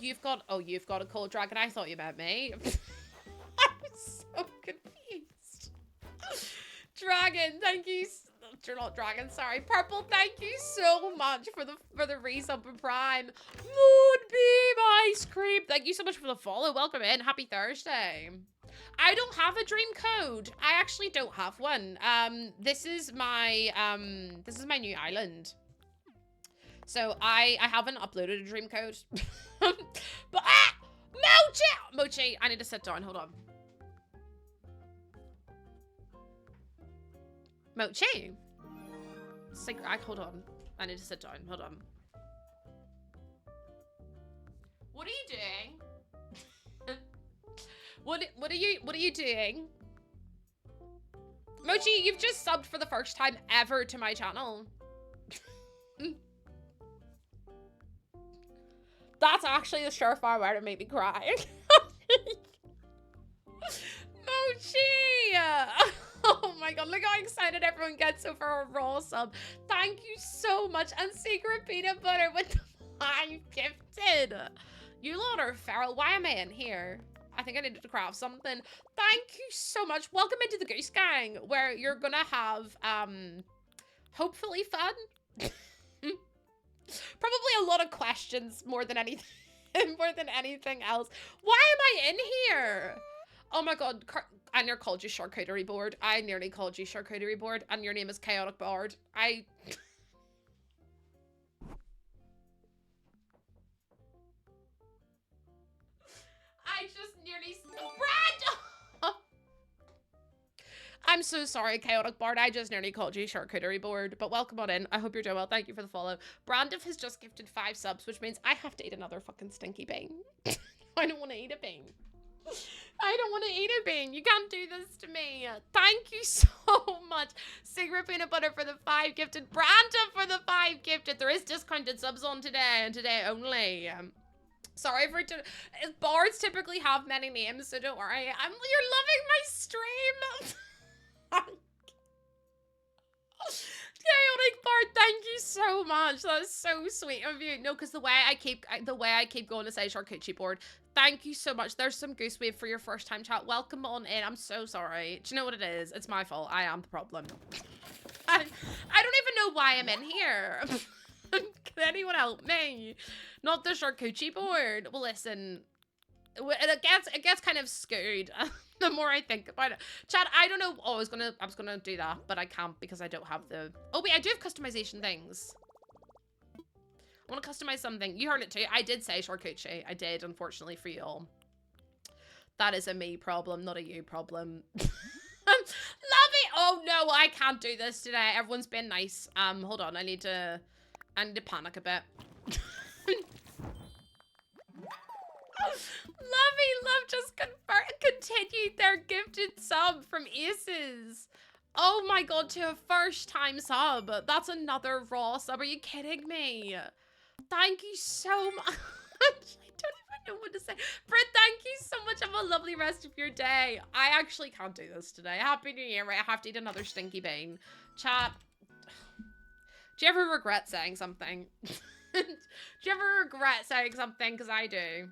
you've got a cold dragon. I thought you meant me. I'm so confused. Dragon, thank you. You're not dragon, sorry. Purple, thank you so much for the resub for Prime. Moonbeam ice cream. Thank you so much for the follow. Welcome in. Happy Thursday. I don't have a dream code. I actually don't have one. This is my new island. So I haven't uploaded a dream code. But Mochi, I need to sit down. Hold on. Mochi. Hold on. I need to sit down. Hold on. What are you doing? What are you doing? Mochi, you've just subbed for the first time ever to my channel. That's actually a surefire way to make me cry. Mochi! Oh my god, look how excited everyone gets over a raw sub. Thank you so much. And Secret Peanut Butter with the 5 gifted. You lot are feral. Why am I in here? I think I needed to craft something. Thank you so much. Welcome into the Goose Gang, where you're gonna have, hopefully fun. Probably a lot of questions more than anything, more than anything else. Why am I in here? Oh my god, I nearly called you Charcuterie Board. I nearly called you Charcuterie Board, and your name is Chaotic Bard. I just nearly... Brad! I'm so sorry, Chaotic Bard. I just nearly called you Charcuterie Board, but welcome on in. I hope you're doing well. Thank you for the follow. Brandiff has just gifted 5 subs, which means I have to eat another fucking stinky bean. I don't want to eat a bean. I don't want to eat a bean. You can't do this to me. Thank you so much. Secret Peanut Butter for the 5 gifted. Brandiff for the 5 gifted. There is discounted subs on today and today only. Sorry for bards typically have many names, so don't worry. You're loving my stream. Chaotic Bard, thank you so much. That is so sweet of you. No, because the way I keep going to say Charcuterie Board. Thank you so much. There's some goose wave for your first time chat. Welcome on in. I'm so sorry. Do you know what it is? It's my fault. I am the problem. I don't even know why I'm in here. Can anyone help me? Not the Charcuterie Board. Well, listen. It gets kind of skewed the more I think about it. Chat, I don't know. Oh, I was gonna do that, but I can't because I don't have the... Oh wait, I do have customization things. I want to customize something. You heard it too. I did say charcuterie. I did, unfortunately for you all. That is a me problem, not a you problem. Lovey! Oh no, I can't do this today. Everyone's been nice. Hold on. I need to panic a bit. Lovey Love just continued their gifted sub from Aces. Oh my god, to a first time sub. That's another raw sub. Are you kidding me? Thank you so much. I don't even know what to say. Britt, thank you so much. Have a lovely rest of your day. I actually can't do this today. Happy New Year, right? I have to eat another stinky bean. Chat. Do you ever regret saying something? Do you ever regret saying something? Because I do.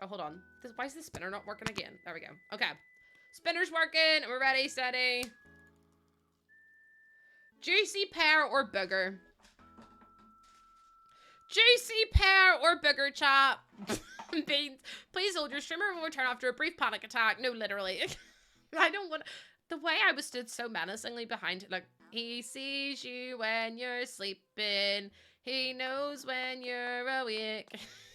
Oh, hold on. Why is the spinner not working again? There we go. Okay. Spinner's working. We're ready, steady. Juicy pear or booger? Juicy pear or booger, chat? Beans. Please hold your streamer will return after a brief panic attack. No, literally. I don't want... The way I was stood so menacingly behind it, like, he sees you when you're sleeping. He knows when you're awake.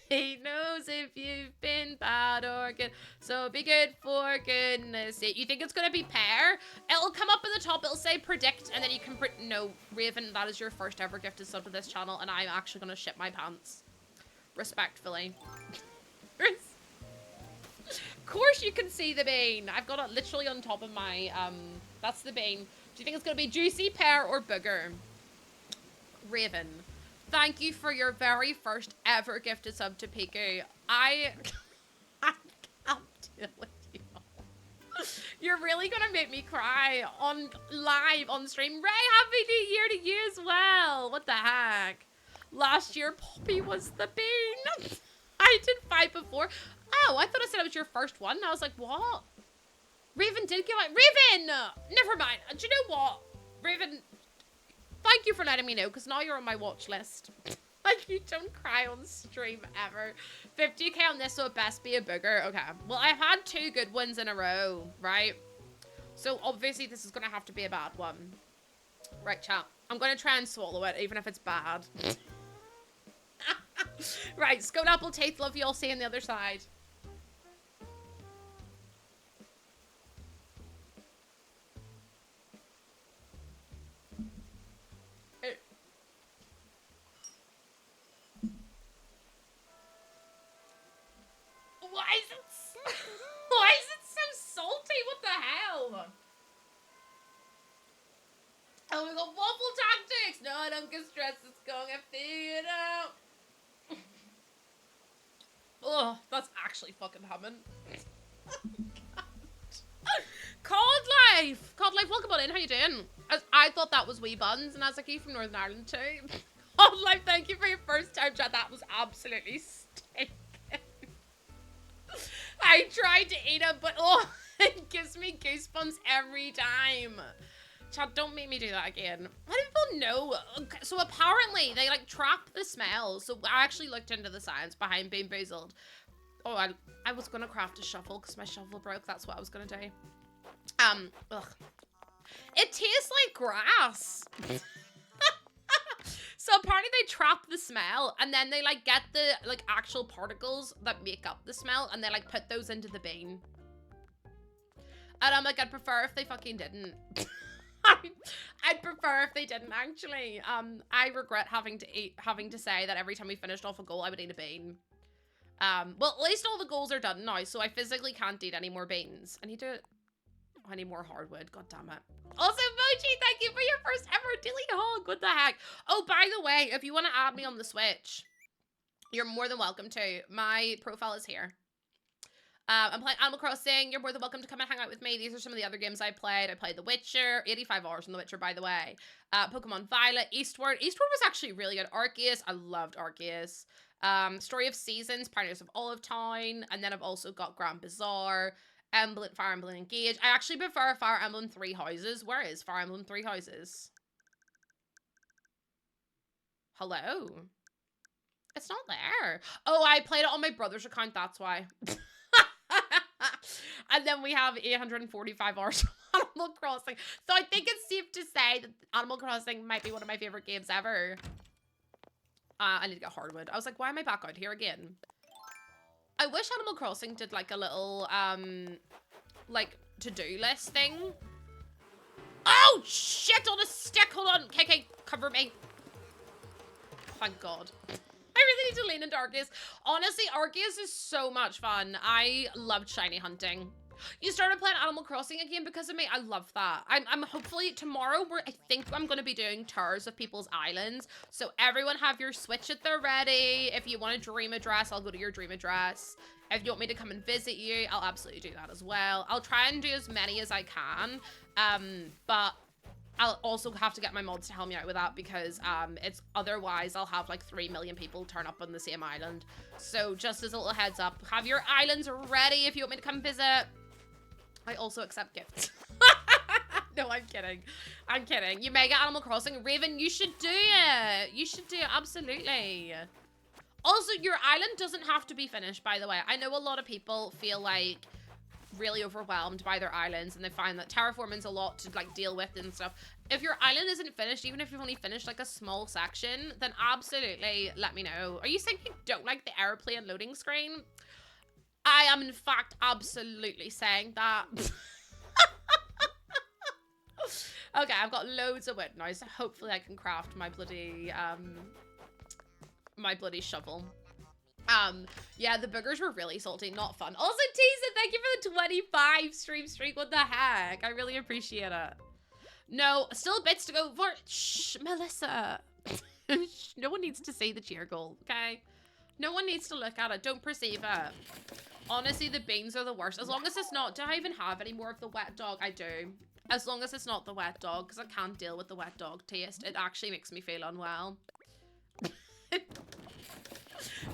He knows if you've been bad or good. So be good for goodness sake. You think it's gonna be pear? It'll come up in the top. It'll say predict, and then you can no, Raven. That is your first ever gifted sub to this channel, and I'm actually gonna shit my pants. Respectfully. Of course you can see the bean. I've got it literally on top of my that's the bean. Do you think it's gonna be juicy pear or booger? Raven. Thank you for your very first ever gifted sub to Piku. I can't deal with you. You're really gonna make me cry live on stream. Ray, happy new year to you as well. What the heck? Last year, Poppy was the bean. I did 5 before. Oh, I thought I said it was your first one. I was like, what? Raven did give out. Raven! Never mind. Do you know what? Raven... Thank you for letting me know, because now you're on my watch list. Like, you don't cry on stream ever. 50k on this, so it best be a booger. Okay. Well, I've had 2 good ones in a row, right? So, obviously, this is going to have to be a bad one. Right, chat. I'm going to try and swallow it, even if it's bad. Right, Scone Apple Teeth, love you. I'll see you on the other side. Why is it so salty? What the hell? Oh, we got waffle tactics. No, don't get stressed. It's going to figure it out. Oh, that's actually fucking humming. Cod Life, welcome on in. How you doing? I thought that was Wee Buns, and I was like, you from Northern Ireland too? God Life, thank you for your first time chat. That was absolutely stinking. I tried to eat it, but oh, it gives me goosebumps every time. Chat, don't make me do that again. How do people know? So apparently they like trap the smell. So I actually looked into the science behind Bean Boozled. Oh, I was gonna craft a shovel because my shovel broke. That's what I was gonna do. Ugh. It tastes like grass. So apparently they trap the smell and then they like get the like actual particles that make up the smell and they like put those into the bean. And I'm like, I'd prefer if they fucking didn't. I'd prefer if they didn't actually. I regret having to say that every time we finished off a goal, I would eat a bean. Well, at least all the goals are done now, so I physically can't eat any more beans. I need any more hardwood. God damn it. Also, Mochi, thank you for your first ever dilly hog. What the heck? Oh, by the way, if you want to add me on the Switch, you're more than welcome to. My profile is here. I'm playing Animal Crossing. You're more than welcome to come and hang out with me. These are some of the other games I played. I played The Witcher. 85 hours on The Witcher, by the way. Pokemon Violet. Eastward. Eastward was actually really good. Arceus. I loved Arceus. Story of Seasons. Pioneers of Olive Town. And then I've also got Grand Bazaar. Fire Emblem Engage. I actually prefer Fire Emblem Three Houses. Where is Fire Emblem Three Houses? Hello? It's not there. Oh, I played it on my brother's account. That's why. And then we have 845 hours of Animal Crossing. So I think it's safe to say that Animal Crossing might be one of my favorite games ever. I need to get hardwood. I was like, why am I back out here again? I wish Animal Crossing did like a little, like to-do list thing. Oh, shit, on a stick. Hold on. KK, cover me. Thank God. I really need to lean into Arceus. Honestly, Arceus is so much fun. I loved shiny hunting. You started playing Animal Crossing again because of me. I love that. I'm hopefully tomorrow. I think I'm going to be doing tours of people's islands. So everyone have your Switch at their ready. If you want a dream address, I'll go to your dream address. If you want me to come and visit you, I'll absolutely do that as well. I'll try and do as many as I can. But I'll also have to get my mods to help me out with that because it's otherwise I'll have like 3 million people turn up on the same island. So just as a little heads up, have your islands ready if you want me to come visit. I also accept gifts. No, I'm kidding. I'm kidding. You may get Animal Crossing. Raven, you should do it. You should do it, absolutely. Also, your island doesn't have to be finished, by the way. I know a lot of people feel like really overwhelmed by their islands and they find that terraforming's a lot to like deal with and stuff. If your island isn't finished, even if you've only finished like a small section, then absolutely let me know. Are you saying you don't like the airplane loading screen? I am in fact absolutely saying that. Okay, I've got loads of wood now, so hopefully I can craft my bloody shovel. Yeah, the boogers were really salty, not fun. Also, Teaser, thank you for the 25 stream streak. What the heck? I really appreciate it. No, still bits to go for. Shh, Melissa. No one needs to see the cheer goal, okay? No one needs to look at it. Don't perceive it. Honestly, the beans are the worst. As long as it's not... Do I even have any more of the wet dog? I do. As long as it's not the wet dog, because I can't deal with the wet dog taste. It actually makes me feel unwell.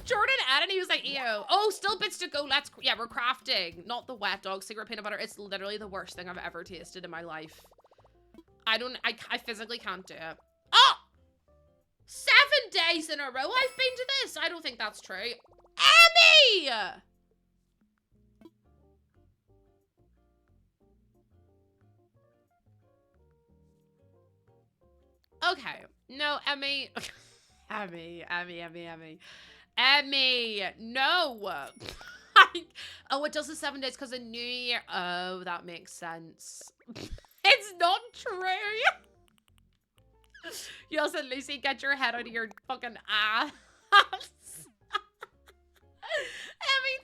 Jordan added, he was like, ew. Oh, still bits to go. Yeah, we're crafting. Not the wet dog cigarette peanut butter. It's literally the worst thing I've ever tasted in my life. I physically can't do it. Oh! 7 days in a row I've been to this. I don't think that's true. Emmy! Okay. No, Emmy. Emmy, no. Oh, it does the 7 days because of New Year. Oh, that makes sense. It's not true. You also, Lucy, get your head out of your fucking ass. Emmy,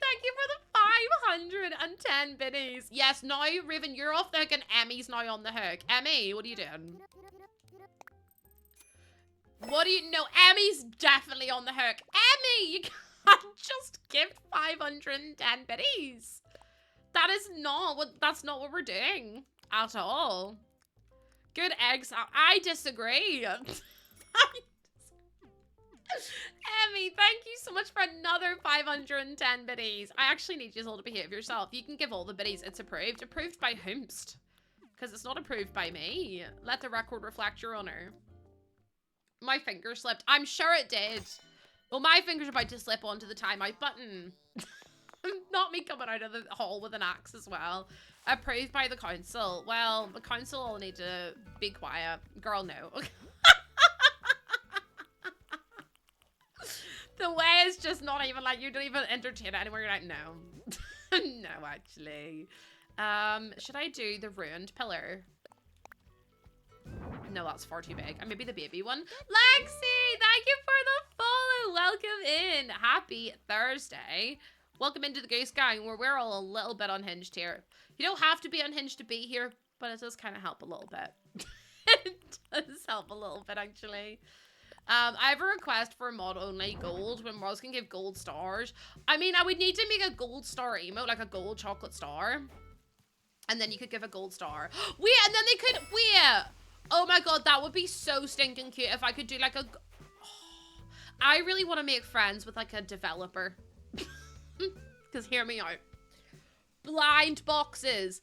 thank you for the 510 biddies. Yes, now, Raven, you're off the hook and Emmy's now on the hook. Emmy, what are you doing? What do you know? Emmy's definitely on the hook. Emmy, you can't just give 510 biddies. That's not what we're doing at all. Good eggs. I disagree. Emmy, thank you so much for another 510 biddies. I actually need you all to behave yourself. You can give all the biddies. It's approved. Approved by whomst? Because it's not approved by me. Let the record reflect your honor. My finger slipped. I'm sure it did. Well, my finger's about to slip onto the timeout button. Not me coming out of the hall with an axe as well. Approved by the council. Well, the council will need to be quiet. Girl, no. The way is just not even like, you don't even entertain it anymore. You're like, no. No, actually. Should I do the ruined pillar? No, that's far too big. And maybe the baby one. Lexi, thank you for the follow. Welcome in. Happy Thursday. Welcome into the Goose Gang, where we're all a little bit unhinged here. You don't have to be unhinged to be here, but it does kind of help a little bit. It does help a little bit, actually. I have a request for mod only gold when Moz can give gold stars. I mean, I would need to make a gold star emote, like a gold chocolate star. And then you could give a gold star. Wait, and then they could, wait. Oh my god, that would be so stinking cute if I could do like a... Oh, I really want to make friends with like a developer. Because hear me out. Blind boxes,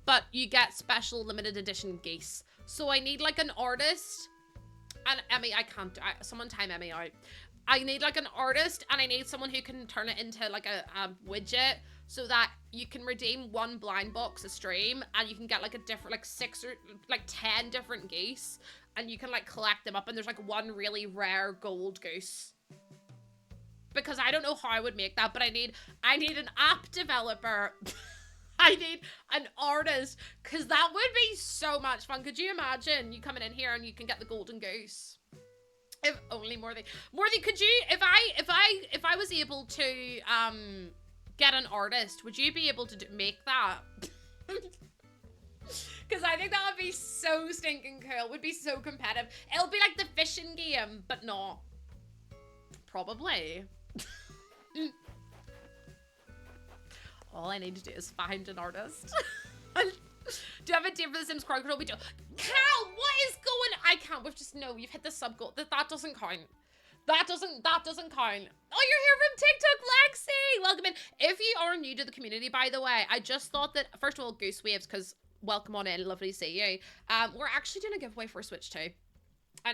but you get special limited edition geese. So I need like an artist. And Emmy, I can't, someone time Emmy out. I need like an artist and I need someone who can turn it into like a widget so that you can redeem one blind box a stream and you can get like a different, like 6 or like 10 different geese and you can like collect them up and there's like one really rare gold goose. Because I don't know how I would make that, but I need an app developer. I need an artist, because that would be so much fun. Could you imagine you coming in here and you can get the golden goose? If only Morthy, could you, if I was able to get an artist, would you be able to make that? Because I think that would be so stinking cool. It would be so competitive. It'll be like the fishing game, but not. Probably. All I need to do is find an artist. Do you have a date for the Sims Crowd Control? We do. Cal, what is going? I can't. We've just no. You've hit the sub goal. That doesn't count. That doesn't count. Oh, you're here from TikTok, Lexi. Welcome in. If you are new to the community, by the way, I just thought that first of all, Goose Waves, because welcome on in. Lovely to see you. We're actually doing a giveaway for Switch 2. I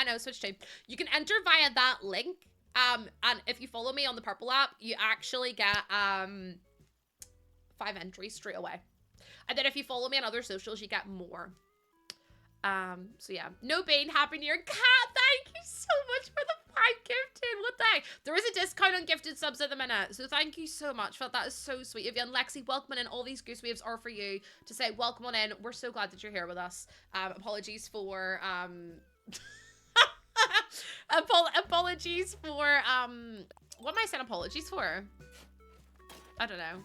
know, Switch 2. You can enter via that link. And if you follow me on the purple app, you actually get 5 entries straight away. And then if you follow me on other socials, you get more. So yeah. No Bane, Happy New Year. Kat, thank you so much for the 5 gifted. What the heck? There is a discount on gifted subs at the minute. So thank you so much for that. That is so sweet of you. And Lexi, welcome in. All these Goose Waves are for you to say welcome on in. We're so glad that you're here with us. Apologies for apologies for what am I saying apologies for? I don't know.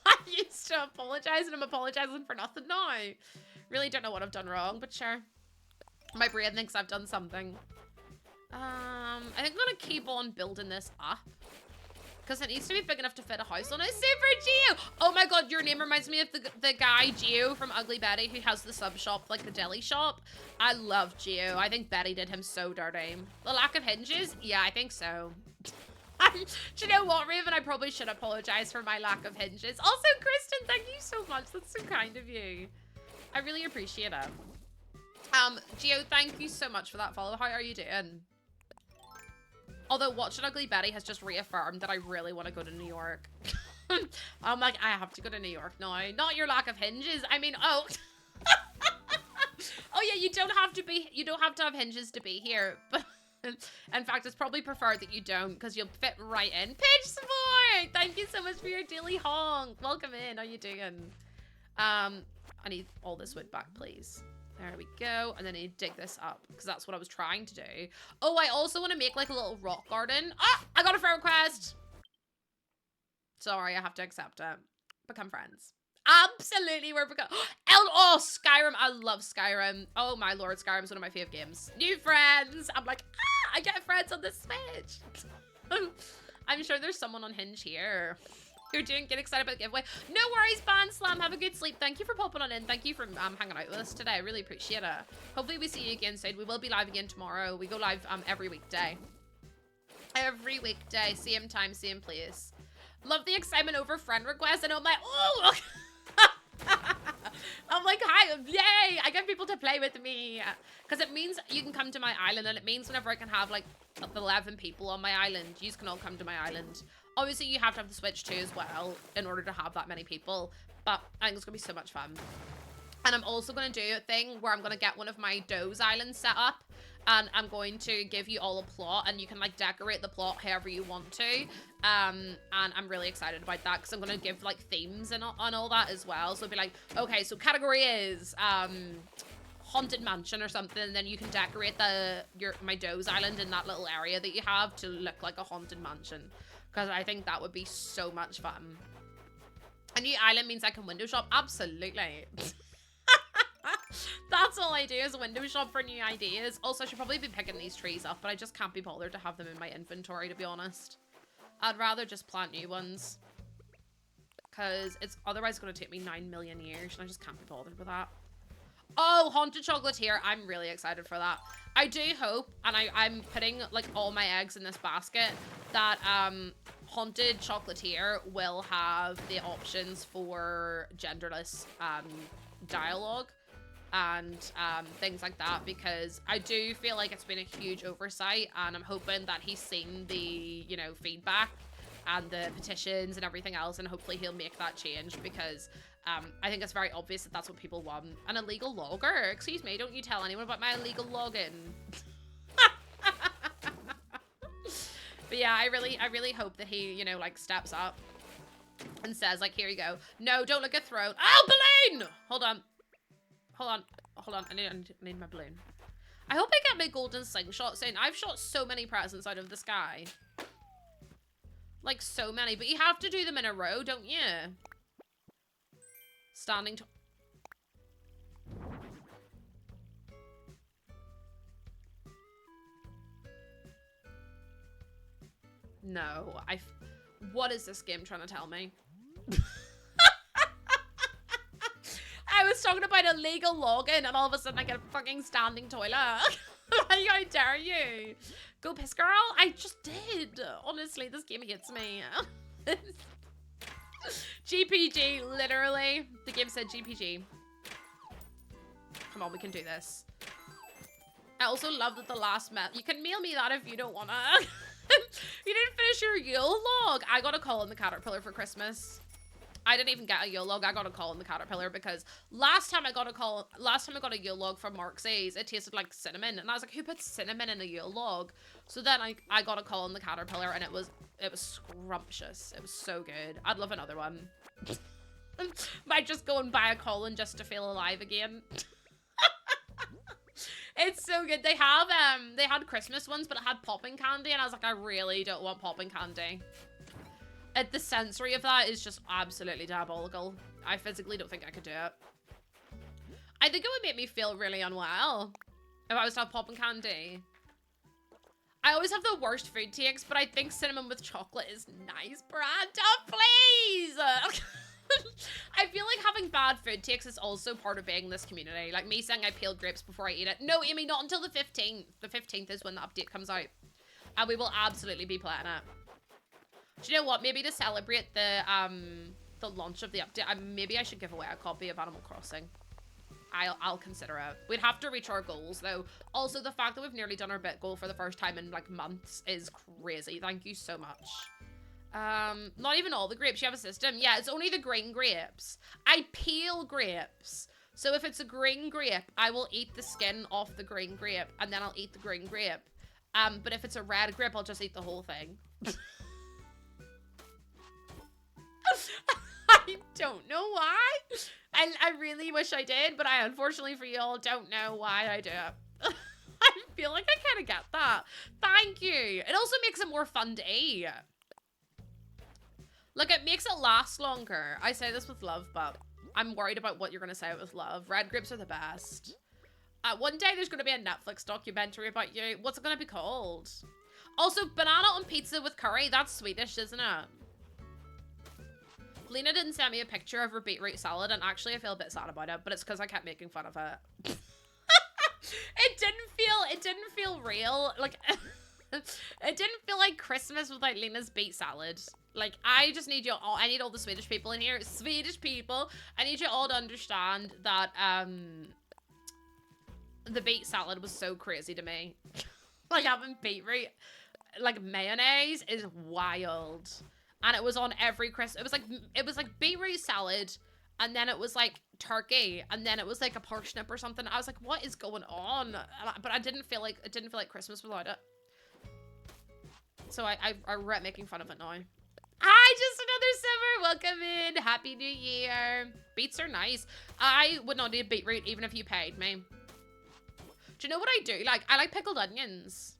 I'm used to apologize and I'm apologizing for nothing now. Really don't know what I've done wrong, but sure. My brain thinks I've done something. I think I'm gonna keep on building this up. Because it needs to be big enough to fit a house on it. Super Geo! Oh my god, your name reminds me of the guy Geo from Ugly Betty who has the sub shop, like the deli shop. I love Geo. I think Betty did him so dirty. The lack of hinges? Yeah, I think so. Do you know what, Raven? I probably should apologize for my lack of hinges. Also, Kristen, thank you so much. That's so kind of you. I really appreciate it. Geo, thank you so much for that follow. How are you doing? Although watching Ugly Betty has just reaffirmed that I really want to go to New York. I'm like, I have to go to New York now. Not your lack of hinges. I mean, oh. Oh yeah, you don't have to have hinges to be here. But in fact, it's probably preferred that you don't because you'll fit right in. Pitch Support! Thank you so much for your daily honk. Welcome in. How you doing? I need all this wood back, please. There we go. And then I need to dig this up because that's what I was trying to do. Oh, I also want to make like a little rock garden. Ah, I got a friend request. Sorry, I have to accept it. Become friends. Absolutely, we're become. Oh, Skyrim. I love Skyrim. Oh my lord, Skyrim's one of my favorite games. New friends. I'm like, I get friends on the Switch. I'm sure there's someone on Hinge here. You're doing, get excited about the giveaway. No worries, Ban Slam. Have a good sleep. Thank you for popping on in. Thank you for hanging out with us today. I really appreciate it. Hopefully we see you again soon. We will be live again tomorrow. We go live every weekday. Every weekday. Same time, same place. Love the excitement over friend requests. And I'm like, oh, I'm like, hi, yay! I get people to play with me. Because it means you can come to my island, and it means whenever I can have like 11 people on my island, you can all come to my island. Obviously, you have to have the Switch too as well in order to have that many people. But I think it's going to be so much fun. And I'm also going to do a thing where I'm going to get one of my Doe's islands set up. And I'm going to give you all a plot, and you can like decorate the plot however you want to. And I'm really excited about that because I'm going to give like themes and on all that as well. So it'll be like, okay, so category is haunted mansion or something. And then you can decorate my Doe's island in that little area that you have to look like a haunted mansion. Because I think that would be so much fun. A new island means I can window shop. Absolutely. That's all I do is window shop for new ideas. Also, I should probably be picking these trees up, but I just can't be bothered to have them in my inventory, to be honest. I'd rather just plant new ones. Because it's otherwise going to take me 9 million years, and I just can't be bothered with that. Oh, haunted chocolatier. I'm really excited for that. I do hope, and I'm putting like all my eggs in this basket, that haunted chocolatier will have the options for genderless dialogue and things like that, because I do feel like it's been a huge oversight, and I'm hoping that he's seen the, you know, feedback and the petitions and everything else, and hopefully he'll make that change, because I think it's very obvious that that's what people want. An illegal logger? Excuse me, don't you tell anyone about my illegal login. But yeah, I really hope that he, you know, like steps up and says like, here you go. No, don't look at throat. Oh, balloon! Hold on. I need my balloon. I hope I get my golden slingshot soon. I've shot so many presents out of the sky. Like so many, but you have to do them in a row, don't you? Standing No, what is this game trying to tell me? I was talking about illegal login, and all of a sudden I get a fucking standing toilet. How dare you? Go piss, girl. I just did. Honestly, this game hates me. GPG, literally. The game said GPG. Come on, we can do this. I also love that the last you can mail me that if you don't wanna. You didn't finish your Yule log. I got a call in the caterpillar for Christmas. I didn't even get a Yule log. I got a call in the caterpillar because last time I got a Yule log from Marksy's, it tasted like cinnamon, and I was like, who puts cinnamon in a Yule log? So then I got a call in the caterpillar, and it was scrumptious. It was so good. I'd love another one. Might just go and buy a colon just to feel alive again. It's so good. They had Christmas ones, but it had popping candy, and I was like, I really don't want popping candy. The sensory of that is just absolutely diabolical. I physically don't think I could do it. I think it would make me feel really unwell if I was to have popping candy. I always have the worst food takes, but I think cinnamon with chocolate is nice, Branda, please! I feel like having bad food takes is also part of being in this community. Like me saying I peeled grapes before I eat it. No, Amy, not until the 15th. The 15th is when the update comes out. And we will absolutely be playing it. Do you know what? Maybe to celebrate the launch of the update, maybe I should give away a copy of Animal Crossing. I'll consider it. We'd have to reach our goals though. Also, the fact that we've nearly done our bit goal for the first time in like months is crazy. Thank you so much. Not even all the grapes. You have a system. Yeah, it's only the green grapes. I peel grapes. So if it's a green grape, I will eat the skin off the green grape, and then I'll eat the green grape. But if it's a red grape, I'll just eat the whole thing. I don't know why. I really wish I did, but I unfortunately for you all don't know why I do it. I feel like I kind of get that. Thank you. It also makes it more fun to eat. Look, it makes it last longer. I say this with love, but I'm worried about what you're going to say with love. Red grapes are the best. One day there's going to be a Netflix documentary about you. What's it going to be called? Also, banana on pizza with curry. That's Swedish, isn't it? Lena didn't send me a picture of her beetroot salad, and actually I feel a bit sad about it, but it's because I kept making fun of it. It didn't feel real. Like, it didn't feel like Christmas without Lena's beet salad. Like, I just need you all, I need all the Swedish people in here. Swedish people, I need you all to understand that, the beet salad was so crazy to me. Like, having beetroot, like, mayonnaise is wild. And it was on every Christmas. It was like beetroot salad, and then it was like turkey, and then it was like a parsnip or something. I was like, what is going on? But it didn't feel like Christmas without it. So I regret making fun of it now. Hi, just another summer. Welcome in. Happy New Year. Beets are nice. I would not eat beetroot even if you paid me. Do you know what I do? Like, I like pickled onions.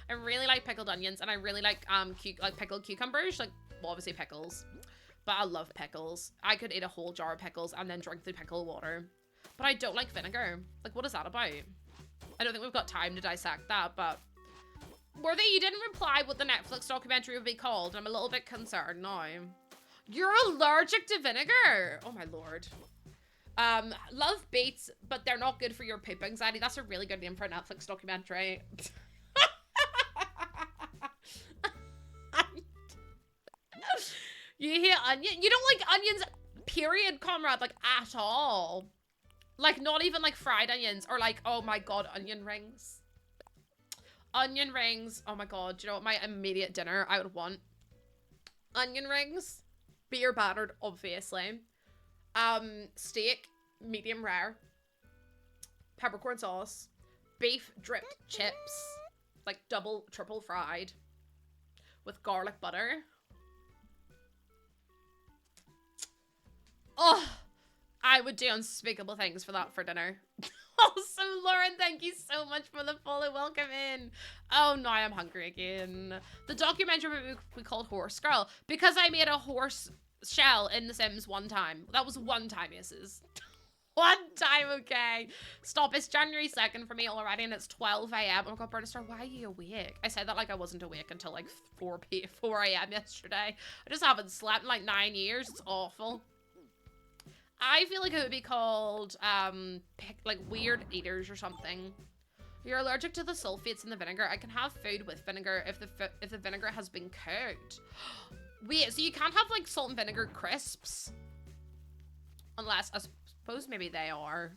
I really like pickled onions, and I really like pickled cucumbers. Like, well, obviously pickles, but I love pickles. I could eat a whole jar of pickles and then drink the pickle water. But I don't like vinegar. Like, what is that about? I don't think we've got time to dissect that, but Worthy, you didn't reply what the Netflix documentary would be called. I'm a little bit concerned now. You're allergic to vinegar. Oh my lord. Love beets, but they're not good for your poop anxiety. That's a really good name for a Netflix documentary. You hate onion? You don't like onions, period, comrade, like, at all. Like, not even, like, fried onions, or, like, oh my god, onion rings. Onion rings, oh my god, do you know what my immediate dinner I would want? Onion rings, beer battered, obviously. Steak, medium rare. Peppercorn sauce. Beef dripped chips. Like, double, triple fried. With garlic butter. Oh, I would do unspeakable things for that for dinner. Also, Lauren, thank you so much for the follow. Welcome in. Oh, now I'm hungry again. The documentary we called Horse Girl because I made a horse shell in The Sims one time. That was one time, yeses. One time, okay. Stop. It's January 2nd for me already, and it's 12 a.m. Oh my god, Bernard, why are you awake? I said that like I wasn't awake until like 4 a.m. yesterday. I just haven't slept in like 9 years. It's awful. I feel like it would be called, like, weird eaters or something. You're allergic to the sulfates in the vinegar. I can have food with vinegar if the vinegar has been cooked. Wait, so you can't have, like, salt and vinegar crisps? Unless, I suppose maybe they are.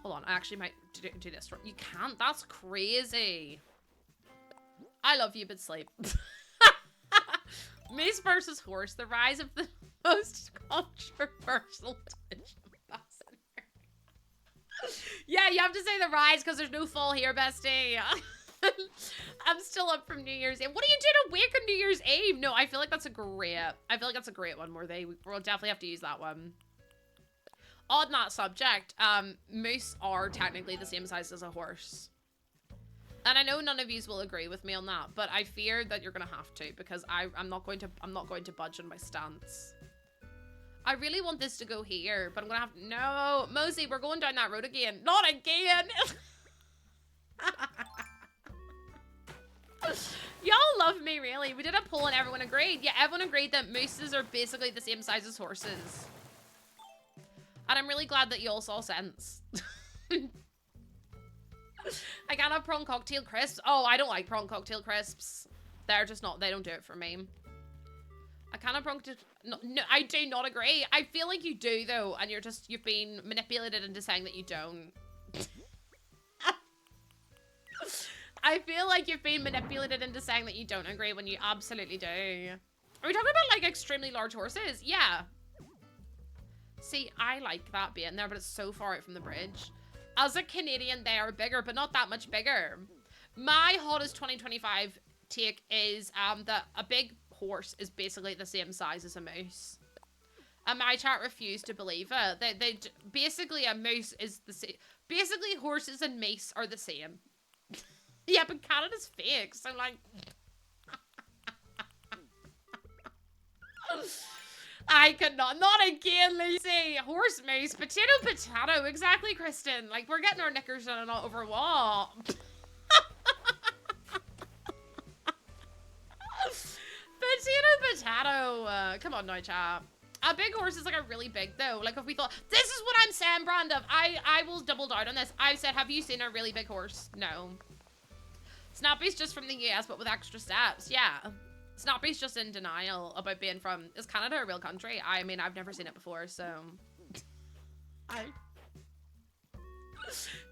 Hold on, I actually might do this. You can't? That's crazy. I love you, but sleep. Moose versus horse. The rise of the most controversial dish ambassador. Yeah, you have to say the rise because there's no fall here, bestie. I'm still up from New Year's Eve. What are you doing awake on New Year's Eve? No, I feel like that's a great one, Worthy. We'll definitely have to use that one. On that subject, moose are technically the same size as a horse. And I know none of yous will agree with me on that, but I fear that you're gonna have to because I'm not going to budge on my stance. I really want this to go here, but I'm gonna have to, no, Mosey, we're going down that road again. Not again. Y'all love me, really. We did a poll and everyone agreed. Yeah, everyone agreed that mooses are basically the same size as horses. And I'm really glad that you all saw sense. I can't have prawn cocktail crisps. Oh, I don't like prawn cocktail crisps. They're just not, they don't do it for me. I can't have prawn cocktail, no, I do not agree. I feel like you do though, and you've been manipulated into saying that you don't. I feel like you've been manipulated into saying that you don't agree when you absolutely do. Are we talking about like extremely large horses? Yeah. See, I like that being there, but it's so far out from the bridge. As a Canadian, they are bigger, but not that much bigger. My hottest 2025 take is that a big horse is basically the same size as a moose. And my chat refused to believe it. Basically, a moose is the same. Basically, horses and mace are the same. Yeah, but Canada's fake, so like... I could not again, Lucy. Horse, moose, potato, potato. Exactly, Kristen. Like, we're getting our knickers done and not over what? Potato, potato. Come on now, chap. A big horse is like a really big though. Like if we thought, this is what I'm saying, Brandon. I will double down on this. I've said, have you seen a really big horse? No. Snappy's just from the US, but with extra steps. Yeah. Snappy's just in denial about being from, is Canada a real country? I mean, I've never seen it before, so.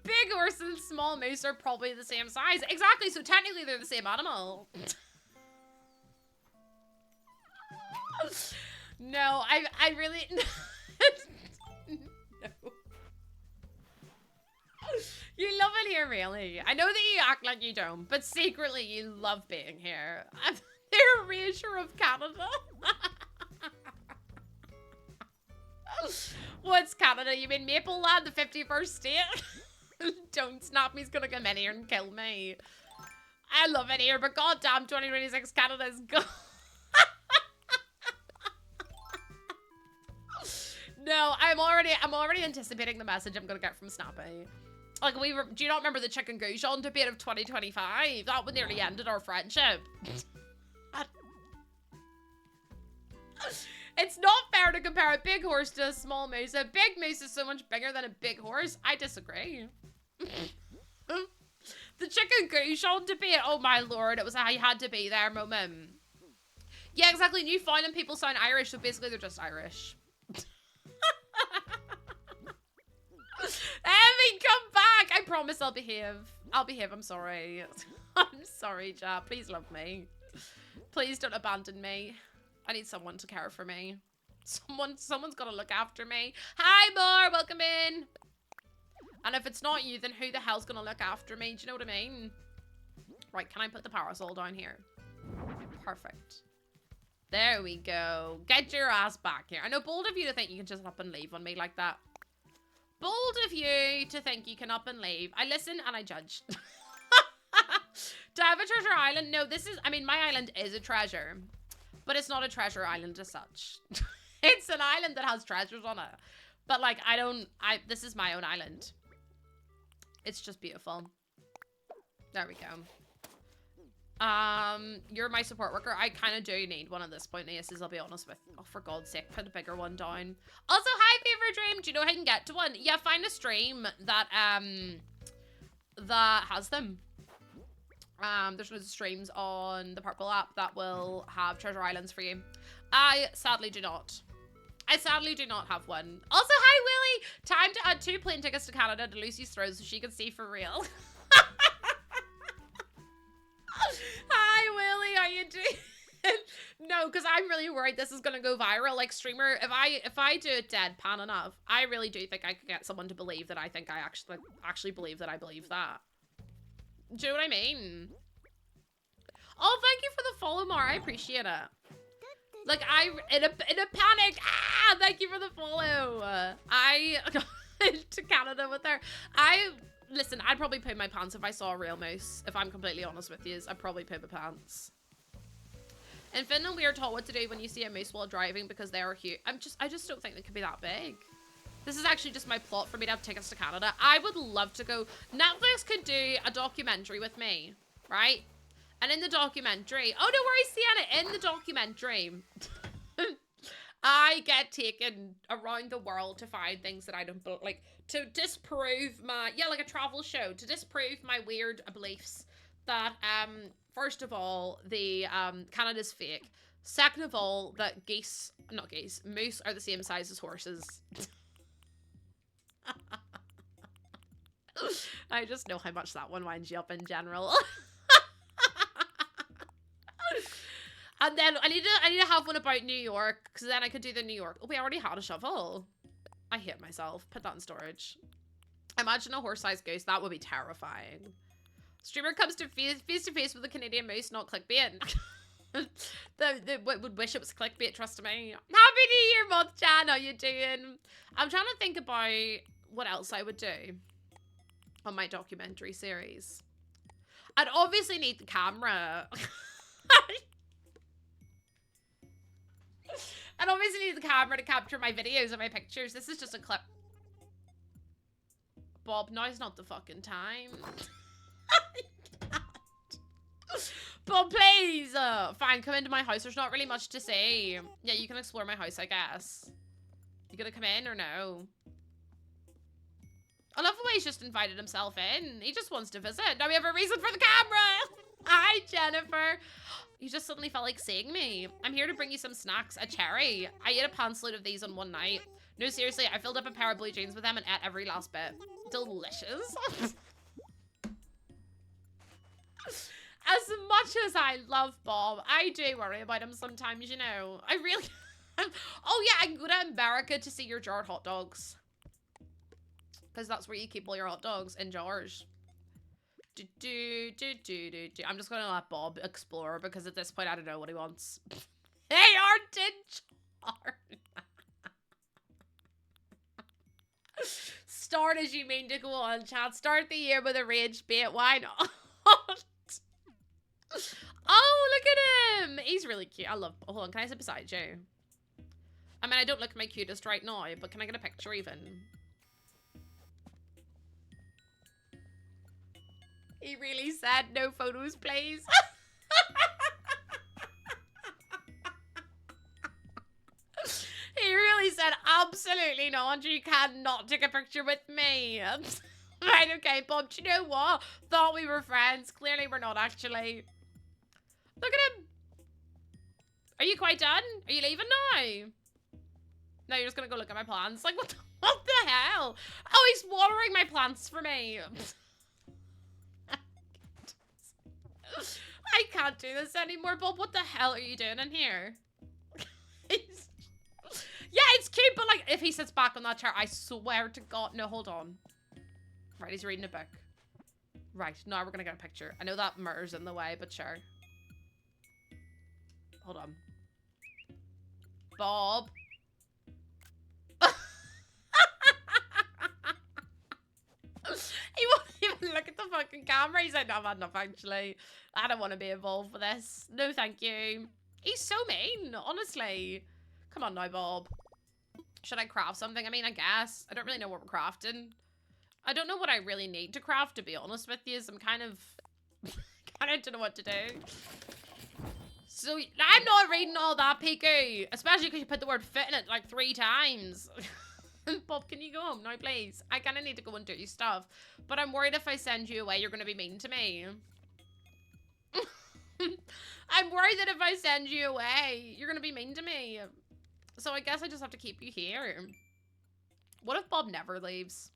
Big horse and small moose are probably the same size. Exactly, so technically they're the same animal. No, I really no. You love it here, really. I know that you act like you don't, but secretly you love being here. I'm the erasure of Canada. What's Canada? You mean Maple Land, the 51st state? Don't snap, he's gonna come in here and kill me. I love it here, but goddamn 2026 Canada is gone. No, I'm already anticipating the message I'm gonna get from Snappy. Like do you not remember the chicken goujon debate of 2025? That one nearly ended our friendship. It's not fair to compare a big horse to a small moose. A big moose is so much bigger than a big horse. I disagree. The chicken goujon debate, oh my lord, it was a I had to be there moment. Yeah, exactly. Newfoundland people sound Irish, so basically they're just Irish. Emmy, come back! I promise I'll behave. I'll behave, I'm sorry. I'm sorry, Jab. Please love me. Please don't abandon me. I need someone to care for me. Someone's gotta look after me. Hi, Mar, welcome in. And if it's not you, then who the hell's gonna look after me? Do you know what I mean? Right, can I put the parasol down here? Perfect. There we go. Get your ass back here. I know, bold of you to think you can just up and leave on me like that. Bold of you to think you can up and leave. I listen and I judge. Do I have a treasure island? No, this is, I mean, my island is a treasure. But it's not a treasure island as such. It's an island that has treasures on it. But like, this is my own island. It's just beautiful. There we go. You're my support worker. I kind of do need one at this point, Aces, I'll be honest with. Oh, for God's sake, put a bigger one down. Also, hi, Fever Dream. Do you know how I can get to one? Yeah, find a stream that has them. There's loads of streams on the Purple app that will have treasure islands for you. I sadly do not. I sadly do not have one. Also, hi, Willie. Time to add 2 plane tickets to Canada to Lucy's throat so she can see for real. Hi, Willie. How you doing? No, because I'm really worried this is gonna go viral. Like, streamer, if I do it deadpan enough, I really do think I could get someone to believe that I think I actually believe that I believe that. Do you know what I mean? Oh, thank you for the follow, Mar. I appreciate it. Like, in a panic. Ah, thank you for the follow. To Canada with her. Listen, I'd probably poo my pants if I saw a real moose. If I'm completely honest with you, I'd probably poo my pants. In Finland, we are taught what to do when you see a moose while driving because they are huge. I just don't think they could be that big. This is actually just my plot for me to have tickets to Canada. I would love to go. Netflix could do a documentary with me, right? And in the documentary, oh, no worries, Sienna, in the documentary, I get taken around the world to find things that I don't, like, to disprove my, yeah, like a travel show, to disprove my weird beliefs that, first of all, the, Canada's fake. Second of all, that moose are the same size as horses. I just know how much that one winds you up in general. And then I need to have one about New York, because then I could do the New York. Oh, we already had a shovel. I hate myself. Put that in storage. Imagine a horse-sized goose. That would be terrifying. Streamer comes to face to face with a Canadian moose, not clickbait. Would wish it was clickbait, trust me. Happy New Year, Month Chan. How you doing? I'm trying to think about what else I would do on my documentary series. I'd obviously need the camera. I'd obviously need the camera to capture my videos and my pictures. This is just a clip. Bob, now's not the fucking time. Bob, please. please. Fine, come into my house. There's not really much to say. Yeah, you can explore my house, I guess. You gonna come in or no? I love the way he's just invited himself in. He just wants to visit. Now we have a reason for the camera. Hi, Jennifer. You just suddenly felt like seeing me. I'm here to bring you some snacks. A cherry. I ate a pantload of these on one night. No, seriously, I filled up a pair of blue jeans with them and ate every last bit. Delicious. As much as I love Bob, I do worry about him sometimes, you know. I really... Oh yeah, I'm going to America to see your jarred hot dogs. Because that's where you keep all your hot dogs, in jars. I'm just going to let Bob explore because at this point I don't know what he wants. They aren't in jars. Start as you mean to go on, chat. Start the year with a rage bait. Why not? Oh, look at him. He's really cute. I love... Hold on, can I sit beside you? I mean, I don't look my cutest right now, but can I get a picture even? He really said no photos, please. He really said absolutely not. You cannot take a picture with me. Right, okay, Bob, do you know what? Thought we were friends. Clearly we're not, actually. Look at him. Are you quite done? Are you leaving now? No, you're just gonna go look at my plants. Like, what the hell? Oh, he's watering my plants for me. I can't do this anymore, Bob. What the hell are you doing in here? Yeah, it's cute, but like, if he sits back on that chair, I swear to God. No, hold on. Right, he's reading a book. Right, now we're gonna get a picture. I know that mirror's in the way, but sure. Hold on. Bob. He won't even look at the fucking camera. He's like, no, I've had enough, actually. I don't want to be involved with this. No, thank you. He's so mean, honestly. Come on now, Bob. Should I craft something? I mean, I guess. I don't really know what we're crafting. I don't know what I really need to craft, to be honest with you. I'm kind of don't know what to do. So, I'm not reading all that, Piku. Especially because you put the word fit in it like 3 times. Bob, can you go home now, please? I kind of need to go and do stuff. But I'm worried if I send you away, you're going to be mean to me. I'm worried that if I send you away, you're going to be mean to me. So I guess I just have to keep you here. What if Bob never leaves?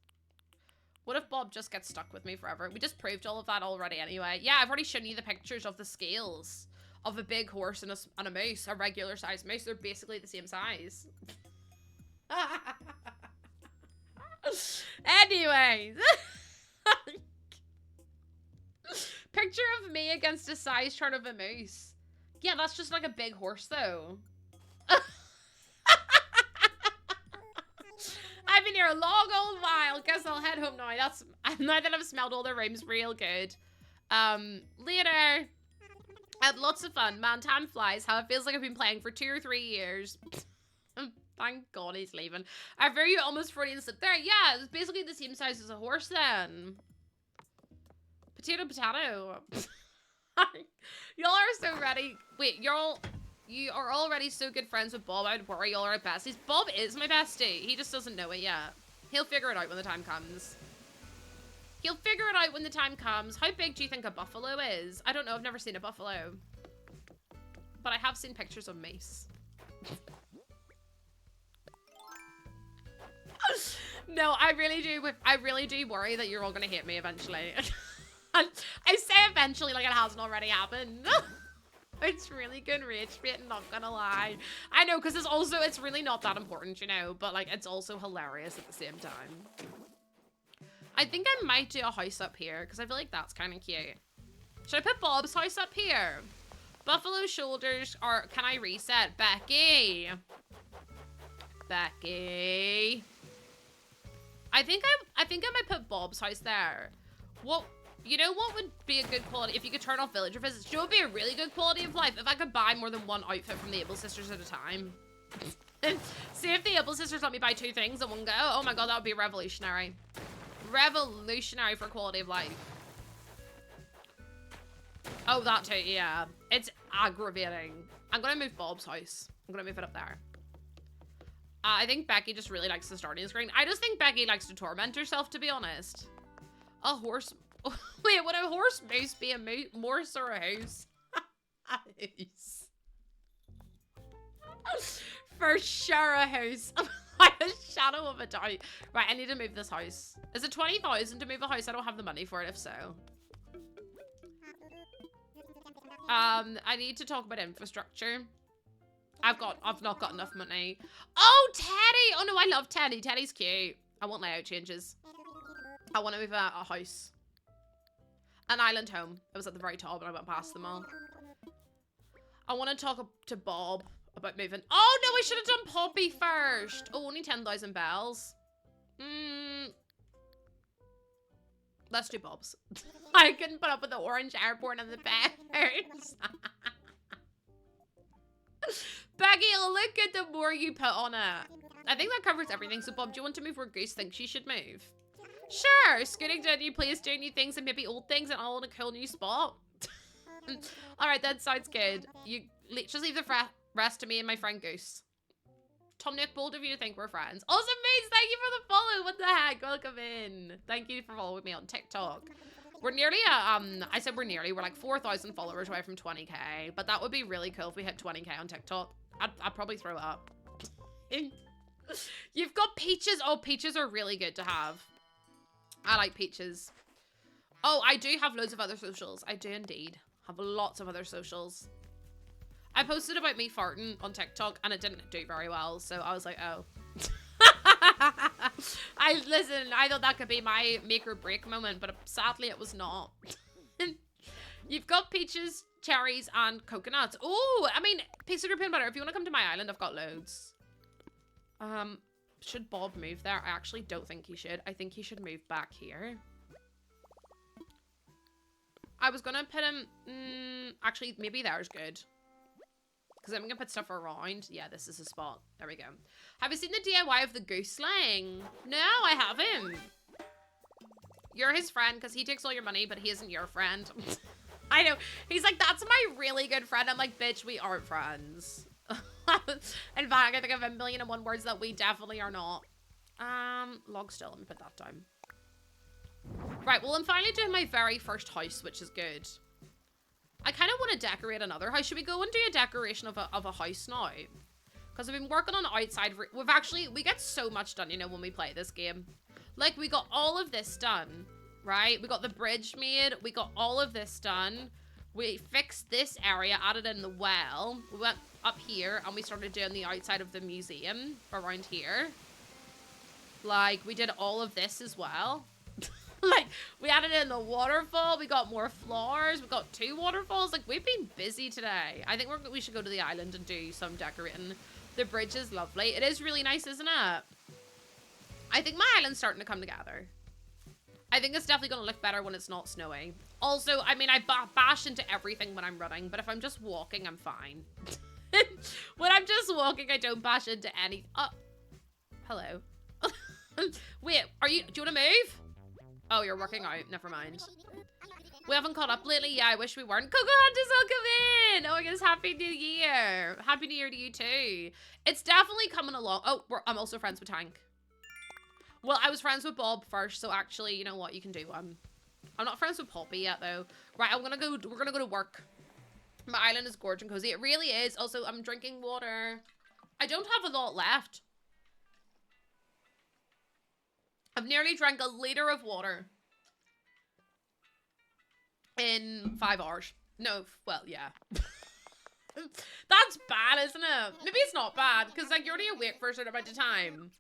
What if Bob just gets stuck with me forever? We just proved all of that already anyway. Yeah, I've already shown you the pictures of the scales of a big horse and a moose, a regular size moose. They're basically the same size. Anyways. Picture of me against a size chart of a moose. Yeah, that's just like a big horse though. I've been here a long old while. Guess I'll head home now. Now that I've smelled all the rooms real good. Later. I had lots of fun. Man, time flies. How it feels like I've been playing for 2 or 3 years. Thank God he's leaving. I very you almost 40 and sit there. Yeah, it's basically the same size as a horse then. Potato, potato. Y'all are so ready. Wait, you are already so good friends with Bob. I'd worry y'all are besties. Bob is my bestie. He just doesn't know it yet. He'll figure it out when the time comes. He'll figure it out when the time comes. How big do you think a buffalo is? I don't know. I've never seen a buffalo. But I have seen pictures of mace. No, I really do worry that you're all gonna hate me eventually. I say eventually like it hasn't already happened. It's really good rage bait, not gonna lie. I know, because it's really not that important, you know, but like it's also hilarious at the same time. I think I might do a house up here because I feel like that's kind of cute. Should I put Bob's house up here? Buffalo shoulders are, can I reset? Becky. Becky. I think I might put Bob's house there. You know what would be a good quality if you could turn off villager visits? You know what would be a really good quality of life if I could buy more than 1 outfit from the Able Sisters at a time. See if the Able Sisters let me buy 2 things in one go. Oh my God, that would be revolutionary. Revolutionary for quality of life. Oh, that too, yeah. It's aggravating. I'm gonna move Bob's house. I'm gonna move it up there. I think Becky just really likes the starting screen. I just think Becky likes to torment herself, to be honest. A horse. Wait, would a horse moose be a morse or a house? A house. For sure a house. I'm a shadow of a doubt. Right, I need to move this house. Is it 20,000 to move a house? I don't have the money for it, if so. I need to talk about infrastructure. I've not got enough money. Oh, Teddy! Oh no, I love Teddy. Teddy's cute. I want layout changes. I want to move a house. An island home. It was at the very top and I went past them all. I want to talk to Bob about moving. Oh no, I should have done Poppy first. Oh, only 10,000 bells. Let's do Bob's. I couldn't put up with the orange airport and the bears. Becky, it'll look good the more you put on it. I think that covers everything. So Bob, do you want to move where Goose thinks she should move? Sure, scooting to a new place, doing new things and maybe old things and all in a cool new spot. Alright, that sounds good. You just leave the rest to me and my friend Goose. Tom Nick, bold of you to think we're friends. Awesome, mates, thank you for the follow. What the heck? Welcome in. Thank you for following me on TikTok. We're nearly I said we're like 4,000 followers away from 20k, but that would be really cool if we hit 20k on TikTok. I'd probably throw it up. You've got peaches. Oh, peaches are really good to have. I like peaches. Oh, I do have loads of other socials. I do indeed have lots of other socials. I posted about me farting on TikTok and it didn't do very well, so I was like, oh. Listen, I thought that could be my make or break moment, but sadly it was not. You've got peaches, cherries, and coconuts. Oh, I mean, pixie or peanut butter. If you want to come to my island, I've got loads. Should Bob move there? I actually don't think he should. I think he should move back here. I was gonna put him, actually, maybe there's good. Because I'm gonna put stuff around. Yeah, this is a spot. There we go. Have you seen the DIY of the goose slang? No, I haven't. You're his friend because he takes all your money, but he isn't your friend. I know. He's like, that's my really good friend. I'm like, bitch, we aren't friends. In fact, I think I have 1,000,001 words that we definitely are not. Log still. Let me put that down. Right, well, I'm finally doing my very first house, which is good. I kind of want to decorate another house. Should we go and do a decoration of a house now? Because I've been working on outside. We get so much done, you know, when we play this game. Like, we got all of this done, right? We got the bridge made. We got all of this done. We fixed this area, added in the well. We went up here and we started doing the outside of the museum around here. Like, we did all of this as well. Like, we added in the waterfall. We got more flowers. We got 2 waterfalls. Like, we've been busy today. I think we should go to the island and do some decorating. The bridge is lovely. It is really nice, isn't it? I think my island's starting to come together. I think it's definitely going to look better when it's not snowy. Also, I mean, I bash into everything when I'm running, but if I'm just walking, I'm fine. When I'm just walking, I don't bash into any... Oh, hello. Wait, do you want to move? Oh, you're working out. Never mind. We haven't caught up lately. Yeah, I wish we weren't. Coco Hunters, welcome in. Oh my goodness, Happy New Year. Happy New Year to you too. It's definitely coming along. Oh, I'm also friends with Tank. Well, I was friends with Bob first, so actually, you know what? You can do one. I'm not friends with Poppy yet, though. Right, we're gonna go to work. My island is gorgeous and cozy. It really is. Also, I'm drinking water. I don't have a lot left. I've nearly drank a liter of water in 5 hours. No, well, yeah. That's bad, isn't it? Maybe it's not bad, because like you're only awake for a certain amount of time.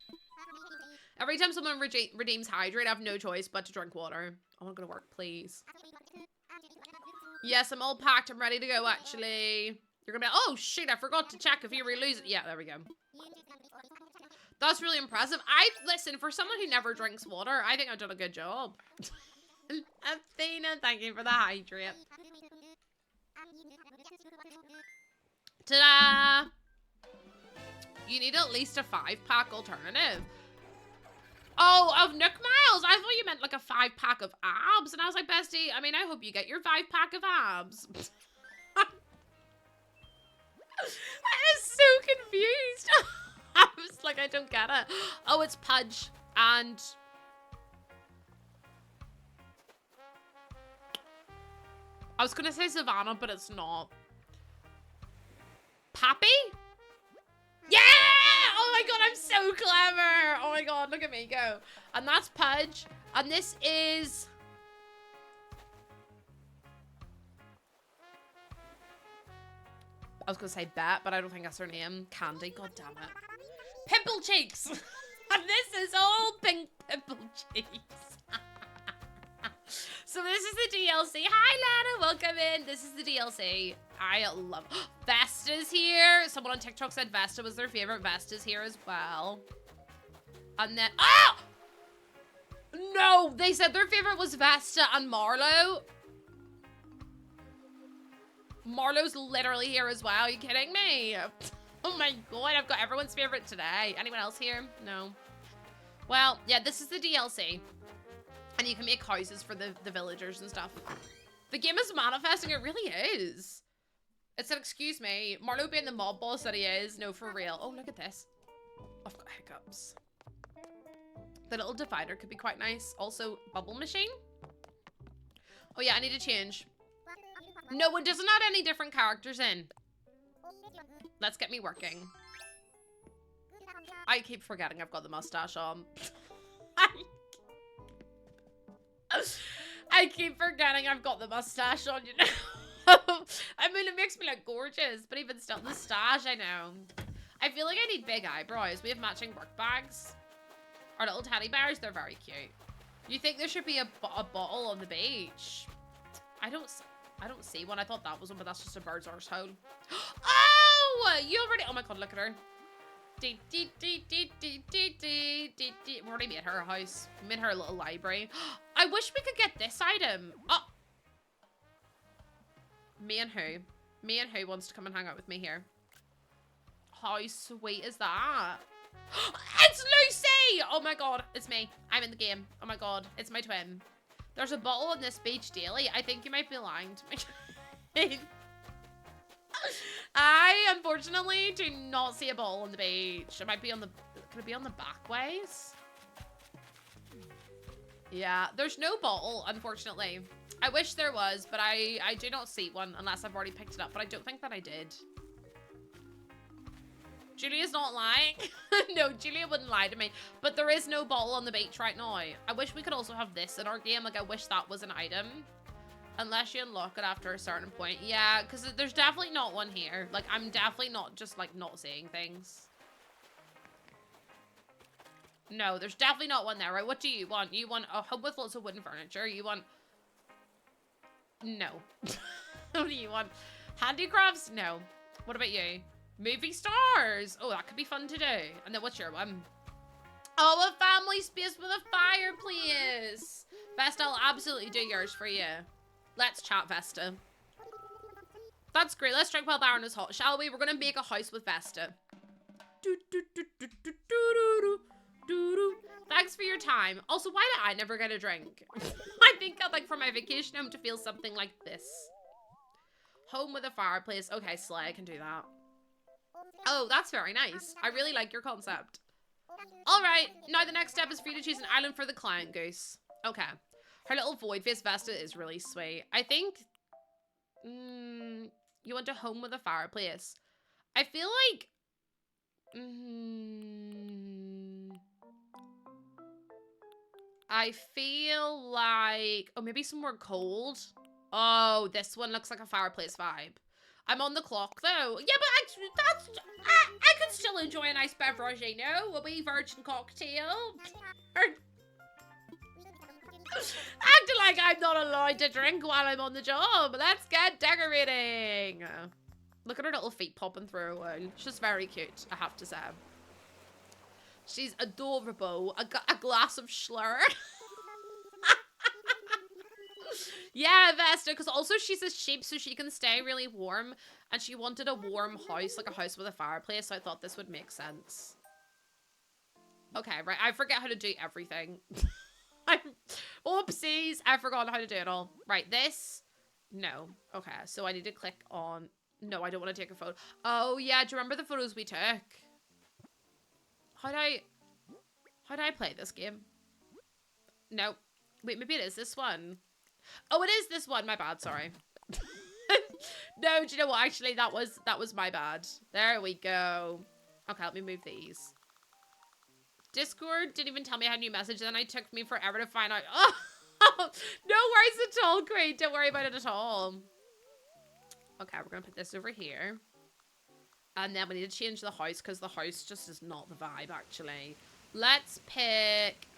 Every time someone redeems hydrate, I have no choice but to drink water. I want to go to work, please. Yes, I'm all packed. I'm ready to go, actually. You're gonna be like, oh, shit, I forgot to check if you re-lose it. Yeah, there we go. That's really impressive. Listen, for someone who never drinks water, I think I've done a good job. Athena, thank you for the hydrate. Ta-da! You need at least a 5-pack alternative. Oh, of Nook Miles. I thought you meant like a 5-pack of abs. And I was like, bestie, I mean, I hope you get your 5-pack of abs. I was so confused. I was like, I don't get it. Oh, it's Pudge and... I was going to say Savannah, but it's not. Pappy? Yeah! Oh my god, I'm so clever. Oh my god, look at me go. And that's Pudge. And this is... I was going to say Bet, but I don't think that's her name. Candy, god damn it. Pimple Cheeks! And this is all pink Pimple Cheeks. So this is the DLC. Hi, Lana, welcome in. This is the DLC. I love Vesta's here. Someone on TikTok said Vesta was their favorite. Vesta's here as well. And then, oh! No, they said their favorite was Vesta and Marlo. Marlo's literally here as well. Are you kidding me? Oh my god, I've got everyone's favorite today. Anyone else here? No. Well, yeah, this is the DLC. And you can make houses for the villagers and stuff. The game is manifesting, it really is. It said, excuse me, Marlo being the mob boss that he is. No, for real. Oh, look at this. I've got hiccups. The little divider could be quite nice. Also, bubble machine. Oh yeah, I need to change. No, it doesn't add any different characters in. Let's get me working. I keep forgetting I've got the mustache on. I keep forgetting I've got the mustache on, you know. I mean, it makes me look gorgeous, but even still, the stash, I know. I feel like I need big eyebrows. We have matching work bags. Our little teddy bears, they're very cute. You think there should be a bottle on the beach? I don't see one. I thought that was one, but that's just a bird's arsehole. Oh, you already, oh my god, look at her. We already made her a house. We made her a little library. I wish we could get this item. Oh. Me and who? Me and who wants to come and hang out with me here? How sweet is that? It's Lucy! Oh my god, it's me. I'm in the game. Oh my god, it's my twin. There's a bottle on this beach daily. I think you might be lying to me. I, unfortunately, do not see a bottle on the beach. It might be on the... Could it be on the back ways? Yeah, there's no bottle, unfortunately. I wish there was, but I do not see one unless I've already picked it up. But I don't think that I did. Julia's not lying. No, Julia wouldn't lie to me. But there is no bottle on the beach right now. I wish we could also have this in our game. Like, I wish that was an item. Unless you unlock it after a certain point. Yeah, because there's definitely not one here. Like, I'm definitely not just, like, not seeing things. No, there's definitely not one there, right? What do you want? You want a home with lots of wooden furniture? You want... No. What do you want? Handicrafts? No. What about you? Movie stars? Oh, that could be fun to do. And then what's your one? Oh, a family space with a fireplace. Vesta, I'll absolutely do yours for you. Let's chat, Vesta. That's great. Let's drink while Baron is hot, shall we? We're going to make a house with Vesta. Thanks for your time. Also, why did I never get a drink? I think I'd like for my vacation home to feel something like this. Home with a fireplace. Okay, slay, I can do that. Oh, that's very nice. I really like your concept. All right, now the next step is for you to choose an island for the client goose. Okay. Her little void face Vesta is really sweet. I think you want a home with a fireplace. I feel like I feel like, oh, maybe somewhere cold. Oh, this one looks like a fireplace vibe. I'm on the clock though. Yeah, but I could still enjoy a nice beverage, you know, a wee virgin cocktail. Acting like I'm not allowed to drink while I'm on the job. Let's get decorating. Look at her little feet popping through a wall. She's very cute, I have to say. She's adorable. A glass of Schlur. Yeah, Vesta, because also she's a sheep, so she can stay really warm. And she wanted a warm house, like a house with a fireplace, so I thought this would make sense. Okay, right. I forget how to do everything. Oopsies. I forgot how to do it all. Right, this. No. Okay, so I need to click on... No, I don't want to take a photo. Oh, yeah. Do you remember the photos we took? How do I play this game? No. Wait, maybe it is this one. Oh, it is this one. My bad. Sorry. No, do you know what? Actually, that was my bad. There we go. Okay, let me move these. Discord didn't even tell me I had a new message, then it took me forever to find out. Oh, no worries at all, Queen. Don't worry about it at all. Okay, we're gonna put this over here. And then we need to change the house because the house just is not the vibe, actually. Let's pick...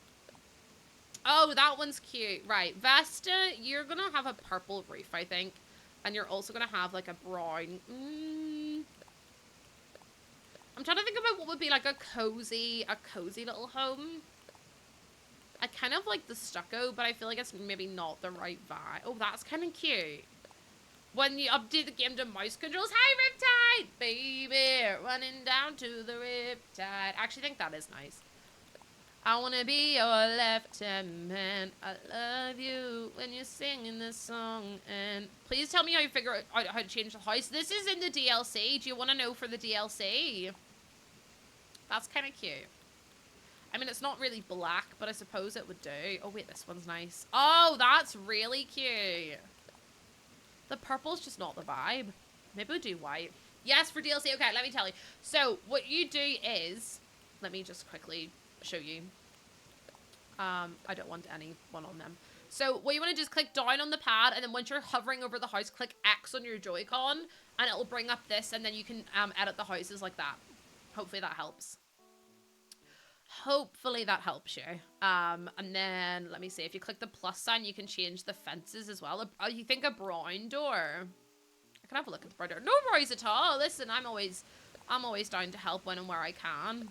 Oh, that one's cute. Right, Vesta, you're gonna have a purple roof, I think. And you're also gonna have, like, a brown... I'm trying to think about what would be, like, a cozy little home. I kind of like the stucco, but I feel like it's maybe not the right vibe. Oh, that's kind of cute. When you update the game to mouse controls, hi, Riptide! Baby, running down to the Riptide. I actually think that is nice. I want to be your left-hand man. I love you when you're singing this song. And please tell me how you figure out how to change the house. This is in the DLC. Do you want to know for the DLC? That's kind of cute. I mean, it's not really black, but I suppose it would do. Oh, wait, this one's nice. Oh, that's really cute. The purple's just not the vibe. Maybe we'll do white. Yes, for DLC. Okay, let me tell you. So, what you do is... Let me just quickly show you. I don't want anyone on them. So, what you want to do is click down on the pad, and then once you're hovering over the house, click X on your Joy-Con, and it'll bring up this, and then you can edit the houses like that. Hopefully that helps. Hopefully that helps you. And then, let me see. If you click the plus sign, you can change the fences as well. You think a brown door? I can have a look at the brown door. No worries at all. Listen, I'm always down to help when and where I can.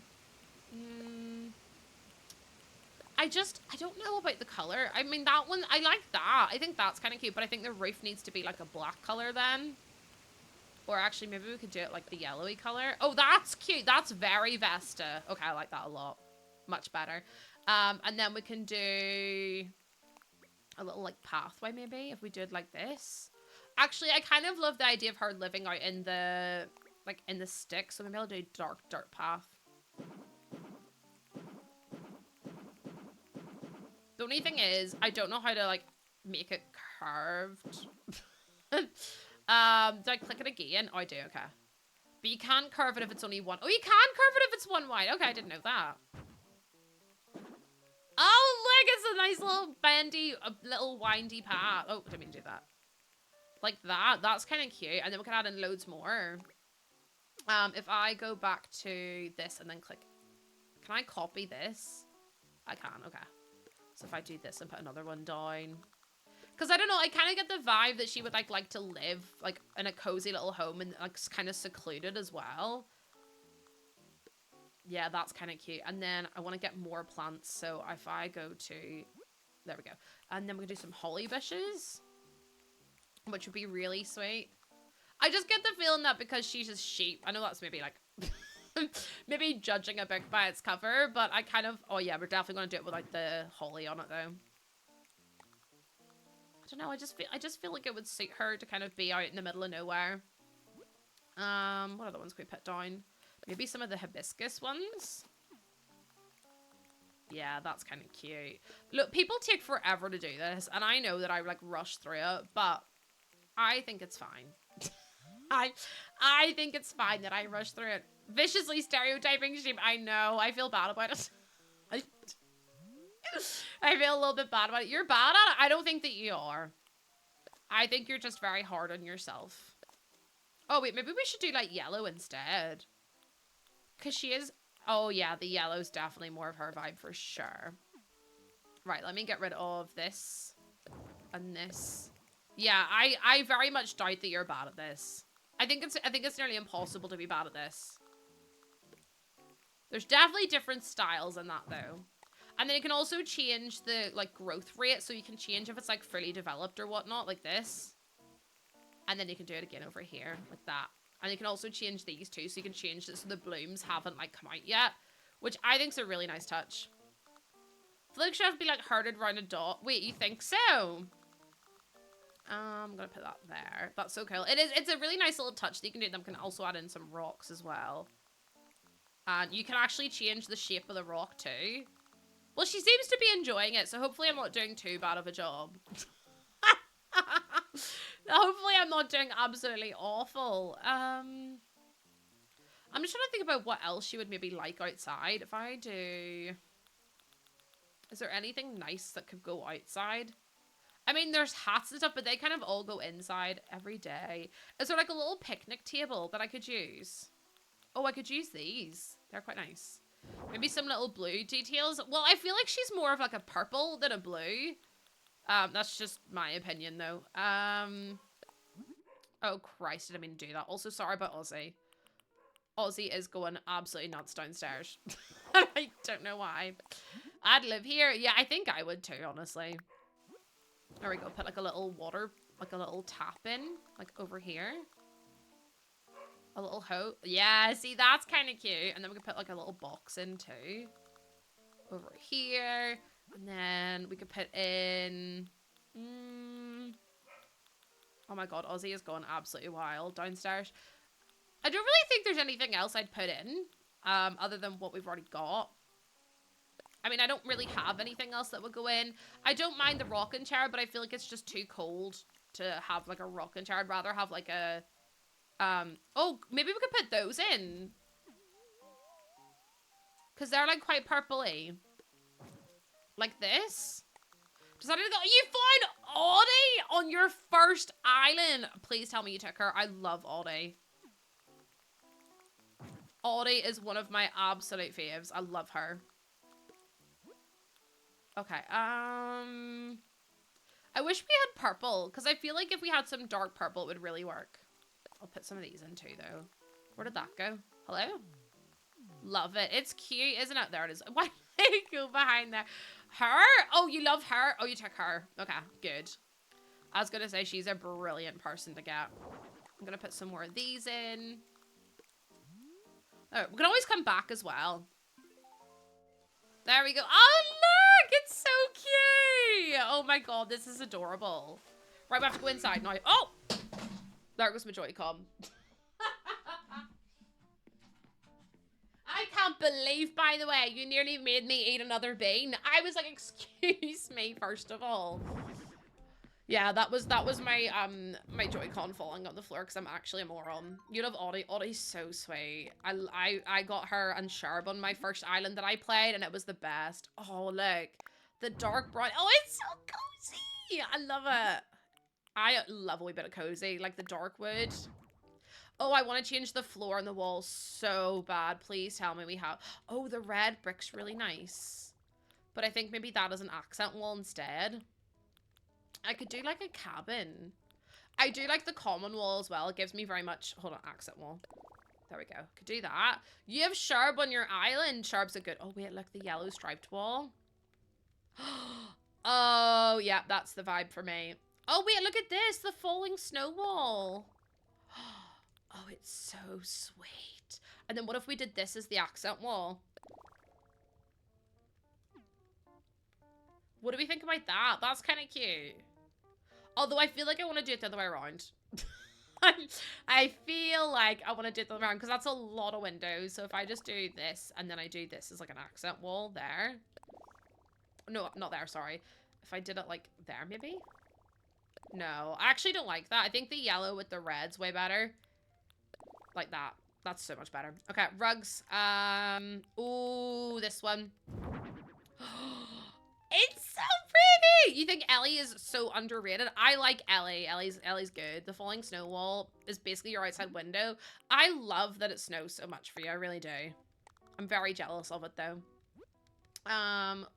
I don't know about the color. I mean, that one, I like that. I think that's kind of cute, but I think the roof needs to be like a black color then. Or actually, maybe we could do it like the yellowy color. Oh, that's cute. That's very Vesta. Okay, I like that a lot. Much better. And then we can do a little like pathway maybe if we did like this. Actually, I kind of love the idea of her living out in the sticks. So maybe I'll do dark dirt path. The only thing is, I don't know how to like make it curved. Do I click it again? Oh, I do, okay. But you can't curve it if it's only one. Oh, you can curve it if it's one wide. Okay, I didn't know that. Oh, look, it's a nice little bendy, little windy path. Oh, I didn't mean to do that. Like that. That's kind of cute. And then we can add in loads more. If I go back to this and then click... Can I copy this? I can, okay. So if I do this and put another one down... Because I don't know, I kind of get the vibe that she would like to live like in a cozy little home and like kind of secluded as well. Yeah, that's kind of cute. And then I want to get more plants. So if I go to, there we go. And then we're gonna do some holly bushes, which would be really sweet. I just get the feeling that because she's a sheep, I know that's maybe like, maybe judging a book by its cover, but I kind of, oh yeah, we're definitely gonna do it with like the holly on it though. I don't know, I just feel like it would suit her to kind of be out in the middle of nowhere. What other ones can we put down? Maybe some of the hibiscus ones. Yeah, that's kind of cute. Look, people take forever to do this, and I know that I like rush through it, but I think it's fine. I think it's fine that I rush through it. Viciously stereotyping sheep. I know. I feel bad about it. I feel a little bit bad about it. You're bad at it? I don't think that you are. I think you're just very hard on yourself. Oh, wait. Maybe we should do, like, yellow instead. Because she is... Oh, yeah. The yellow's definitely more of her vibe for sure. Right. Let me get rid of this. And this. Yeah. I very much doubt that you're bad at this. I think it's nearly impossible to be bad at this. There's definitely different styles in that, though. And then you can also change the, like, growth rate. So you can change if it's, like, fully developed or whatnot, like this. And then you can do it again over here, like that. And you can also change these too. So you can change this so the blooms haven't, like, come out yet. which I think is a really nice touch. I feel like she has to be like herded around a dot. Wait, you think so? I'm gonna put that there. That's so cool. It's a really nice little touch that you can do. Them can also add in some rocks as well. And you can actually change the shape of the rock too. Well, she seems to be enjoying it, so hopefully I'm not doing too bad of a job. Hopefully I'm not doing absolutely awful. I'm just trying to think about what else she would maybe like outside. If I do... Is there anything nice that could go outside? I mean, there's hats and stuff, but they kind of all go inside every day. Is there like a little picnic table that I could use? Oh, I could use these. They're quite nice. Maybe some little blue details. Well, I feel like she's more of like a purple than a blue. That's just my opinion though. Oh Christ, I didn't mean to do that. Also, sorry about Aussie. Aussie is going absolutely nuts downstairs. I don't know why. I'd live here. Yeah, I think I would too, honestly. There we go. Put like a little water, like a little tap in, like over here. A little hose. Yeah, see, that's kind of cute. And then we could put like a little box in too. Over here. And then we could put in... Oh my god, Aussie is going absolutely wild downstairs. I don't really think there's anything else I'd put in. Other than what we've already got. I mean, I don't really have anything else that would go in. I don't mind the rocking chair, but I feel like it's just too cold to have like a rocking chair. I'd rather have like a... oh, maybe we could put those in. Because they're like quite purpley. Like this. Does that go? You found Audie on your first island. Please tell me you took her. I love Audie. Audie is one of my absolute faves. I love her. Okay, I wish we had purple, because I feel like if we had some dark purple, it would really work. I'll put some of these in too, though. Where did that go? Hello? Love it. It's cute, isn't it? There it is. Why did it go behind there? Her? Oh, you love her? Oh, you took her. Okay, good. I was going to say she's a brilliant person to get. I'm going to put some more of these in. Oh, we can always come back as well. There we go. Oh, look! It's so cute! Oh my god, this is adorable. Right, we have to go inside now. Oh! There goes my Joy-Con. I can't believe, by the way, you nearly made me eat another bean. I was like, excuse me, first of all. Yeah, that was my my Joy-Con falling on the floor because I'm actually a moron. You love Audie. Audie's so sweet. I got her and Sharb on my first island that I played, and it was the best. Oh, look. The dark brown. Oh, it's so cozy. I love it. I love a wee bit of cozy, like the dark wood. Oh, I want to change the floor and the walls so bad. Please tell me we have... Oh, the red brick's really nice. But I think maybe that is an accent wall instead. I could do like a cabin. I do like the common wall as well. It gives me very much... Hold on, accent wall. There we go. Could do that. You have Sharb on your island. Sharb's a good... Oh, wait, look, the yellow striped wall. Oh, yeah, that's the vibe for me. Oh, wait, look at this. The falling snow wall. Oh, it's so sweet. And then what if we did this as the accent wall? What do we think about that? That's kind of cute. Although I feel like I want to do it the other way around. I feel like I want to do it the other way around because that's a lot of windows. So if I just do this and then I do this as like an accent wall there. No, not there, sorry. If I did it like there, maybe? No, I actually don't like that. I think the yellow with the red's way better. Like that. That's so much better. Okay, rugs. Ooh, this one. It's so pretty! You think Ellie is so underrated? I like Ellie. Ellie's good. The falling snow wall is basically your outside window. I love that it snows so much for you. I really do. I'm very jealous of it, though.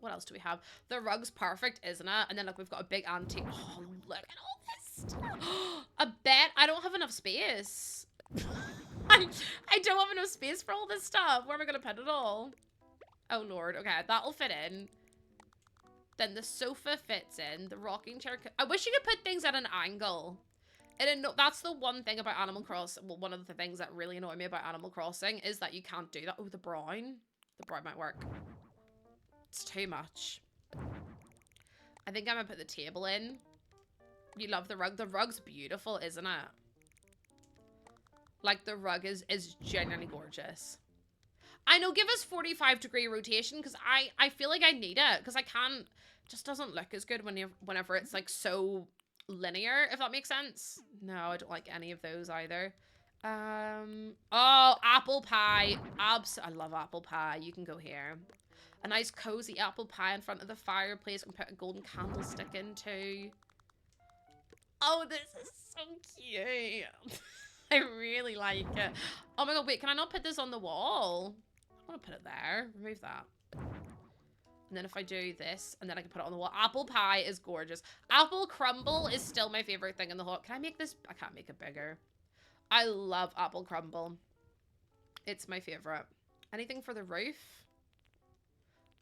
What else do we have? The rug's perfect, isn't it? And then, look, we've got a big antique. Oh, look at all this stuff. A bed. I don't have enough space. I don't have enough space for all this stuff. Where am I going to put it all? Oh, Lord. Okay, that'll fit in. Then the sofa fits in. The rocking chair. I wish you could put things at an angle. And that's the one thing about Animal Crossing. Well, one of the things that really annoy me about Animal Crossing is that you can't do that. Oh, the brown. The brown might work. It's too much. I think I'm gonna put the table in. You love the rug. The rug's beautiful, isn't it? Like, the rug is genuinely gorgeous. I know, give us 45-degree rotation, because I feel like I need it, because I can't, it just doesn't look as good whenever it's, like, so linear, if that makes sense. No, I don't like any of those either. Oh, apple pie. I love apple pie. You can go here. A nice cozy apple pie in front of the fireplace. We can put a golden candlestick into. Oh, this is so cute. I really like it. Oh my god, wait, can I not put this on the wall? I want to put it there. Remove that. And then if I do this, and then I can put it on the wall. Apple pie is gorgeous. Apple crumble is still my favorite thing in the whole. Can I make this? I can't make it bigger. I love apple crumble. It's my favorite. Anything for the roof?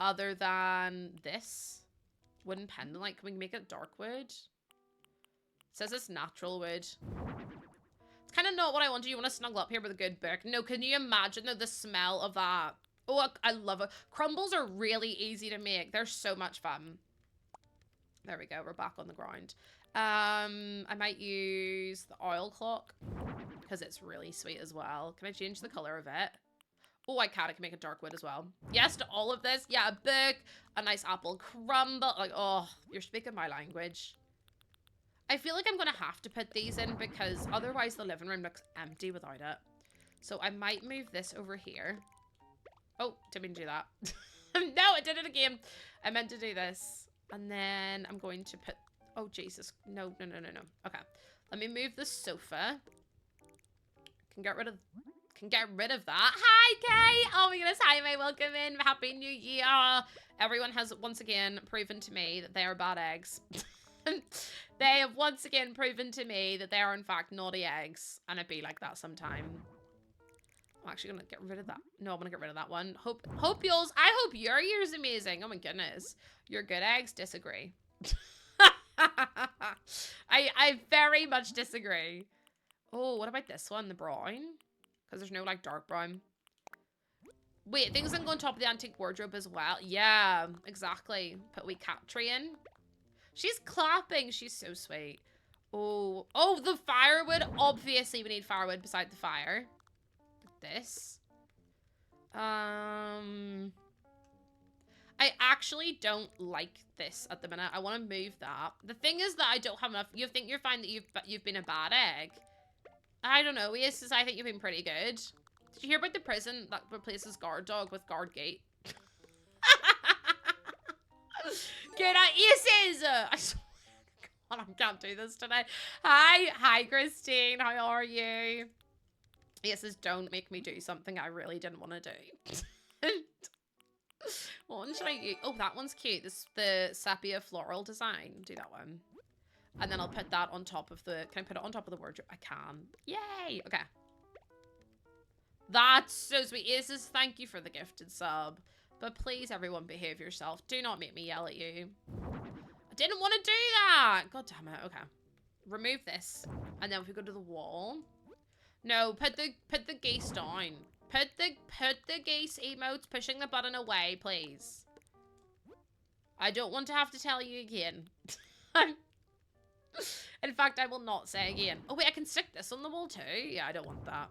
Other than this? Wooden pendant light. Can we make it dark wood? It says it's natural wood. It's kind of not what I want to do. You want to snuggle up here with a good book. No, can you imagine the smell of that? Oh, I love it. Crumbles are really easy to make. They're so much fun. There we go. We're back on the ground. I might use the oil clock because it's really sweet as well. Can I change the color of it? Oh, I can make a dark wood as well. Yes to all of this. Yeah, a book, a nice apple crumble. Like, oh, you're speaking my language. I feel like I'm going to have to put these in because otherwise the living room looks empty without it. So I might move this over here. Oh, didn't mean to do that. No, I did it again. I meant to do this. And then I'm going to put... Oh, Jesus. No. Okay. Let me move the sofa. Can get rid of that. Hi, Kay. Oh my goodness. Hi, May. Welcome in. Happy New Year. Everyone has once again proven to me that they are bad eggs. They have once again proven to me that they are in fact naughty eggs. And it'd be like that sometime. I'm actually gonna get rid of that. No, I'm gonna get rid of that one. Hope yours. I hope your year's amazing. Oh my goodness. Your good eggs disagree. I very much disagree. Oh, what about this one? The brown? Because there's no like dark brown. Wait, things can go on top of the antique wardrobe as well. Yeah, exactly. Put a wee cat tree in. She's clapping. She's so sweet. Oh, the firewood. Obviously, we need firewood beside the fire. Like this. I actually don't like this at the minute. I want to move that. The thing is that I don't have enough. You think you're fine that you've been a bad egg? I don't know. Yes, I think you've been pretty good. Did you hear about the prison that replaces guard dog with guard gate? Get out, Aces! I swear to God, I can't do this today. Hi, Christine. How are you? Aces, don't make me do something I really didn't want to do. What one should I use? Oh, that one's cute. This the sepia floral design. Do that one. And then I'll put that on top of the... Can I put it on top of the wardrobe? I can. Yay! Okay. That's so sweet. Aces, thank you for the gifted sub. But please, everyone, behave yourself. Do not make me yell at you. I didn't want to do that! God damn it. Okay. Remove this. And then if we go to the wall... No, put the geese down. Put the geese emotes pushing the button away, please. I don't want to have to tell you again. In fact, I will not say again. Oh, wait, I can stick this on the wall too? Yeah, I don't want that.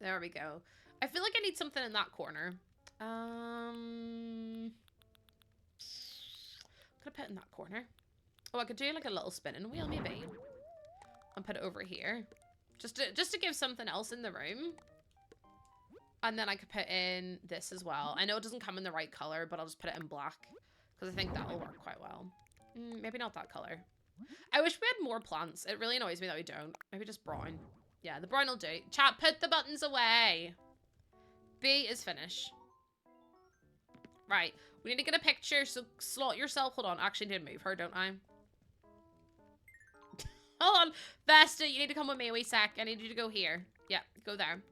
There we go. I feel like I need something in that corner. What can I put in that corner? Oh, I could do like a little spinning wheel, maybe. And put it over here. Just to give something else in the room. And then I could put in this as well. I know it doesn't come in the right color, but I'll just put it in black. Because I think that'll work quite well. Maybe not that color. I wish we had more plants. It really annoys me that we don't. Maybe just brown. Yeah, the brown will do. Chat, put the buttons away. B is finish. Right. We need to get a picture, so slot yourself. Hold on. I actually need to move her, don't I? Hold on. Vesta, you need to come with me a wee sec. I need you to go here. Yeah, go there.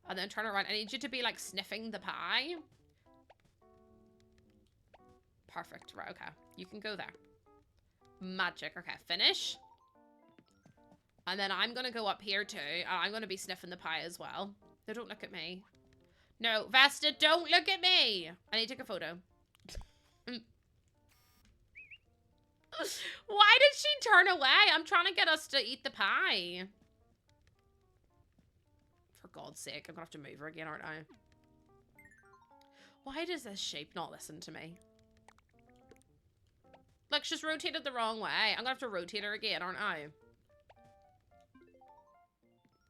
And then turn around. I need you to be, like, sniffing the pie. Perfect. Right, okay. You can go there. Magic. Okay, finish. And then I'm going to go up here, too. I'm going to be sniffing the pie as well. No, don't look at me. No, Vesta, don't look at me. I need to take a photo. Why did she turn away? I'm trying to get us to eat the pie. For God's sake, I'm gonna have to move her again, aren't I? Why does this shape not listen to me? Like, she's rotated the wrong way. I'm gonna have to rotate her again, aren't I?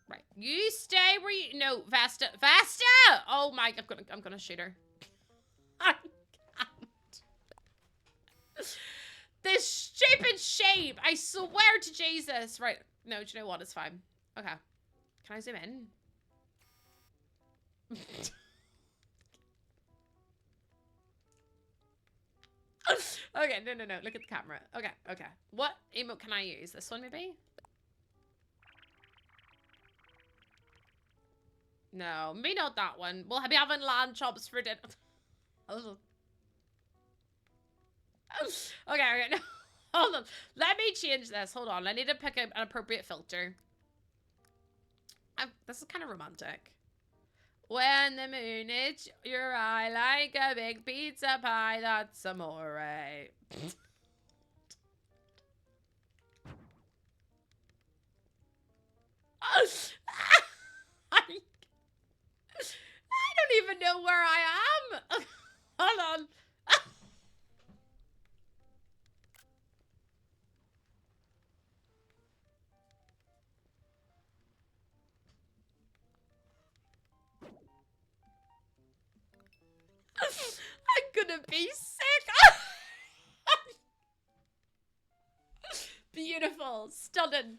Right. You stay where you... No, Vesta. Vesta! Oh my... I'm gonna shoot her. I can't. This stupid shape! I swear to Jesus! Right. No, do you know what? It's fine. Okay. Can I zoom in? Okay, no. Look at the camera. Okay. What emote can I use? This one, maybe? No, maybe not that one. We'll be having lamb chops for dinner. Okay, no. Hold on. Let me change this. Hold on. I need to pick an appropriate filter. This is kind of romantic. When the moon hits your eye like a big pizza pie, that's amore. I don't even know where I am. Hold on. I'm gonna be sick. Beautiful, stunning,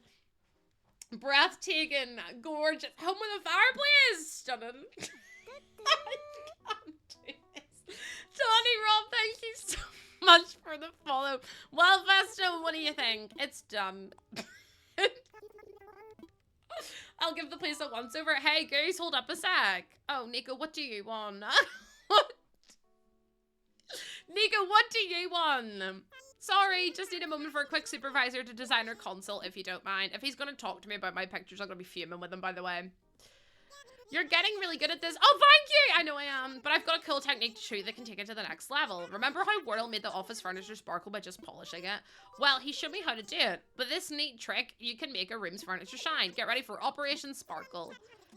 breathtaking, gorgeous. Home with a fireplace, stunning. I can't do this. Johnny Rob, thank you so much for the follow. Well, Vesto, what do you think? It's done. I'll give the place a once over. Hey, Goose, hold up a sec. Oh, Nico, what do you want? Nico, what do you want? Sorry, just need a moment for a quick supervisor to design our consult, if you don't mind. If he's going to talk to me about my pictures, I'm going to be fuming with him, by the way. You're getting really good at this. Oh, thank you! I know I am. But I've got a cool technique too that can take it to the next level. Remember how Wordle made the office furniture sparkle by just polishing it? Well, he showed me how to do it. With this neat trick, you can make a room's furniture shine. Get ready for Operation Sparkle.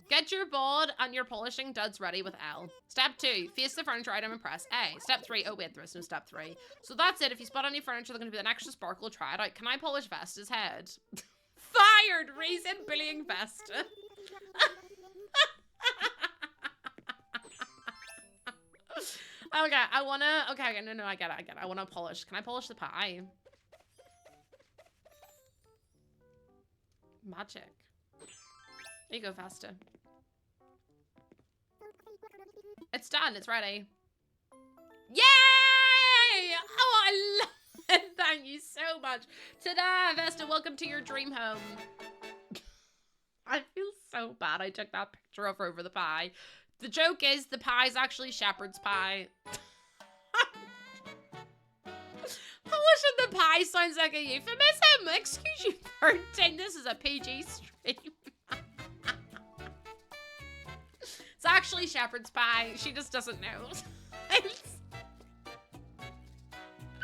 Get your board and your polishing duds ready with L. Step 2, face the furniture item and press A. Step 3, oh wait, there is no step 3. So that's it. If you spot any furniture that's going to be an extra sparkle, try it out. Can I polish Vesta's head? Fired! Reason bullying Vesta. Okay, I wanna... Okay, no, I get it. I wanna polish. Can I polish the pie? Magic. There you go, Vesta. It's done. It's ready. Yay! Oh, I love it. Thank you so much. Ta-da, Vesta. Welcome to your dream home. I feel so bad I took that picture of her over the pie. The joke is the pie's actually shepherd's pie. Polishing the pie sounds like a euphemism. Excuse you, 13. This is a PG stream. It's actually shepherd's pie. She just doesn't know.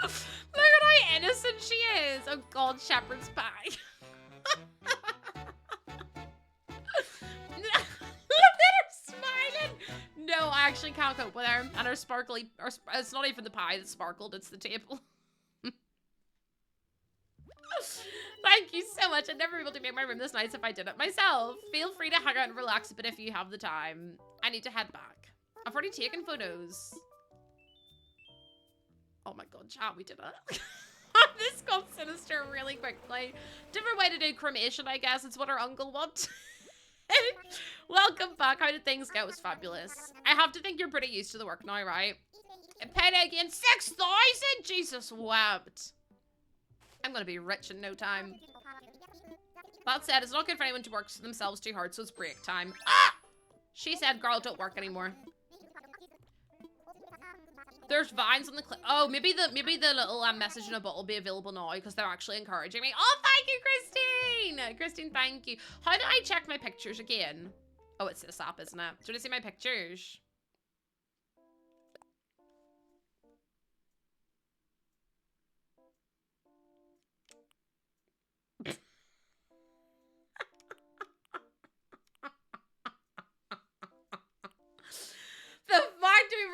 Look at how innocent she is. Oh God, shepherd's pie. Look at her smiling. No, I actually can't cope with her. And her sparkly, it's not even the pie that sparkled, it's the table. Thank you so much. I'd never be able to make my room this nice if I did it myself. Feel free to hang out and relax a bit if you have the time. I need to head back. I've already taken photos. Oh my God, chat, we did it. This got sinister really quickly. Different way to do cremation, I guess. It's what our uncle wants. Welcome back. How did things go? It was fabulous. I have to think you're pretty used to the work now, right? Payday again, 6,000? Jesus wept. I'm gonna be rich in no time. That said, it's not good for anyone to work themselves too hard, so it's break time. Ah! She said, girl, don't work anymore. There's vines on the clip. Oh, maybe the little message in a bottle will be available now because they're actually encouraging me. Oh, thank you, Christine. Christine, thank you. How do I check my pictures again? Oh, it's this app, isn't it? Do you want to see my pictures?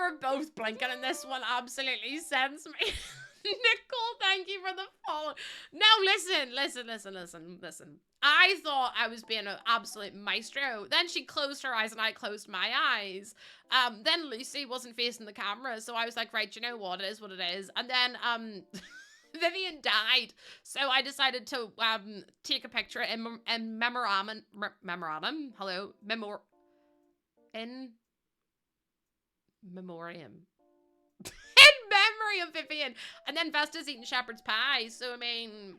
We're both blinking and this one absolutely sends me. Nicole, thank you for the follow. Now listen. I thought I was being an absolute maestro. Then she closed her eyes and I closed my eyes. Then Lucy wasn't facing the camera, so I was like, right, you know what? It is what it is. And then Vivian died, so I decided to take a picture in memorandum. Hello, in memoriam. In memory of Vivian. And then Vesta's eating shepherd's pie, so I mean,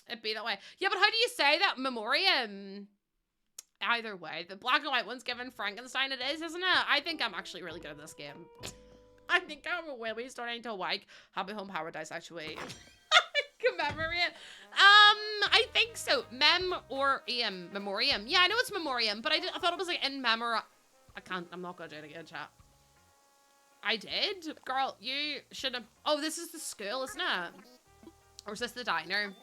it'd be that way. Yeah, but how do you say that? Memoriam. Either way, the black and white one's given Frankenstein it is, isn't it? I think I'm actually really good at this game. I think I'm really starting to like Happy Home Paradise, actually. Commemorate. I think so. Memoriam. Yeah, I know it's memoriam, but I thought it was like in memora. I'm not gonna do it again, chat. I did? Girl, you should have. Oh, this is the school, isn't it? Or is this the diner?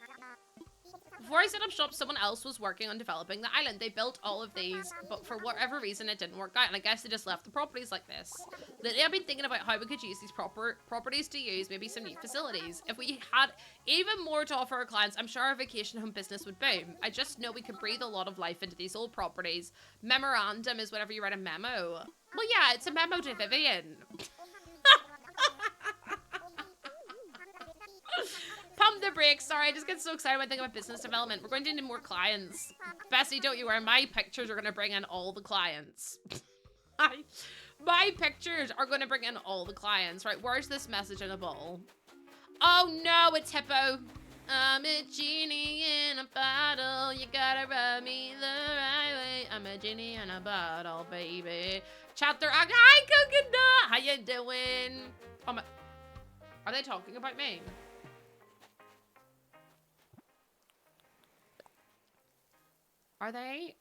Before I set up shop, someone else was working on developing the island. They built all of these, but for whatever reason, it didn't work out. And I guess they just left the properties like this. Lately, I've been thinking about how we could use these properties to use maybe some new facilities. If we had even more to offer our clients, I'm sure our vacation home business would boom. I just know we could breathe a lot of life into these old properties. Memorandum is whenever you write a memo. Well, yeah, it's a memo to Vivian. Pump the brakes. Sorry, I just get so excited when I think about business development. We're going to need more clients. Bessie, don't you worry. My pictures are going to bring in all the clients. My pictures are going to bring in all the clients. Right, where's this message in a bowl? Oh, no, it's Hippo. I'm a genie in a bottle. You gotta rub me the right way. I'm a genie in a bottle, baby. Chapter. Hi, Coconut. How you doing? Oh my. Are they talking about me? Are they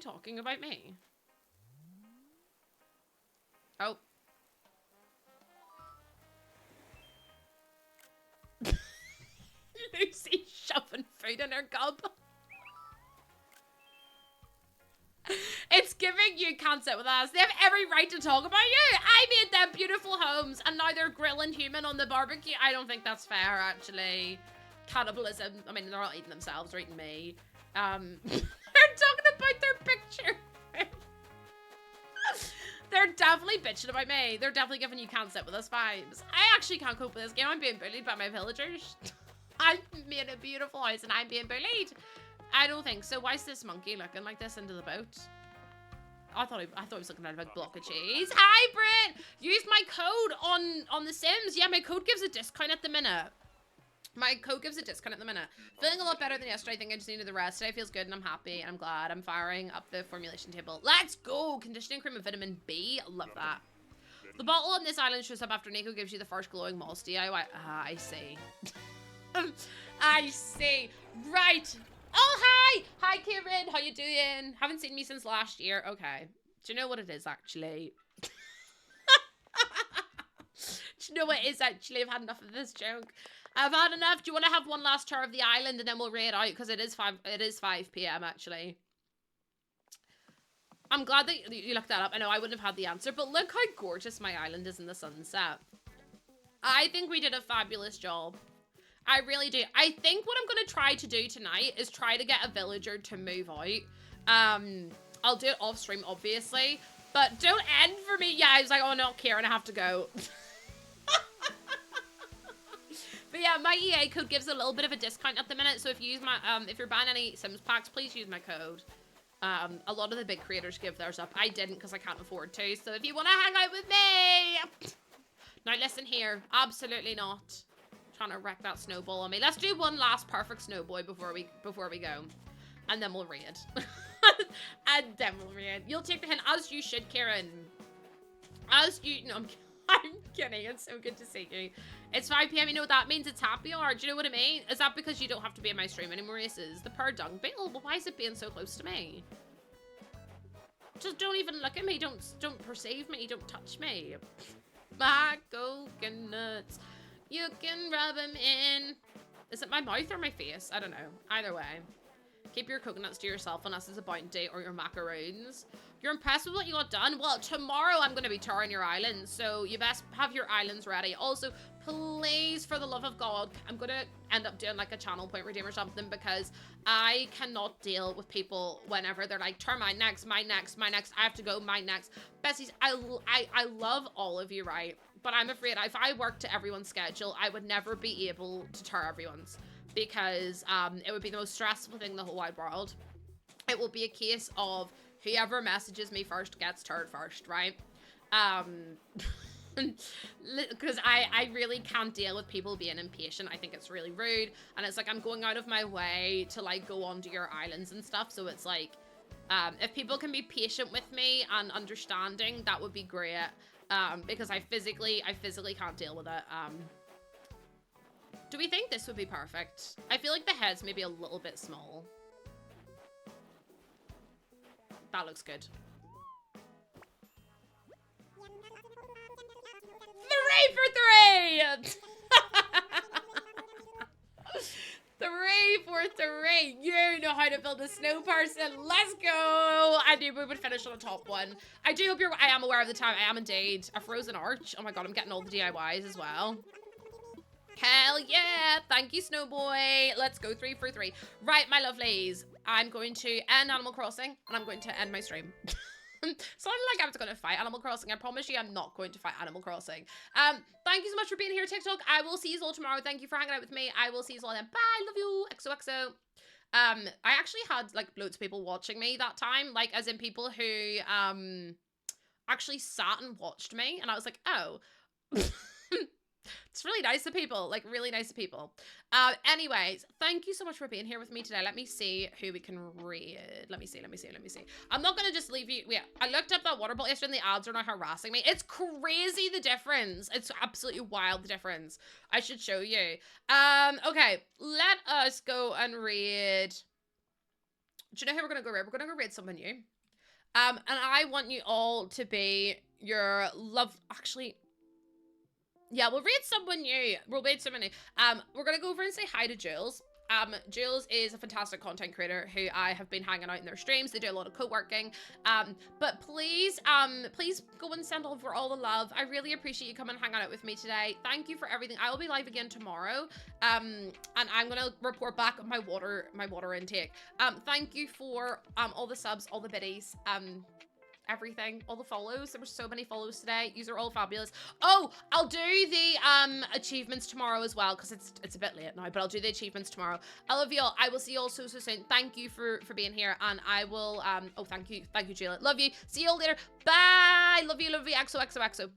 talking about me? Oh. Lucy shoving food in her gob. It's giving you can't sit with us. They have every right to talk about you. I made them beautiful homes and now they're grilling human on the barbecue. I don't think that's fair, actually. Cannibalism. I mean, they're not eating themselves, they're eating me. They're talking about their picture. They're definitely bitching about me. They're definitely giving you can't sit with us vibes. I actually can't cope with this game. I'm being bullied by my villagers. I made a beautiful house and I'm being bullied. I don't think so. Why is this monkey looking like this into the boat? I thought he was looking at a big block of cheese. Hi, Brit! Use my code on The Sims. Yeah, my code gives a discount at the minute. My code gives a discount at the minute. Feeling a lot better than yesterday. I think I just needed the rest. Today feels good and I'm happy and I'm glad. I'm firing up the formulation table. Let's go! Conditioning cream and vitamin B. Love that. The bottle on this island shows up after Nico gives you the first glowing moss DIY. Ah, I see. I see. Right. Oh, hi! Hi, Kieran. How you doing? Haven't seen me since last year. Okay. Do you know what it is, actually? Do you know what it is, actually? I've had enough of this joke. I've had enough. Do you want to have one last tour of the island and then we'll raid out? Because it is 5 p.m. actually. I'm glad that you looked that up. I know I wouldn't have had the answer, but look how gorgeous my island is in the sunset. I think we did a fabulous job. I really do. I think what I'm going to try to do tonight is try to get a villager to move out. I'll do it off stream, obviously, but don't end for me. Yeah, I was like, oh no, Kieran, I have to go. But yeah, my EA code gives a little bit of a discount at the minute. So if you use my, if you're buying any Sims packs, please use my code. A lot of the big creators give theirs up. I didn't because I can't afford to. So if you want to hang out with me, now listen here, absolutely not. Trying to wreck that snowball on me. Let's do one last perfect snowboy before we go, and then we'll raid. And then we'll raid. You'll take the hint, as you should, Kieran. As you, no, I'm kidding. It's so good to see you. It's 5 p.m. You know what that means? It's happy hour. Do you know what I mean? Is that because you don't have to be in my stream anymore? Races. The per dung beetle. Well, why is it being so close to me? Just don't even look at me. Don't perceive me. Don't touch me. My coconuts. You can rub them in. Is it my mouth or my face? I don't know. Either way. Keep your coconuts to yourself unless it's a bounty or your macaroons. You're impressed with what you got done? Well, tomorrow I'm going to be touring your islands, so you best have your islands ready. Also, please, for the love of God, I'm going to end up doing like a channel point redeem or something, because I cannot deal with people whenever they're like, turn mine next, mine next, mine next. I have to go, mine next. Bessies, I love all of you, right? But I'm afraid if I worked to everyone's schedule, I would never be able to tour everyone's, because it would be the most stressful thing in the whole wide world. It will be a case of whoever messages me first gets toured first, right? Because I really can't deal with people being impatient. I think it's really rude, and it's like I'm going out of my way to like go onto your islands and stuff, so it's like if people can be patient with me and understanding, that would be great, because I physically can't deal with it. Do we think this would be perfect? I feel like the head's maybe a little bit small. That looks good. 3 for 3! 3 for 3. You know how to build a snow person. Let's go. I knew we would finish on a top one. I do hope I am aware of the time. I am indeed. A frozen arch. Oh my god, I'm getting all the DIYs as well. Hell yeah. Thank you, Snowboy. Let's go 3 for 3. Right, my lovelies. I'm going to end Animal Crossing, and I'm going to end my stream. Sounded like I was going to fight Animal Crossing. I promise you I'm not going to fight Animal Crossing. Thank you so much for being here, TikTok. I will see you all tomorrow. Thank you for hanging out with me. I will see you all then. Bye. Love you. XOXO. I actually had like loads of people watching me that time. Like as in people who actually sat and watched me. And I was like, oh. It's really nice of people, like really nice of people. Anyways, thank you so much for being here with me today. Let me see who we can read. Let me see. I'm not gonna just leave you. Yeah, I looked up that water bottle yesterday and the ads are now harassing me. It's crazy the difference. It's absolutely wild the difference. I should show you. Okay, let us go and read. Do you know who we're gonna go read? We're gonna go read someone new. And I want you all to be your love. Actually. Yeah, we'll read someone new. We're gonna go over and say hi to Jules. Jules is a fantastic content creator who I have been hanging out in their streams. They do a lot of co-working. But please go and send over all the love. I really appreciate you coming and hanging out with me today. Thank you for everything. I will be live again tomorrow. And I'm gonna report back on my water intake. Thank you for all the subs, all the biddies. Everything, all the follows. There were so many follows today. Yous are all fabulous. Oh, I'll do the achievements tomorrow as well, because it's a bit late now, but I'll do the achievements tomorrow. I love you all. I will see you all so soon. Thank you for being here, and I will oh thank you Jayla. Love you. See you all later. Bye. Love you. XOXOXO.